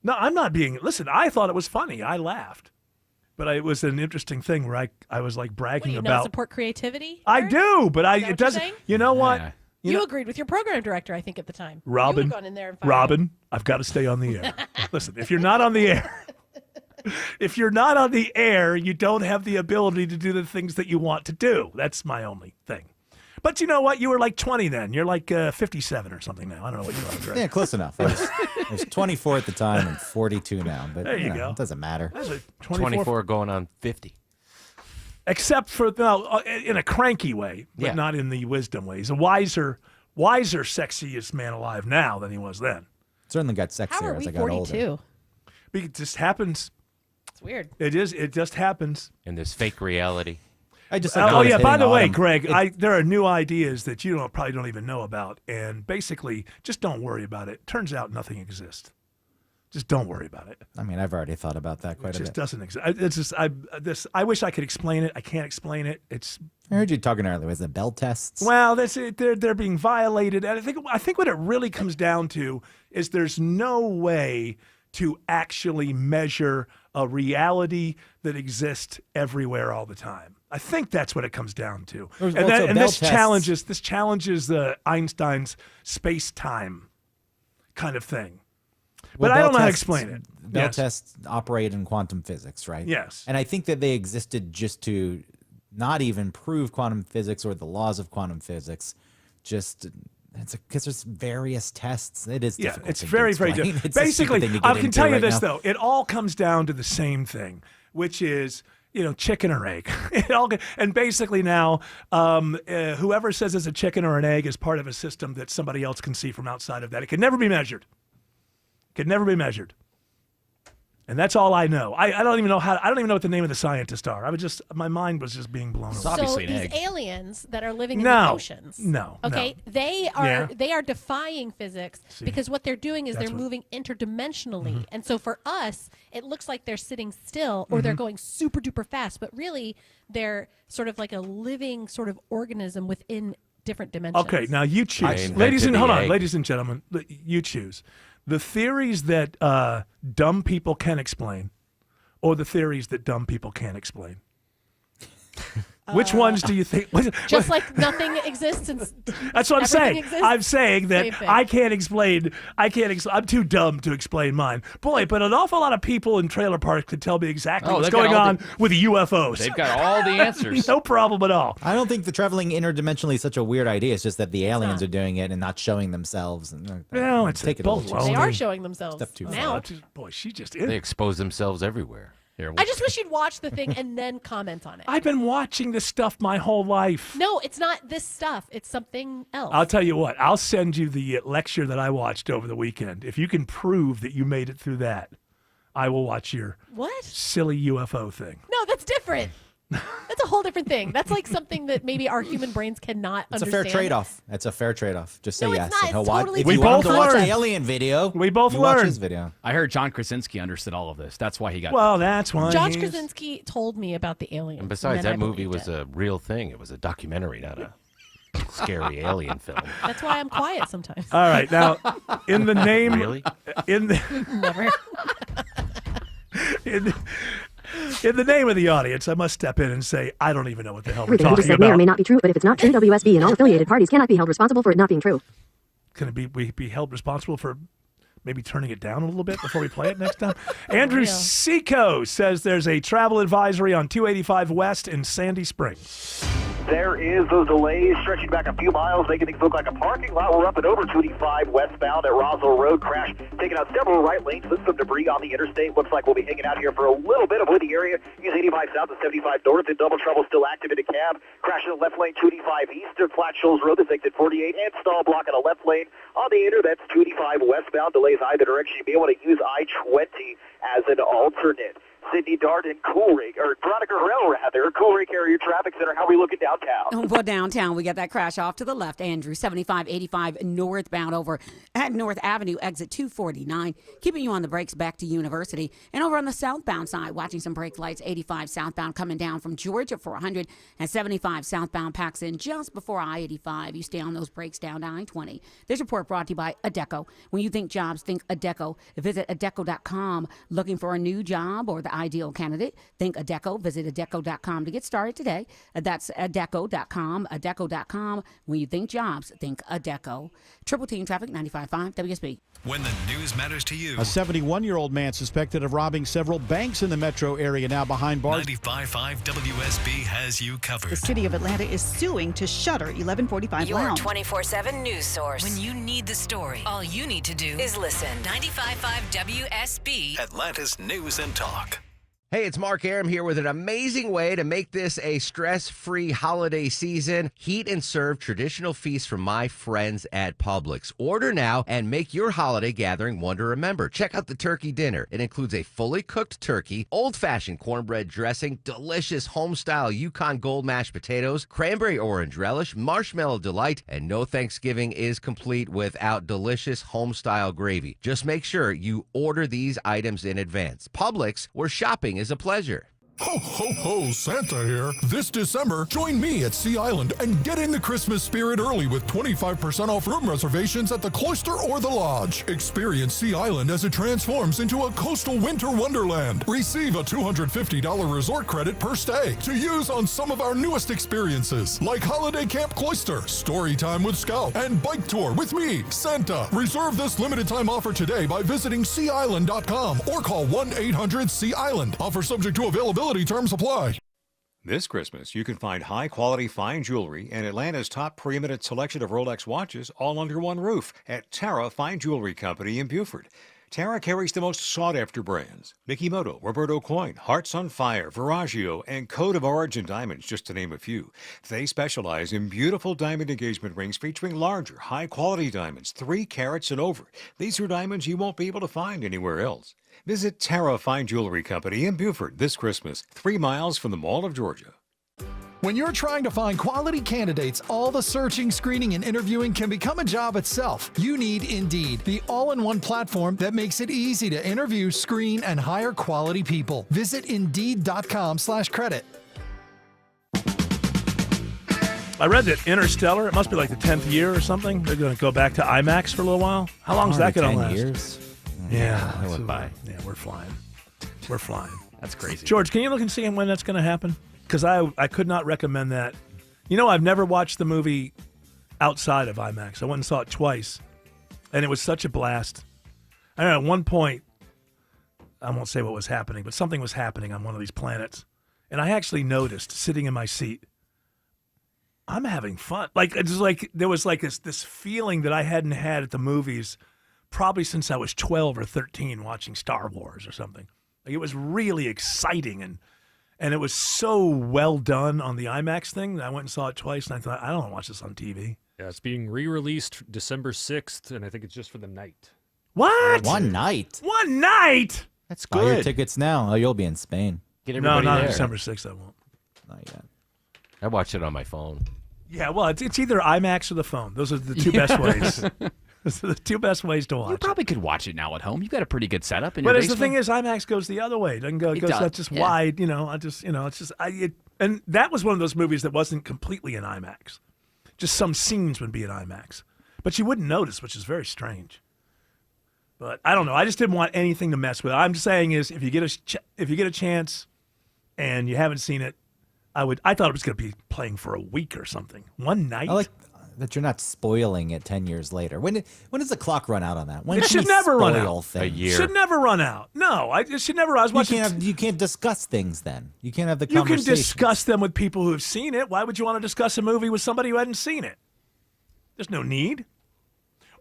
Speaker 24: No, I'm not being. Listen, I thought it was funny. I laughed, but it was an interesting thing where I was like bragging about.
Speaker 7: Support creativity?
Speaker 24: I do, but it doesn't. You know what?
Speaker 7: Yeah. You agreed with your program director, I think, at the time.
Speaker 24: Robin,
Speaker 7: you would have gone in there and fired
Speaker 24: Robin, I've got to stay on the air. Listen, if you're not on the air, you don't have the ability to do the things that you want to do. That's my only thing. But you know what? You were like 20 then. You're like 57 or something now. I don't know what you are, Greg.
Speaker 3: Yeah, close enough. I was 24 at the time and 42 now. But
Speaker 24: there you go.
Speaker 3: It doesn't matter.
Speaker 8: 24 going on 50.
Speaker 24: Except for in a cranky way, but not in the wisdom way. He's a wiser, sexiest man alive now than he was then.
Speaker 3: Certainly got sexier as I got older.
Speaker 24: It just happens.
Speaker 7: It's weird.
Speaker 24: It is. It just happens.
Speaker 8: In this fake reality.
Speaker 24: By the way, Greg, there are new ideas that you probably don't even know about, and basically, just don't worry about it. Turns out nothing exists. Just don't worry about it.
Speaker 3: I mean, I've already thought about that quite a bit.
Speaker 24: It just doesn't exist. It's just I wish I could explain it. I can't explain it.
Speaker 3: I heard you talking earlier. Was it Bell tests?
Speaker 24: Well, they're being violated, and I think what it really comes down to is there's no way to actually measure a reality that exists everywhere all the time. I think that's what it comes down to. This challenges the Einstein's space-time kind of thing. But I don't know how to explain it.
Speaker 3: Bell tests operate in quantum physics, right?
Speaker 24: Yes.
Speaker 3: And I think that they existed just to not even prove quantum physics or the laws of quantum physics, because there's various tests. It is difficult.
Speaker 24: It's very, very difficult. Basically, I can tell you this, though. It all comes down to the same thing, which is, chicken or egg. And basically now, whoever says it's a chicken or an egg is part of a system that somebody else can see from outside of that. It can never be measured. And that's all I know. I don't even know what the name of the scientists are. My mind was just being blown away.
Speaker 7: So these aliens that are living in the oceans.
Speaker 24: No.
Speaker 7: Okay, they are defying physics because what they're doing is they're moving interdimensionally. Mm-hmm. And so for us, it looks like they're sitting still or they're going super duper fast, but really they're sort of like a living sort of organism within different dimensions.
Speaker 24: Okay, now you choose. Ladies and gentlemen, you choose. The theories that dumb people can explain, or the theories that dumb people can't explain. Which ones do you think?
Speaker 7: Just like nothing exists.
Speaker 24: That's what I'm saying.
Speaker 7: Exists?
Speaker 24: I'm saying that I can't explain. I'm too dumb to explain mine. Boy, but an awful lot of people in trailer parks could tell me exactly what's going on with the UFOs.
Speaker 1: They've got all the answers.
Speaker 24: No problem at all.
Speaker 3: I don't think the traveling interdimensionally is such a weird idea. It's just that the aliens are doing it and not showing themselves.
Speaker 24: Well, it's
Speaker 3: take it a little
Speaker 7: They are showing themselves
Speaker 3: Step too
Speaker 7: now.
Speaker 3: far.
Speaker 24: Boy, she just
Speaker 8: They expose themselves everywhere.
Speaker 7: I just wish you'd watch the thing and then comment on it.
Speaker 24: I've been watching this stuff my whole life.
Speaker 7: No, it's not this stuff. It's something else.
Speaker 24: I'll tell you what. I'll send you the lecture that I watched over the weekend. If you can prove that you made it through that, I will watch your
Speaker 7: What?
Speaker 24: silly UFO thing.
Speaker 7: No, that's different. That's a whole different thing. That's like something that maybe our human brains cannot
Speaker 3: It's
Speaker 7: understand.
Speaker 3: a fair trade-off. It's a fair trade-off. Just say
Speaker 7: No, it's
Speaker 3: yes.
Speaker 7: not.
Speaker 3: and he'll
Speaker 7: It's
Speaker 3: watch.
Speaker 7: totally
Speaker 3: If
Speaker 24: We
Speaker 3: you want
Speaker 24: both
Speaker 3: him to watch
Speaker 24: learned.
Speaker 3: the alien video,
Speaker 24: We both
Speaker 3: you watch
Speaker 24: learned.
Speaker 3: his video.
Speaker 1: I heard John Krasinski understood all of this. That's why he got.
Speaker 24: Well, that's why.
Speaker 7: Josh Krasinski told me about the alien.
Speaker 8: And besides,
Speaker 7: then I
Speaker 8: that movie
Speaker 7: believed
Speaker 8: was a real thing. It was a documentary, not a scary alien film.
Speaker 7: That's why I'm quiet sometimes.
Speaker 24: All right, now, in the name,
Speaker 8: Really?
Speaker 24: in the,
Speaker 7: Never.
Speaker 24: in the name of the audience, I must step in and say I don't even know what the hell we're
Speaker 10: Everything Andrew
Speaker 24: talking
Speaker 10: said may or
Speaker 24: about.
Speaker 10: may not be true, but if it's not true, WSB and all affiliated parties cannot be held responsible for it not being true.
Speaker 24: Can we be held responsible for maybe turning it down a little bit before we play it next time? Andrew Seco says there's a travel advisory on 285 West in Sandy Springs.
Speaker 2: There is those delays stretching back a few miles, making things look like a parking lot. We're up and over 285 westbound at Roswell Road. Crash taking out several right lanes with some debris on the interstate. Looks like we'll be hanging out here for a little bit of windy area. Use 85 south and 75 north. And double trouble still active in the cab. Crash in the left lane, 285 east at Flat Shoals Road. This exit 48 and stall block in the left lane. On the inner, that's 285 westbound. Delays either direction. You'll be able to use I-20 as an alternate. Sydney Dart and Coolray, or Veronica Harrell, rather. Coolray Carrier Traffic Center. How are we looking downtown?
Speaker 11: Well, downtown, we got that crash off to the left, Andrew, 7585 northbound over at North Avenue, exit 249, keeping you on the brakes back to University. And over on the southbound side, watching some brake lights, 85 southbound coming down from Georgia 400, and 75 southbound packs in just before I-85. You stay on those brakes down to I-20. This report brought to you by Adecco. When you think jobs, think Adecco. Visit Adecco.com. Looking for a new job or the ideal candidate? Think Adecco. Visit Adecco.com to get started today. That's Adecco.com. Adecco.com. When you think jobs, think Adecco. Triple Team Traffic 95.5 WSB.
Speaker 14: When the news matters to you.
Speaker 25: A 71-year-old man suspected of robbing several banks in the metro area now behind bars.
Speaker 14: 95.5 WSB has you covered.
Speaker 26: The city of Atlanta is suing to shutter 1145
Speaker 13: Your
Speaker 26: Lounge.
Speaker 13: 24/7 news source. When you need the story, all you need to do is listen. 95.5 WSB.
Speaker 14: Atlanta's News and Talk.
Speaker 15: Hey, it's Mark Aram here with an amazing way to make this a stress-free holiday season. Heat and serve traditional feasts from my friends at Publix. Order now and make your holiday gathering one to remember. Check out the turkey dinner. It includes a fully cooked turkey, old-fashioned cornbread dressing, delicious home-style Yukon Gold mashed potatoes, cranberry orange relish, marshmallow delight, and no Thanksgiving is complete without delicious home-style gravy. Just make sure you order these items in advance. Publix, where shopping is a pleasure.
Speaker 16: Ho, ho, ho, Santa here. This December, join me at Sea Island and get in the Christmas spirit early with 25% off room reservations at the Cloister or the Lodge. Experience Sea Island as it transforms into a coastal winter wonderland. Receive a $250 resort credit per stay to use on some of our newest experiences, like Holiday Camp Cloister, Story Time with Scout, and Bike Tour with me, Santa. Reserve this limited time offer today by visiting SeaIsland.com or call 1-800-SEA-ISLAND. Offer subject to availability. Terms apply.
Speaker 18: This Christmas, you can find high-quality fine jewelry and Atlanta's top preeminent selection of Rolex watches all under one roof at Tara Fine Jewelry Company in Beaufort. Tara carries the most sought-after brands: Mikimoto, Roberto Coin, Hearts on Fire, Veragio, and Code of Origin diamonds, just to name a few. They specialize in beautiful diamond engagement rings featuring larger, high-quality diamonds, 3 carats and over. These are diamonds you won't be able to find anywhere else. Visit Tara Fine Jewelry Company in Beaufort this Christmas, 3 miles from the Mall of Georgia.
Speaker 21: When you're trying to find quality candidates, all the searching, screening, and interviewing can become a job itself. You need Indeed, the all-in-one platform that makes it easy to interview, screen, and hire quality people. Visit Indeed.com/credit.
Speaker 24: I read that Interstellar, it must be like the 10th year or something. They're going to go back to IMAX for a little while. How long is that going to last?
Speaker 3: 10 years.
Speaker 24: Yeah,
Speaker 3: that went by.
Speaker 24: Yeah, we're flying. We're flying.
Speaker 1: That's crazy.
Speaker 24: George, can you look and see when that's going to happen? Because I could not recommend that. You know, I've never watched the movie outside of IMAX. I went and saw it twice, and it was such a blast. I don't know, at one point, I won't say what was happening, but something was happening on one of these planets. And I actually noticed, sitting in my seat, I'm having fun. Like, it's like there was like this feeling that I hadn't had at the movies probably since I was 12 or 13 watching Star Wars or something. Like, it was really exciting, and it was so well done on the IMAX thing that I went and saw it twice, and I thought, I don't want to watch this on TV.
Speaker 22: Yeah, it's being re-released December 6th, and I think it's just for the night.
Speaker 24: What?
Speaker 3: One night?
Speaker 24: One night?
Speaker 8: That's
Speaker 3: Buy your
Speaker 8: good.
Speaker 3: tickets now. Oh, you'll be in Spain.
Speaker 8: Get
Speaker 24: No,
Speaker 8: everybody
Speaker 24: not
Speaker 8: there.
Speaker 24: December 6th. I won't.
Speaker 3: Not yet.
Speaker 8: I watched it on my phone.
Speaker 24: Yeah, well, it's either IMAX or the phone. Those are the two best ways. Those are the two best ways to watch.
Speaker 1: You probably could watch it now at home. You've got a pretty good setup in
Speaker 24: But
Speaker 1: your
Speaker 24: as the
Speaker 1: basement.
Speaker 24: thing is, IMAX goes the other way. It doesn't go. It
Speaker 1: It
Speaker 24: goes
Speaker 1: does,
Speaker 24: that's just
Speaker 1: yeah.
Speaker 24: wide. It's just and that was one of those movies that wasn't completely in IMAX. Just some scenes would be in IMAX, but you wouldn't notice, which is very strange. But I don't know. I just didn't want anything to mess with it. I'm saying is if you get a chance, and you haven't seen it, I thought it was going to be playing for a week or something. One night.
Speaker 3: I like that you're not spoiling it 10 years later. When does the clock run out on that? When
Speaker 24: It
Speaker 3: can
Speaker 24: should
Speaker 3: we
Speaker 24: never run
Speaker 3: spoil
Speaker 24: out.
Speaker 3: things?
Speaker 8: A year.
Speaker 24: Should never run out. No, it should never. I was watching.
Speaker 3: You can't discuss things then. You can't have the
Speaker 24: You can
Speaker 3: conversation.
Speaker 24: discuss them with people who have seen it. Why would you want to discuss a movie with somebody who hadn't seen it? There's no need.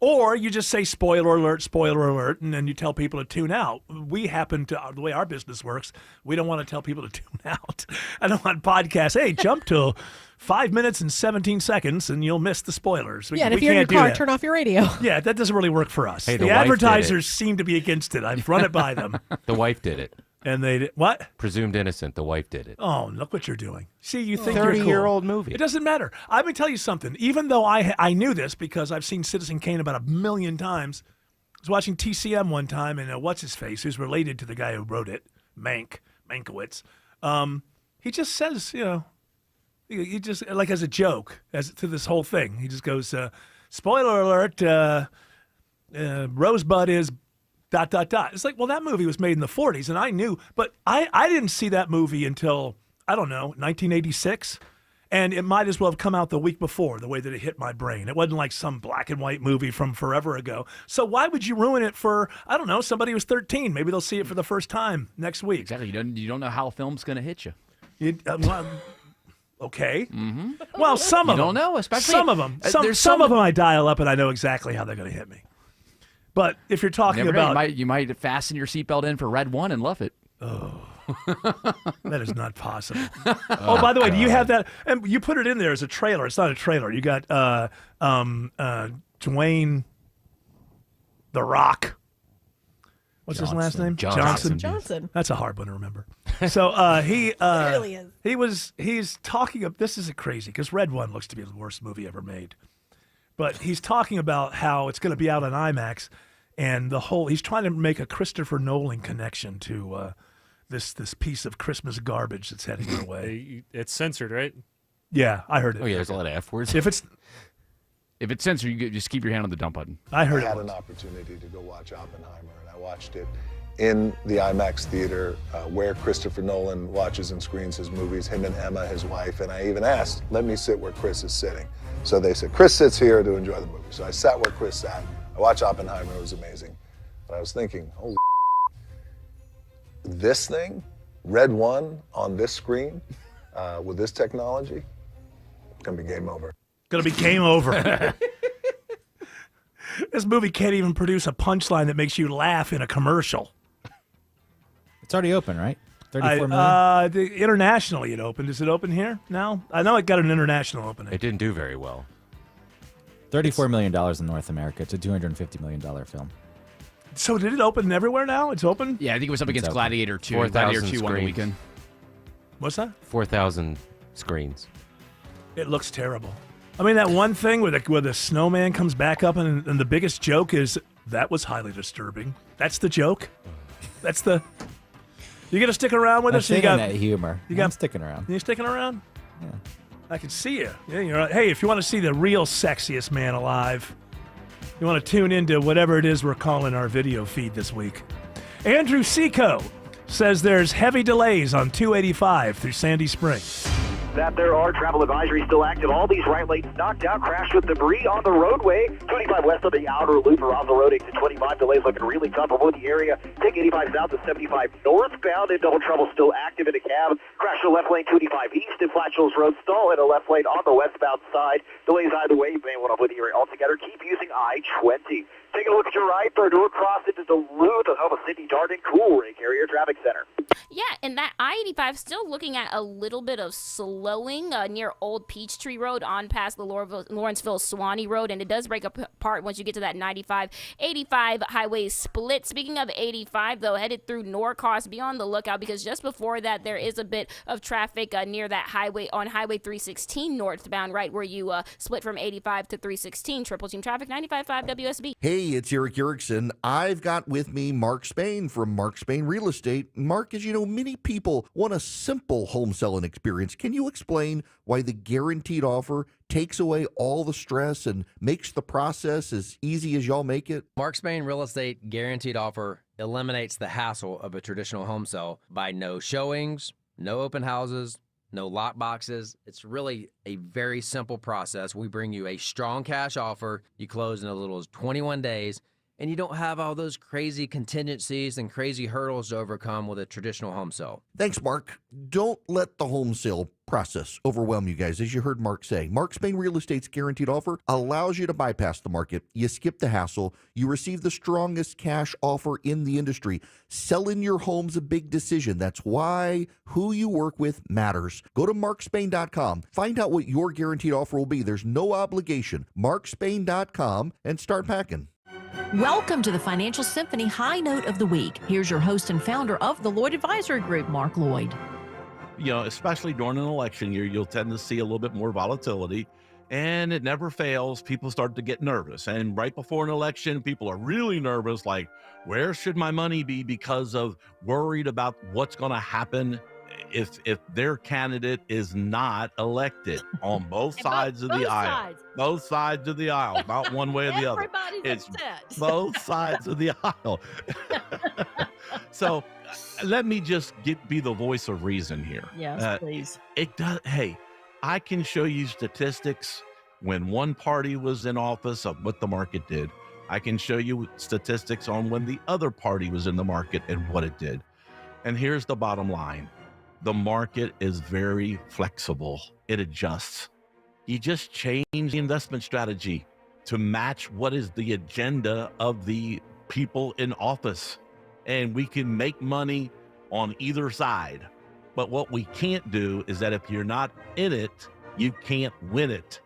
Speaker 24: Or you just say spoiler alert, and then you tell people to tune out. We happen to, the way our business works, we don't want to tell people to tune out. I don't want podcasts, hey, jump to 5 minutes and 17 seconds and you'll miss the spoilers.
Speaker 7: And if you're in your car, turn off your radio.
Speaker 24: Yeah, that doesn't really work for us.
Speaker 8: Hey,
Speaker 24: the
Speaker 8: the wife did
Speaker 24: advertisers seem to be against it. I've run it by them.
Speaker 8: The wife did it.
Speaker 24: And they did, what?
Speaker 8: Presumed innocent. The wife did it.
Speaker 24: Oh, look what you're doing. See, you think you're cool.
Speaker 8: 30-year-old movie.
Speaker 24: It doesn't matter. I'm going to tell you something. Even though I knew this because I've seen Citizen Kane about 1 million times, I was watching TCM one time, and what's-his-face, who's related to the guy who wrote it, Mankiewicz, he just says, he just, like as a joke, as to this whole thing, he just goes, spoiler alert, Rosebud is... ... It's like, well, that movie was made in the 40s, and I knew, but I didn't see that movie until, I don't know, 1986, and it might as well have come out the week before, the way that it hit my brain. It wasn't like some black and white movie from forever ago. So why would you ruin it for, I don't know, somebody who's 13? Maybe they'll see it for the first time next week.
Speaker 1: Exactly. You don't know how a film's going to hit you.
Speaker 24: Okay. Mm-hmm. Well, some of them.
Speaker 1: You don't know, especially...
Speaker 24: Some of them. Some of them I dial up, and I know exactly how they're going to hit me. But if you're talking about...
Speaker 1: You might fasten your seatbelt in for Red 1 and love it.
Speaker 24: Oh, that is not possible. Oh, by the way, do you have that? And you put it in there as a trailer. It's not a trailer. You got Dwayne The Rock. What's his last name?
Speaker 7: Johnson.
Speaker 24: That's a hard one to remember. So he
Speaker 7: really is.
Speaker 24: He's talking of, this is crazy because Red 1 looks to be the worst movie ever made. But he's talking about how it's going to be out on IMAX, and he's trying to make a Christopher Nolan connection to this piece of Christmas garbage that's heading our way.
Speaker 22: It's censored, right?
Speaker 24: Yeah, I heard it.
Speaker 8: Oh yeah, there's a lot of F words.
Speaker 24: If it's
Speaker 1: censored, you just keep your hand on the dump button.
Speaker 24: I heard
Speaker 4: had an opportunity to go watch Oppenheimer, and I watched it in the IMAX theater where Christopher Nolan watches and screens his movies, him and Emma, his wife, and I even asked, let me sit where Chris is sitting. So they said, Chris sits here to enjoy the movie. So I sat where Chris sat. I watched Oppenheimer. It was amazing. But I was thinking, holy this thing, Red 1 on this screen with this technology, it's going to be game over.
Speaker 24: Going to be game over. This movie can't even produce a punchline that makes you laugh in a commercial.
Speaker 3: It's already open, right? 34 million?
Speaker 24: Internationally, it opened. Is it open here now? I know it got an international opening.
Speaker 8: It didn't do very well.
Speaker 3: $34 million in North America. It's a $250 million film.
Speaker 24: So did it open everywhere now? It's open?
Speaker 1: Yeah, I think it was up against
Speaker 3: open.
Speaker 1: Gladiator 2.
Speaker 8: 4,000
Speaker 1: Gladiator 2 won the
Speaker 8: screens.
Speaker 1: weekend.
Speaker 24: What's that?
Speaker 8: 4,000 screens.
Speaker 24: It looks terrible. I mean, that one thing where the snowman comes back up and the biggest joke is, that was highly disturbing. That's the joke? That's the... You going to stick around with us?
Speaker 3: I'm taking that humor. I'm sticking around.
Speaker 24: You sticking around?
Speaker 3: Yeah.
Speaker 24: I can see you. Yeah, hey, if you want to see the real sexiest man alive, you want to tune into whatever it is we're calling our video feed this week. Andrew Seco says there's heavy delays on 285 through Sandy Springs.
Speaker 2: That there are travel advisories still active. All these right lanes knocked out, crashed with debris on the roadway. 25 west of the outer loop around the road, exit 25. Delays looking really tough over the area. Take 85 south to 75 northbound. In double trouble, still active in a cab. Crash to left lane 25 east in Flat Shoals Road. Stall in a left lane on the westbound side. Delays either way. You may want to avoid the area altogether. Keep using I-20. Take a look at your right. Third door cross into Duluth. The home of Cindy Darden. Cool Ray Carrier Traffic Center.
Speaker 19: Yeah, and that I-85 still looking at a little bit of slowing near Old Peachtree Road on past the Lawrenceville-Suwanee Road, and it does break apart once you get to that 95-85 highway split. Speaking of 85, though, headed through Norcross, be on the lookout because just before that there is a bit of traffic near that highway on Highway 316 northbound, right where you split from 85 to 316. Triple Team Traffic, 95.5 WSB.
Speaker 5: Hey, it's Eric Erickson. I've got with me Mark Spain from Mark Spain Real Estate. Mark, as you know, many people want a simple home selling experience. Can you explain why the guaranteed offer takes away all the stress and makes the process as easy as y'all make it?
Speaker 9: Mark Spain Real Estate Guaranteed Offer eliminates the hassle of a traditional home sale by no showings, no open houses, no lot boxes. It's really a very simple process. We bring you a strong cash offer. You close in as little as 21 days, and you don't have all those crazy contingencies and crazy hurdles to overcome with a traditional home sale.
Speaker 5: Thanks, Mark. Don't let the home sale process overwhelm you guys. As you heard Mark say, Mark Spain Real Estate's guaranteed offer allows you to bypass the market. You skip the hassle. You receive the strongest cash offer in the industry. Selling your home's a big decision. That's why who you work with matters. Go to markspain.com. Find out what your guaranteed offer will be. There's no obligation. markspain.com and start packing.
Speaker 12: Welcome to the Financial Symphony High Note of the Week. Here's your host and founder of the Lloyd Advisory Group, Mark Lloyd.
Speaker 17: You know, especially during an election year, you'll tend to see a little bit more volatility, and it never fails. People start to get nervous. And right before an election, people are really nervous, like, where should my money be, because of worried about what's going to happen if their candidate is not elected on both sides of the aisle. Both sides of the aisle, not one way or the other. It's both sides of the aisle. So let me just be the voice of reason here.
Speaker 12: Yes, please.
Speaker 17: It does. Hey, I can show you statistics when one party was in office of what the market did. I can show you statistics on when the other party was in the market and what it did. And here's the bottom line. The market is very flexible. It adjusts. You just change the investment strategy to match what is the agenda of the people in office. And we can make money on either side. But what we can't do is that if you're not in it, you can't win it.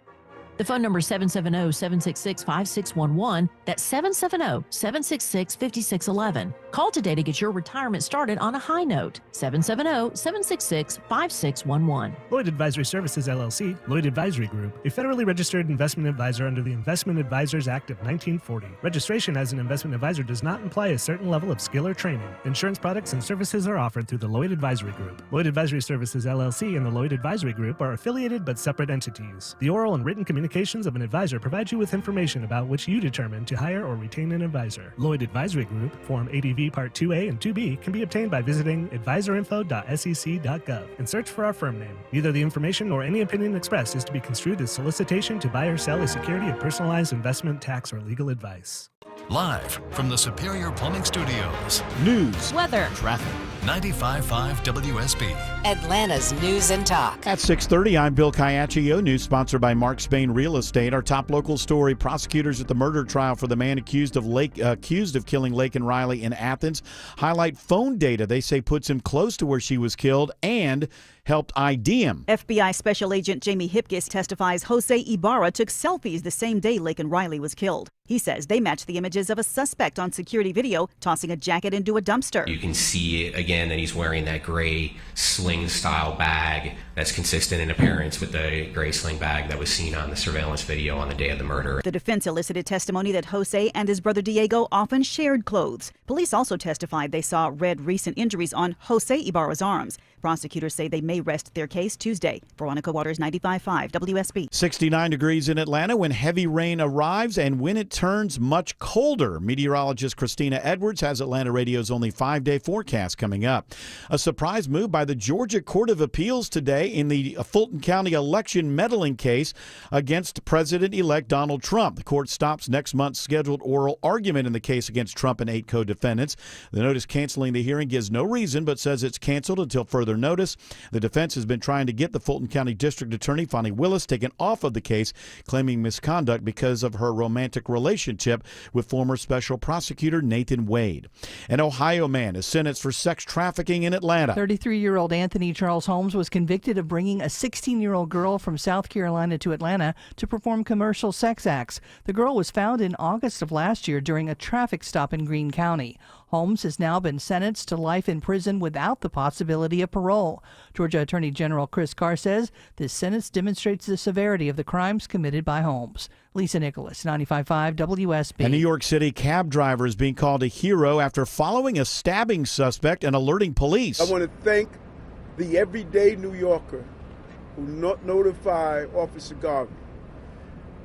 Speaker 12: The phone number is 770-766-5611. That's 770-766-5611. Call today to get your retirement started on a high note. 770-766-5611.
Speaker 20: Lloyd Advisory Services, LLC, Lloyd Advisory Group, a federally registered investment advisor under the Investment Advisors Act of 1940. Registration as an investment advisor does not imply a certain level of skill or training. Insurance products and services are offered through the Lloyd Advisory Group. Lloyd Advisory Services, LLC, and the Lloyd Advisory Group are affiliated but separate entities. The oral and written communications of an advisor provide you with information about which you determine to hire or retain an advisor. Lloyd Advisory Group, Form ADV Part 2A and 2B, can be obtained by visiting advisorinfo.sec.gov and search for our firm name. Neither the information nor any opinion expressed is to be construed as solicitation to buy or sell a security of personalized investment, tax, or legal advice.
Speaker 14: Live from the Superior Plumbing Studios.
Speaker 25: News,
Speaker 13: weather,
Speaker 14: traffic. 95.5 WSB.
Speaker 13: Atlanta's News and Talk.
Speaker 25: At 6:30, I'm Bill Caiaccio. News sponsored by Mark Spain Real Estate. Our top local story: prosecutors at the murder trial for the man accused of killing Laken Riley in Athens highlight phone data they say puts him close to where she was killed and helped ID him.
Speaker 26: FBI Special Agent Jamie Hipkiss testifies Jose Ibarra took selfies the same day Laken Riley was killed. He says they match the images of a suspect on security video tossing a jacket into a dumpster.
Speaker 23: You can see it again that he's wearing that gray sling-style bag that's consistent in appearance with the gray sling bag that was seen on the surveillance video on the day of the murder.
Speaker 26: The defense elicited testimony that Jose and his brother Diego often shared clothes. Police also testified they saw red recent injuries on Jose Ibarra's arms. Prosecutors say they may rest their case Tuesday. Veronica Waters, 95.5 WSB.
Speaker 25: 69 degrees in Atlanta when heavy rain arrives and when it turns much colder. Meteorologist Christina Edwards has Atlanta Radio's only 5-day forecast coming up. A surprise move by the Georgia Court of Appeals today in the Fulton County election meddling case against President-elect Donald Trump. The court stops next month's scheduled oral argument in the case against Trump and 8 co-defendants. The notice canceling the hearing gives no reason but says it's canceled until further notice. The defense has been trying to get the Fulton County District Attorney, Fonnie Willis, taken off of the case, claiming misconduct because of her romantic relationship with former Special Prosecutor Nathan Wade. An Ohio man is sentenced for sex trafficking in Atlanta.
Speaker 6: 33-year-old Anthony Charles Holmes was convicted of bringing a 16-year-old girl from South Carolina to Atlanta to perform commercial sex acts. The girl was found in August of last year during a traffic stop in Greene County. Holmes has now been sentenced to life in prison without the possibility of parole. Georgia Attorney General Chris Carr says this sentence demonstrates the severity of the crimes committed by Holmes. Lisa Nicholas, 95.5 WSB.
Speaker 25: A New York City cab driver is being called a hero after following a stabbing suspect and alerting police.
Speaker 10: I want to thank the everyday New Yorker who notified Officer Garvey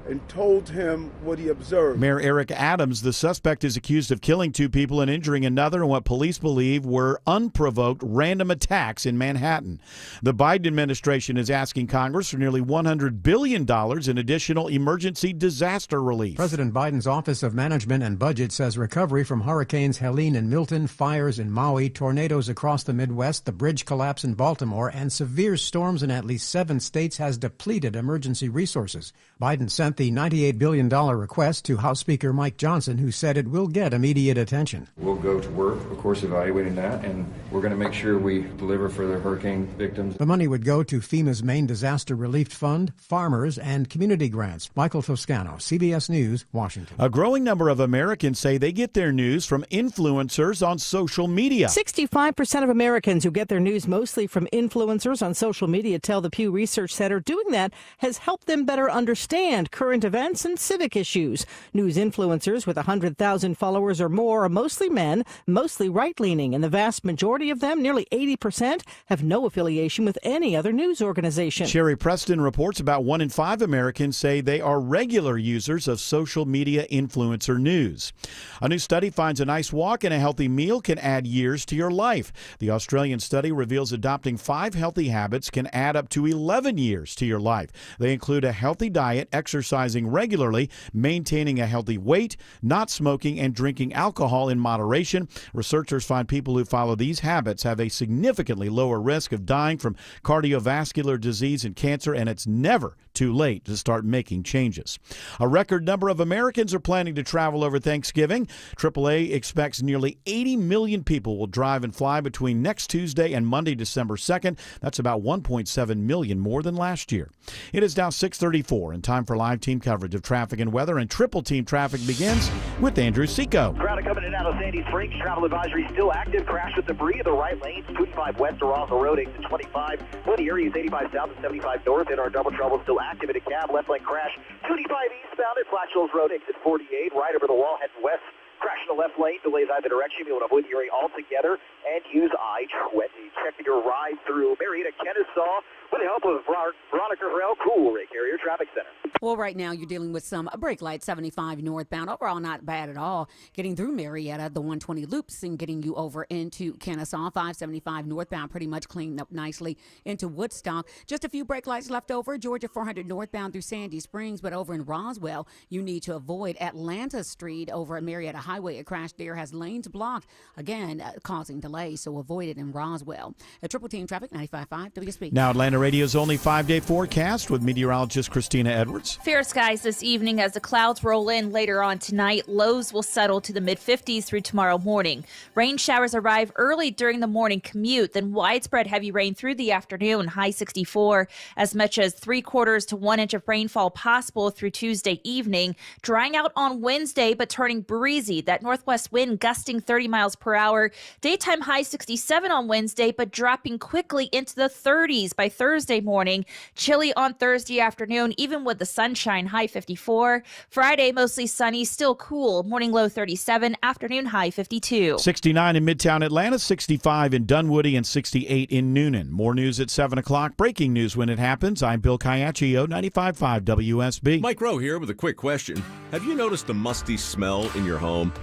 Speaker 10: and told him what he observed.
Speaker 25: Mayor Eric Adams, the suspect, is accused of killing 2 people and injuring another in what police believe were unprovoked random attacks in Manhattan. The Biden administration is asking Congress for nearly $100 billion in additional emergency disaster relief.
Speaker 11: President Biden's Office of Management and Budget says recovery from Hurricanes Helene and Milton, fires in Maui, tornadoes across the Midwest, the bridge collapse in Baltimore, and severe storms in at least 7 states has depleted emergency resources. Biden sent the $98 billion request to House Speaker Mike Johnson, who said it will get immediate attention.
Speaker 15: We'll go to work, of course, evaluating that, and we're going to make sure we deliver for the hurricane victims.
Speaker 11: The money would go to FEMA's main disaster relief fund, farmers, and community grants. Michael Toscano, CBS News, Washington.
Speaker 25: A growing number of Americans say they get their news from influencers on social media.
Speaker 6: 65% of Americans who get their news mostly from influencers on social media tell the Pew Research Center doing that has helped them better understand current events and civic issues. News influencers with 100,000 followers or more are mostly men, mostly right-leaning, and the vast majority of them, nearly 80%, have no affiliation with any other news organization.
Speaker 25: Sherry Preston reports about 1 in 5 Americans say they are regular users of social media influencer news. A new study finds a nice walk and a healthy meal can add years to your life. The Australian study reveals adopting 5 healthy habits can add up to 11 years to your life. They include a healthy diet, exercising regularly, maintaining a healthy weight, not smoking, and drinking alcohol in moderation. Researchers find people who follow these habits have a significantly lower risk of dying from cardiovascular disease and cancer, and it's never too late to start making changes. A record number of Americans are planning to travel over Thanksgiving. AAA expects nearly 80 million people will drive and fly between next Tuesday and Monday, December 2nd. That's about 1.7 million more than last year. It is now 6:34 and time for live team coverage of traffic and weather, and triple team traffic begins with Andrew Seco.
Speaker 2: Crowd coming in and out of Sandy Springs. Travel advisory still active. Crash with debris in the right lanes. 25 west or off the road, exit 25. Plenty areas 85 south and 75 north. In our double trouble still active in a cab. Left lane crash. 25 eastbound at Flat Shoals Road, exit 48. Right over the wall, heading west. Crash in the left lane, delays either direction. You want to avoid the area altogether and use I-20. Check your ride through Marietta, Kennesaw with the help of Veronica Harrell, Cool Ray Carrier Traffic Center.
Speaker 16: Well, right now you're dealing with some brake lights, 75 northbound. Overall, not bad at all. Getting through Marietta, the 120 loops, and getting you over into Kennesaw. 575 northbound, pretty much cleaned up nicely into Woodstock. Just a few brake lights left over. Georgia 400 northbound through Sandy Springs, but over in Roswell, you need to avoid Atlanta Street over at Marietta Highway. A crash there has lanes blocked, again, causing delays, so avoid it in Roswell. A triple team traffic, 95.5 WSB.
Speaker 25: Now Atlanta Radio's only 5-day forecast with meteorologist Christina Edwards.
Speaker 18: Fair skies this evening as the clouds roll in later on tonight. Lows will settle to the mid-50s through tomorrow morning. Rain showers arrive early during the morning commute, then widespread heavy rain through the afternoon, high 64. As much as 3/4 to 1 inch of rainfall possible through Tuesday evening. Drying out on Wednesday, but turning breezy. That northwest wind gusting 30 miles per hour. Daytime high 67 on Wednesday, but dropping quickly into the 30s by Thursday morning. Chilly on Thursday afternoon, even with the sunshine, high 54. Friday, mostly sunny, still cool. Morning low 37, afternoon high 52.
Speaker 25: 69 in Midtown Atlanta, 65 in Dunwoody, and 68 in Noonan. More news at 7 o'clock. Breaking news when it happens. I'm Bill Caiaccio, 95.5 WSB.
Speaker 27: Mike Rowe here with a quick question. Have you noticed a musty smell in your home?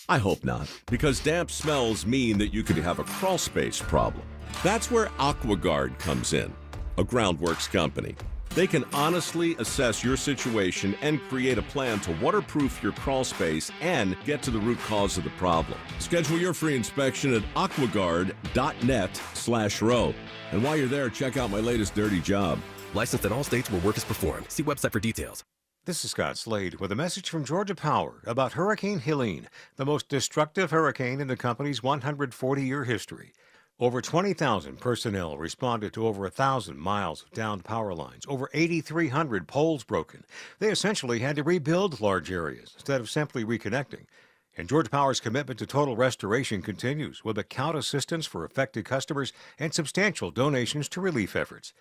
Speaker 27: I hope not, because damp smells mean that you could have a crawl space problem. That's where AquaGuard comes in, a Groundworks company. They can honestly assess your situation and create a plan to waterproof your crawl space and get to the root cause of the problem. Schedule your free inspection at aquaguard.net/row. And while you're there, check out my latest dirty job.
Speaker 1: Licensed in all states where work is performed. See website for details.
Speaker 3: This is Scott Slade with a message from Georgia Power about Hurricane Helene, the most destructive hurricane in the company's 140-year history. Over 20,000 personnel responded to over 1,000 miles of downed power lines, over 8,300 poles broken. They essentially had to rebuild large areas instead of simply reconnecting. And Georgia Power's commitment to total restoration continues with account assistance for affected customers and substantial donations to relief efforts.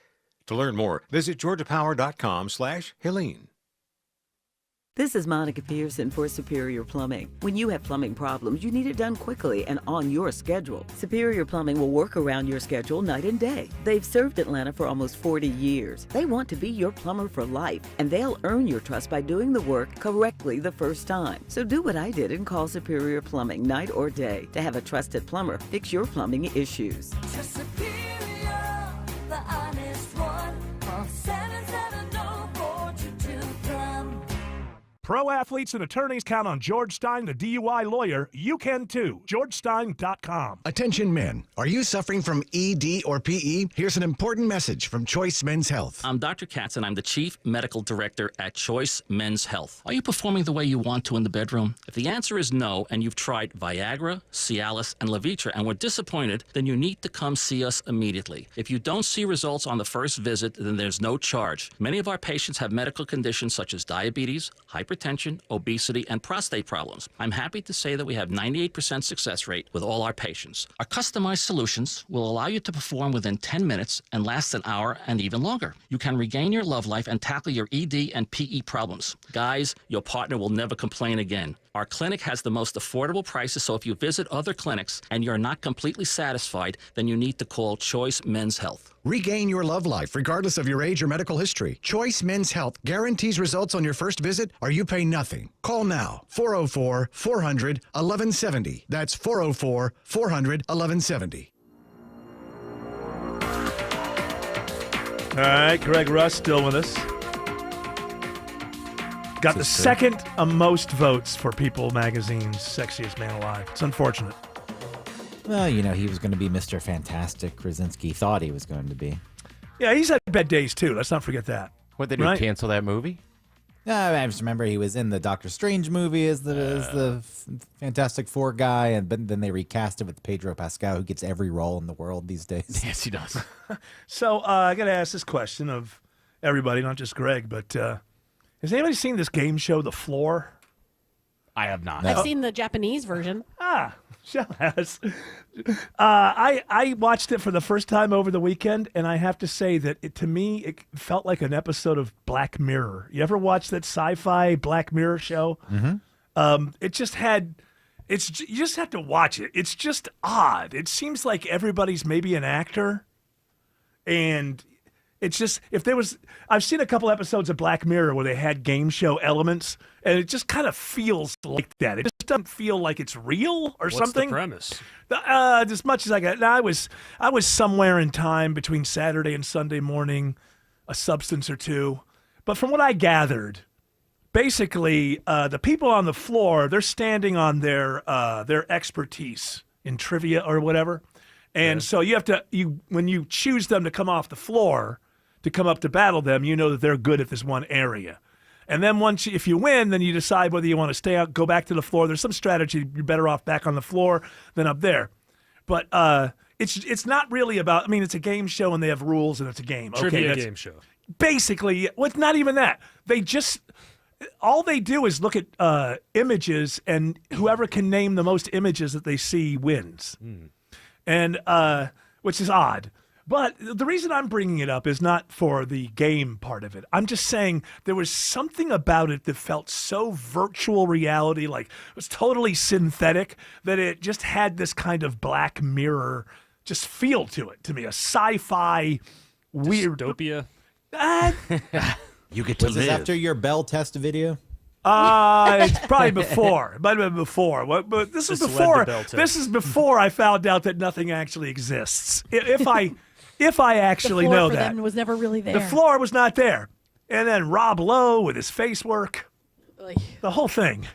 Speaker 3: To learn more, visit georgiapower.com/Helene.
Speaker 4: This is Monica Pearson for Superior Plumbing. When you have plumbing problems, you need it done quickly and on your schedule. Superior Plumbing will work around your schedule night and day. They've served Atlanta for almost 40 years. They want to be your plumber for life, and they'll earn your trust by doing the work correctly the first time. So do what I did and call Superior Plumbing night or day to have a trusted plumber fix your plumbing issues.
Speaker 7: Superior, the honest one. Call 770-422-PLUM.
Speaker 24: Pro athletes and attorneys count on George Stein, the DUI lawyer. You can too. GeorgeStein.com.
Speaker 8: Attention men, are you suffering from ED or PE? Here's an important message from Choice Men's Health.
Speaker 21: I'm Dr. Katz, and I'm the Chief Medical Director at Choice Men's Health. Are you performing the way you want to in the bedroom? If the answer is no, and you've tried Viagra, Cialis, and Levitra and were disappointed, then you need to come see us immediately. If you don't see results on the first visit, then there's no charge. Many of our patients have medical conditions such as diabetes, hypertension, obesity, and prostate problems. I'm happy to say that we have 98% success rate with all our patients. Our customized solutions will allow you to perform within 10 minutes and last an hour and even longer. You can regain your love life and tackle your ED and PE problems. Guys, your partner will never complain again. Our clinic has the most affordable prices, so if you visit other clinics and you're not completely satisfied, then you need to call Choice Men's Health.
Speaker 8: Regain your love life regardless of your age or medical history. Choice Men's Health guarantees results on your first visit or you pay nothing. Call now. 404-400-1170. That's 404-400-1170.
Speaker 24: All right, Greg Russ still with us. Got the second most votes for People Magazine's Sexiest Man Alive. It's unfortunate.
Speaker 22: Well, you know, he was going to be Mr. Fantastic. Krasinski thought he was going to be.
Speaker 24: Yeah, he's had bad days, too. Let's not forget that.
Speaker 28: What, they did cancel that movie?
Speaker 22: I just remember he was in the Doctor Strange movie as the Fantastic Four guy, but then they recast it with Pedro Pascal, who gets every role in the world these days.
Speaker 28: Yes, he does.
Speaker 24: So I got to ask this question of everybody, not just Greg, but has anybody seen this game show, The Floor?
Speaker 28: I have not.
Speaker 29: I've seen the Japanese version.
Speaker 24: Shell has. I watched it for the first time over the weekend, and I have to say that to me, it felt like an episode of Black Mirror. You ever watch that sci-fi Black Mirror show?
Speaker 22: Mm-hmm.
Speaker 24: It just had. You just have to watch it. It's just odd. It seems like everybody's maybe an actor, and it's just I've seen a couple episodes of Black Mirror where they had game show elements, and it just kind of feels like that. It just doesn't feel like it's real or something.
Speaker 30: What's the premise?
Speaker 24: As much as I got, I was somewhere in time between Saturday and Sunday morning, a substance or two. But from what I gathered, basically the people on the floor, they're standing on their expertise in trivia or whatever, and so you have to when you choose them to come off the floor to come up to battle them, you know that they're good at this one area. And then if you win, then you decide whether you want to stay out, go back to the floor. There's some strategy. You're better off back on the floor than up there. But it's not really about, I mean, it's a game show and they have rules and it's a game.
Speaker 30: Trivia game show.
Speaker 24: Basically, well, it's not even that. All they do is look at images, and whoever can name the most images that they see wins. And which is odd. But the reason I'm bringing it up is not for the game part of it. I'm just saying there was something about it that felt so virtual reality, like it was totally synthetic, that it just had this kind of Black Mirror just feel to it, to me. A sci-fi weird...
Speaker 30: Dystopia?
Speaker 22: You get to live. This after your Bell test video?
Speaker 24: It's probably before. It might have been before. But this is before. This is before I found out that nothing actually exists. if I actually
Speaker 5: the floor
Speaker 24: know
Speaker 5: for
Speaker 24: that.
Speaker 5: them was never really there.
Speaker 24: The floor was not there. And then Rob Lowe with his face work. The whole thing.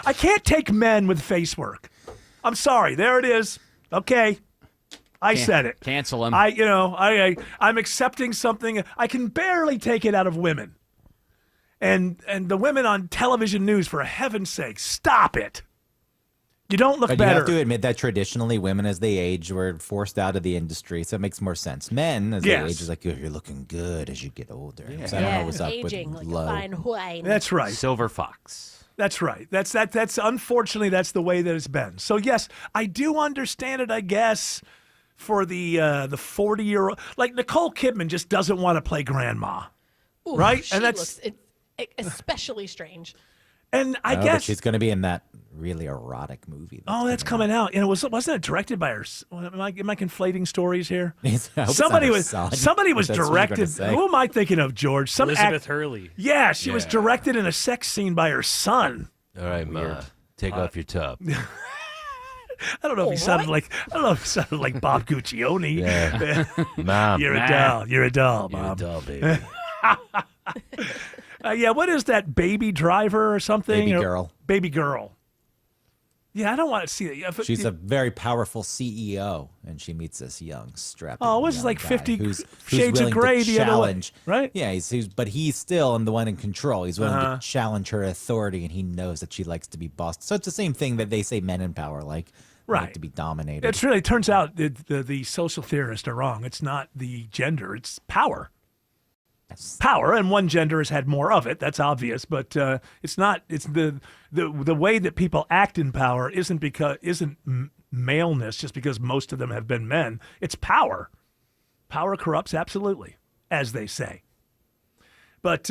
Speaker 24: I can't take men with face work. I'm sorry. There it is. Okay. I said it.
Speaker 28: Cancel him.
Speaker 24: I'm accepting something. I can barely take it out of women. And the women on television news, for heaven's sake, stop it. You don't look
Speaker 22: But
Speaker 24: better.
Speaker 22: you have to admit that traditionally women, as they age, were forced out of the industry, so it makes more sense. Men, as they age, is like, you're looking good as you get older. So I don't know what's up
Speaker 5: aging
Speaker 22: with
Speaker 5: like
Speaker 22: low.
Speaker 5: a fine wine.
Speaker 24: That's right.
Speaker 28: Silver fox.
Speaker 24: That's right. That's unfortunately that's the way that it's been. So yes, I do understand it, I guess, for the 40-year-old. Like Nicole Kidman just doesn't want to play grandma.
Speaker 5: Ooh,
Speaker 24: right?
Speaker 5: She
Speaker 24: And that's
Speaker 5: looks especially strange.
Speaker 24: and I
Speaker 22: But
Speaker 24: guess
Speaker 22: she's going to be in that really erotic movie.
Speaker 24: Oh, that's coming out, and wasn't it directed by her? Am I conflating stories here?
Speaker 22: I hope it's not
Speaker 24: Somebody
Speaker 22: her
Speaker 24: was
Speaker 22: son.
Speaker 24: somebody was
Speaker 22: That's what you're gonna
Speaker 24: directed.
Speaker 22: say.
Speaker 24: Who am I thinking of, George?
Speaker 9: Elizabeth Hurley.
Speaker 24: Yeah, she was directed in a sex scene by her son.
Speaker 12: All right, Ma, take off your top.
Speaker 24: I don't know if he sounded like Bob Guccione.
Speaker 12: Yeah. Mom.
Speaker 24: You're a doll. You're a doll,
Speaker 12: You're
Speaker 24: Mom.
Speaker 12: a doll, baby.
Speaker 24: Yeah, what is that, Baby Driver or something?
Speaker 22: Baby Girl.
Speaker 24: Baby Girl. Yeah, I don't want to see it.
Speaker 22: She's a very powerful CEO, and she meets this young, strapping.
Speaker 24: Oh, what is it,
Speaker 22: young
Speaker 24: like
Speaker 22: guy
Speaker 24: 50
Speaker 22: who's
Speaker 24: Shades of
Speaker 22: willing
Speaker 24: Grey
Speaker 22: to
Speaker 24: the other way,
Speaker 22: challenge,
Speaker 24: right?
Speaker 22: Yeah, but he's still the one in control. He's willing
Speaker 24: Uh-huh.
Speaker 22: to challenge her authority, and he knows that she likes to be bossed. So it's the same thing that they say men in power like
Speaker 24: Right.
Speaker 22: to be dominated.
Speaker 24: It's really, turns out the social theorists are wrong. It's not the gender, it's power. Power, and one gender has had more of it. That's obvious, but it's not. It's the way that people act in power isn't maleness just because most of them have been men. It's power. Power corrupts, absolutely, as they say. But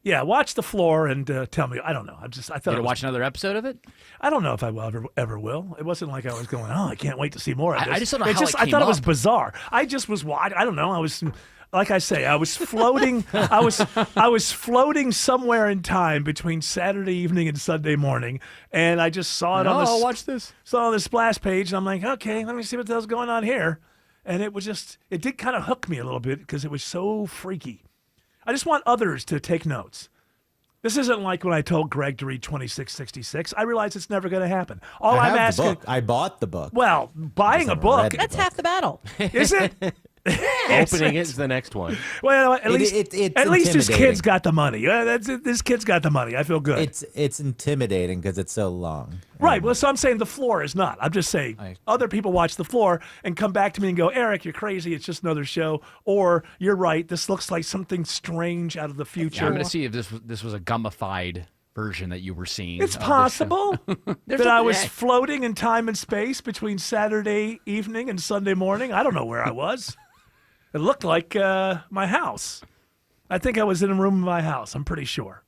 Speaker 24: yeah, watch The Floor and tell me. I don't know. I thought.
Speaker 28: You to watch another episode of it?
Speaker 24: I don't know if I will ever will. It wasn't like I was going, oh, I can't wait to see more of this.
Speaker 28: I just don't know how it
Speaker 24: I
Speaker 28: came
Speaker 24: thought it was
Speaker 28: up.
Speaker 24: bizarre. I just was. I don't know. I was. Like I say, I was floating. I was floating somewhere in time between Saturday evening and Sunday morning, and I just saw it on the.
Speaker 28: I'll watch this.
Speaker 24: Saw it on the splash page, and I'm like, okay, let me see what the hell's going on here. And it did kind of hook me a little bit because it was so freaky. I just want others to take notes. This isn't like when I told Greg to read 2666. I realize it's never going to happen. All
Speaker 22: I
Speaker 24: I'm
Speaker 22: have the
Speaker 24: asking.
Speaker 22: book. I bought the book.
Speaker 24: Well, buying a
Speaker 22: haven't
Speaker 24: book.
Speaker 22: read the
Speaker 5: That's half the battle.
Speaker 24: Is it?
Speaker 12: Opening it is the next one.
Speaker 24: Well, at least
Speaker 22: it's
Speaker 24: at least his
Speaker 22: intimidating.
Speaker 24: kid's got the money. This kid's got the money. I feel good.
Speaker 22: It's intimidating because it's so long.
Speaker 24: Right. Well, so I'm saying The Floor is not. I'm just saying other people watch The Floor and come back to me and go, Eric, you're crazy. It's just another show. Or you're right. This looks like something strange out of the future.
Speaker 28: Yeah, I'm going to see if this was a gummified version that you were seeing.
Speaker 24: It's
Speaker 28: of the show.
Speaker 24: possible that I was floating in time and space between Saturday evening and Sunday morning. I don't know where I was. It looked like my house. I think I was in a room in my house. I'm pretty sure.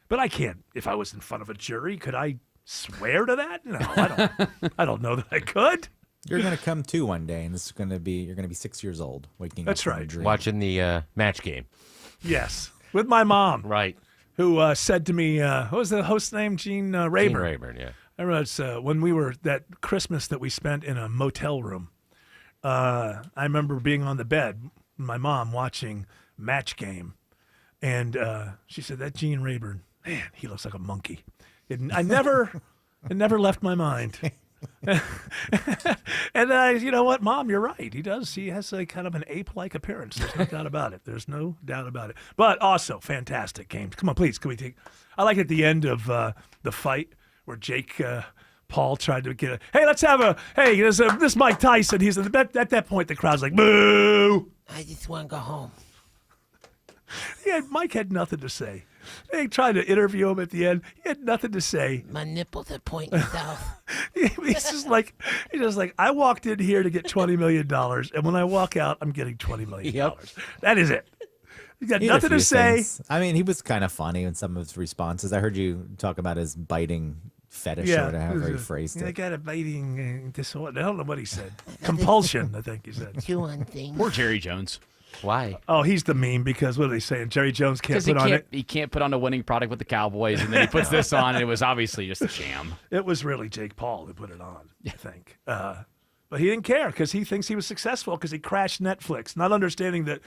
Speaker 24: But I can't. If I was in front of a jury, could I swear to that? No, I don't know that I could.
Speaker 22: You're gonna come to one day, and you're gonna be 6 years old, waking
Speaker 24: That's
Speaker 22: up from a
Speaker 24: right.
Speaker 22: dream.
Speaker 12: Watching the match game.
Speaker 24: Yes, with my mom.
Speaker 12: Right.
Speaker 24: Who said to me, what was the host's name? Gene Rayburn.
Speaker 12: Gene Rayburn, yeah.
Speaker 24: I remember when we were, that Christmas that we spent in a motel room. I remember being on the bed, my mom watching Match Game, and she said, that Gene Rayburn, man, he looks like a monkey. It never left my mind. And then you know what, Mom, you're right. He does. He has a kind of an ape-like appearance. There's no doubt about it. There's no doubt about it. But also, fantastic games. Come on, please, can we take? I like at the end of the fight where Jake Paul tried to get hey, let's have this Mike Tyson. He's at that point, the crowd's like, boo.
Speaker 12: I just want to go home.
Speaker 24: Yeah, Mike had nothing to say. They tried to interview him at the end. He had nothing to say.
Speaker 12: My nipples are pointing south.
Speaker 24: He's just like, I walked in here to get $20 million, and when I walk out, I'm getting $20 million. That is it. He's got
Speaker 22: He had a
Speaker 24: nothing to
Speaker 22: few
Speaker 24: say.
Speaker 22: things. I mean, he was kind of funny in some of his responses. I heard you talk about his biting fetish or whatever he phrased
Speaker 24: I
Speaker 22: it.
Speaker 24: got a biting disorder. I don't know what he said. Compulsion, I think he said.
Speaker 12: Two on things.
Speaker 28: Poor Jerry Jones.
Speaker 12: Why?
Speaker 24: Oh, he's the meme because what are they saying? Jerry Jones can't
Speaker 28: Because
Speaker 24: put on it.
Speaker 28: he can't put on a winning product with the Cowboys, and then he puts this on, and it was obviously just a sham.
Speaker 24: It was really Jake Paul who put it on, I think. But he didn't care because he thinks he was successful because he crashed Netflix, not understanding that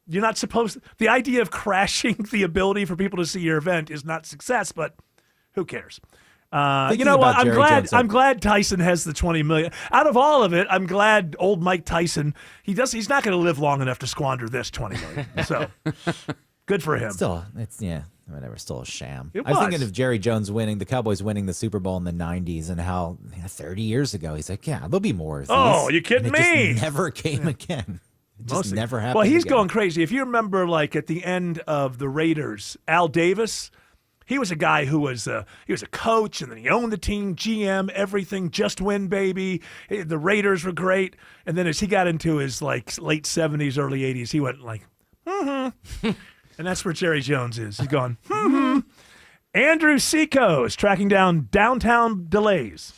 Speaker 24: you're not supposed – the idea of crashing the ability for people to see your event is not success, but who cares? You know what? I'm glad Tyson has the $20 million. Out of all of it, I'm glad old Mike Tyson. He's not going to live long enough to squander this $20 million. So good for him.
Speaker 22: Still, whatever. Still a sham.
Speaker 24: It
Speaker 22: I was
Speaker 24: was.
Speaker 22: thinking of Jerry Jones the Cowboys winning the Super Bowl in the '90s, and how 30 years ago he's like, yeah, there'll be more of these.
Speaker 24: Oh, you kidding
Speaker 22: And it
Speaker 24: me?
Speaker 22: just never came again. It just never happened.
Speaker 24: Well, he's
Speaker 22: again.
Speaker 24: going crazy. If you remember, like at the end of the Raiders, Al Davis. He was a guy who was he was a coach, and then he owned the team, GM, everything, just win, baby. The Raiders were great. And then as he got into his like late 70s, early 80s, he went like, and that's where Jerry Jones is. He's gone, Andrew Seco is tracking down downtown delays.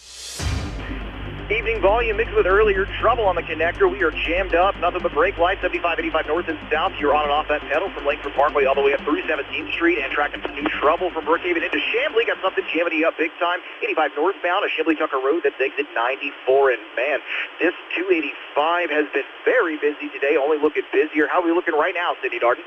Speaker 2: Evening volume mixed with earlier trouble on the connector. We are jammed up. Nothing but brake lights, 75, 85 north and south. You're on and off that pedal from Langford Parkway all the way up through 17th Street and tracking some new trouble from Brookhaven into Chamblee. Got something jamming you up big time. 85 northbound, a Chamblee Tucker Road that's exit 94. And man, this 285 has been very busy today. Only looking busier. How are we looking right now, Sydney Darden?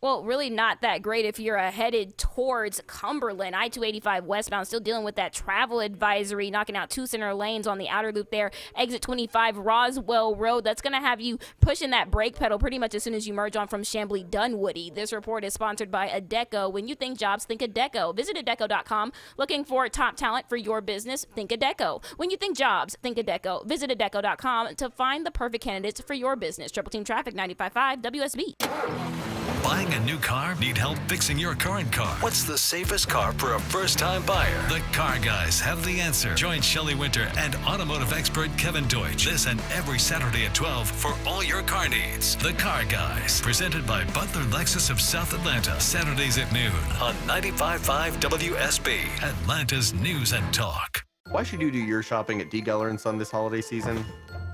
Speaker 9: Well, really not that great if you're headed towards Cumberland. I-285 westbound, still dealing with that travel advisory, knocking out 2 center lanes on the outer loop there. Exit 25, Roswell Road. That's going to have you pushing that brake pedal pretty much as soon as you merge on from Chamblee Dunwoody. This report is sponsored by Adecco. When you think jobs, think Adecco. Visit Adecco.com. Looking for top talent for your business? Think Adecco. When you think jobs, think Adecco. Visit Adecco.com to find the perfect candidates for your business. Triple Team Traffic 95.5 WSB.
Speaker 13: Buying a new car? Need help fixing your current car? What's the safest car for a first-time buyer? The Car Guys have the answer. Join Shelley Winter and automotive expert Kevin Deutsch this and every Saturday at 12 for all your car needs. The Car Guys, presented by Butler Lexus of South Atlanta, Saturdays at noon on 95.5 WSB, Atlanta's News and Talk.
Speaker 14: Why should you do your shopping at D. Geller & Son this holiday season?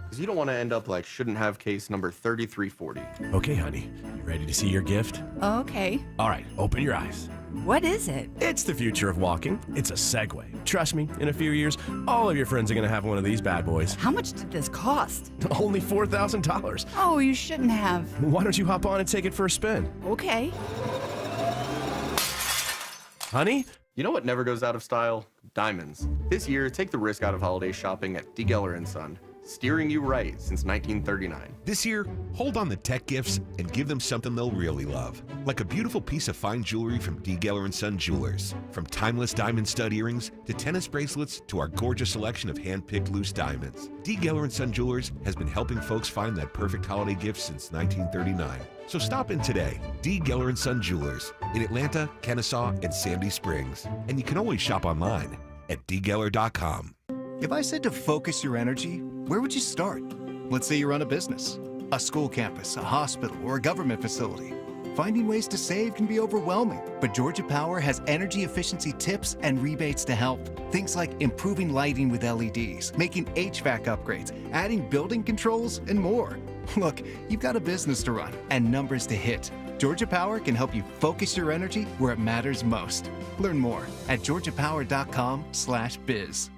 Speaker 14: Because you don't want to end up like shouldn't have case number 3340.
Speaker 17: Okay, honey, you ready to see your gift?
Speaker 19: Okay.
Speaker 17: All right, open your eyes.
Speaker 19: What is it?
Speaker 17: It's the future of walking. It's a Segway. Trust me, in a few years, all of your friends are going to have one of these bad boys.
Speaker 19: How much did this cost?
Speaker 17: Only $4,000.
Speaker 19: Oh, you shouldn't have.
Speaker 17: Why don't you hop on and take it for a spin?
Speaker 19: Okay.
Speaker 17: Honey?
Speaker 14: You know what never goes out of style? Diamonds. This year, take the risk out of holiday shopping at D. Geller & Son. Steering you right since 1939.
Speaker 20: This year, hold on the tech gifts and give them something they'll really love. Like a beautiful piece of fine jewelry from D. Geller & Son Jewelers. From timeless diamond stud earrings to tennis bracelets to our gorgeous selection of hand-picked loose diamonds. D. Geller & Son Jewelers has been helping folks find that perfect holiday gift since 1939. So stop in today. D. Geller & Son Jewelers in Atlanta, Kennesaw, and Sandy Springs. And you can always shop online at dgeller.com.
Speaker 23: If I said to focus your energy, where would you start? Let's say you run a business, a school campus, a hospital, or a government facility. Finding ways to save can be overwhelming, but Georgia Power has energy efficiency tips and rebates to help. Things like improving lighting with LEDs, making HVAC upgrades, adding building controls, and more. Look, you've got a business to run and numbers to hit. Georgia Power can help you focus your energy where it matters most. Learn more at georgiapower.com/biz.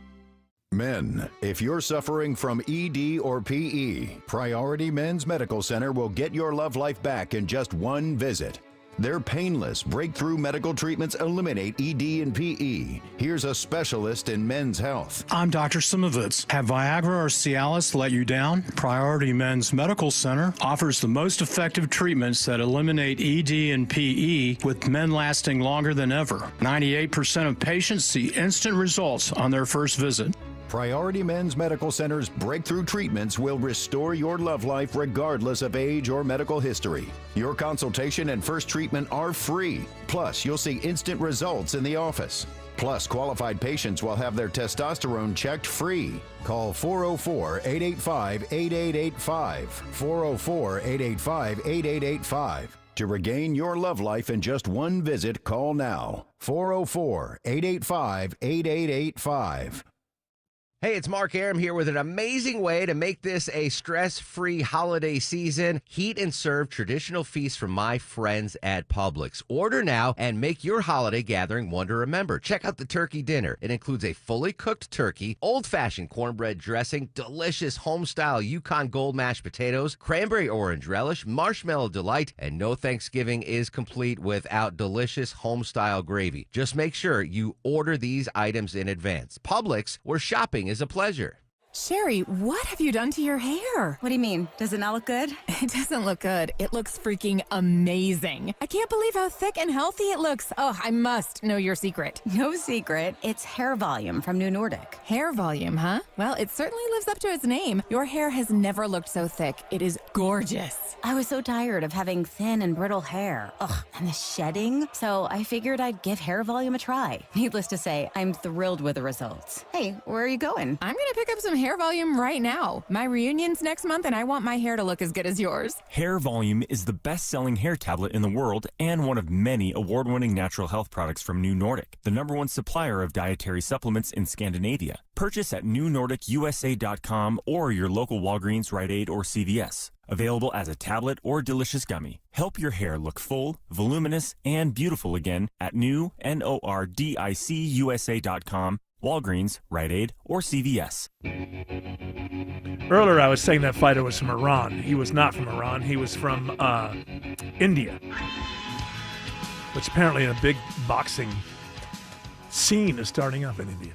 Speaker 26: Men, if you're suffering from ED or PE, Priority Men's Medical Center will get your love life back in just one visit. Their painless, breakthrough medical treatments eliminate ED and PE. Here's a specialist in men's health.
Speaker 29: I'm Dr. Simovitz. Have Viagra or Cialis let you down? Priority Men's Medical Center offers the most effective treatments that eliminate ED and PE, with men lasting longer than ever. 98% of patients see instant results on their first visit.
Speaker 26: Priority Men's Medical Center's breakthrough treatments will restore your love life regardless of age or medical history. Your consultation and first treatment are free. Plus, you'll see instant results in the office. Plus, qualified patients will have their testosterone checked free. Call 404-885-8885. 404-885-8885. To regain your love life in just one visit, call now. 404-885-8885.
Speaker 1: Hey, it's Mark Aram here with an amazing way to make this a stress-free holiday season. Heat and serve traditional feasts from my friends at Publix. Order now and make your holiday gathering one to remember. Check out the turkey dinner. It includes a fully cooked turkey, old-fashioned cornbread dressing, delicious home-style Yukon Gold mashed potatoes, cranberry orange relish, marshmallow delight, and no Thanksgiving is complete without delicious home-style gravy. Just make sure you order these items in advance. Publix, where shopping is a pleasure.
Speaker 6: Sherry, what have you done to your hair?
Speaker 19: What do you mean? Does it not look good?
Speaker 6: It doesn't look good. It looks freaking amazing. I can't believe how thick and healthy it looks. Oh, I must know your secret.
Speaker 19: No secret. It's hair volume from New Nordic.
Speaker 6: Hair volume, huh? Well, it certainly lives up to its name. Your hair has never looked so thick. It is gorgeous.
Speaker 19: I was so tired of having thin and brittle hair. Ugh, and the shedding. So I figured I'd give hair volume a try. Needless to say, I'm thrilled with the results. Hey, where are you going?
Speaker 6: I'm gonna pick up some hair volume right now. My reunion's next month and I want my hair to look as good as yours.
Speaker 10: Hair Volume is the best-selling hair tablet in the world and one of many award-winning natural health products from New Nordic, the #1 supplier of dietary supplements in Scandinavia. Purchase at newnordicusa.com or your local Walgreens, Rite Aid, or CVS. Available as a tablet or delicious gummy. Help your hair look full, voluminous, and beautiful again at newnordicusa.com, Walgreens, Rite Aid, or CVS.
Speaker 24: Earlier, I was saying that fighter was from Iran. He was not from Iran. He was from India, which apparently a big boxing scene is starting up in India.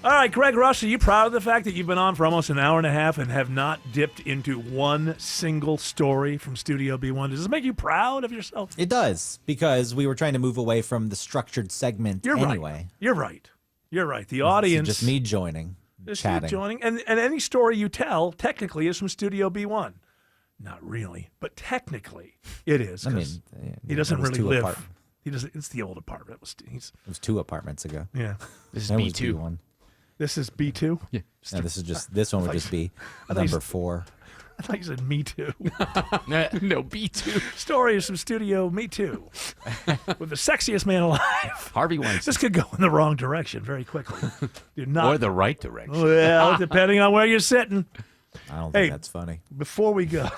Speaker 24: All right, Greg Rush, are you proud of the fact that you've been on for almost an hour and a half and have not dipped into one single story from Studio B1? Does this make you proud of yourself?
Speaker 22: It does, because we were trying to move away from the structured segment anyway.
Speaker 24: Right. You're right. You're right. The audience...
Speaker 22: Just me joining, chatting.
Speaker 24: Joining, and any story you tell, technically, is from Studio B1. Not really, but technically, it is.
Speaker 22: I mean,
Speaker 24: he doesn't
Speaker 22: it was
Speaker 24: really
Speaker 22: two
Speaker 24: live.
Speaker 22: apart-
Speaker 24: He doesn't. It's the old apartment.
Speaker 22: It was 2 apartments ago.
Speaker 24: Yeah.
Speaker 28: This is
Speaker 22: That was
Speaker 28: B2.
Speaker 22: B1.
Speaker 24: This is B2?
Speaker 28: Yeah.
Speaker 22: No, this one would just be number 4.
Speaker 24: I thought you said Me Too.
Speaker 28: No, B2.
Speaker 24: Stories from Studio Me Too. With the sexiest man alive.
Speaker 28: Harvey Weinstein.
Speaker 24: This could go in the wrong direction very quickly. Do not,
Speaker 28: Or the right direction.
Speaker 24: Well, depending on where you're sitting.
Speaker 22: I don't
Speaker 24: Hey,
Speaker 22: think that's funny.
Speaker 24: Before we go,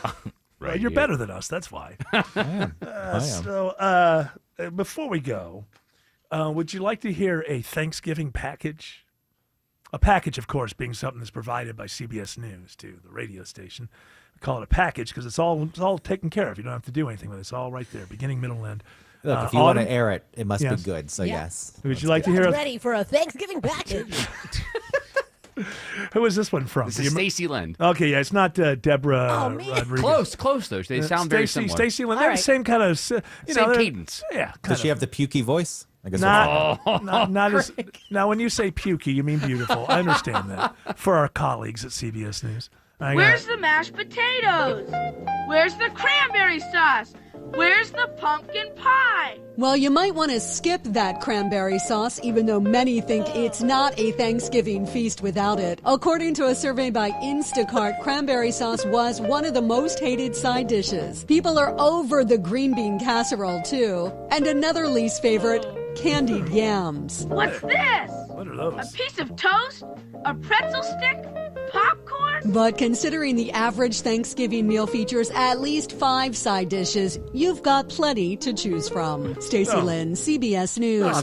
Speaker 28: Right
Speaker 24: you're
Speaker 28: here.
Speaker 24: better than us. That's why.
Speaker 22: I am.
Speaker 24: So, before we go, would you like to hear a Thanksgiving package? A package, of course, being something that's provided by CBS News to the radio station. We call it a package because it's all taken care of. You don't have to do anything with it. It's all right there, beginning, middle, end.
Speaker 22: Look, if you want
Speaker 24: Autumn?
Speaker 22: to air it, it must
Speaker 24: Yes.
Speaker 22: be good. So yes.
Speaker 24: Would you like to hear?
Speaker 5: Ready for a Thanksgiving package.
Speaker 24: Who is this one from?
Speaker 28: This
Speaker 24: Do
Speaker 28: is
Speaker 24: you rem-
Speaker 28: Stacy Lynn.
Speaker 24: Okay, yeah, it's not Deborah Rodriguez.
Speaker 28: Close though. They sound very similar.
Speaker 24: Stacy Lynn.
Speaker 5: All
Speaker 24: They're
Speaker 5: right.
Speaker 24: the same kind of,
Speaker 28: Same
Speaker 24: they're-
Speaker 28: cadence.
Speaker 24: Yeah.
Speaker 22: Does she have the pukey voice? I guess
Speaker 24: Not as, now, when you say pukey, you mean beautiful. I understand that. For our colleagues at CBS News.
Speaker 11: Where's the mashed potatoes? Where's the cranberry sauce? Where's the pumpkin pie?
Speaker 15: Well, you might want to skip that cranberry sauce, even though many think it's not a Thanksgiving feast without it. According to a survey by Instacart, cranberry sauce was one of the most hated side dishes. People are over the green bean casserole, too. And another least favorite, candied yams.
Speaker 11: What's this?
Speaker 24: What are those?
Speaker 11: A piece of toast? A pretzel stick? Popcorn?
Speaker 15: But considering the average Thanksgiving meal features at least 5 side dishes, you've got plenty to choose from. Stacey Lynn, CBS News.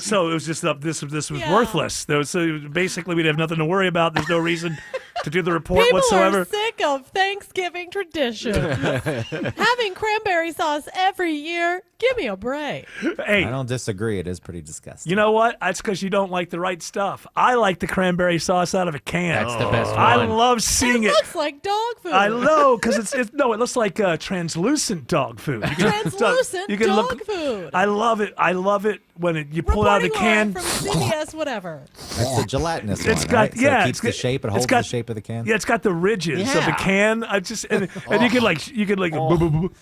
Speaker 24: So it was just this was worthless. So basically, we'd have nothing to worry about. There's no reason to do the report
Speaker 5: People
Speaker 24: whatsoever.
Speaker 5: are sick of Thanksgiving tradition. Having cranberry sauce every year. Give me a break.
Speaker 24: Hey,
Speaker 22: I don't disagree. It is pretty disgusting.
Speaker 24: you know what? That's because you don't like the right stuff. I like the cranberry sauce out of a can.
Speaker 28: That's the best
Speaker 24: I
Speaker 28: one.
Speaker 24: love seeing
Speaker 5: It
Speaker 24: it.
Speaker 5: looks like dog food.
Speaker 24: I know, because it looks like translucent dog food. You can-
Speaker 5: Translucent
Speaker 24: you can
Speaker 5: dog
Speaker 24: look-
Speaker 5: food.
Speaker 24: I love it. I love it when you pull it out of the
Speaker 5: Reporting
Speaker 24: can.
Speaker 5: live from CBS, whatever.
Speaker 22: That's the gelatinous
Speaker 24: It's
Speaker 22: one,
Speaker 24: got
Speaker 22: right? So
Speaker 24: yeah,
Speaker 22: it keeps the shape. It holds the shape of the can.
Speaker 24: Yeah, it's got the ridges of the
Speaker 28: Yeah.
Speaker 24: can. I just and you could like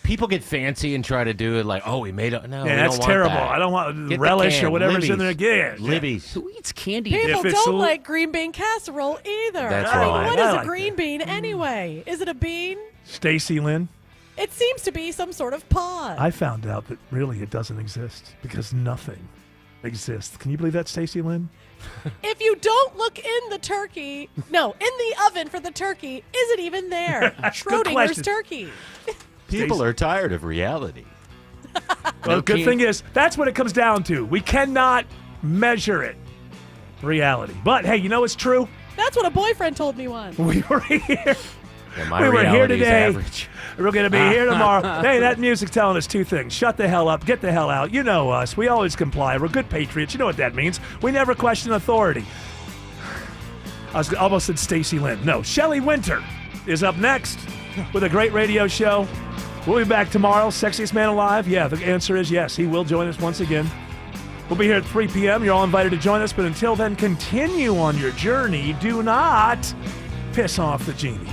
Speaker 28: People get fancy and try to do it like, oh, we made it. No, we
Speaker 24: yeah,
Speaker 28: don't
Speaker 24: that's
Speaker 28: want
Speaker 24: terrible.
Speaker 28: that.
Speaker 24: I don't want
Speaker 28: Get the
Speaker 24: relish
Speaker 28: can.
Speaker 24: or whatever's in there.
Speaker 28: Libby's.
Speaker 24: Yeah,
Speaker 28: Libby's. Who eats candy?
Speaker 5: People
Speaker 24: If it's
Speaker 5: don't
Speaker 24: a-
Speaker 5: like green bean casserole either.
Speaker 28: That's
Speaker 5: I mean,
Speaker 28: right.
Speaker 5: what
Speaker 24: I
Speaker 5: is
Speaker 24: like
Speaker 5: a green bean anyway? Is it a bean?
Speaker 24: Stacy Lynn.
Speaker 5: It seems to be some sort of pod.
Speaker 24: I found out that really it doesn't exist because nothing exists. Can you believe that, Stacy Lynn?
Speaker 5: If you don't look in the oven for the turkey, is it even there? Schrodinger's
Speaker 24: question.
Speaker 5: turkey.
Speaker 3: People are tired of reality.
Speaker 24: Well, the good thing is, that's what it comes down to. We cannot measure it. Reality. But, hey, you know what's true?
Speaker 5: That's what a boyfriend told me once.
Speaker 24: We were here.
Speaker 3: Yeah, my
Speaker 24: we were here
Speaker 3: reality is
Speaker 24: today.
Speaker 3: average.
Speaker 24: We're going to be here tomorrow. Hey, that music's telling us two things. Shut the hell up. Get the hell out. You know us. We always comply. We're good patriots. You know what that means. We never question authority. I almost said Stacey Lynn. No, Shelley Winter is up next with a great radio show. We'll be back tomorrow. Sexiest Man Alive? Yeah, the answer is yes. He will join us once again. We'll be here at 3 p.m. You're all invited to join us. But until then, continue on your journey. Do not piss off the genie.